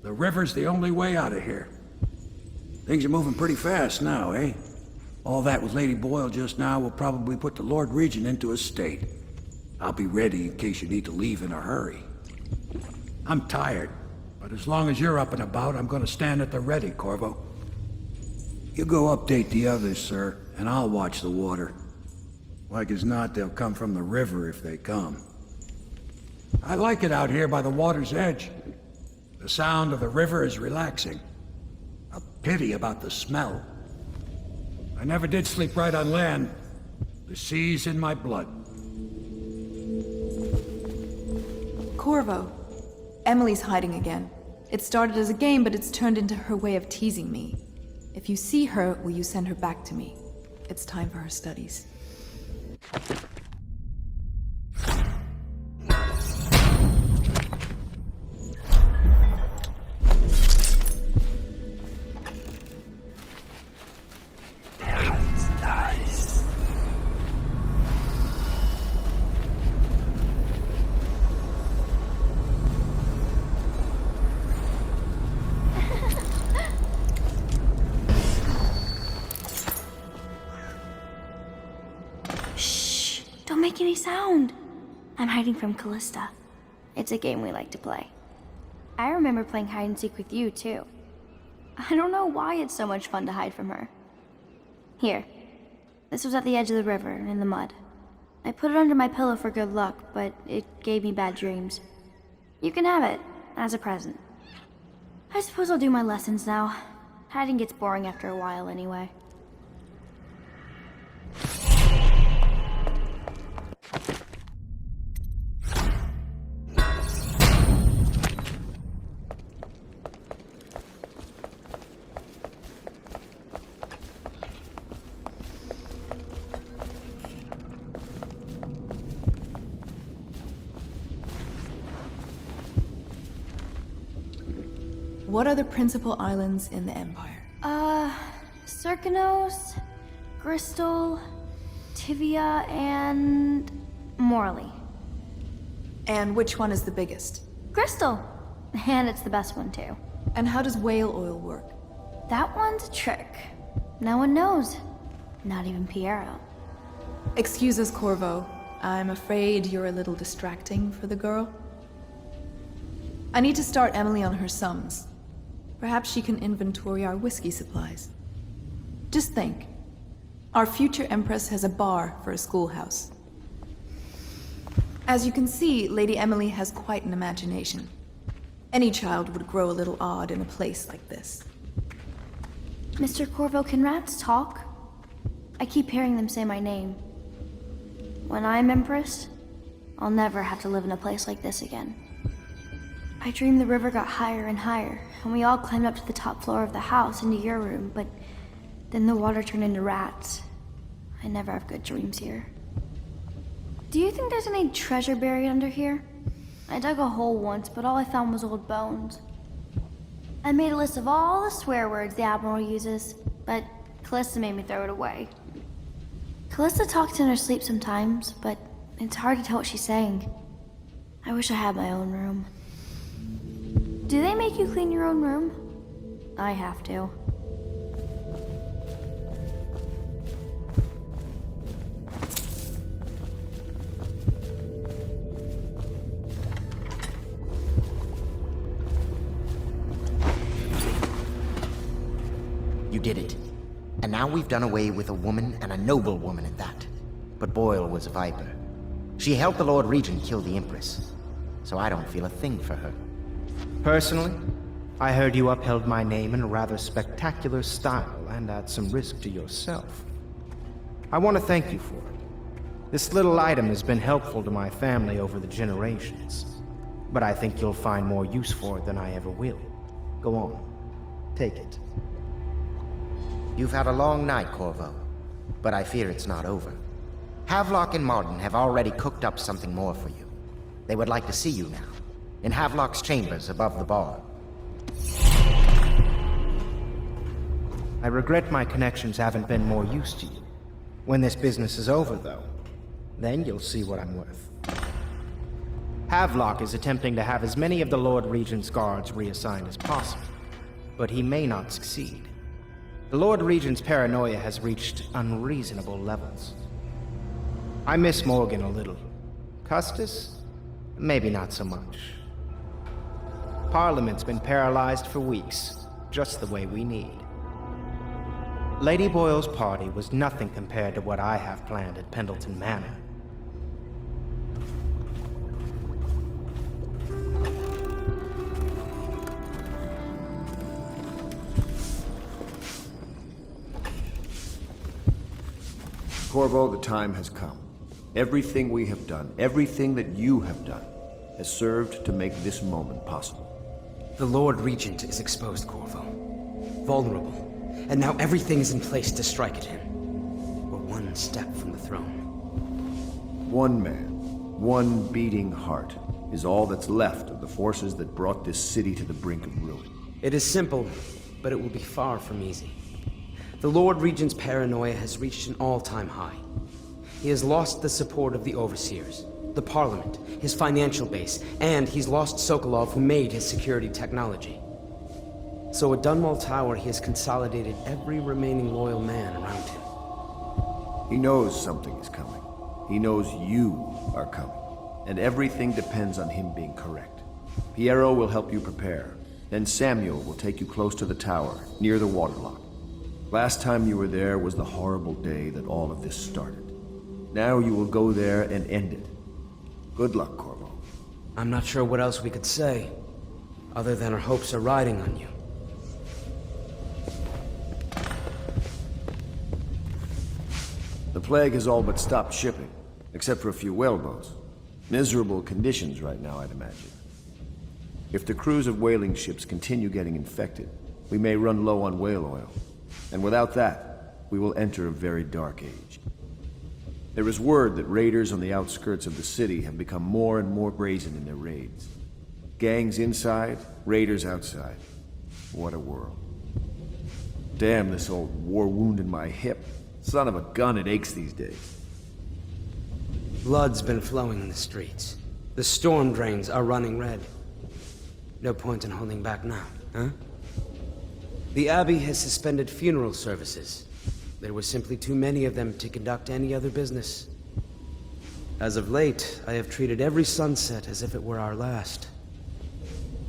The river's the only way out of here. Things are moving pretty fast now, eh? All that with Lady Boyle just now will probably put the Lord Regent into a state. I'll be ready in case you need to leave in a hurry. I'm tired, but as long as you're up and about, I'm gonna stand at the ready, Corvo. You go update the others, sir, and I'll watch the water. Like as not, they'll come from the river if they come. I like it out here by the water's edge. The sound of the river is relaxing. A pity about the smell. I never did sleep right on land. The sea's in my blood. Corvo. Emily's hiding again. It started as a game, but it's turned into her way of teasing me. If you see her, will you send her back to me? It's time for her studies. Don't make any sound. I'm hiding from Callista. It's a game we like to play. I remember playing hide and seek with you, too. I don't know why it's so much fun to hide from her. Here. This was at the edge of the river, in the mud. I put it under my pillow for good luck, but it gave me bad dreams. You can have it, as a present. I suppose I'll do my lessons now. Hiding gets boring after a while, anyway. What are the principal islands in the Empire? Circanos, Crystal, Tivia, and Morley. And which one is the biggest? Crystal! And it's the best one, too. And how does whale oil work? That one's a trick. No one knows. Not even Piero. Excuse us, Corvo. I'm afraid you're a little distracting for the girl. I need to start Emily on her sums. Perhaps she can inventory our whiskey supplies. Just think. Our future Empress has a bar for a schoolhouse. As you can see, Lady Emily has quite an imagination. Any child would grow a little odd in a place like this. Mr. Corvo, can rats talk? I keep hearing them say my name. When I'm Empress, I'll never have to live in a place like this again. I dreamed the river got higher and higher, and we all climbed up to the top floor of the house into your room, but then the water turned into rats. I never have good dreams here. Do you think there's any treasure buried under here? I dug a hole once, but all I found was old bones. I made a list of all the swear words the Admiral uses, but Callista made me throw it away. Callista talks in her sleep sometimes, but it's hard to tell what she's saying. I wish I had my own room. Do they make you clean your own room? I have to. You did it. And now we've done away with a woman, and a noble woman at that. But Boyle was a viper. She helped the Lord Regent kill the Empress. So I don't feel a thing for her. Personally, I heard you upheld my name in a rather spectacular style and at some risk to yourself. I want to thank you for it. This little item has been helpful to my family over the generations, but I think you'll find more use for it than I ever will. Go on. Take it. You've had a long night, Corvo, but I fear it's not over. Havelock and Martin have already cooked up something more for you. They would like to see you now, in Havelock's chambers above the bar. I regret my connections haven't been more use to you. When this business is over, though, then you'll see what I'm worth. Havelock is attempting to have as many of the Lord Regent's guards reassigned as possible, but he may not succeed. The Lord Regent's paranoia has reached unreasonable levels. I miss Morgan a little. Custis? Maybe not so much. Parliament's been paralyzed for weeks, just the way we need. Lady Boyle's party was nothing compared to what I have planned at Pendleton Manor. Corvo, the time has come. Everything we have done, everything that you have done, has served to make this moment possible. The Lord Regent is exposed, Corvo. Vulnerable. And now everything is in place to strike at him. We're one step from the throne. One man, one beating heart, is all that's left of the forces that brought this city to the brink of ruin. It is simple, but it will be far from easy. The Lord Regent's paranoia has reached an all-time high. He has lost the support of the Overseers, the Parliament, his financial base, and he's lost Sokolov, who made his security technology. So at Dunwall Tower, he has consolidated every remaining loyal man around him. He knows something is coming. He knows you are coming. And everything depends on him being correct. Piero will help you prepare. Then Samuel will take you close to the tower, near the waterlock. Last time you were there was the horrible day that all of this started. Now you will go there and end it. Good luck, Corvo. I'm not sure what else we could say, other than our hopes are riding on you. The plague has all but stopped shipping, except for a few whaleboats. Miserable conditions right now, I'd imagine. If the crews of whaling ships continue getting infected, we may run low on whale oil. And without that, we will enter a very dark age. There is word that raiders on the outskirts of the city have become more and more brazen in their raids. Gangs inside, raiders outside. What a world. Damn this old war wound in my hip. Son of a gun, it aches these days. Blood's been flowing in the streets. The storm drains are running red. No point in holding back now, huh? The Abbey has suspended funeral services. There were simply too many of them to conduct any other business. As of late, I have treated every sunset as if it were our last.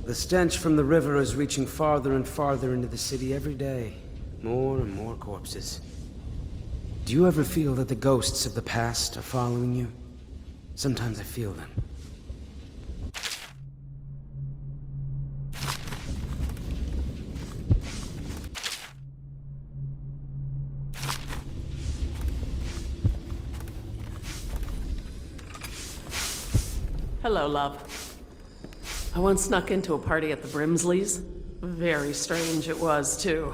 The stench from the river is reaching farther and farther into the city every day. More and more corpses. Do you ever feel that the ghosts of the past are following you? Sometimes I feel them. Hello, love. I once snuck into a party at the Brimsleys. Very strange it was, too.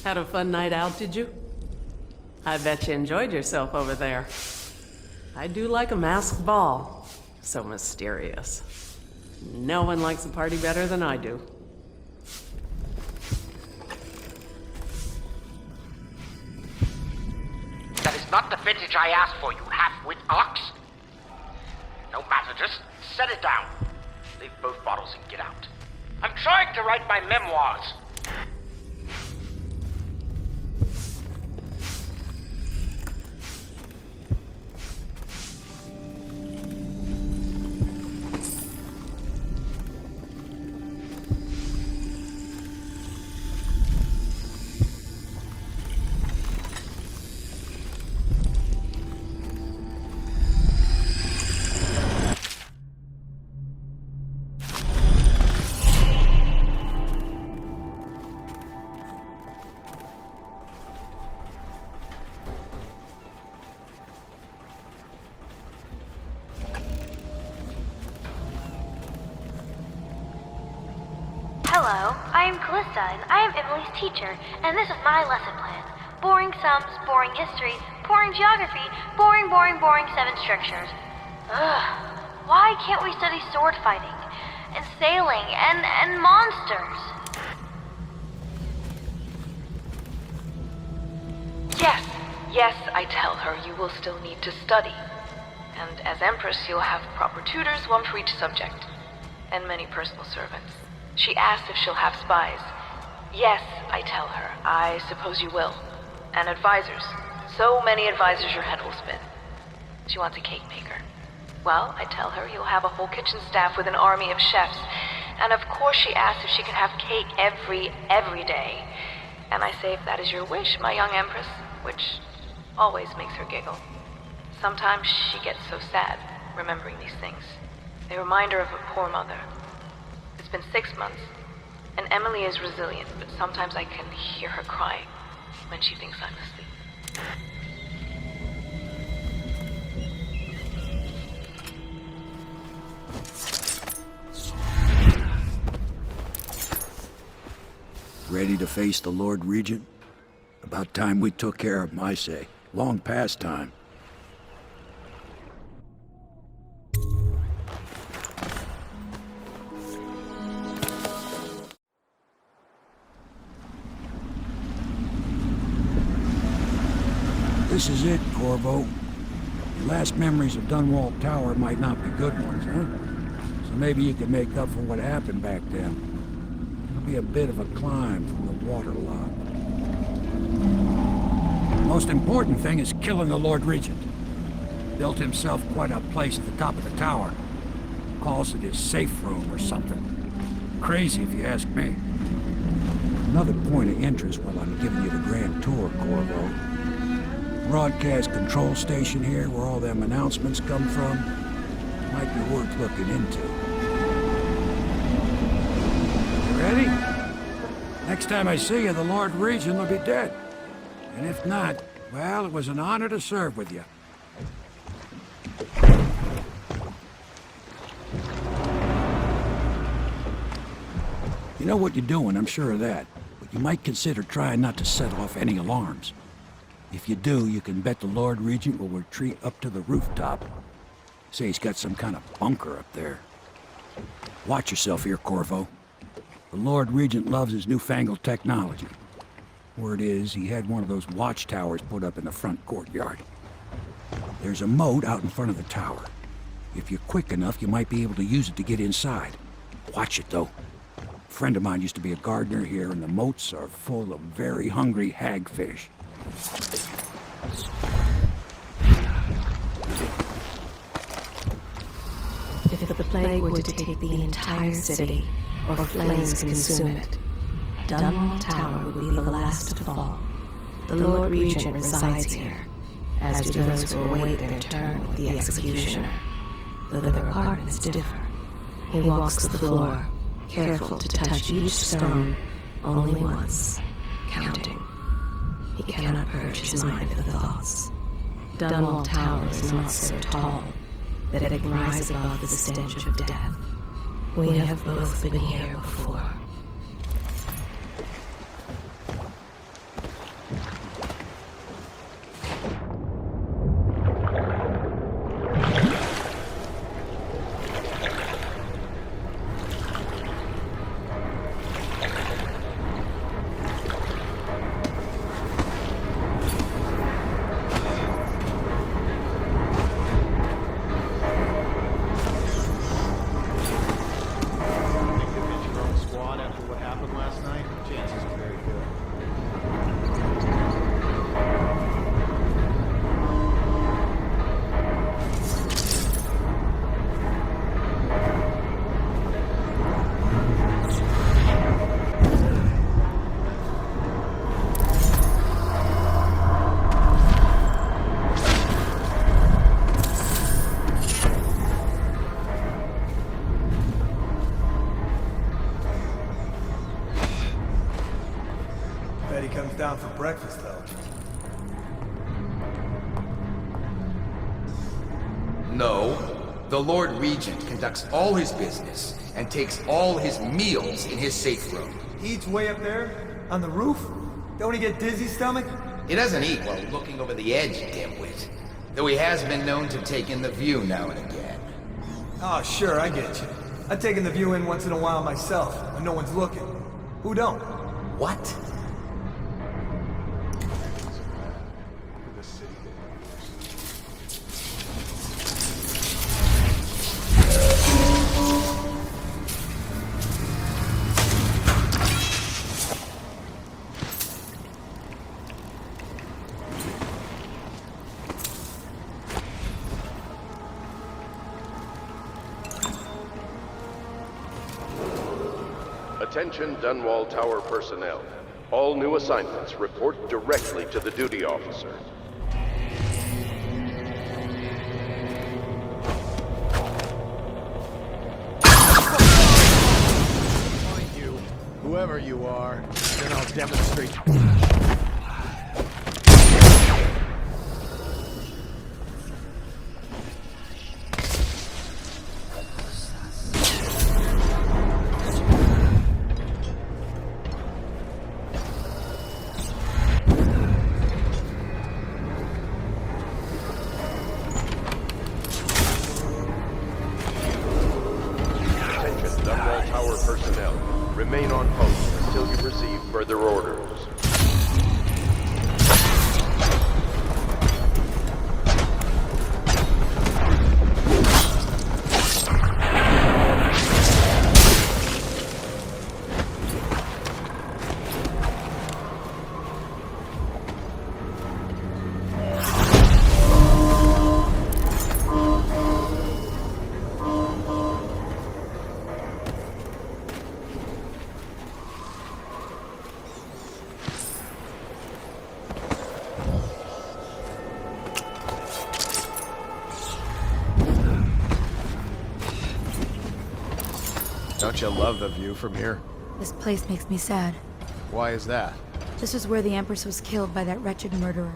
Had a fun night out, did you? I bet you enjoyed yourself over there. I do like a masked ball. So mysterious. No one likes a party better than I do. That is not the vintage I asked for, you half-wit ox. No matter, just set it down. Leave both bottles and get out. I'm trying to write my memoirs. Hello, I am Callista, and I am Emily's teacher, and this is my lesson plan. Boring sums, boring history, boring geography, boring 7 strictures. Ugh, why can't we study sword fighting, and sailing, and monsters? Yes, I tell her you will still need to study. And as Empress, you'll have proper tutors, one for each subject, and many personal servants. She asks if she'll have spies. Yes, I tell her. I suppose you will. And advisors. So many advisors your head will spin. She wants a cake maker. Well, I tell her you'll have a whole kitchen staff with an army of chefs. And of course she asks if she can have cake every day. And I say if that is your wish, my young Empress, which always makes her giggle. Sometimes she gets so sad, remembering these things. They remind her of her poor mother. It's been 6 months, and Emily is resilient, but sometimes I can hear her crying when she thinks I'm asleep. Ready to face the Lord Regent? About time we took care of my say. Long past time. This is it, Corvo. Your last memories of Dunwall Tower might not be good ones, huh? So maybe you can make up for what happened back then. It'll be a bit of a climb from the waterlogged. Most important thing is killing the Lord Regent. Built himself quite a place at the top of the tower. Calls it his safe room or something. Crazy if you ask me. Another point of interest while I'm giving you the grand tour, Corvo. Broadcast control station here where all them announcements come from. Might be worth looking into. You ready? Next time I see you, the Lord Regent will be dead. And if not, well, it was an honor to serve with you. You know what you're doing, I'm sure of that. But you might consider trying not to set off any alarms. If you do, you can bet the Lord Regent will retreat up to the rooftop. Say he's got some kind of bunker up there. Watch yourself here, Corvo. The Lord Regent loves his newfangled technology. Word is, he had one of those watchtowers put up in the front courtyard. There's a moat out in front of the tower. If you're quick enough, you might be able to use it to get inside. Watch it, though. A friend of mine used to be a gardener here, and the moats are full of very hungry hagfish. If the plague were to take the entire city, or flames consume it, Dunwall Tower would be the last to fall. The Lord Regent resides here, as do those who await their turn with the executioner, though their apartments differ. He walks the floor, careful to touch each stone only once, counting. He cannot purge his mind of the thoughts. Dunwall Tower is not so tall that it can rise above the stench of death. We have both been here before. Down for breakfast, though. No. The Lord Regent conducts all his business and takes all his meals in his safe room. He eats way up there? On the roof? Don't he get dizzy stomach? He doesn't eat while looking over the edge, dimwit. Though he has been known to take in the view now and again. Oh, sure, I get you. I've taken the view in once in a while myself, when no one's looking. Who don't? What? Attention Dunwall Tower personnel. All new assignments report directly to the duty officer. Find you, whoever you are, then I'll demonstrate. Remain on post until you receive further orders. Don't you love the view from here? This place makes me sad. Why is that? This was where the Empress was killed by that wretched murderer.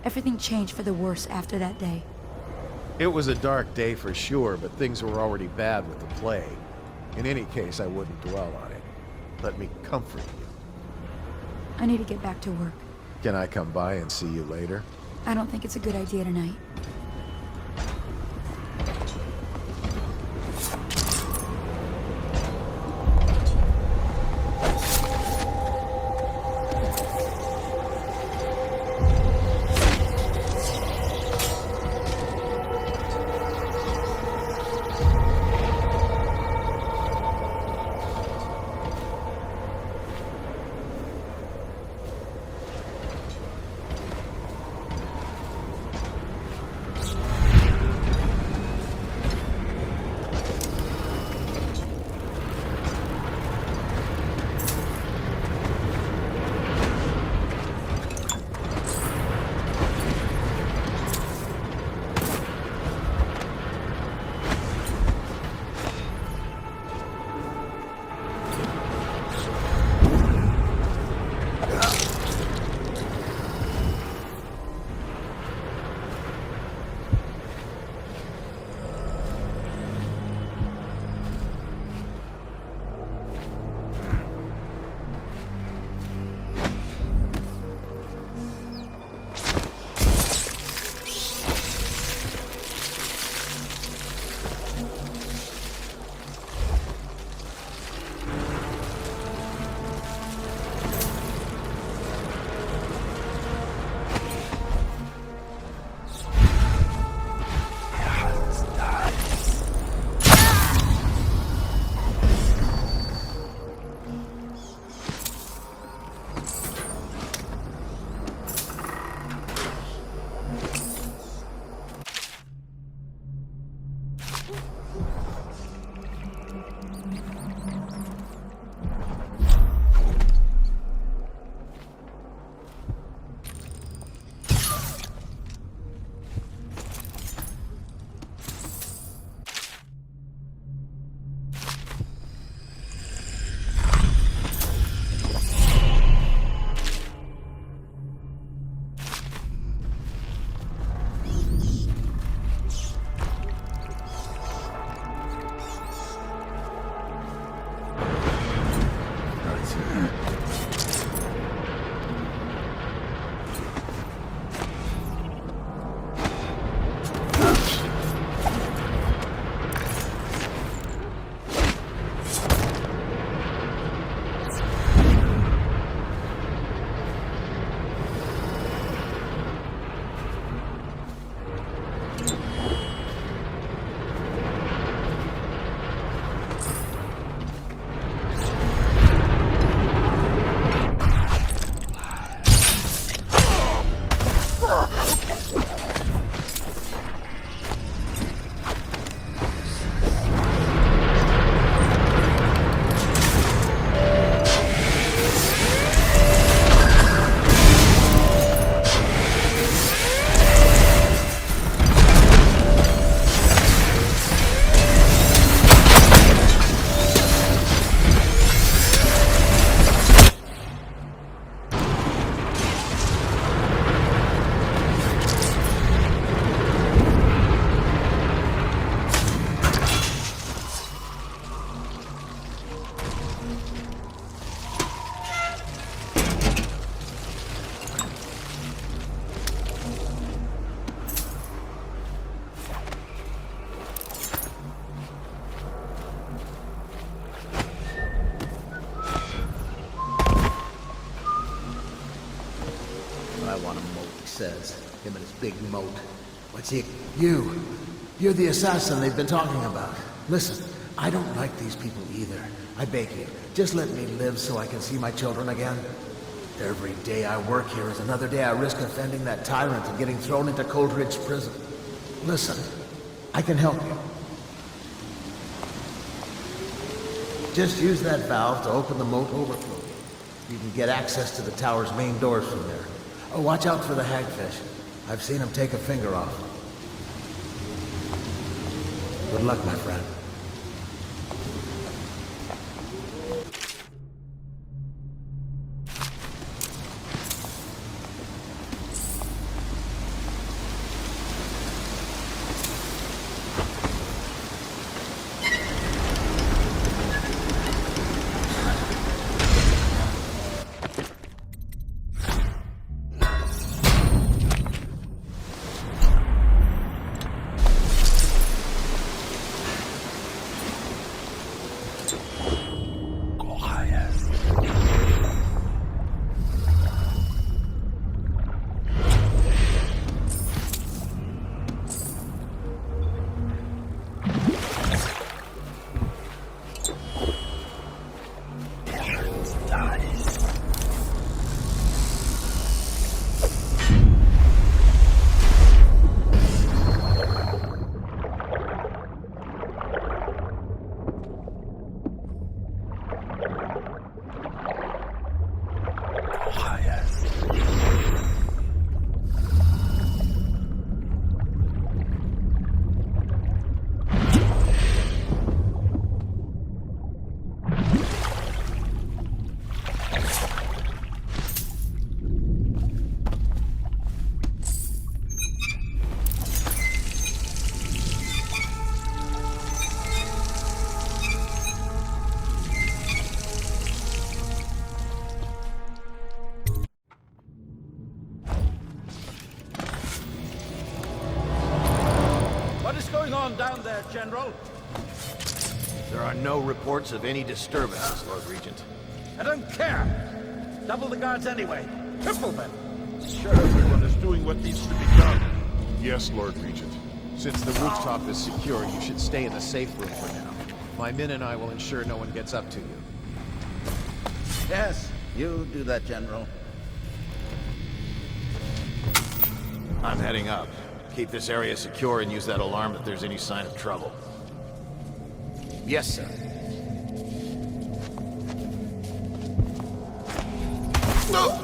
Everything changed for the worse after that day. It was a dark day for sure, but things were already bad with the plague. In any case, I wouldn't dwell on it. Let me comfort you. I need to get back to work. Can I come by and see you later? I don't think it's a good idea tonight. says. Him and his big moat. What's he... You. You're the assassin they've been talking about. Listen, I don't like these people either. I beg you, just let me live so I can see my children again. Every day I work here is another day I risk offending that tyrant and getting thrown into Coldridge prison. Listen, I can help you. Just use that valve to open the moat overflow. You can get access to the tower's main doors from there. Oh, watch out for the hagfish. I've seen him take a finger off. Good luck, my friend. Down there, General. There are no reports of any disturbances, Lord Regent. I don't care. Double the guards anyway. Triple them. Sure everyone is doing what needs to be done. Yes, Lord Regent. Since the rooftop is secure, you should stay in the safe room for now. My men and I will ensure no one gets up to you. Yes, you do that, General. I'm heading up. Keep this area secure and use that alarm if there's any sign of trouble. Yes, sir. No!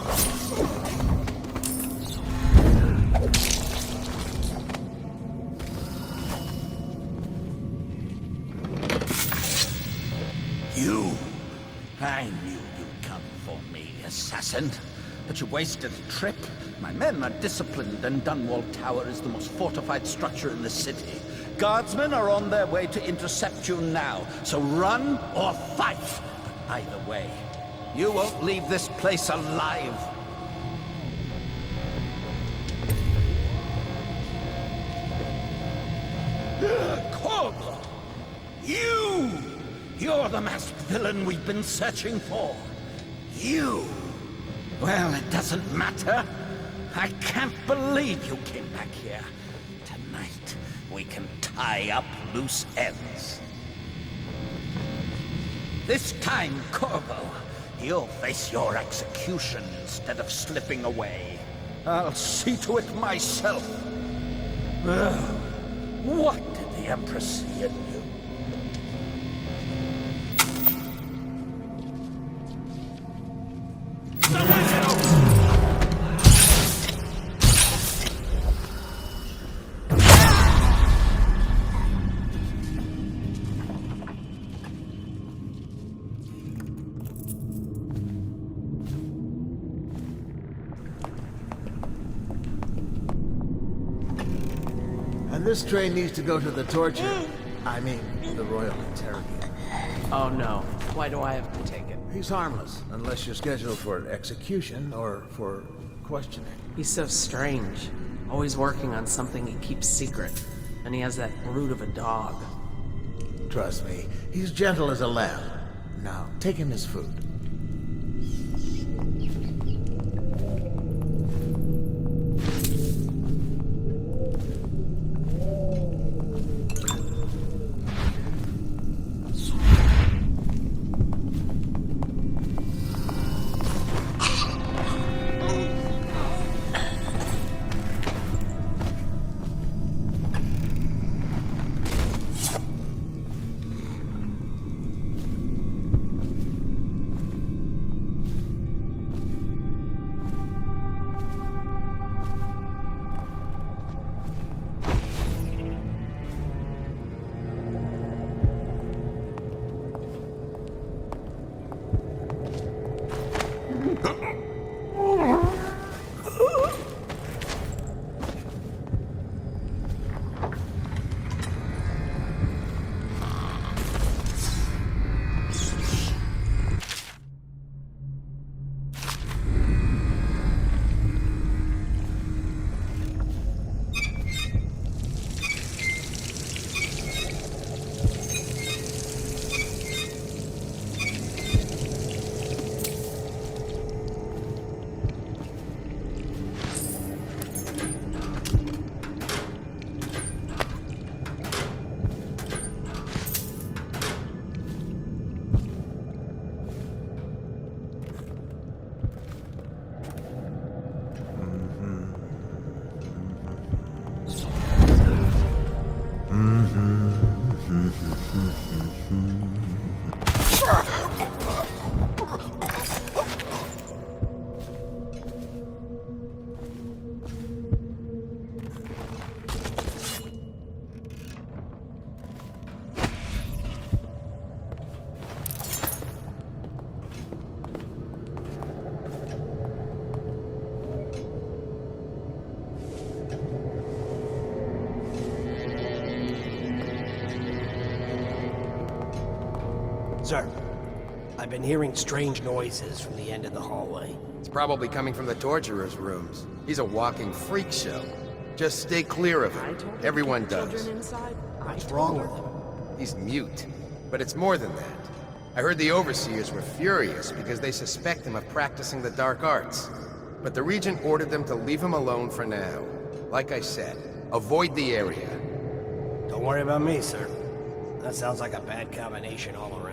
You! I knew you'd come for me, assassin. But you wasted a trip. My men are disciplined, and Dunwall Tower is the most fortified structure in the city. Guardsmen are on their way to intercept you now, so run or fight. But either way, you won't leave this place alive. Corvo! You! You're the masked villain we've been searching for. You! Well, it doesn't matter. I can't believe you came back here. Tonight, we can tie up loose ends. This time, Corvo, you'll face your execution instead of slipping away. I'll see to it myself. What did the Empress see in you? And this train needs to go to the torture. I mean, the Royal Interrogator. Oh no. Why do I have to take it? He's harmless, unless you're scheduled for execution or for questioning. He's so strange. Always working on something he keeps secret. And he has that brute of a dog. Trust me, he's gentle as a lamb. Now, take him his food. Sir, I've been hearing strange noises from the end of the hallway. It's probably coming from the torturer's rooms. He's a walking freak show. Just stay clear of him. Everyone does. What's wrong with him? He's mute. But it's more than that. I heard the overseers were furious because they suspect him of practicing the dark arts. But the Regent ordered them to leave him alone for now. Like I said, avoid the area. Don't worry about me, sir. That sounds like a bad combination all around.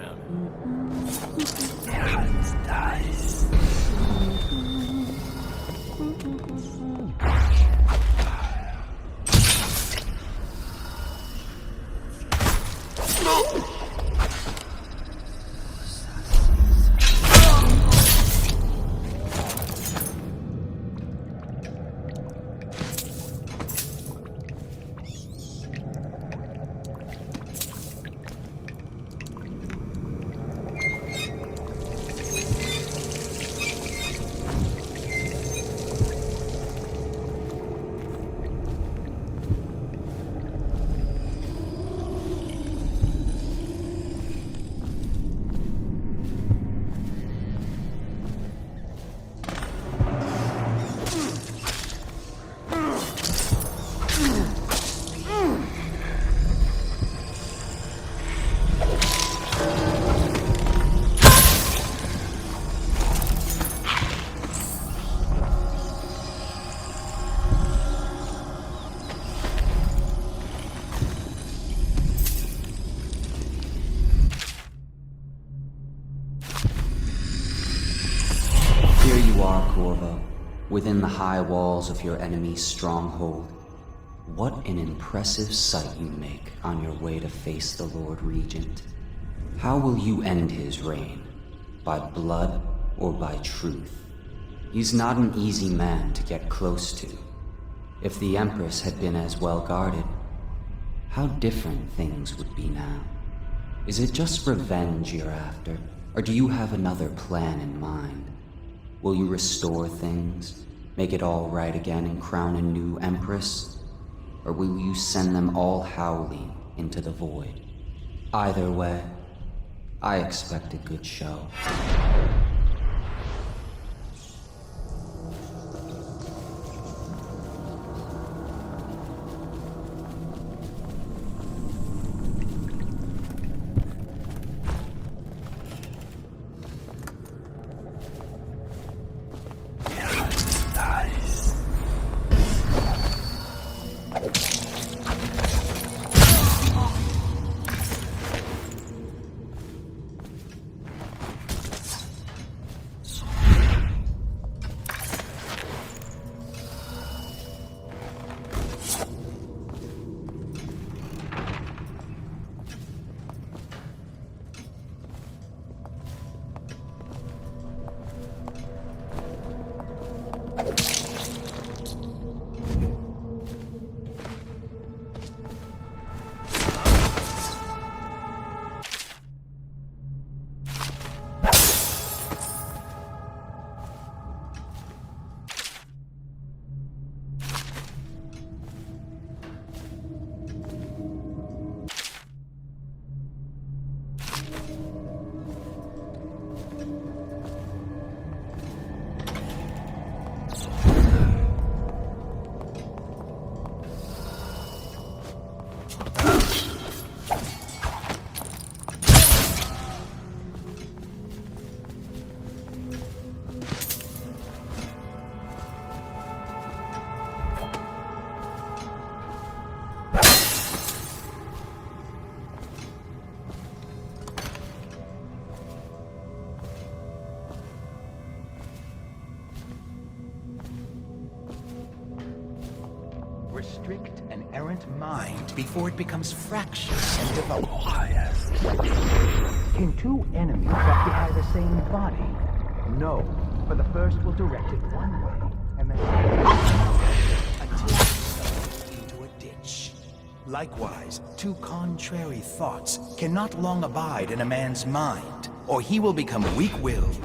Corvo, within the high walls of your enemy's stronghold. What an impressive sight you make on your way to face the Lord Regent. How will you end his reign? By blood or by truth? He's not an easy man to get close to. If the Empress had been as well guarded, how different things would be now. Is it just revenge you're after, or do you have another plan in mind? Will you restore things, make it all right again and crown a new Empress? Or will you send them all howling into the void? Either way, I expect a good show. coherent mind before it becomes fractious and developed. Can two enemies occupy the same body? No, for the first will direct it one way, and the second until it falls into a ditch. Likewise, two contrary thoughts cannot long abide in a man's mind, or he will become weak-willed.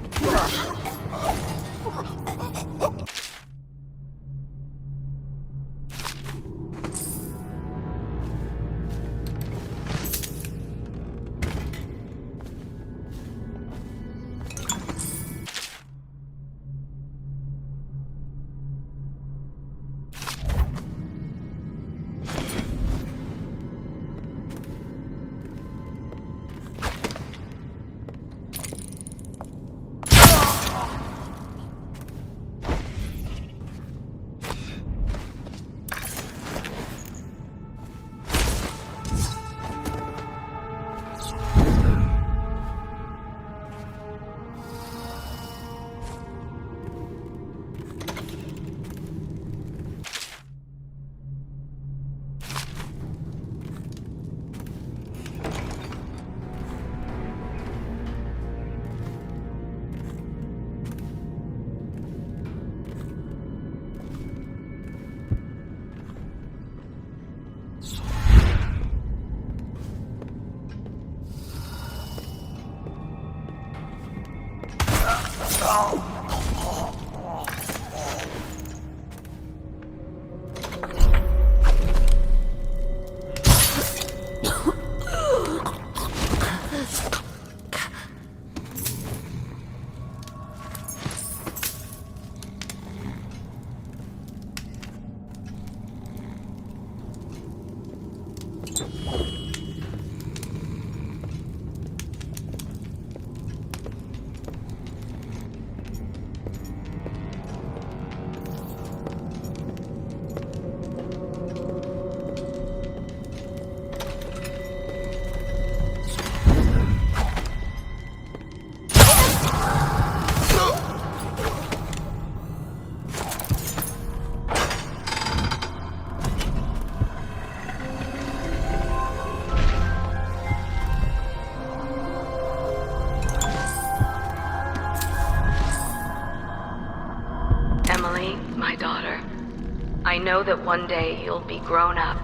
I know that one day you'll be grown up,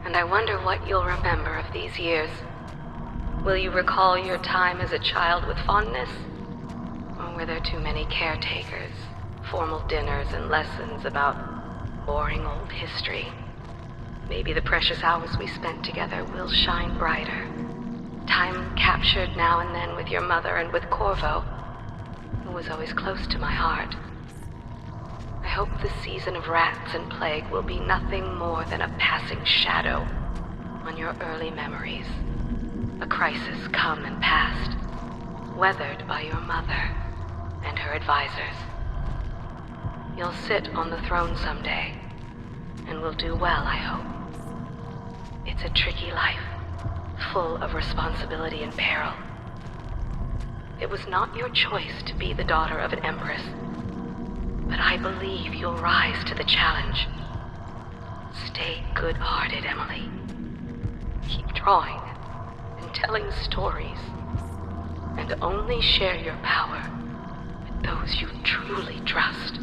and I wonder what you'll remember of these years. Will you recall your time as a child with fondness? Or were there too many caretakers, formal dinners, and lessons about boring old history? Maybe the precious hours we spent together will shine brighter. Time captured now and then with your mother and with Corvo, who was always close to my heart. I hope the season of rats and plague will be nothing more than a passing shadow on your early memories. A crisis come and past, weathered by your mother and her advisors. You'll sit on the throne someday, and will do well, I hope. It's a tricky life, full of responsibility and peril. It was not your choice to be the daughter of an empress, but I believe you'll rise to the challenge. Stay good-hearted, Emily. Keep drawing and telling stories, and only share your power with those you truly trust.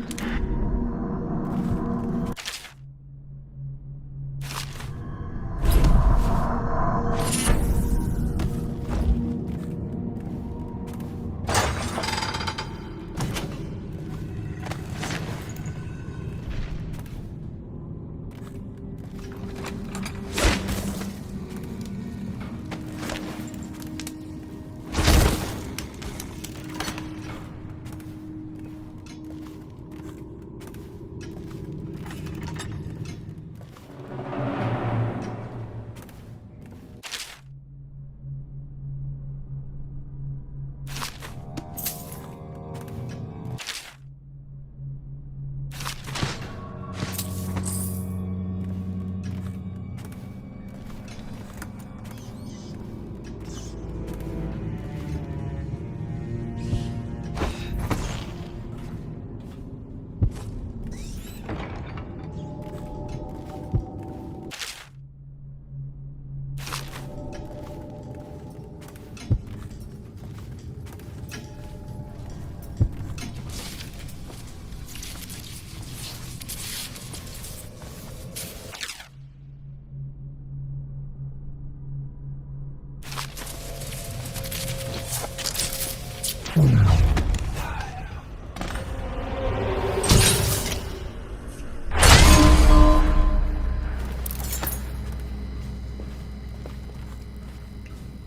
A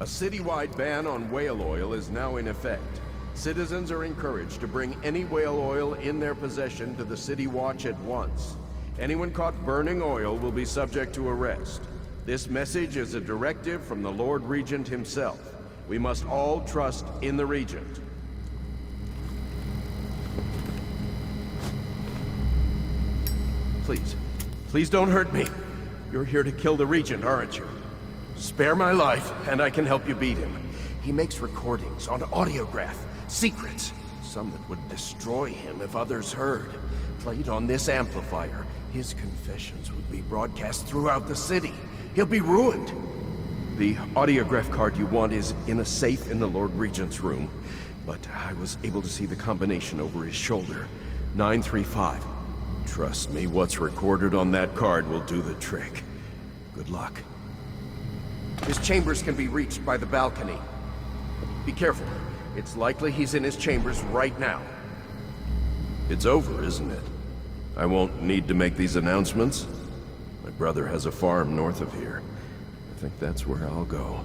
citywide ban on whale oil is now in effect. Citizens are encouraged to bring any whale oil in their possession to the City Watch at once. Anyone caught burning oil will be subject to arrest. This message is a directive from the Lord Regent himself. We must all trust in the Regent. Please don't hurt me. You're here to kill the Regent, aren't you? Spare my life, and I can help you beat him. He makes recordings on AristoCraft, secrets. Some that would destroy him if others heard. Played on this amplifier, his confessions would be broadcast throughout the city. He'll be ruined. The AristoCraft card you want is in a safe in the Lord Regent's room, but I was able to see the combination over his shoulder. 935. Trust me, what's recorded on that card will do the trick. Good luck. His chambers can be reached by the balcony. Be careful. It's likely he's in his chambers right now. It's over, isn't it? I won't need to make these announcements. My brother has a farm north of here. I think that's where I'll go.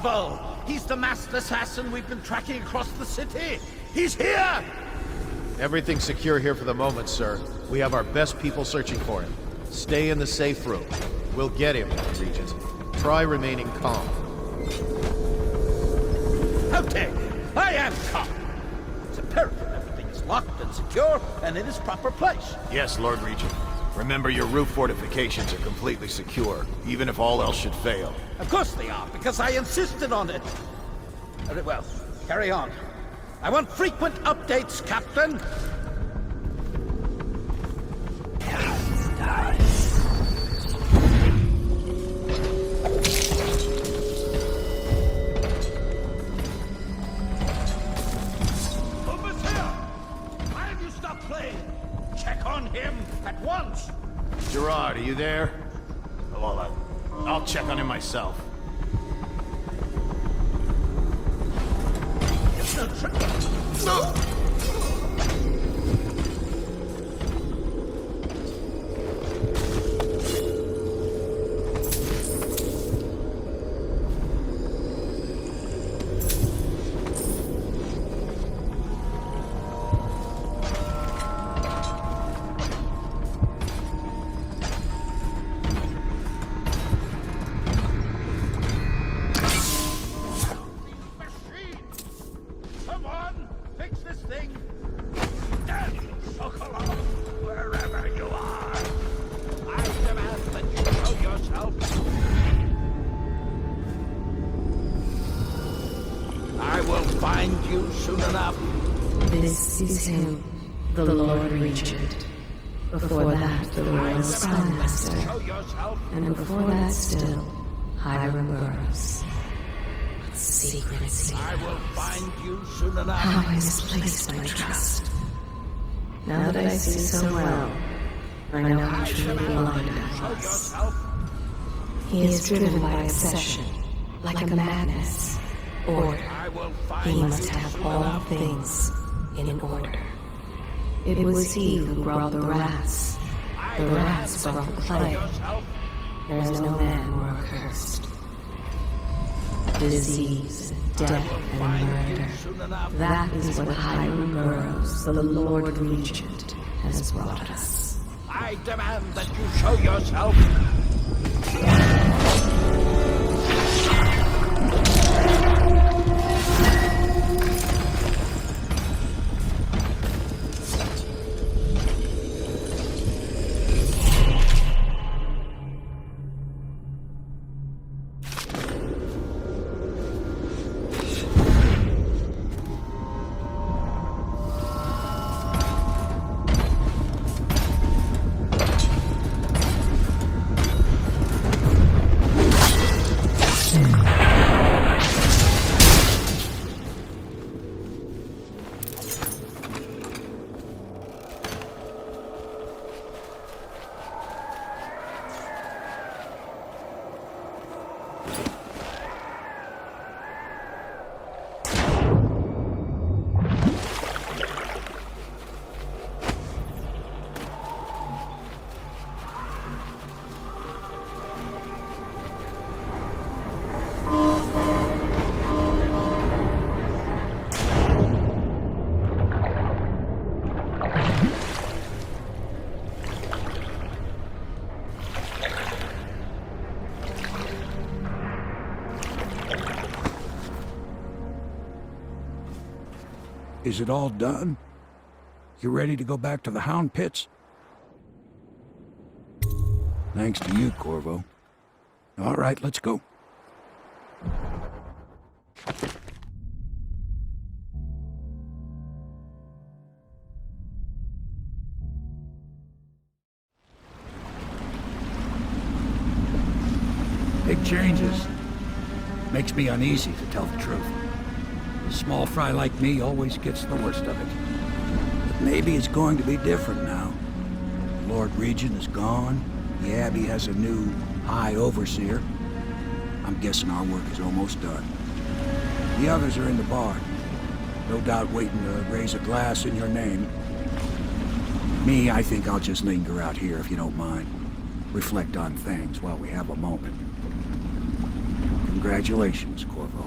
Corvo! He's the masked assassin we've been tracking across the city! He's here! Everything's secure here for the moment, sir. We have our best people searching for him. Stay in the safe room. We'll get him, Regent. Try remaining calm. How dare you? I am calm. It's imperative everything is locked and secure and in its proper place. Yes, Lord Regent. Remember, your roof fortifications are completely secure, even if all else should fail. Of course they are, because I insisted on it. Very well. Carry on. I want frequent updates, Captain. Gerard, are you there? Well, I'll check on him myself. No! This is him, the Lord Regent. Before that, the Royal Spymaster. And before that still, Hiram Burroughs. What secrets he I will find you soon enough. How I misplaced my trust. Now that I see so well, I know how truly blind I was. He is driven by obsession, like a madness. Order. He must have all things in order. It was he who brought the rats. The rats brought the plague. There is no man more accursed. Disease, death, and murder. That is what Hiram Burroughs, the Lord Regent, has brought us. I demand that you show yourself. Is it all done? You ready to go back to the Hound Pits? Thanks to you, Corvo. All right, let's go. Big changes. Makes me uneasy, to tell the truth. A small fry like me always gets the worst of it. But maybe it's going to be different now. The Lord Regent is gone. The Abbey has a new High Overseer. I'm guessing our work is almost done. The others are in the bar. No doubt waiting to raise a glass in your name. Me, I think I'll just linger out here if you don't mind. Reflect on things while we have a moment. Congratulations, Corvo.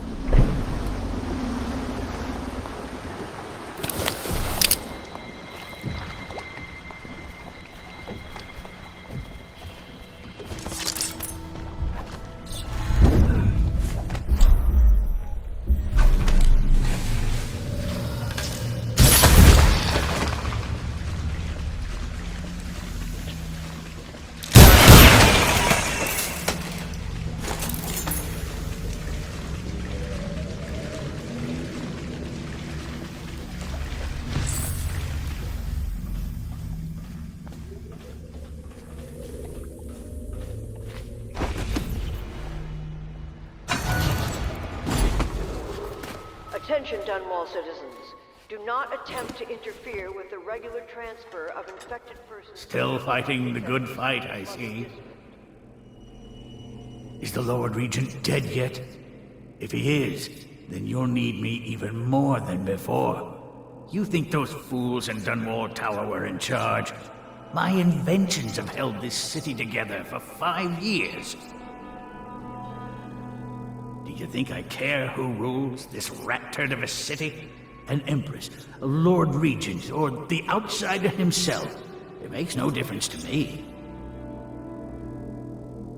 Attention, Dunwall citizens. Do not attempt to interfere with the regular transfer of infected persons. Still fighting the good fight, I see. Is the Lord Regent dead yet? If he is, then you'll need me even more than before. You think those fools in Dunwall Tower were in charge? My inventions have held this city together for 5 years. Do you think I care who rules this rat turd of a city? An empress, a Lord Regent, or the outsider himself? It makes no difference to me.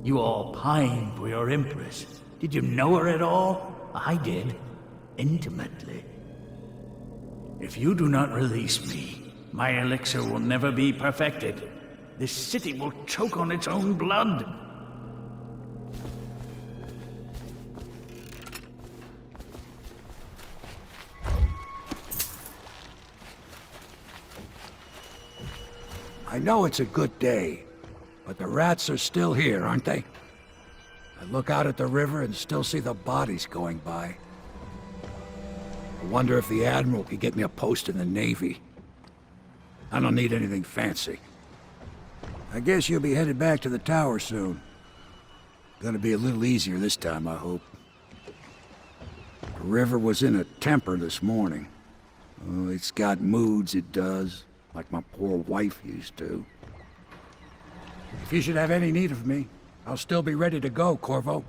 You all pine for your empress. Did you know her at all? I did. Intimately. If you do not release me, my elixir will never be perfected. This city will choke on its own blood. I know it's a good day, but the rats are still here, aren't they? I look out at the river and still see the bodies going by. I wonder if the Admiral could get me a post in the Navy. I don't need anything fancy. I guess you'll be headed back to the tower soon. Gonna be a little easier this time, I hope. The river was in a temper this morning. Oh, it's got moods, it does. Like my poor wife used to. If you should have any need of me, I'll still be ready to go, Corvo.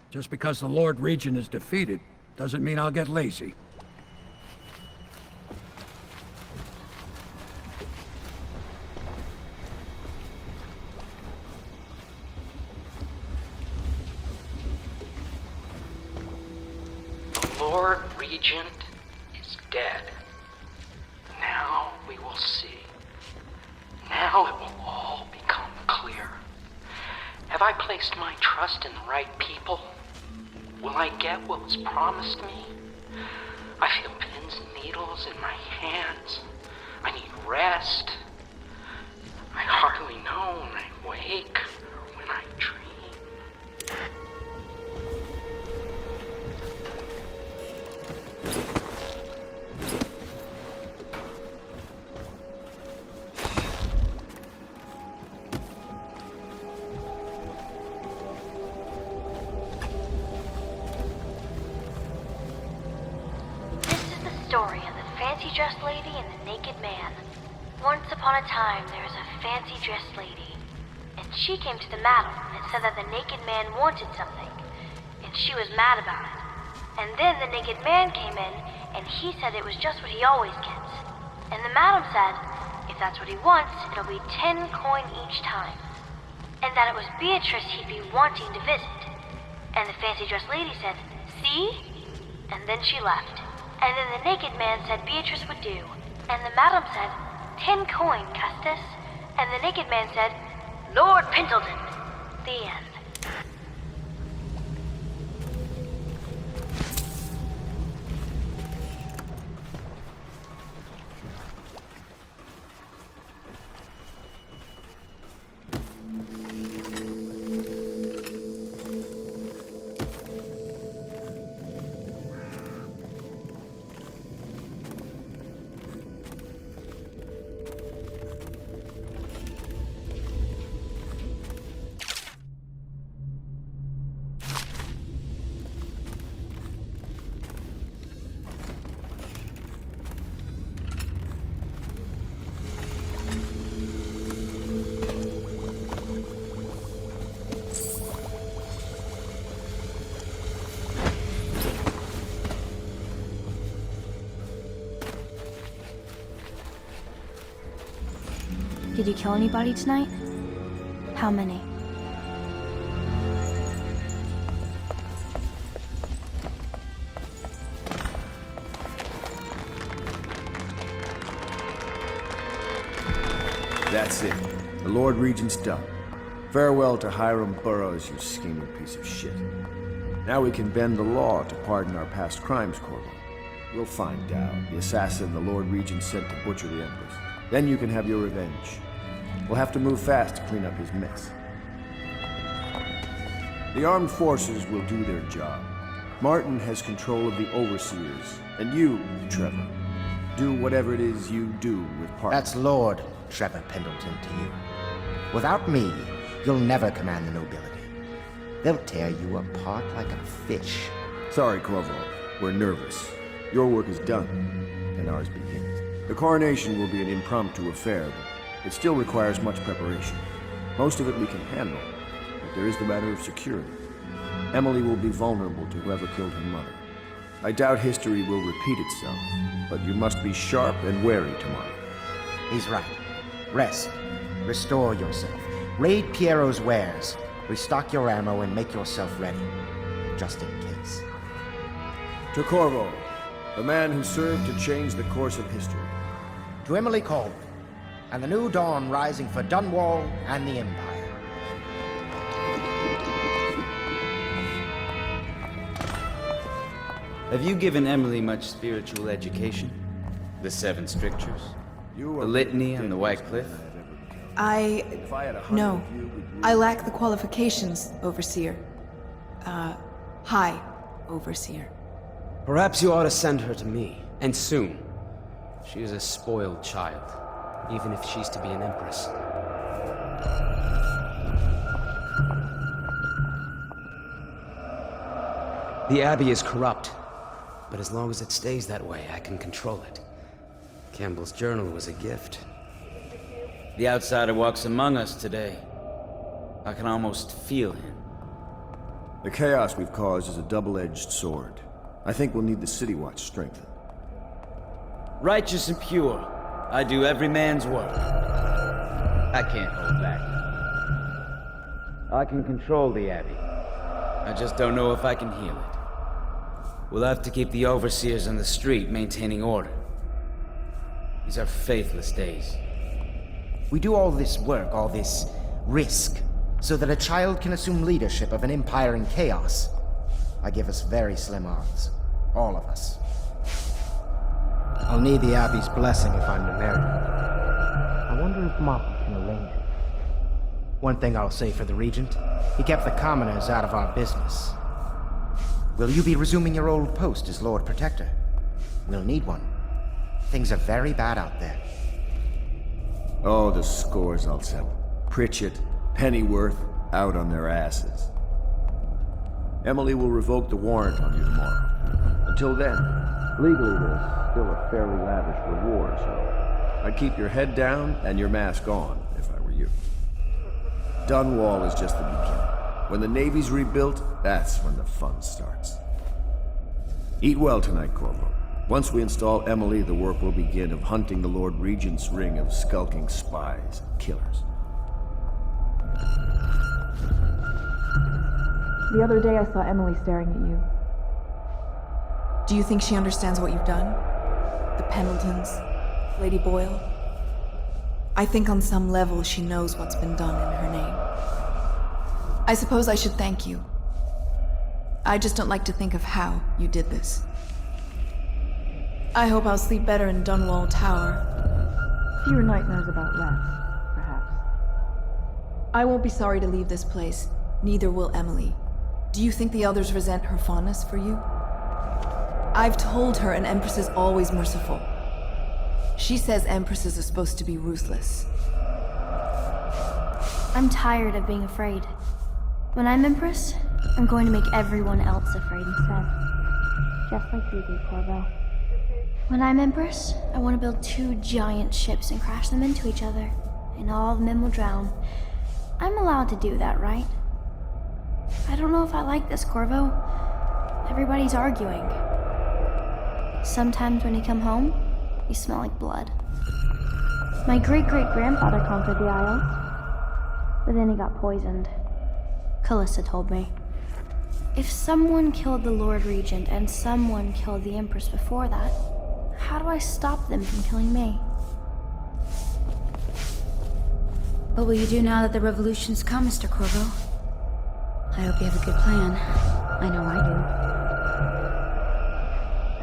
Just because the Lord Regent is defeated, doesn't mean I'll get lazy. The Lord Regent is dead. Now we will see. Now it will all become clear. Have I placed my trust in the right people? Will I get what was promised me? I feel pins and needles in my hands. I need rest. I hardly know when I wake or when I dream. Story of the fancy-dressed lady and the naked man. Once upon a time, there was a fancy-dressed lady, and she came to the madam and said that the naked man wanted something, and she was mad about it. And then the naked man came in, and he said it was just what he always gets. And the madam said, if that's what he wants, it'll be 10 coin each time. And that it was Beatrice he'd be wanting to visit. And the fancy-dressed lady said, see? And then she left. And then the naked man said Beatrice would do. And the madam said, 10 coin, Custis. And the naked man said, Lord Pendleton. The end. Did you kill anybody tonight? How many? That's it. The Lord Regent's done. Farewell to Hiram Burroughs, you scheming piece of shit. Now we can bend the law to pardon our past crimes, Corvo. We'll find out the assassin the Lord Regent sent to butcher the Empress. Then you can have your revenge. We'll have to move fast to clean up his mess. The armed forces will do their job. Martin has control of the overseers, and you, Trevor, do whatever it is you do with Parker. That's Lord Trevor Pendleton to you. Without me, you'll never command the nobility. They'll tear you apart like a fish. Sorry, Corvo. We're nervous. Your work is done, and ours begins. The coronation will be an impromptu affair, but it still requires much preparation. Most of it we can handle, but there is the matter of security. Emily will be vulnerable to whoever killed her mother. I doubt history will repeat itself, but you must be sharp and wary tomorrow. He's right. Rest. Restore yourself. Raid Piero's wares. Restock your ammo and make yourself ready. Just in case. To Corvo, the man who served to change the course of history. To Emily Colvin, and the new dawn rising for Dunwall and the Empire. Have you given Emily much spiritual education? The Seven Strictures? The Litany and the White Cliff? No. I lack the qualifications, Overseer. High Overseer. Perhaps you ought to send her to me, and soon. She is a spoiled child, even if she's to be an empress. The Abbey is corrupt, but as long as it stays that way, I can control it. Campbell's journal was a gift. The outsider walks among us today. I can almost feel him. The chaos we've caused is a double-edged sword. I think we'll need the City Watch strengthened. Righteous and pure, I do every man's work. I can't hold back. I can control the Abbey. I just don't know if I can heal it. We'll have to keep the overseers on the street maintaining order. These are faithless days. We do all this work, all this risk, so that a child can assume leadership of an empire in chaos. I give us very slim odds. All of us. I'll need the Abbey's blessing if I'm to marry her. I wonder if Martin can arrange it. One thing I'll say for the Regent, he kept the commoners out of our business. Will you be resuming your old post as Lord Protector? We'll need one. Things are very bad out there. Oh, the scores I'll settle. Pritchett, Pennyworth, out on their asses. Emily will revoke the warrant on you tomorrow. Until then, legally there's still a fairly lavish reward, so I'd keep your head down and your mask on, if I were you. Dunwall is just the beginning. When the Navy's rebuilt, that's when the fun starts. Eat well tonight, Corvo. Once we install Emily, the work will begin of hunting the Lord Regent's ring of skulking spies and killers. The other day I saw Emily staring at you. Do you think she understands what you've done? The Pendletons, Lady Boyle? I think on some level she knows what's been done in her name. I suppose I should thank you. I just don't like to think of how you did this. I hope I'll sleep better in Dunwall Tower. Fewer nightmares about rats, perhaps. I won't be sorry to leave this place. Neither will Emily. Do you think the others resent her fondness for you? I've told her an Empress is always merciful. She says Empresses are supposed to be ruthless. I'm tired of being afraid. When I'm Empress, I'm going to make everyone else afraid instead. Just like you do, Corvo. When I'm Empress, I want to build 2 giant ships and crash them into each other, and all of them will drown. I'm allowed to do that, right? I don't know if I like this, Corvo. Everybody's arguing. Sometimes when you come home, you smell like blood. My great-great-grandfather conquered the Isle, but then he got poisoned. Callista told me. If someone killed the Lord Regent and someone killed the Empress before that, how do I stop them from killing me? What will you do now that the revolution's come, Mr. Corvo? I hope you have a good plan. I know I do.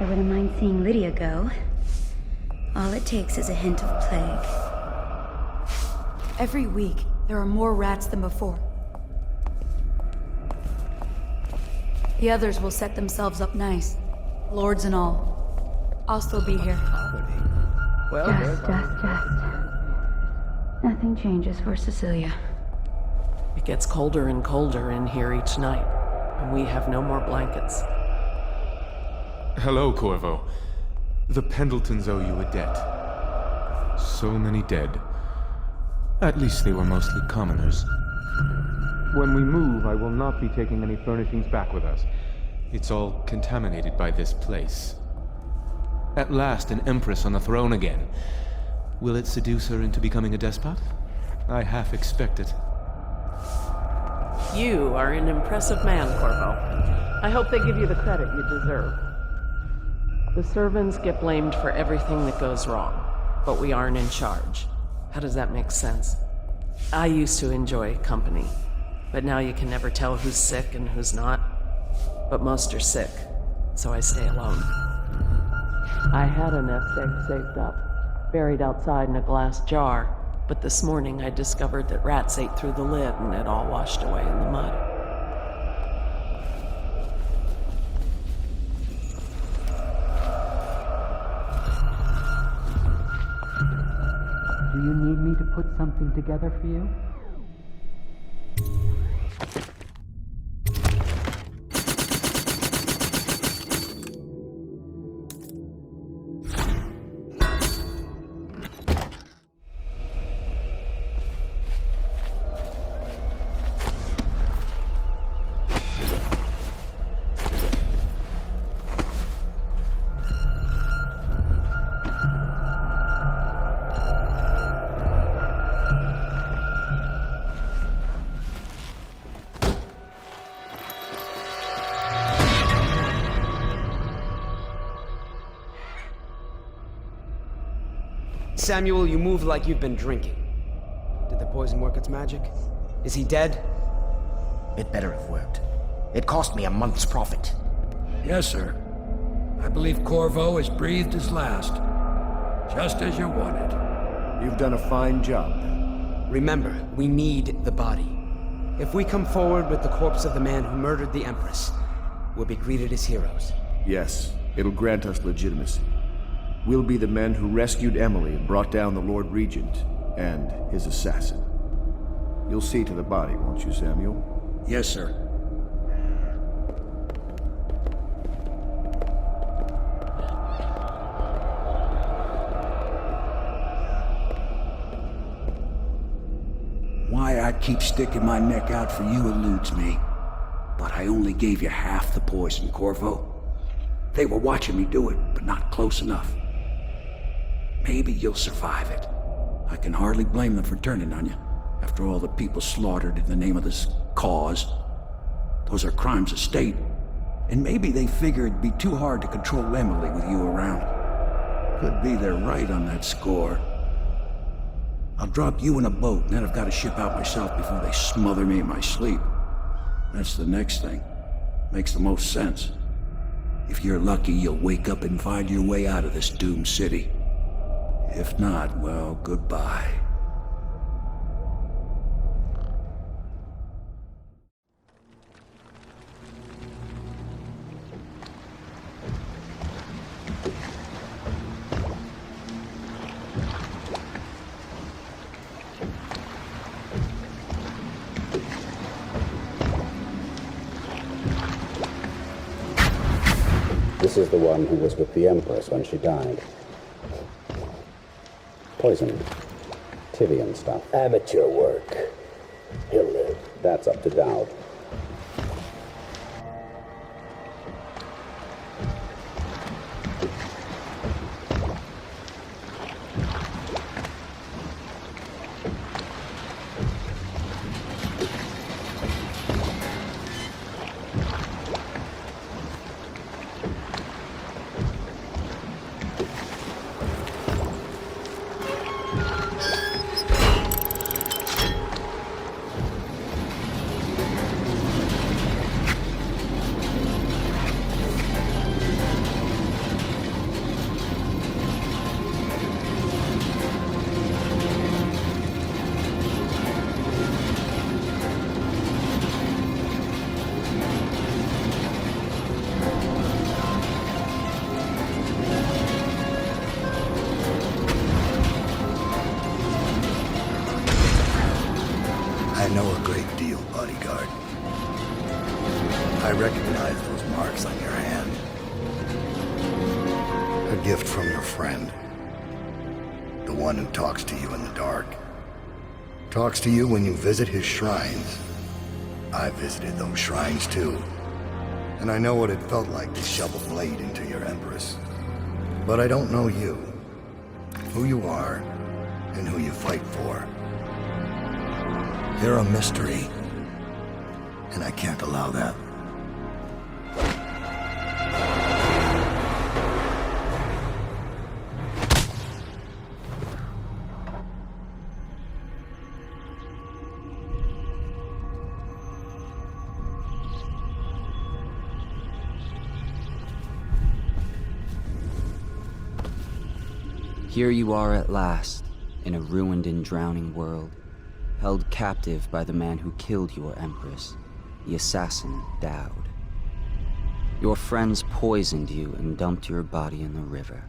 I wouldn't mind seeing Lydia go. All it takes is a hint of plague. Every week, there are more rats than before. The others will set themselves up nice. Lords and all. I'll still be here. Well, Just. Nothing changes for Cecilia. It gets colder and colder in here each night, and we have no more blankets. Hello, Corvo. The Pendletons owe you a debt. So many dead. At least they were mostly commoners. When we move, I will not be taking any furnishings back with us. It's all contaminated by this place. At last, an empress on the throne again. Will it seduce her into becoming a despot? I half expect it. You are an impressive man, Corvo. I hope they give you the credit you deserve. The servants get blamed for everything that goes wrong, but we aren't in charge. How does that make sense? I used to enjoy company, but now you can never tell who's sick and who's not. But most are sick, so I stay alone. I had a nest egg saved up, buried outside in a glass jar, but this morning I discovered that rats ate through the lid and it all washed away in the mud. Do you need me to put something together for you? Samuel, you move like you've been drinking. Did the poison work its magic? Is he dead? It better have worked. It cost me a month's profit. Yes, sir. I believe Corvo has breathed his last. Just as you wanted. You've done a fine job. Remember, we need the body. If we come forward with the corpse of the man who murdered the Empress, we'll be greeted as heroes. Yes, it'll grant us legitimacy. We'll be the men who rescued Emily and brought down the Lord Regent and his assassin. You'll see to the body, won't you, Samuel? Yes, sir. Why I keep sticking my neck out for you eludes me. But I only gave you half the poison, Corvo. They were watching me do it, but not close enough. Maybe you'll survive it. I can hardly blame them for turning on you, after all the people slaughtered in the name of this cause. Those are crimes of state, and maybe they figure it'd be too hard to control Emily with you around. Could be they're right on that score. I'll drop you in a boat, and then I've got to ship out myself before they smother me in my sleep. That's the next thing. Makes the most sense. If you're lucky, you'll wake up and find your way out of this doomed city. If not, well, goodbye. This is the one who was with the Empress when she died. Poison. Tivian stuff. Amateur work. He'll live. That's up to Dowd. I know a great deal, bodyguard. I recognize those marks on your hand. A gift from your friend. The one who talks to you in the dark. Talks to you when you visit his shrines. I visited those shrines too. And I know what it felt like to shove a blade into your Empress. But I don't know you. Who you are, and who you fight for. You're a mystery. And I can't allow that. Here you are at last, in a ruined and drowning world, held captive by the man who killed your Empress, the assassin Dowd. Your friends poisoned you and dumped your body in the river.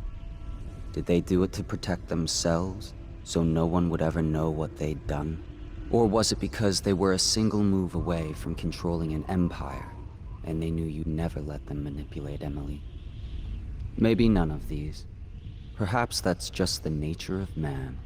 Did they do it to protect themselves, so no one would ever know what they'd done? Or was it because they were a single move away from controlling an empire, and they knew you'd never let them manipulate Emily? Maybe none of these. Perhaps that's just the nature of man.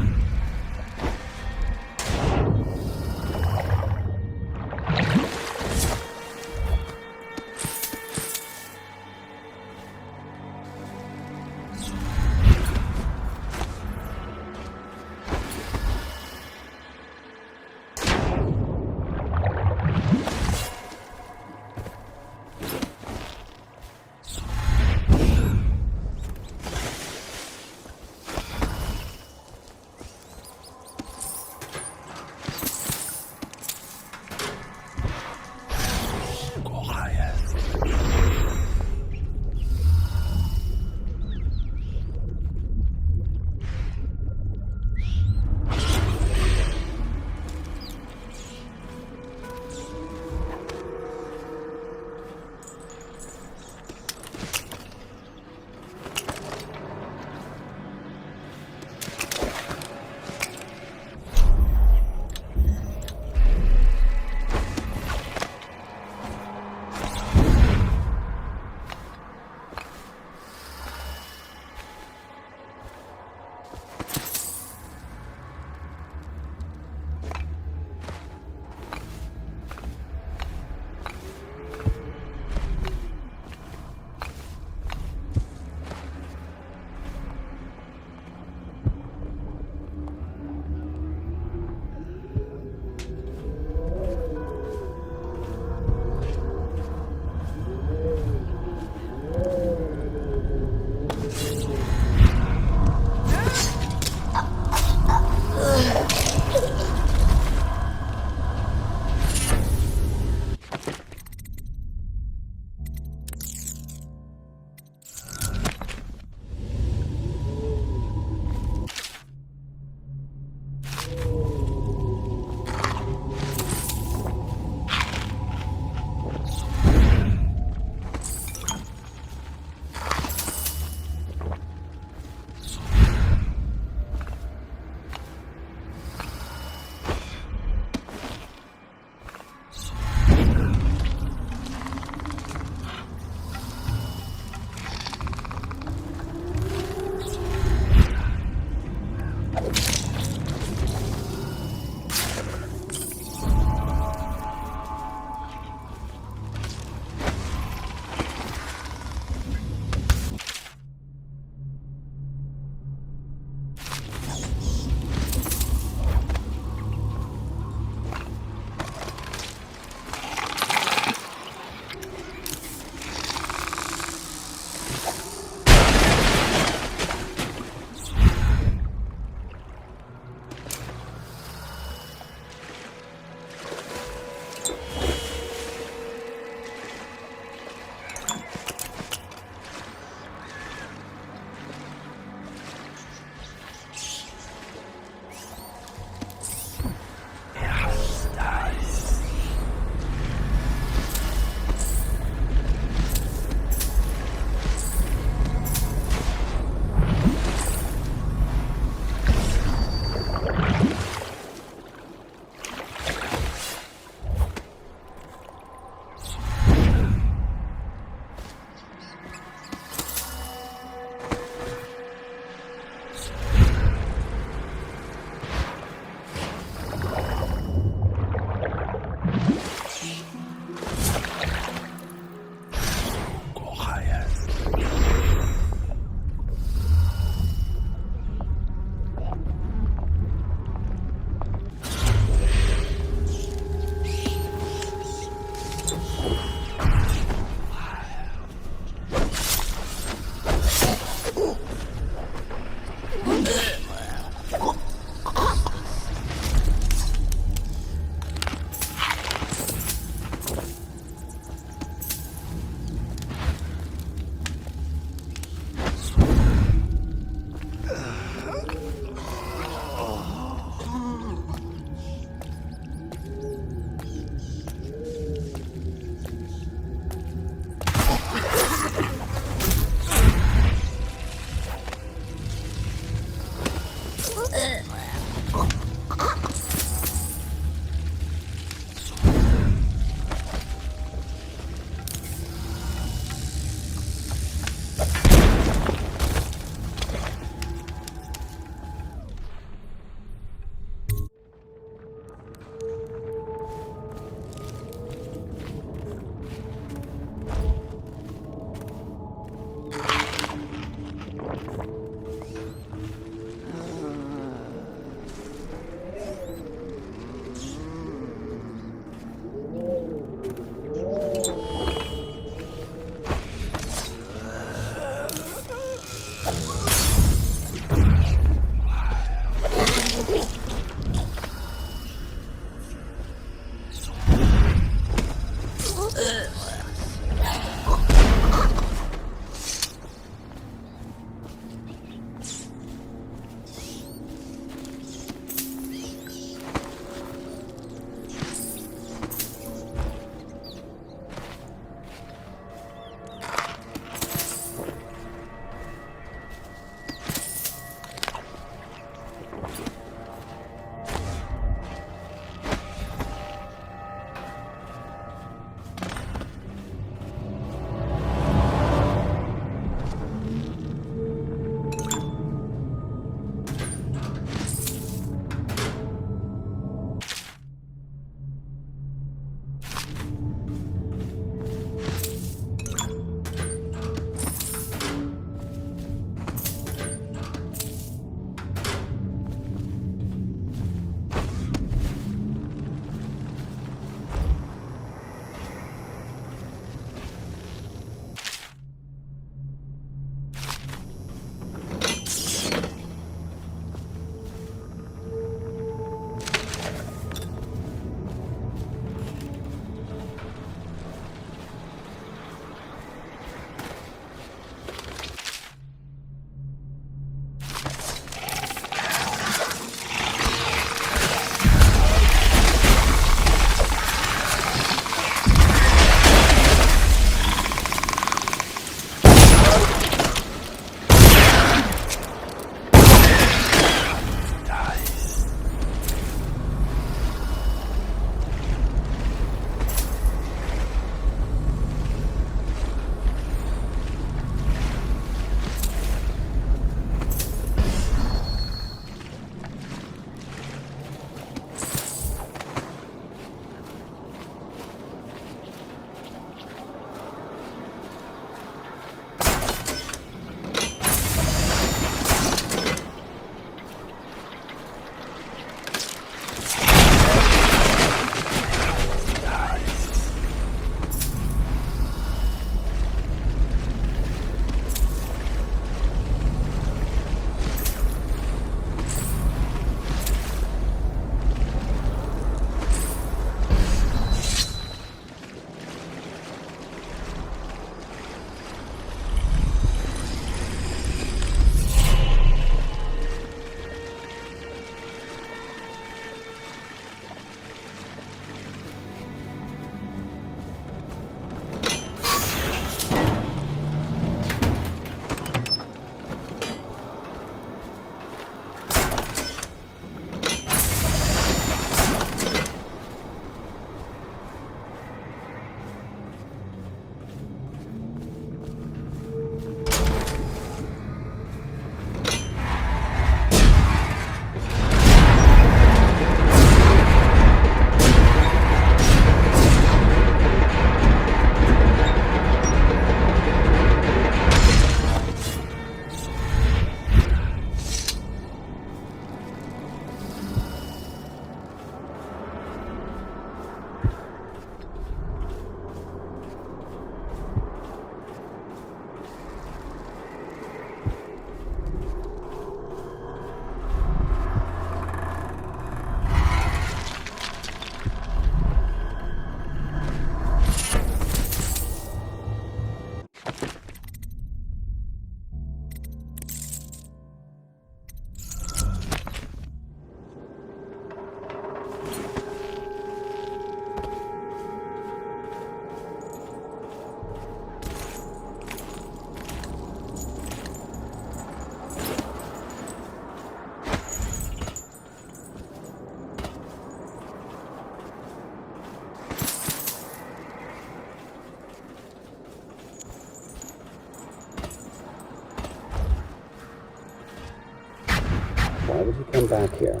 Why would he come back here?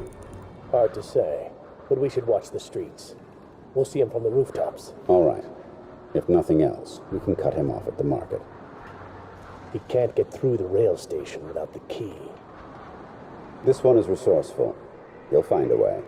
Hard to say, but we should watch the streets. We'll see him from the rooftops. All right. If nothing else, we can cut him off at the market. He can't get through the rail station without the key. This one is resourceful. He'll find a way.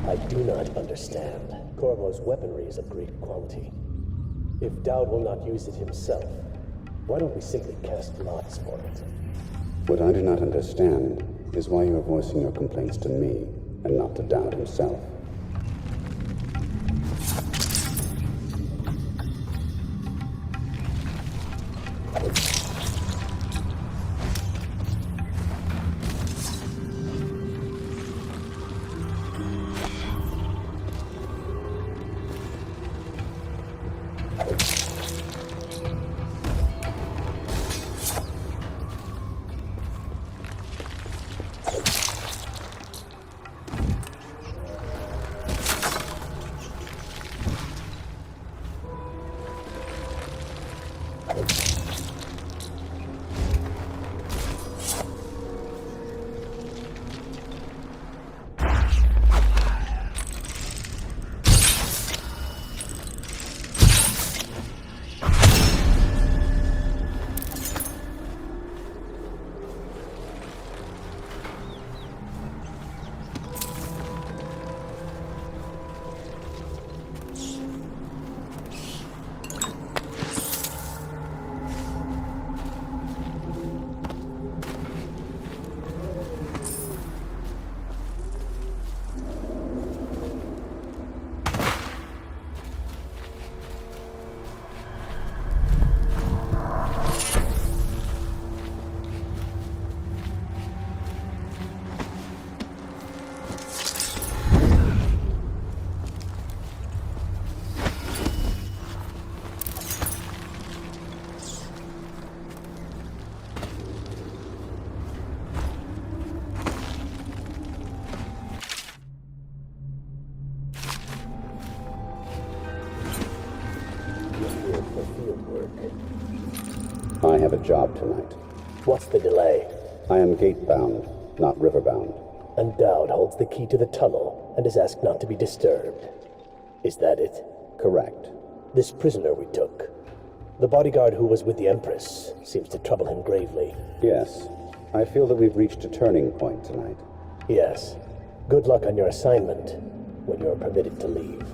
I do not understand. Corvo's weaponry is of great quality. If Dowd will not use it himself, why don't we simply cast lots for it? What I do not understand is why you are voicing your complaints to me and not to Dowd himself. I have a job tonight. What's the delay? I am gate-bound, not river-bound. And Dowd holds the key to the tunnel and is asked not to be disturbed. Is that it? Correct. This prisoner we took, the bodyguard who was with the Empress, seems to trouble him gravely. Yes. I feel that we've reached a turning point tonight. Yes. Good luck on your assignment when you're permitted to leave.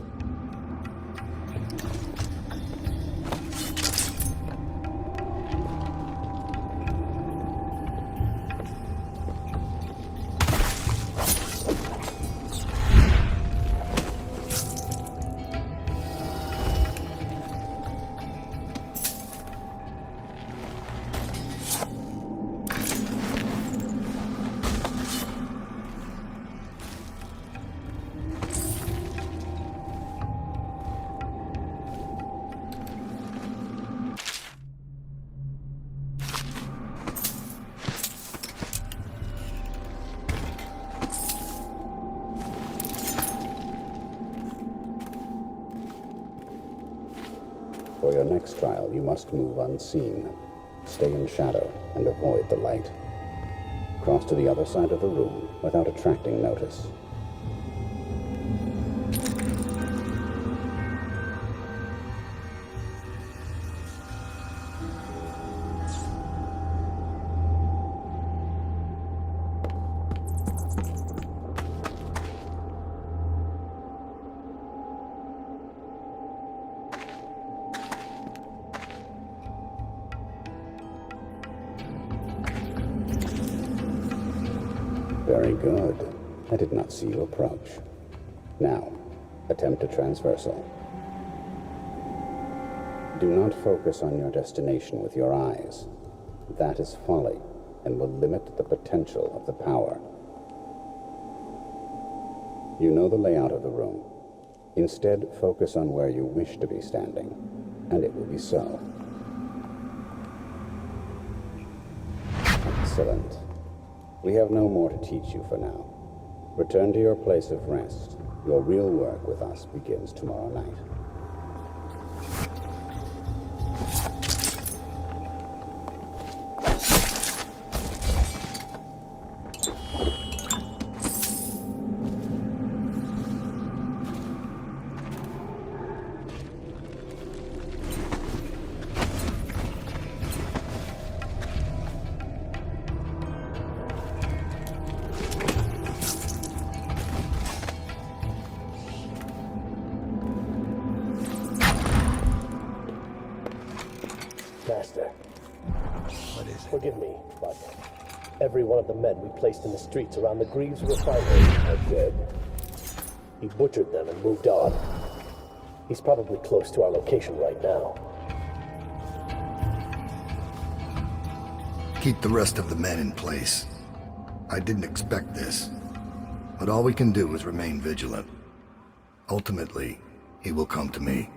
For your next trial, you must move unseen. Stay in shadow and avoid the light. Cross to the other side of the room without attracting notice. Very good. I did not see you approach. Now, attempt a transversal. Do not focus on your destination with your eyes. That is folly, and will limit the potential of the power. You know the layout of the room. Instead, focus on where you wish to be standing, and it will be so. Excellent. We have no more to teach you for now. Return to your place of rest. Your real work with us begins tomorrow night. Master. What is it? Forgive me, but every one of the men we placed in the streets around the Greaves refinery are dead. He butchered them and moved on. He's probably close to our location right now. Keep the rest of the men in place. I didn't expect this, but all we can do is remain vigilant. Ultimately, he will come to me.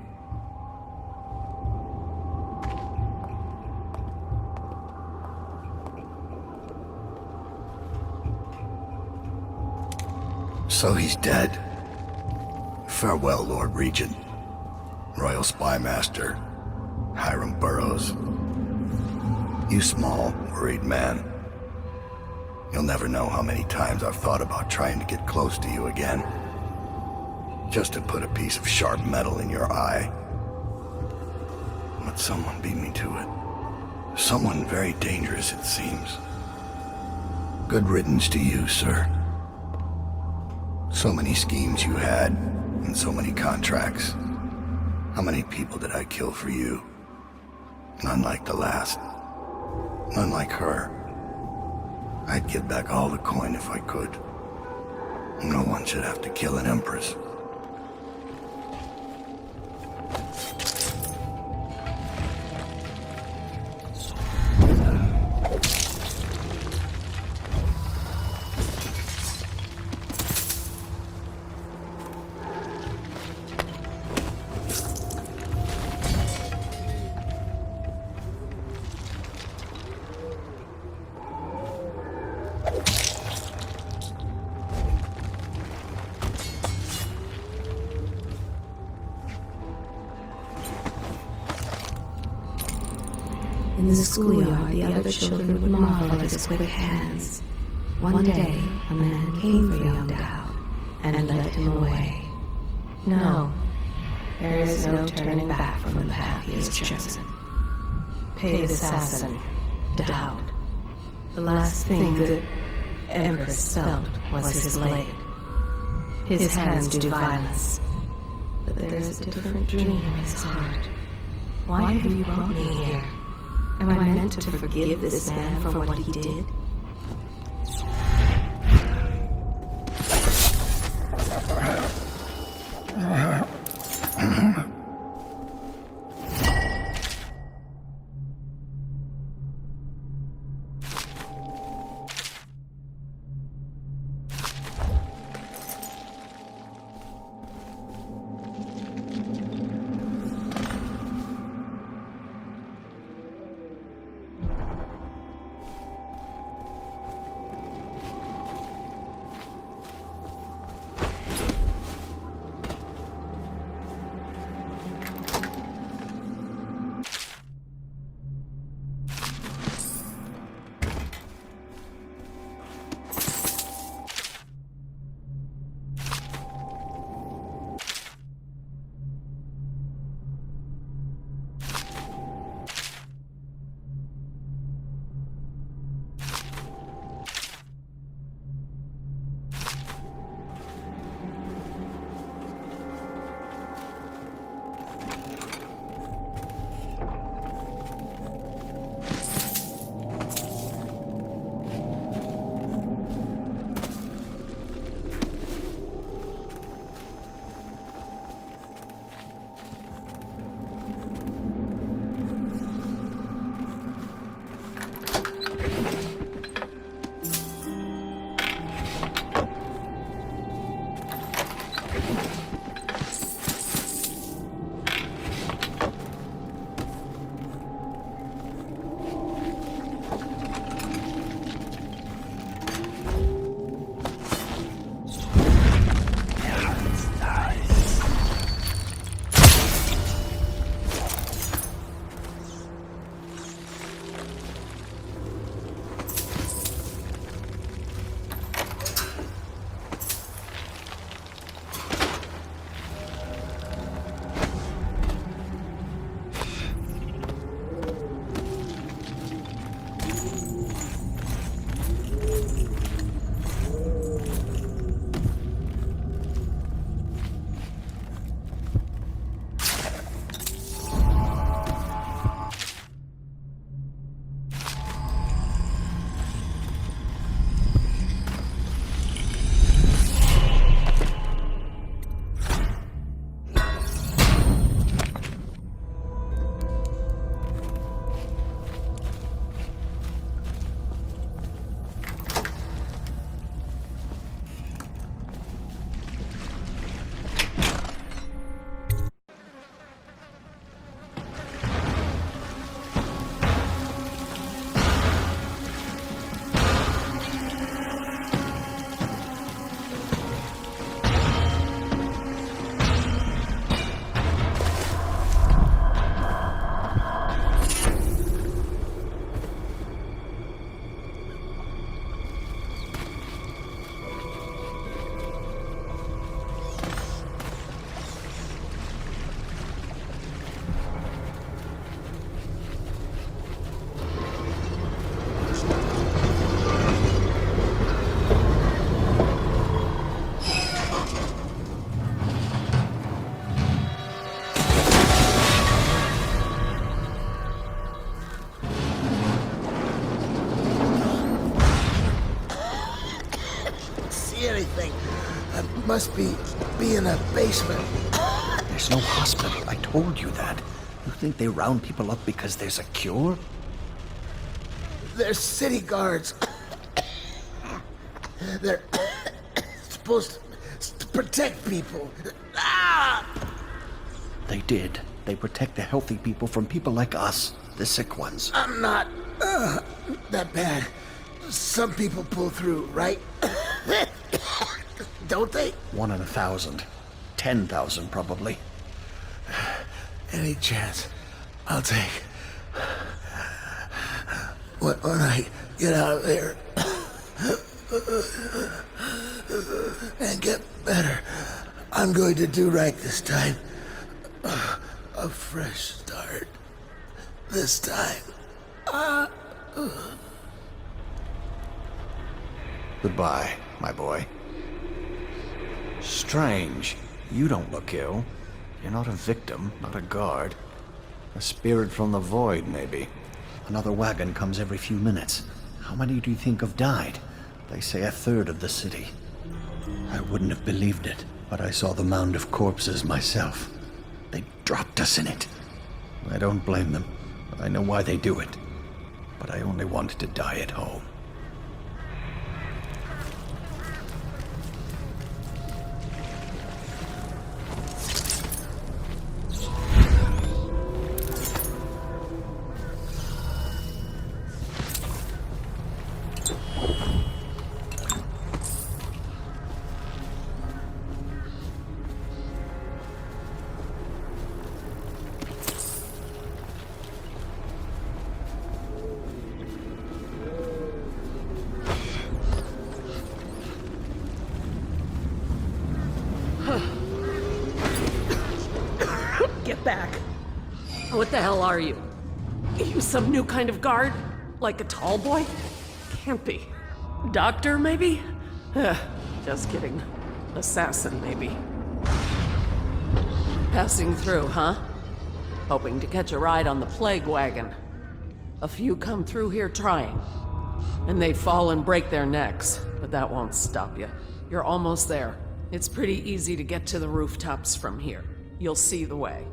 So he's dead. Farewell, Lord Regent, Royal Spy Master, Hiram Burroughs. You small, worried man. You'll never know how many times I've thought about trying to get close to you again. Just to put a piece of sharp metal in your eye. But someone beat me to it. Someone very dangerous, it seems. Good riddance to you, sir. So many schemes you had, and so many contracts. How many people did I kill for you? None like the last. None like her. I'd give back all the coin if I could. No one should have to kill an empress. In the schoolyard, the other children would marvel at his quick hands. One day, a man came for young Dowd and led him away. No, there is no turning back from the path he has chosen. Paid assassin, Dowd. The last thing the Empress felt was his blade. His hands do violence, but there is a different dream in his heart. Why have you brought me here? Am I meant to forgive this man for what he did? Must be in a basement. There's no hospital. I told you that. You think they round people up because there's a cure? They're city guards. They're supposed to protect people. They did. They protect the healthy people from people like us, the sick ones. I'm not that bad. Some people pull through, right? Don't they? 1 in 1,000. 10,000 probably. Any chance I'll take. When I get out of there and get better, I'm going to do right this time. A fresh start. This time. Goodbye, my boy. Strange. You don't look ill. You're not a victim, not a guard. A spirit from the void, maybe. Another wagon comes every few minutes. How many do you think have died? They say 1/3 of the city. I wouldn't have believed it, but I saw the mound of corpses myself. They dropped us in it. I don't blame them. I know why they do it. But I only wanted to die at home. Get back. What the hell are you? You some new kind of guard? Like a tall boy? Can't be. Doctor, maybe? Just kidding. Assassin, maybe. Passing through, huh? Hoping to catch a ride on the plague wagon. A few come through here trying. And they fall and break their necks, but that won't stop you. You're almost there. It's pretty easy to get to the rooftops from here. You'll see the way.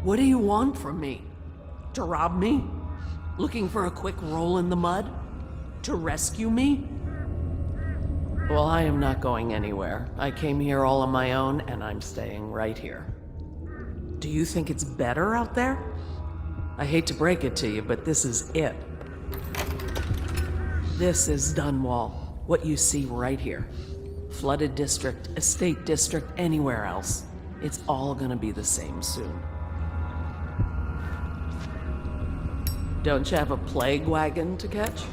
What do you want from me? To rob me? Looking for a quick roll in the mud? To rescue me? Well, I am not going anywhere. I came here all on my own, and I'm staying right here. Do you think it's better out there? I hate to break it to you, but this is it. This is Dunwall. What you see right here. Flooded district, estate district, anywhere else. It's all gonna be the same soon. Don't you have a plague wagon to catch?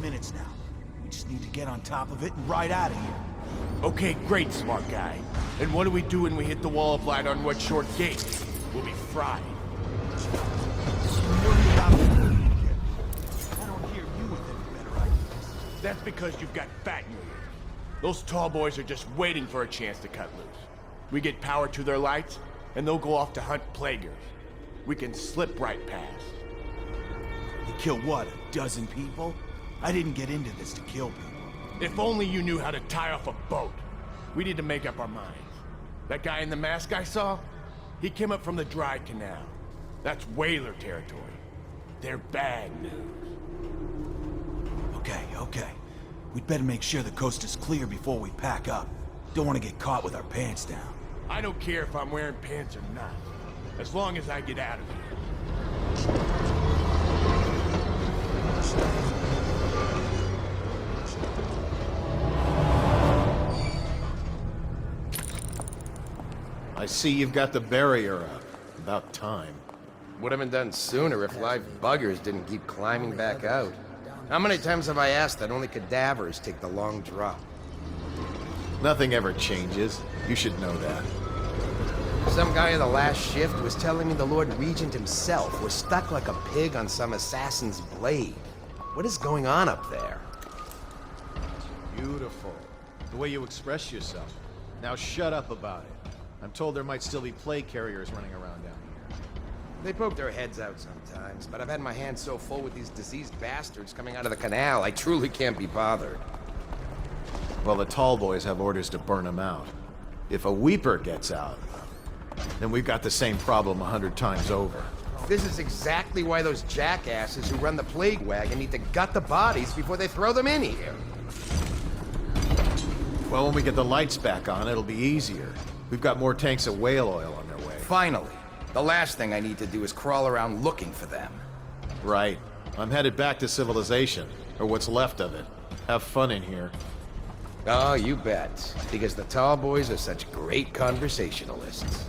Minutes now. We just need to get on top of it and ride out of here. Okay, great, smart guy. And what do we do when we hit the wall of light on what short gate? We'll be fried. I don't hear you with any better ideas. That's because you've got fat in your ear. Those tall boys are just waiting for a chance to cut loose. We get power to their lights, and they'll go off to hunt plaguers. we can slip right past. You kill what, a dozen people? I didn't get into this to kill people. If only you knew how to tie off a boat. We need to make up our minds. That guy in the mask I saw, he came up from the dry canal. That's whaler territory. They're bad news. Okay. We'd better make sure the coast is clear before we pack up. Don't want to get caught with our pants down. I don't care if I'm wearing pants or not, as long as I get out of here. I see you've got the barrier up. About time. Would have been done sooner if live buggers didn't keep climbing back out. How many times have I asked that only cadavers take the long drop? Nothing ever changes. You should know that. Some guy in the last shift was telling me the Lord Regent himself was stuck like a pig on some assassin's blade. What is going on up there? Beautiful. The way you express yourself. Now shut up about it. I'm told there might still be plague carriers running around down here. They poke their heads out sometimes, but I've had my hands so full with these diseased bastards coming out of the canal, I truly can't be bothered. Well, the tall boys have orders to burn them out. If a weeper gets out, then we've got the same problem 100 times over. This is exactly why those jackasses who run the plague wagon need to gut the bodies before they throw them in here. Well, when we get the lights back on, it'll be easier. We've got more tanks of whale oil on their way. Finally. The last thing I need to do is crawl around looking for them. Right. I'm headed back to civilization, or what's left of it. Have fun in here. Oh, you bet. Because the tall boys are such great conversationalists.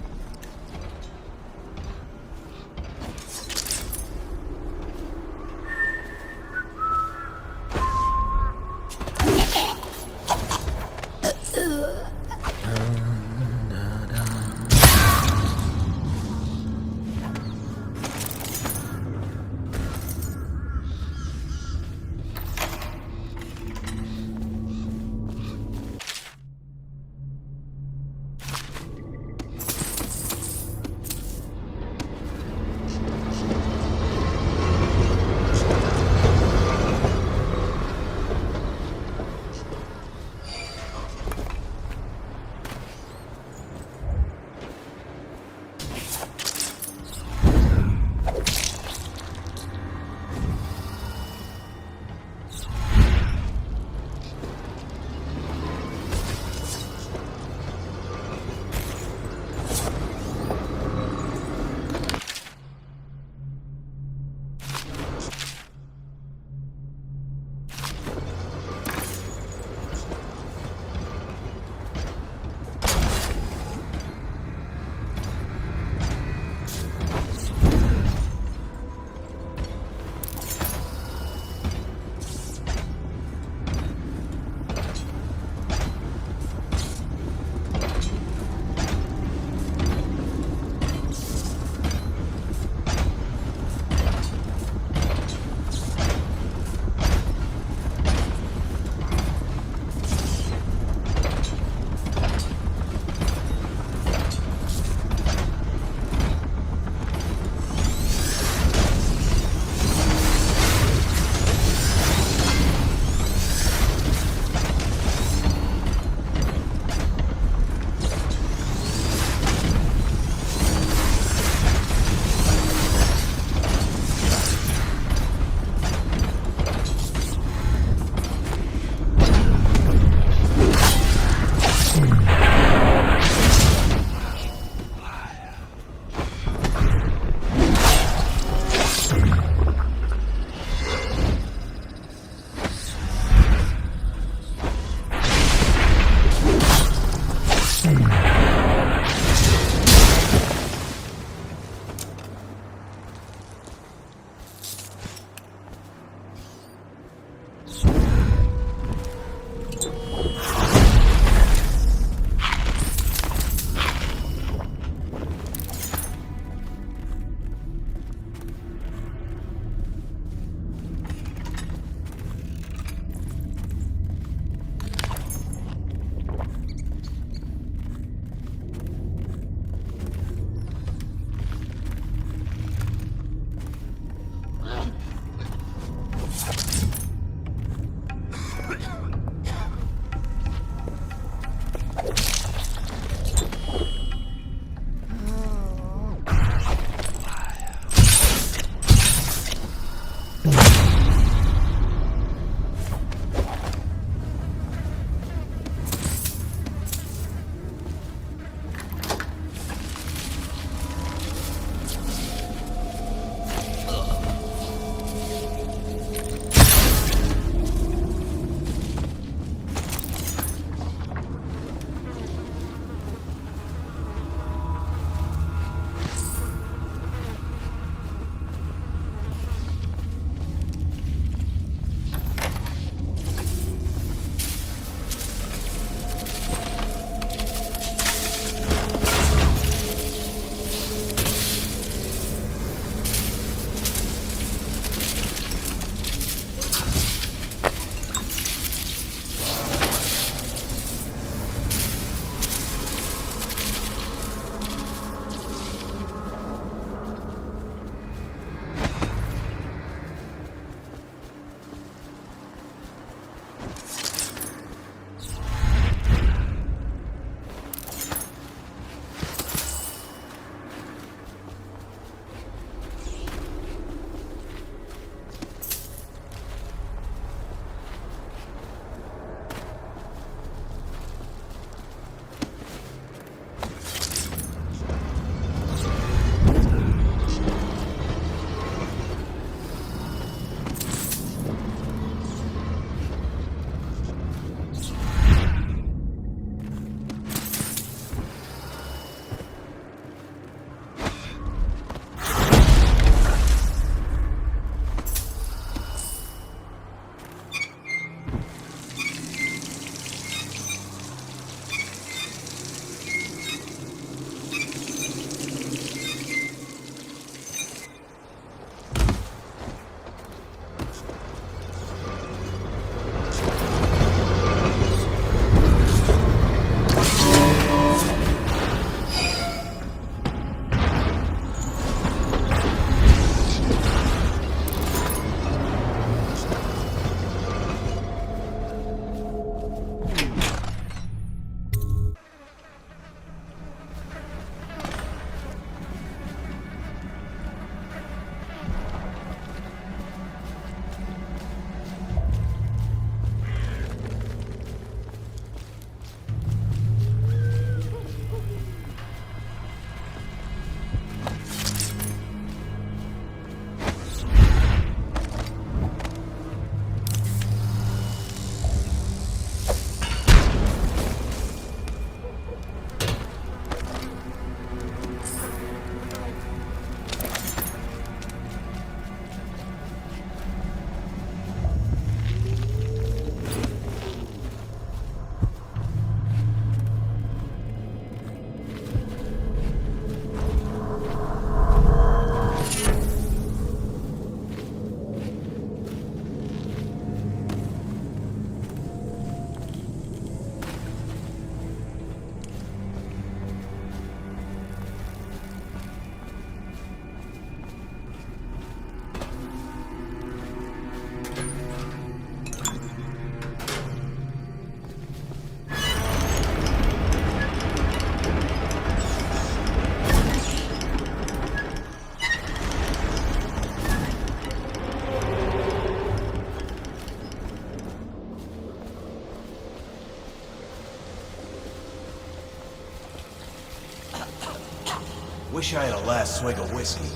Wish I had a last swig of whiskey.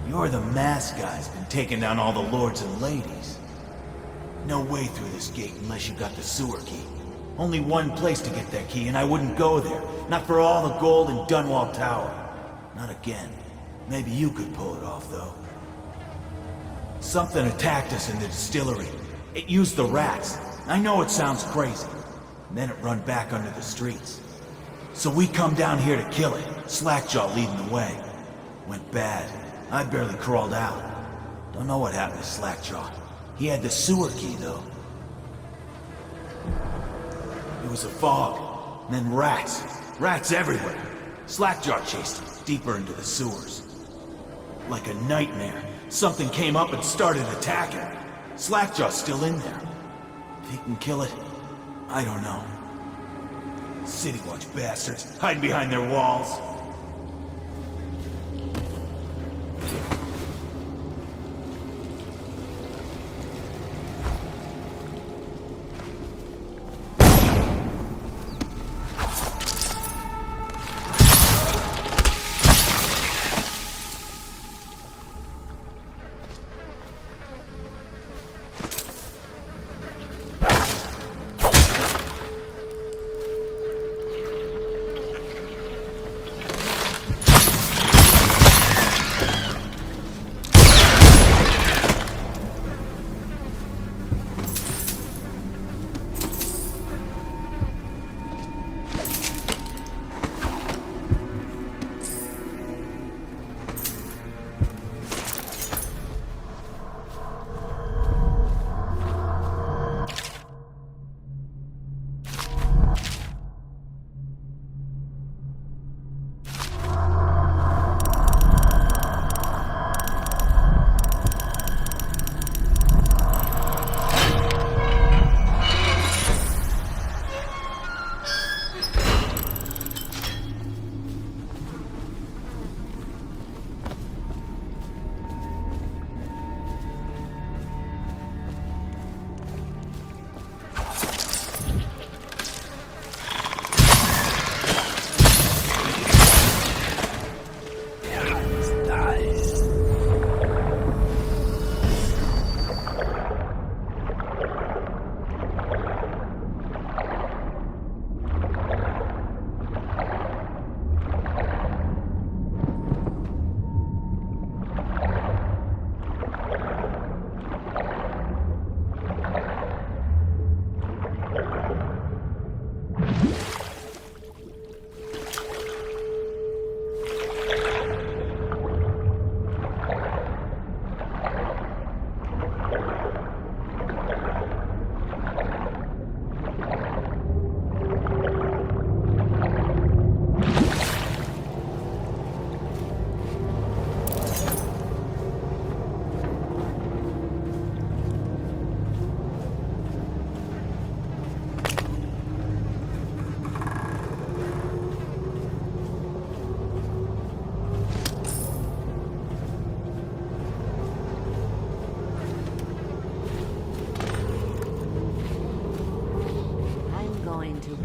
You're the masked guy's been taking down all the lords and ladies. No way through this gate unless you got the sewer key. Only one place to get that key, and I wouldn't go there. Not for all the gold in Dunwall Tower. Not again. Maybe you could pull it off, though. Something attacked us in the distillery. It used the rats. I know it sounds crazy. And then it run back under the streets. So we come down here to kill it. Slackjaw leading the way. Went bad. I barely crawled out. Don't know what happened to Slackjaw. He had the sewer key, though. It was a fog, and then rats. Rats everywhere. Slackjaw chased him deeper into the sewers. Like a nightmare, something came up and started attacking. Slackjaw's still in there. If he can kill it, I don't know. City Watch bastards, hiding behind their walls.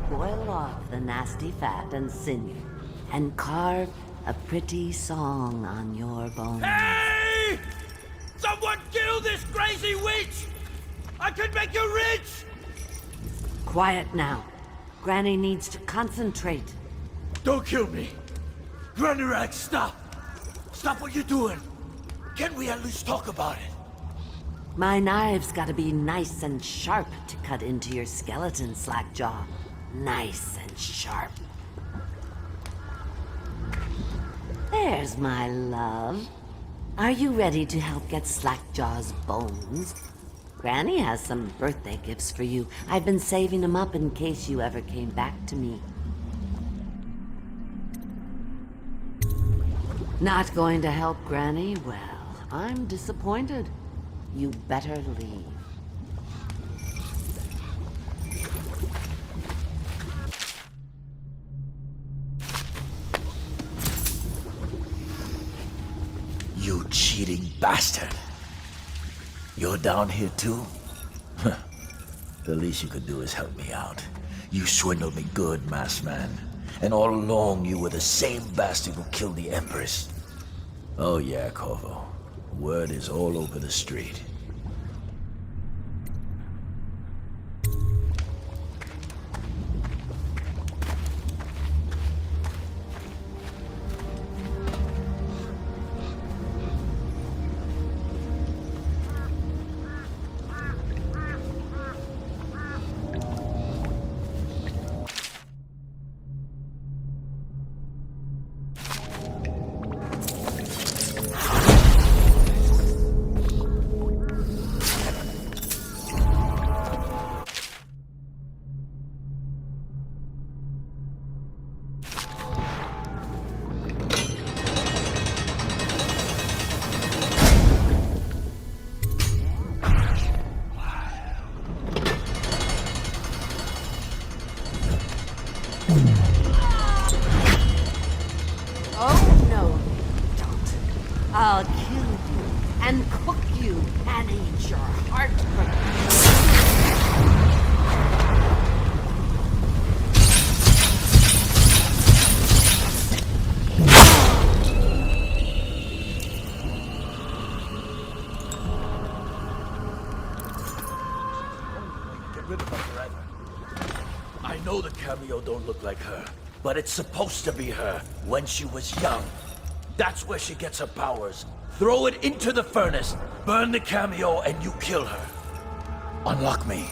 Boil off the nasty fat and sinew, and carve a pretty song on your bones. Hey! Someone kill this crazy witch! I could make you rich! Quiet now. Granny needs to concentrate. Don't kill me! Granny Rag, stop! Stop what you're doing! Can we at least talk about it? My knives gotta be nice and sharp to cut into your skeleton, Slackjaw. Nice and sharp. There's my love. Are you ready to help get Slackjaw's bones? Granny has some birthday gifts for you. I've been saving them up in case you ever came back to me. Not going to help Granny? Well, I'm disappointed. You better leave. You cheating bastard! You're down here too? The least you could do is help me out. You swindled me good, masked man. and all along you were the same bastard who killed the Empress. Oh yeah, Corvo. Word is all over the street. Oh, no, you don't. I'll kill you and cook you and eat your heart Get rid of her forever. I know the cameo don't look like her, but it's supposed to be her when she was young. That's where she gets her powers. Throw it into the furnace, burn the cameo, and you kill her. Unlock me.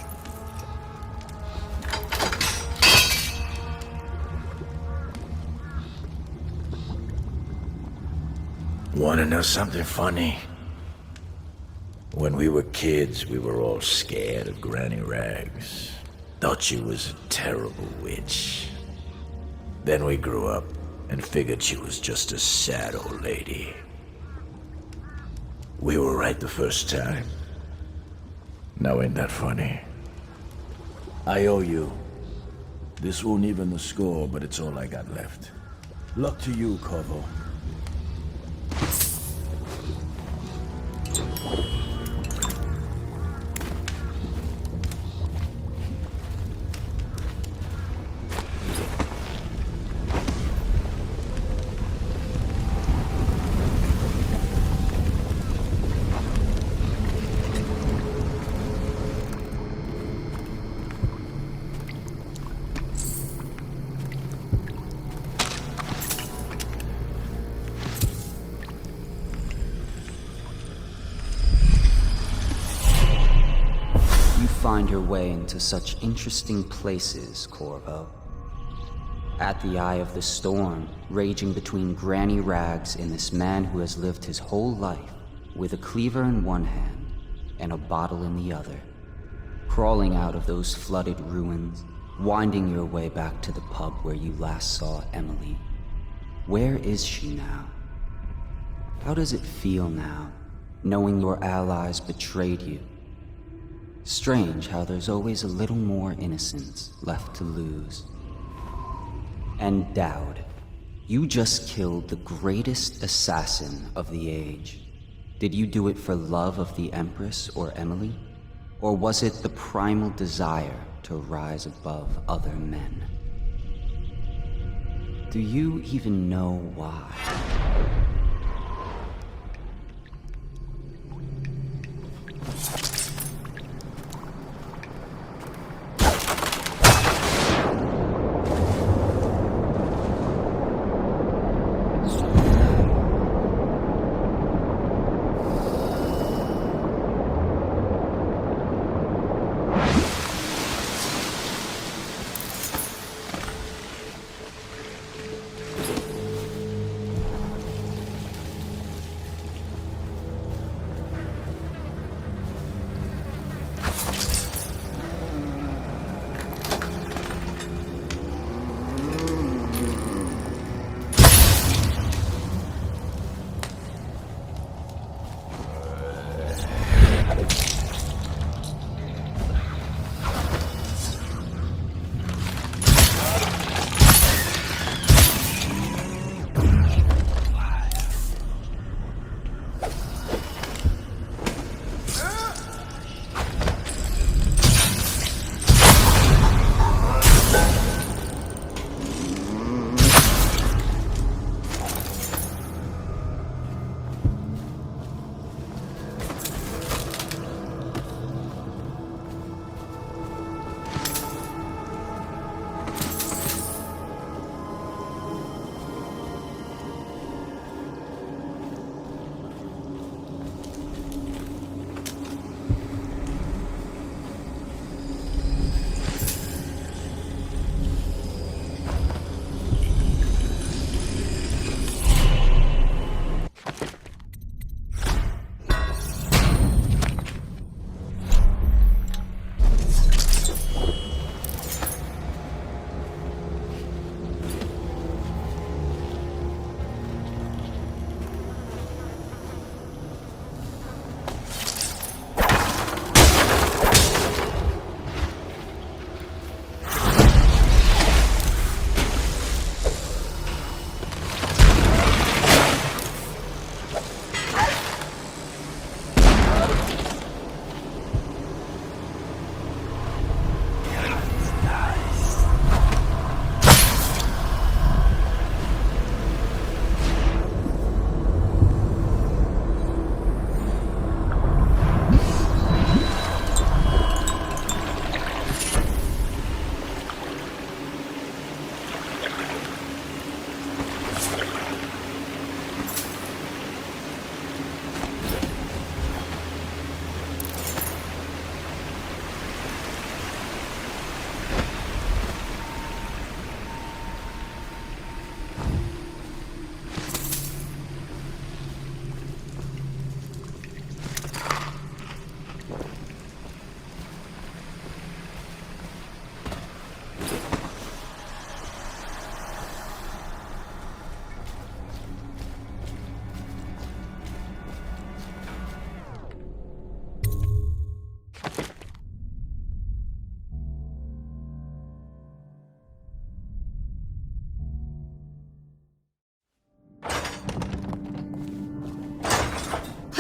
Wanna know something funny? When we were kids, we were all scared of Granny Rags. Thought she was a terrible witch. Then we grew up and figured she was just a sad old lady. We were right the first time. Now ain't that funny? I owe you. This won't even the score, but it's all I got left. Luck to you, Corvo. Find your way into such interesting places, Corvo. At the eye of the storm, raging between Granny Rags and this man who has lived his whole life with a cleaver in one hand and a bottle in the other. Crawling out of those flooded ruins, winding your way back to the pub where you last saw Emily. Where is she now? How does it feel now, knowing your allies betrayed you? Strange how there's always a little more innocence left to lose. And Dowd, you just killed the greatest assassin of the age. Did you do it for love of the Empress or Emily? Or was it the primal desire to rise above other men? Do you even know why?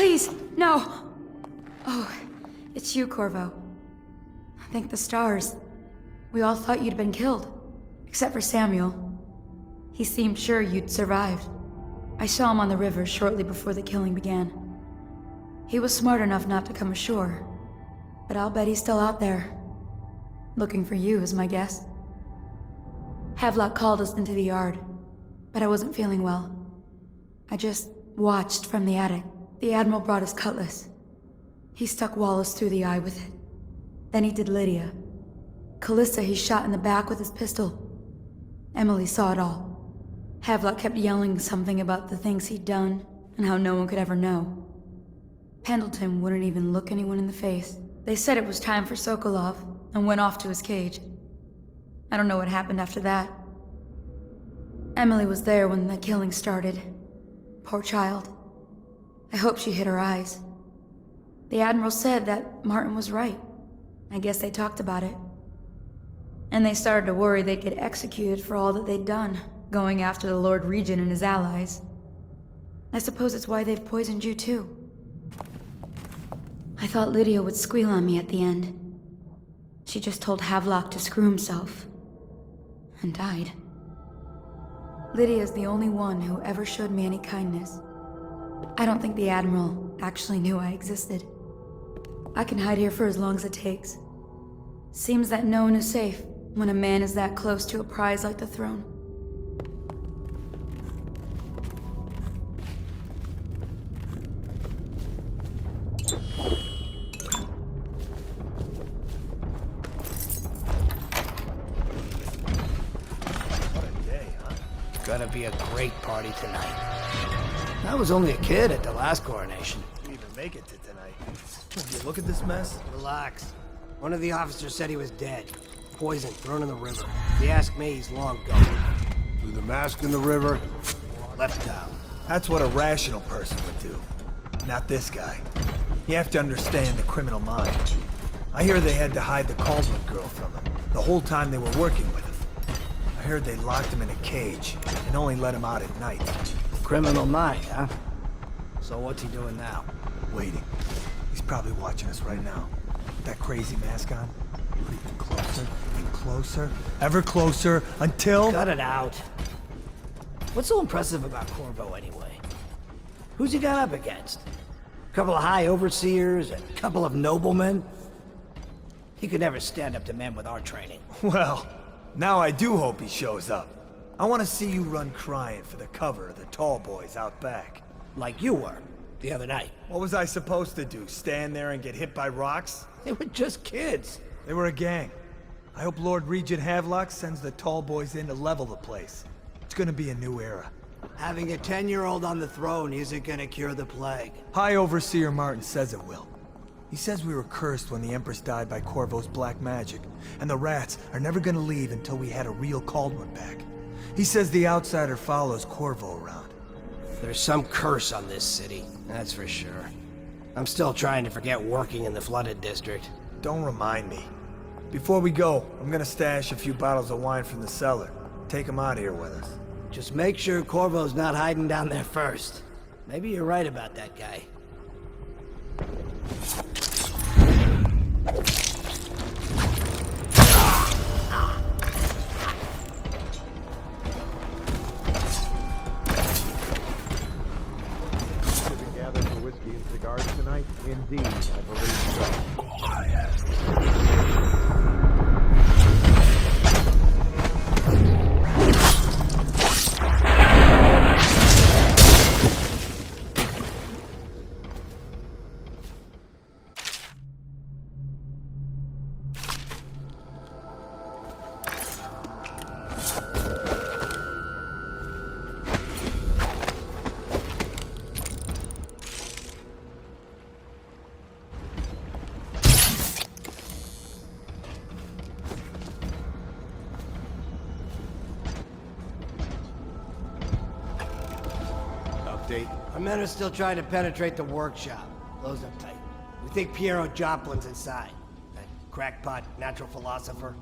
Please, no! Oh, it's you, Corvo. Thank the stars. We all thought you'd been killed. Except for Samuel. He seemed sure you'd survived. I saw him on the river shortly before the killing began. He was smart enough not to come ashore. But I'll bet he's still out there. Looking for you is my guess. Havelock called us into the yard, but I wasn't feeling well. I just watched from the attic. The Admiral brought his cutlass. He stuck Wallace through the eye with it. Then he did Lydia. Callista he shot in the back with his pistol. Emily saw it all. Havelock kept yelling something about the things he'd done, and how no one could ever know. Pendleton wouldn't even look anyone in the face. They said it was time for Sokolov, and went off to his cage. I don't know what happened after that. Emily was there when the killing started. Poor child. I hope she hid her eyes. The Admiral said that Martin was right. I guess they talked about it. And they started to worry they'd get executed for all that they'd done, going after the Lord Regent and his allies. I suppose it's why they've poisoned you too. I thought Lydia would squeal on me at the end. She just told Havelock to screw himself. And died. Lydia's the only one who ever showed me any kindness. I don't think the Admiral actually knew I existed. I can hide here for as long as it takes. Seems that no one is safe when a man is that close to a prize like the throne. Gonna be a great party tonight. I was only a kid at the last coronation. Didn't even make it to tonight. Did you look at this mess? Relax. One of the officers said he was dead. Poisoned, thrown in the river. If you ask me, he's long gone. Threw the mask in the river? Left town. That's what a rational person would do. Not this guy. You have to understand the criminal mind. I hear they had to hide the Caldwell girl from him, the whole time they were working with him. I heard they locked him in a cage, and only let him out at night. Criminal mind, huh? So what's he doing now? Waiting. He's probably watching us right now. With that crazy mask on. Creeping closer and closer, ever closer, until... Cut it out. What's so impressive about Corvo, anyway? Who's he got up against? A couple of high overseers, a couple of noblemen? He could never stand up to men with our training. Well, now I do hope he shows up. I want to see you run crying for the cover of the tall boys out back. Like you were, the other night. What was I supposed to do, stand there and get hit by rocks? They were just kids. They were a gang. I hope Lord Regent Havelock sends the tall boys in to level the place. It's gonna be a new era. Having a 10-year-old on the throne isn't gonna cure the plague. High Overseer Martin says it will. He says we were cursed when the Empress died by Corvo's black magic, and the rats are never gonna leave until we had a real Caldwell back. He says the outsider follows Corvo around. There's some curse on this city, that's for sure. I'm still trying to forget working in the flooded district. Don't remind me. Before we go, I'm gonna stash a few bottles of wine from the cellar. Take them out here with us. Just make sure Corvo's not hiding down there first. Maybe you're right about that guy. Gather for whiskey and cigars tonight? Indeed, I believe so. Our men are still trying to penetrate the workshop. Close up tight. We think Piero Joplin's inside. That crackpot natural philosopher.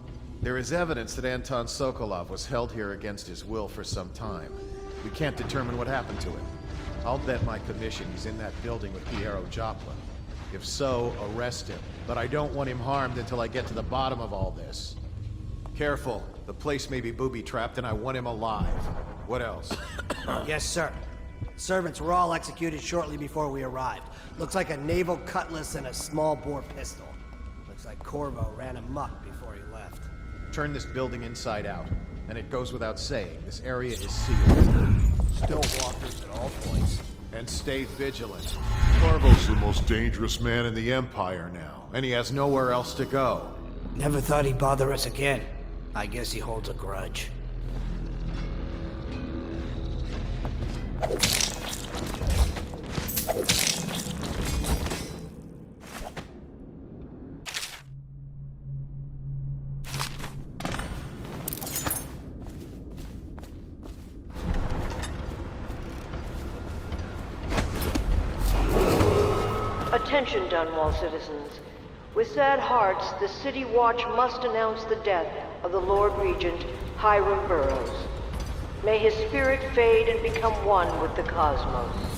There is evidence that Anton Sokolov was held here against his will for some time. We can't determine what happened to him. I'll bet my commission he's in that building with Piero Joplin. If so, arrest him. But I don't want him harmed until I get to the bottom of all this. Careful. The place may be booby-trapped and I want him alive. What else? Yes, sir. Servants were all executed shortly before we arrived. Looks like a naval cutlass and a small-bore pistol. Looks like Corvo ran amok before he left. Turn this building inside out. And it goes without saying, this area is sealed. Still walkers at all points. And stay vigilant. Corvo's the most dangerous man in the Empire now, and he has nowhere else to go. Never thought he'd bother us again. I guess he holds a grudge. Attention, Dunwall citizens. With sad hearts, the City Watch must announce the death of the Lord Regent, Hiram Burroughs. May his spirit fade and become one with the cosmos.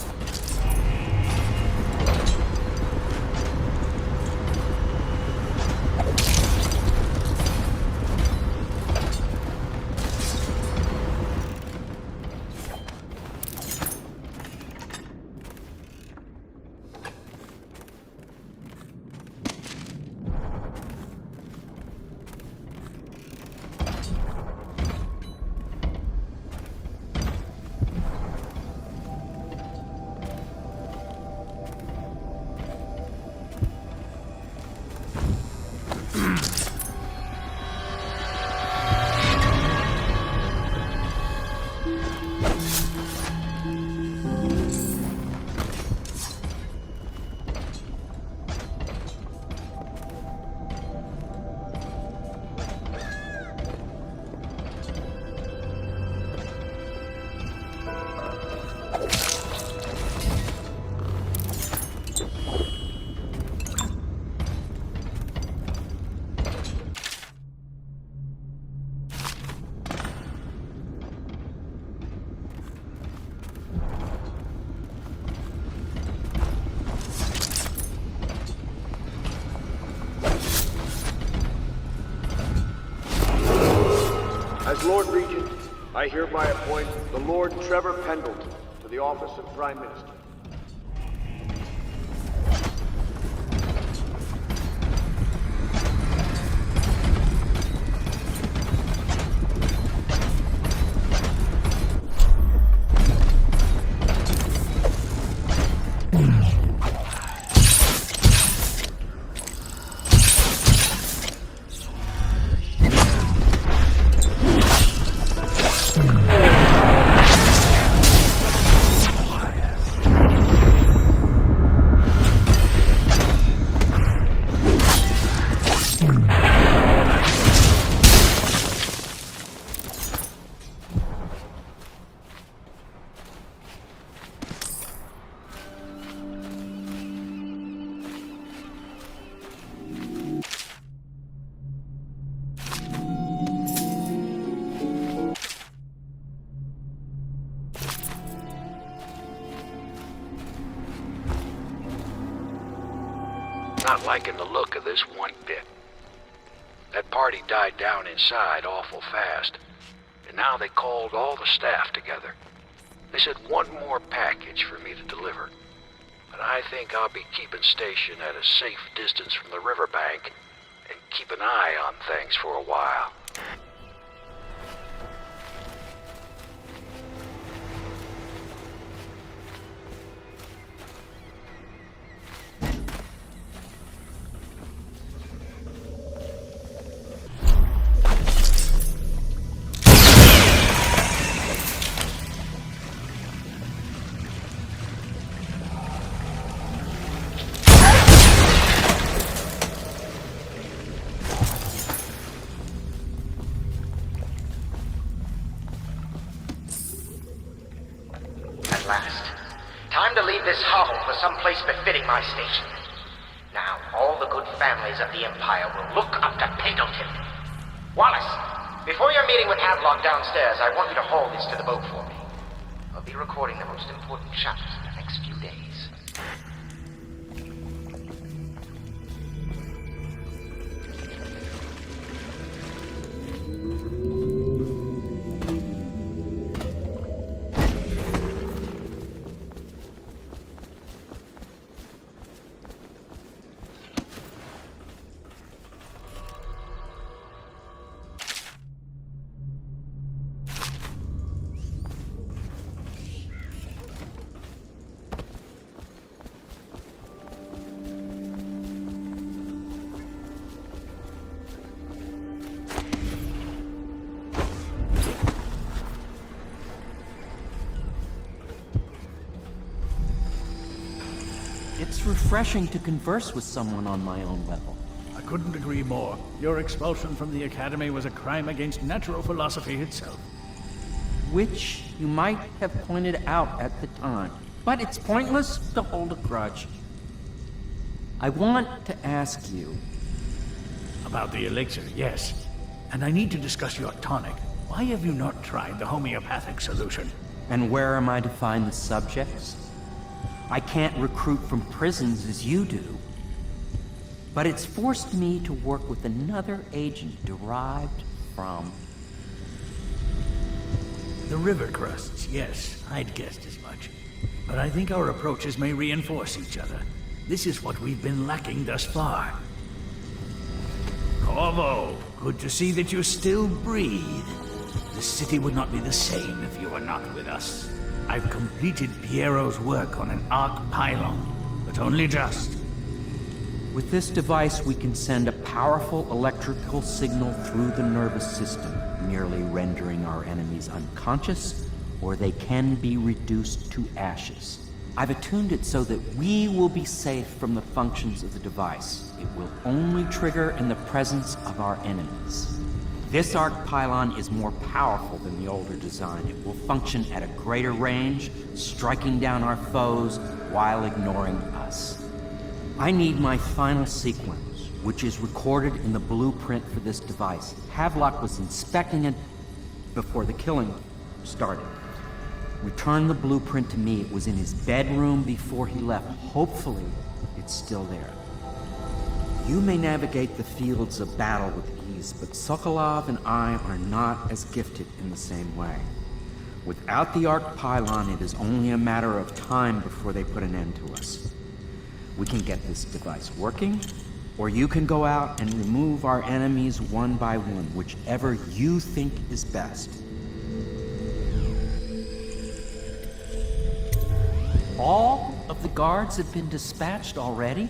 As Lord Regent, I hereby appoint the Lord Trevor Pendleton to the office of Prime Minister. Not liking the look of this one bit. That party died down inside awful fast, and now they called all the staff together. They said one more package for me to deliver, but I think I'll be keeping station at a safe distance from the riverbank and keep an eye on things for a while. Time to leave this hovel for some place befitting my station. Now, all the good families of the Empire will look up to Pendleton. Wallace, before your meeting with Havelock downstairs, I want you to haul this to the boat for me. A We'll be recording the most important chapters in the next few days. It's refreshing to converse with someone on my own level. I couldn't agree more. Your expulsion from the Academy was a crime against natural philosophy itself. Which you might have pointed out at the time. But it's pointless to hold a grudge. I want to ask you... About the elixir, yes. And I need to discuss your tonic. Why have you not tried the homeopathic solution? And where am I to find the subjects? I can't recruit from prisons as you do. But it's forced me to work with another agent derived from... The river crusts, yes. I'd guessed as much. But I think our approaches may reinforce each other. This is what we've been lacking thus far. Corvo, good to see that you still breathe. The city would not be the same if you were not with us. I've completed Piero's work on an arc pylon, but only just. With this device, we can send a powerful electrical signal through the nervous system, merely rendering our enemies unconscious, or they can be reduced to ashes. I've attuned it so that we will be safe from the functions of the device. It will only trigger in the presence of our enemies. This arc pylon is more powerful than the older design. It will function at a greater range, striking down our foes while ignoring us. I need my final sequence, which is recorded in the blueprint for this device. Havelock was inspecting it before the killing started. Return the blueprint to me. It was in his bedroom before he left. Hopefully, it's still there. You may navigate the fields of battle with ease, but Sokolov and I are not as gifted in the same way. Without the arc pylon, it is only a matter of time before they put an end to us. We can get this device working, or you can go out and remove our enemies one by one, whichever you think is best. All of the guards have been dispatched already?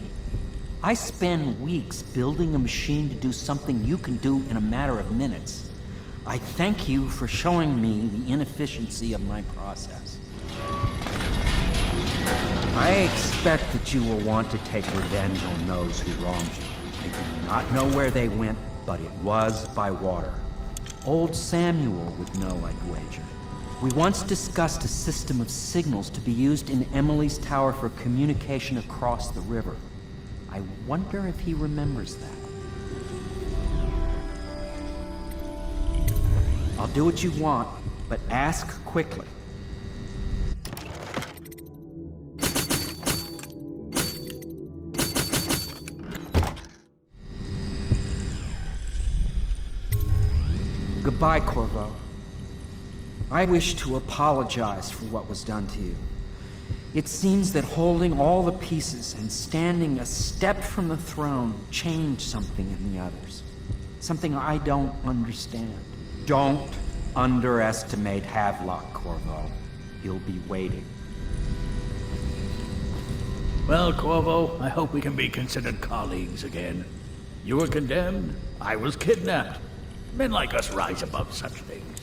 I spend weeks building a machine to do something you can do in a matter of minutes. I thank you for showing me the inefficiency of my process. I expect that you will want to take revenge on those who wronged you. I do not know where they went, but it was by water. Old Samuel would know, I'd wager. We once discussed a system of signals to be used in Emily's tower for communication across the river. I wonder if he remembers that. I'll do what you want, but ask quickly. Goodbye, Corvo. I wish to apologize for what was done to you. It seems that holding all the pieces and standing a step from the throne changed something in the others. Something I don't understand. Don't underestimate Havelock, Corvo. He'll be waiting. Well, Corvo, I hope we can be considered colleagues again. You were condemned, I was kidnapped. Men like us rise above such things.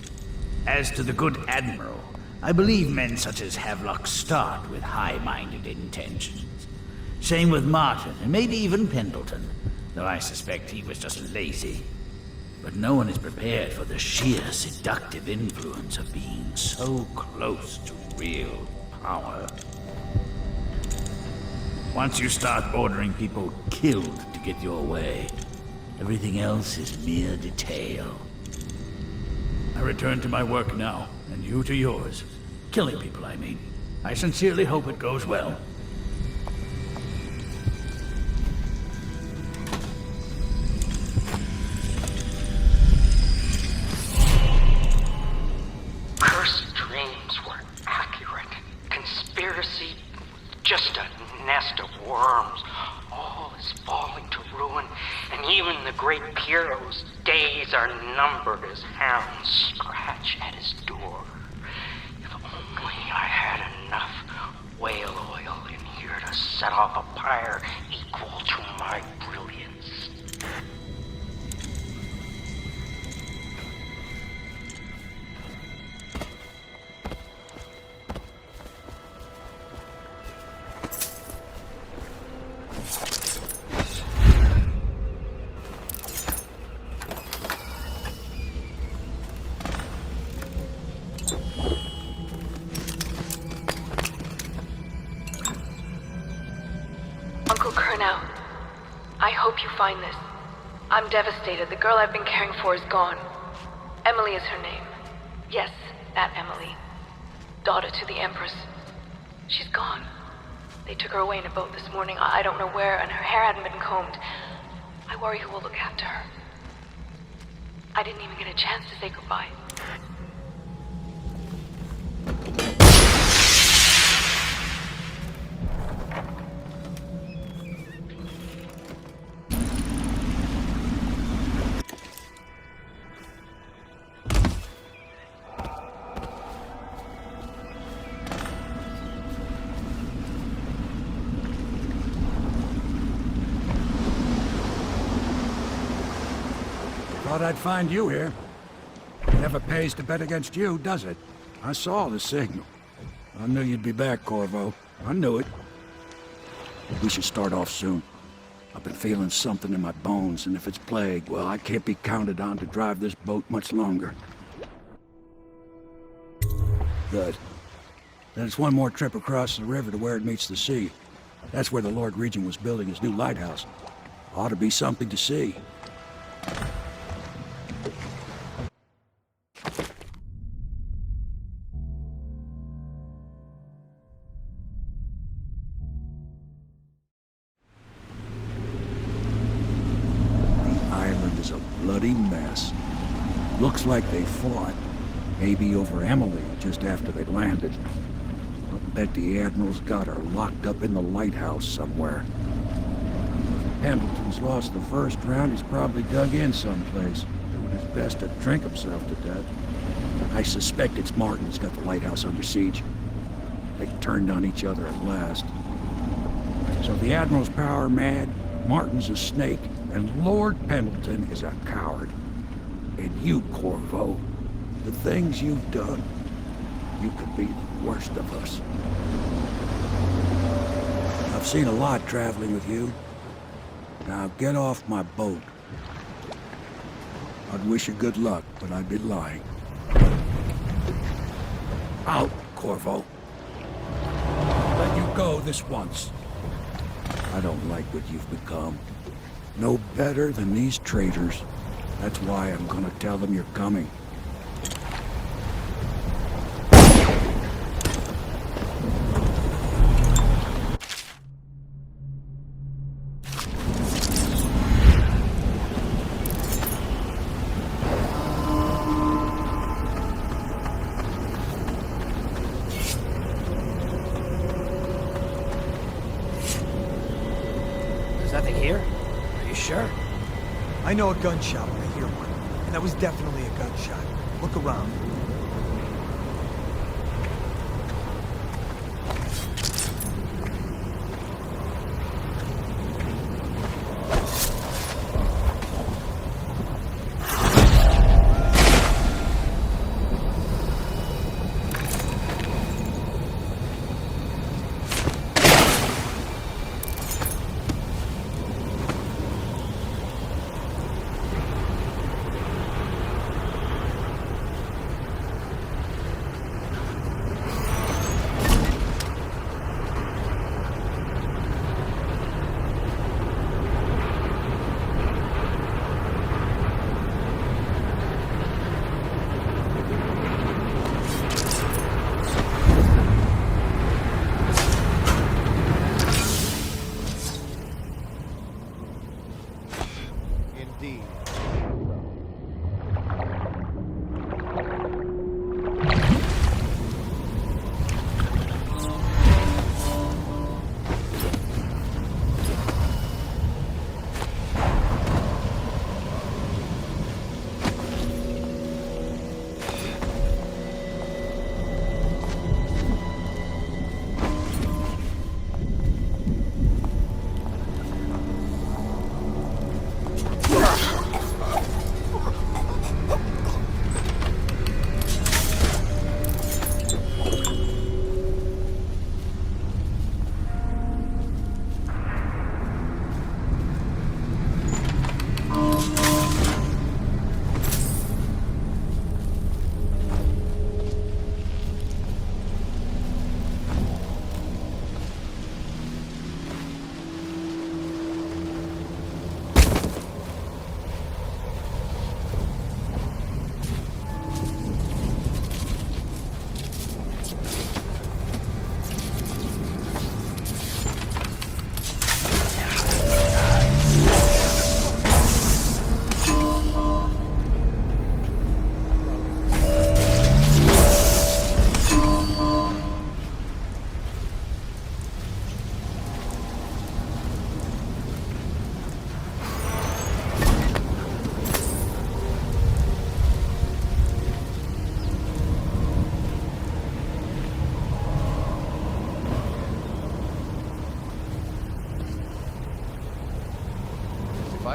As to the good Admiral, I believe men such as Havelock start with high-minded intentions. Same with Martin, and maybe even Pendleton, though I suspect he was just lazy. But no one is prepared for the sheer seductive influence of being so close to real power. Once you start ordering people killed to get your way, everything else is mere detail. I return to my work now, and you to yours. Killing people, I mean. I sincerely hope it goes well. Cursed dreams were accurate. Conspiracy, just a nest of worms. All is falling to ruin, and even the great Pierrot's days are numbered as hounds scratch at his door. If only I had enough whale oil in here to set off a pyre equal to my brilliance. Uncle Kurnow, I hope you find this. I'm devastated. The girl I've been caring for is gone. Emily is her name. Yes, that Emily. Daughter to the Empress. She's gone. They took her away in a boat this morning. I don't know where, and her hair hadn't been combed. I worry who will look after her. I didn't even get a chance to say goodbye. Thought I'd find you here. It never pays to bet against you, does it? I saw the signal. I knew you'd be back, Corvo. I knew it. We should start off soon. I've been feeling something in my bones, and if it's plague, well, I can't be counted on to drive this boat much longer. Good. Then it's one more trip across the river to where it meets the sea. That's where the Lord Regent was building his new lighthouse. Ought to be something to see. Bloody mess. Looks like they fought. Maybe over Emily just after they landed. I'll bet the Admiral's got her locked up in the lighthouse somewhere. If Pendleton's lost the first round, he's probably dug in someplace, doing his best to drink himself to death. I suspect it's Martin who's got the lighthouse under siege. They turned on each other at last. So the Admiral's power mad, Martin's a snake, and Lord Pendleton is a coward. And you, Corvo, the things you've done, you could be the worst of us. I've seen a lot traveling with you. Now get off my boat. I'd wish you good luck, but I'd be lying. Out, Corvo. Let you go this once. I don't like what you've become. No better than these traitors. That's why I'm gonna tell them you're coming. There's nothing here? Are you sure? I know a gunshot when I hear one, and that was definitely a gunshot. Look around.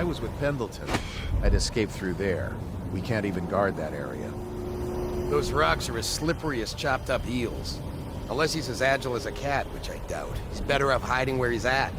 was with Pendleton. I'd escaped through there. We can't even guard that area. Those rocks are as slippery as chopped up eels. Unless he's as agile as a cat, which I doubt. He's better off hiding where he's at.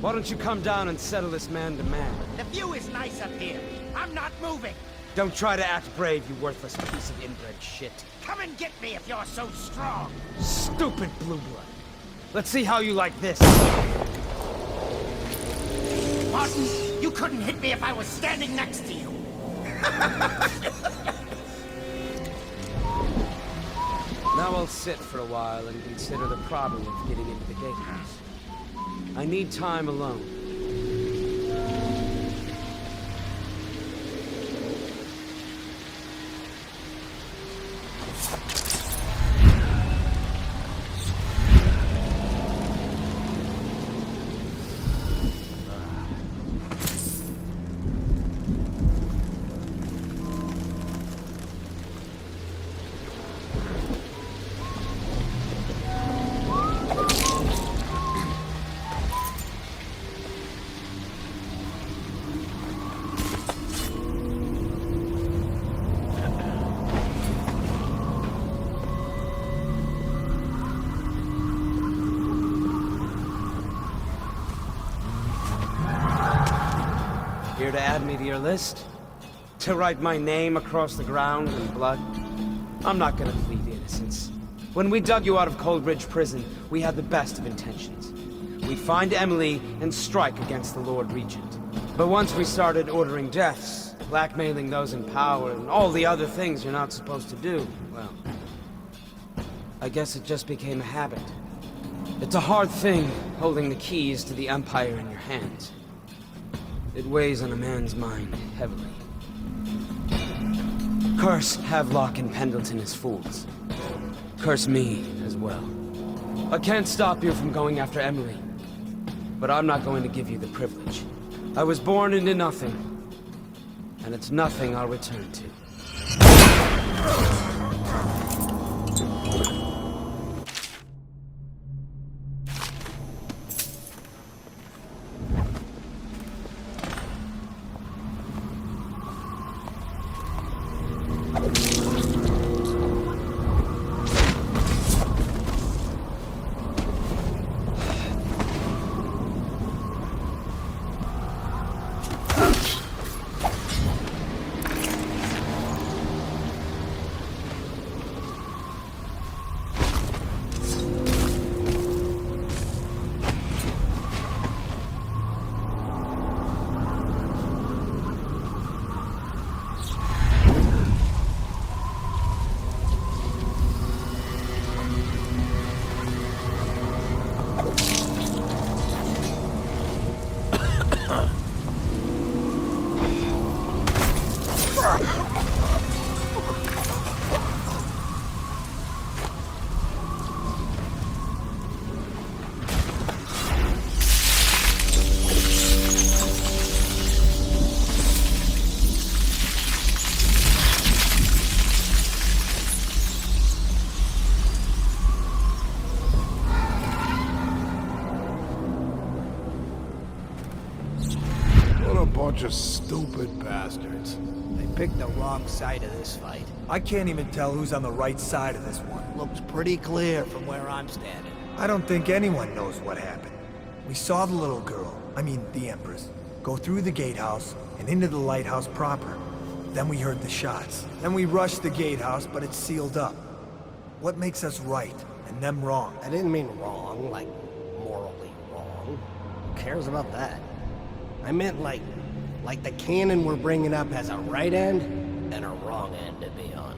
Why don't you come down and settle this man to man? The view is nice up here. I'm not moving. Don't try to act brave, you worthless piece of inbred shit. Come and get me if you're so strong. Stupid blue blood. Let's see how you like this. Martin, you couldn't hit me if I was standing next to you. Now I'll sit for a while and consider the problem of getting into the gatehouse. I need time alone. Here to add me to your list? To write my name across the ground in blood? I'm not gonna plead innocence. When we dug you out of Coldbridge Prison, we had the best of intentions. We'd find Emily and strike against the Lord Regent. But once we started ordering deaths, blackmailing those in power, and all the other things you're not supposed to do, well, I guess it just became a habit. It's a hard thing, holding the keys to the Empire in your hands. It weighs on a man's mind heavily. Curse Havelock and Pendleton as fools. Curse me as well. I can't stop you from going after Emily, but I'm not going to give you the privilege. I was born into nothing, and it's nothing I'll return to. Bunch of stupid bastards. They picked the wrong side of this fight. I can't even tell who's on the right side of this one. Looks pretty clear from where I'm standing. I don't think anyone knows what happened. We saw the little girl, I mean the Empress, go through the gatehouse and into the lighthouse proper. Then we heard the shots. Then we rushed the gatehouse, but it's sealed up. What makes us right and them wrong? I didn't mean wrong, like morally wrong. Who cares about that? I meant like Like the cannon we're bringing up has a right end and a wrong end to be on.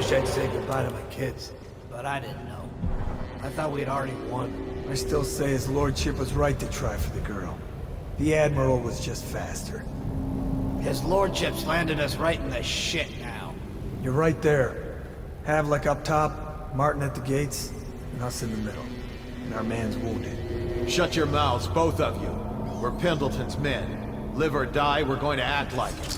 I'd say goodbye to my kids, but I didn't know. I thought we had already won. I still say his lordship was right to try for the girl. The Admiral was just faster. His lordship's landed us right in the shit now. You're right there. Havlik up top, Martin at the gates, and us in the middle. And our man's wounded. Shut your mouths, both of you. We're Pendleton's men. Live or die, we're going to act like it.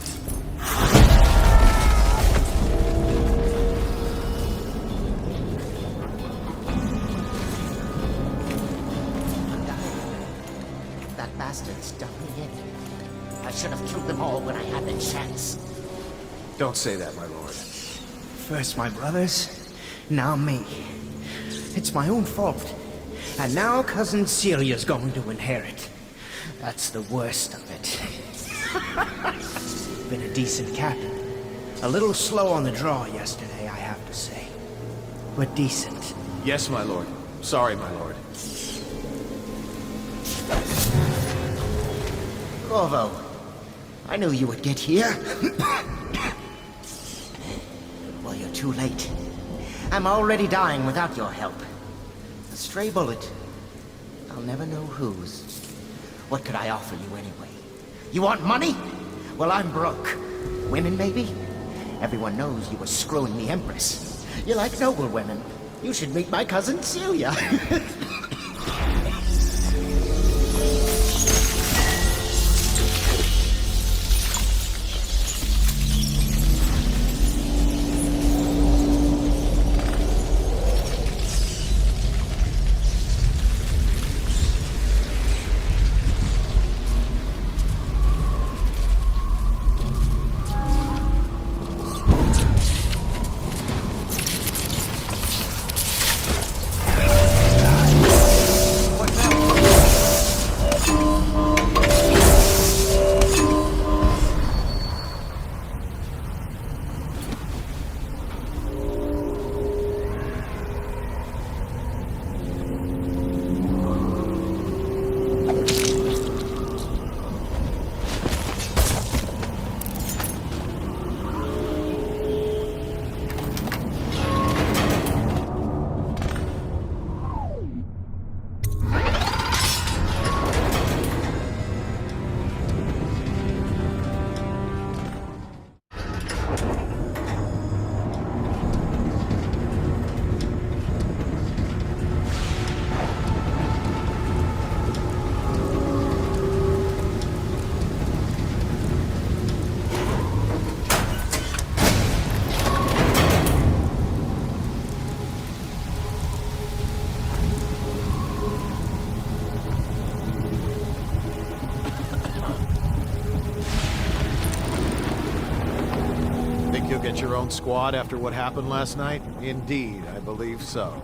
Bastards dug me in. I should have killed them all when I had the chance. Don't say that, my lord. First my brothers, now me. It's my own fault. And now Cousin Celia's going to inherit. That's the worst of it. Been a decent captain. A little slow on the draw yesterday, I have to say. But decent. Yes, my lord. Sorry, my lord. Corvo, I knew you would get here. Well, you're too late. I'm already dying without your help. A stray bullet. I'll never know whose. What could I offer you anyway? You want money? Well, I'm broke. Women, maybe? Everyone knows you were screwing the Empress. You like noble women. You should meet my cousin Celia. Get your own squad after what happened last night? Indeed, I believe so.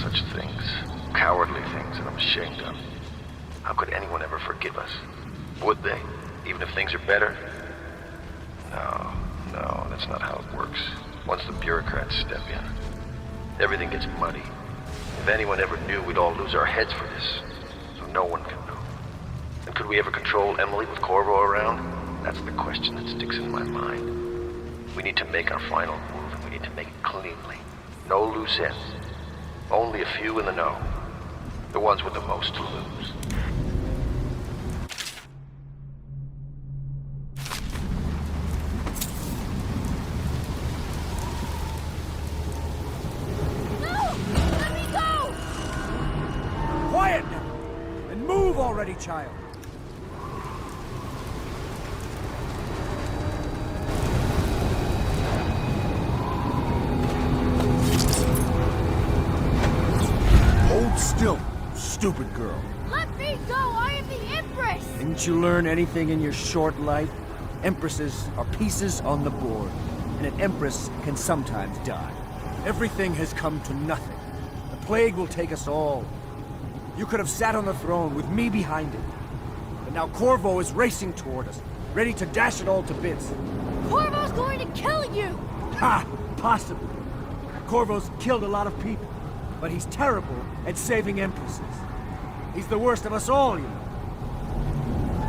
such things. Cowardly things that I'm ashamed of. How could anyone ever forgive us? Would they? Even if things are better? No, that's not how it works. Once the bureaucrats step in, everything gets muddy. If anyone ever knew, we'd all lose our heads for this. So no one can know. And could we ever control Emily with Corvo around? That's the question that sticks in my mind. We need to make our final move, and we need to make it cleanly. No loose ends. Only a few in the know. The ones with the most to lose. Quiet now! And move already, child! Hold still, stupid girl. Let me go! I am the Empress! Didn't you learn anything in your short life? Empresses are pieces on the board, and an empress can sometimes die. Everything has come to nothing. The plague will take us all. You could have sat on the throne with me behind it. But now Corvo is racing toward us, ready to dash it all to bits. Corvo's going to kill you! Ha! Possibly. Corvo's killed a lot of people, but he's terrible at saving empresses. He's the worst of us all, you know.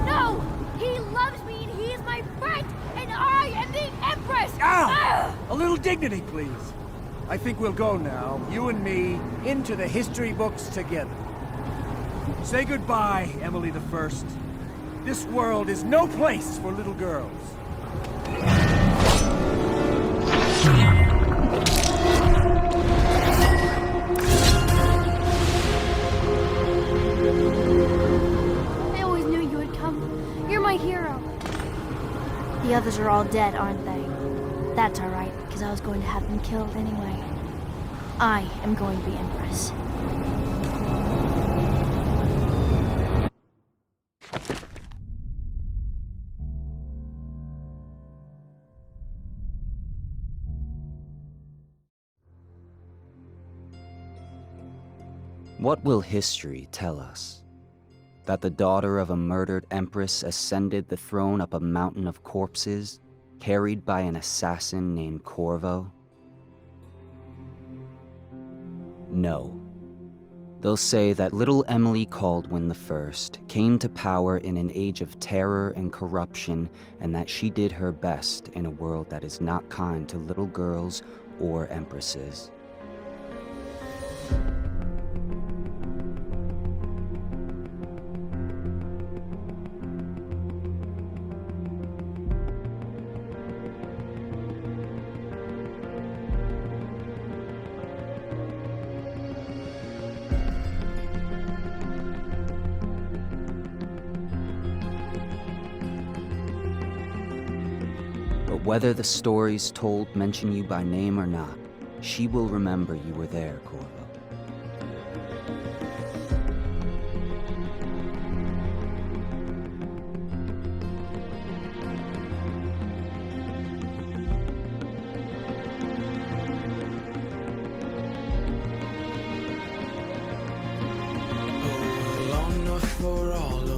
No! He loves me and he is my friend, and I am the Empress! Ow! A little dignity, please. I think we'll go now, you and me, into the history books together. Say goodbye, Emily the First. This world is no place for little girls. I always knew you would come. You're my hero. The others are all dead, aren't they? That's alright, because I was going to have them killed anyway. I am going to be Empress. What will history tell us? That the daughter of a murdered empress ascended the throne up a mountain of corpses, carried by an assassin named Corvo? No. They'll say that little Emily Kaldwin I came to power in an age of terror and corruption, and that she did her best in a world that is not kind to little girls or empresses. Whether the stories told mention you by name or not, she will remember you were there, Corvo. Long enough for all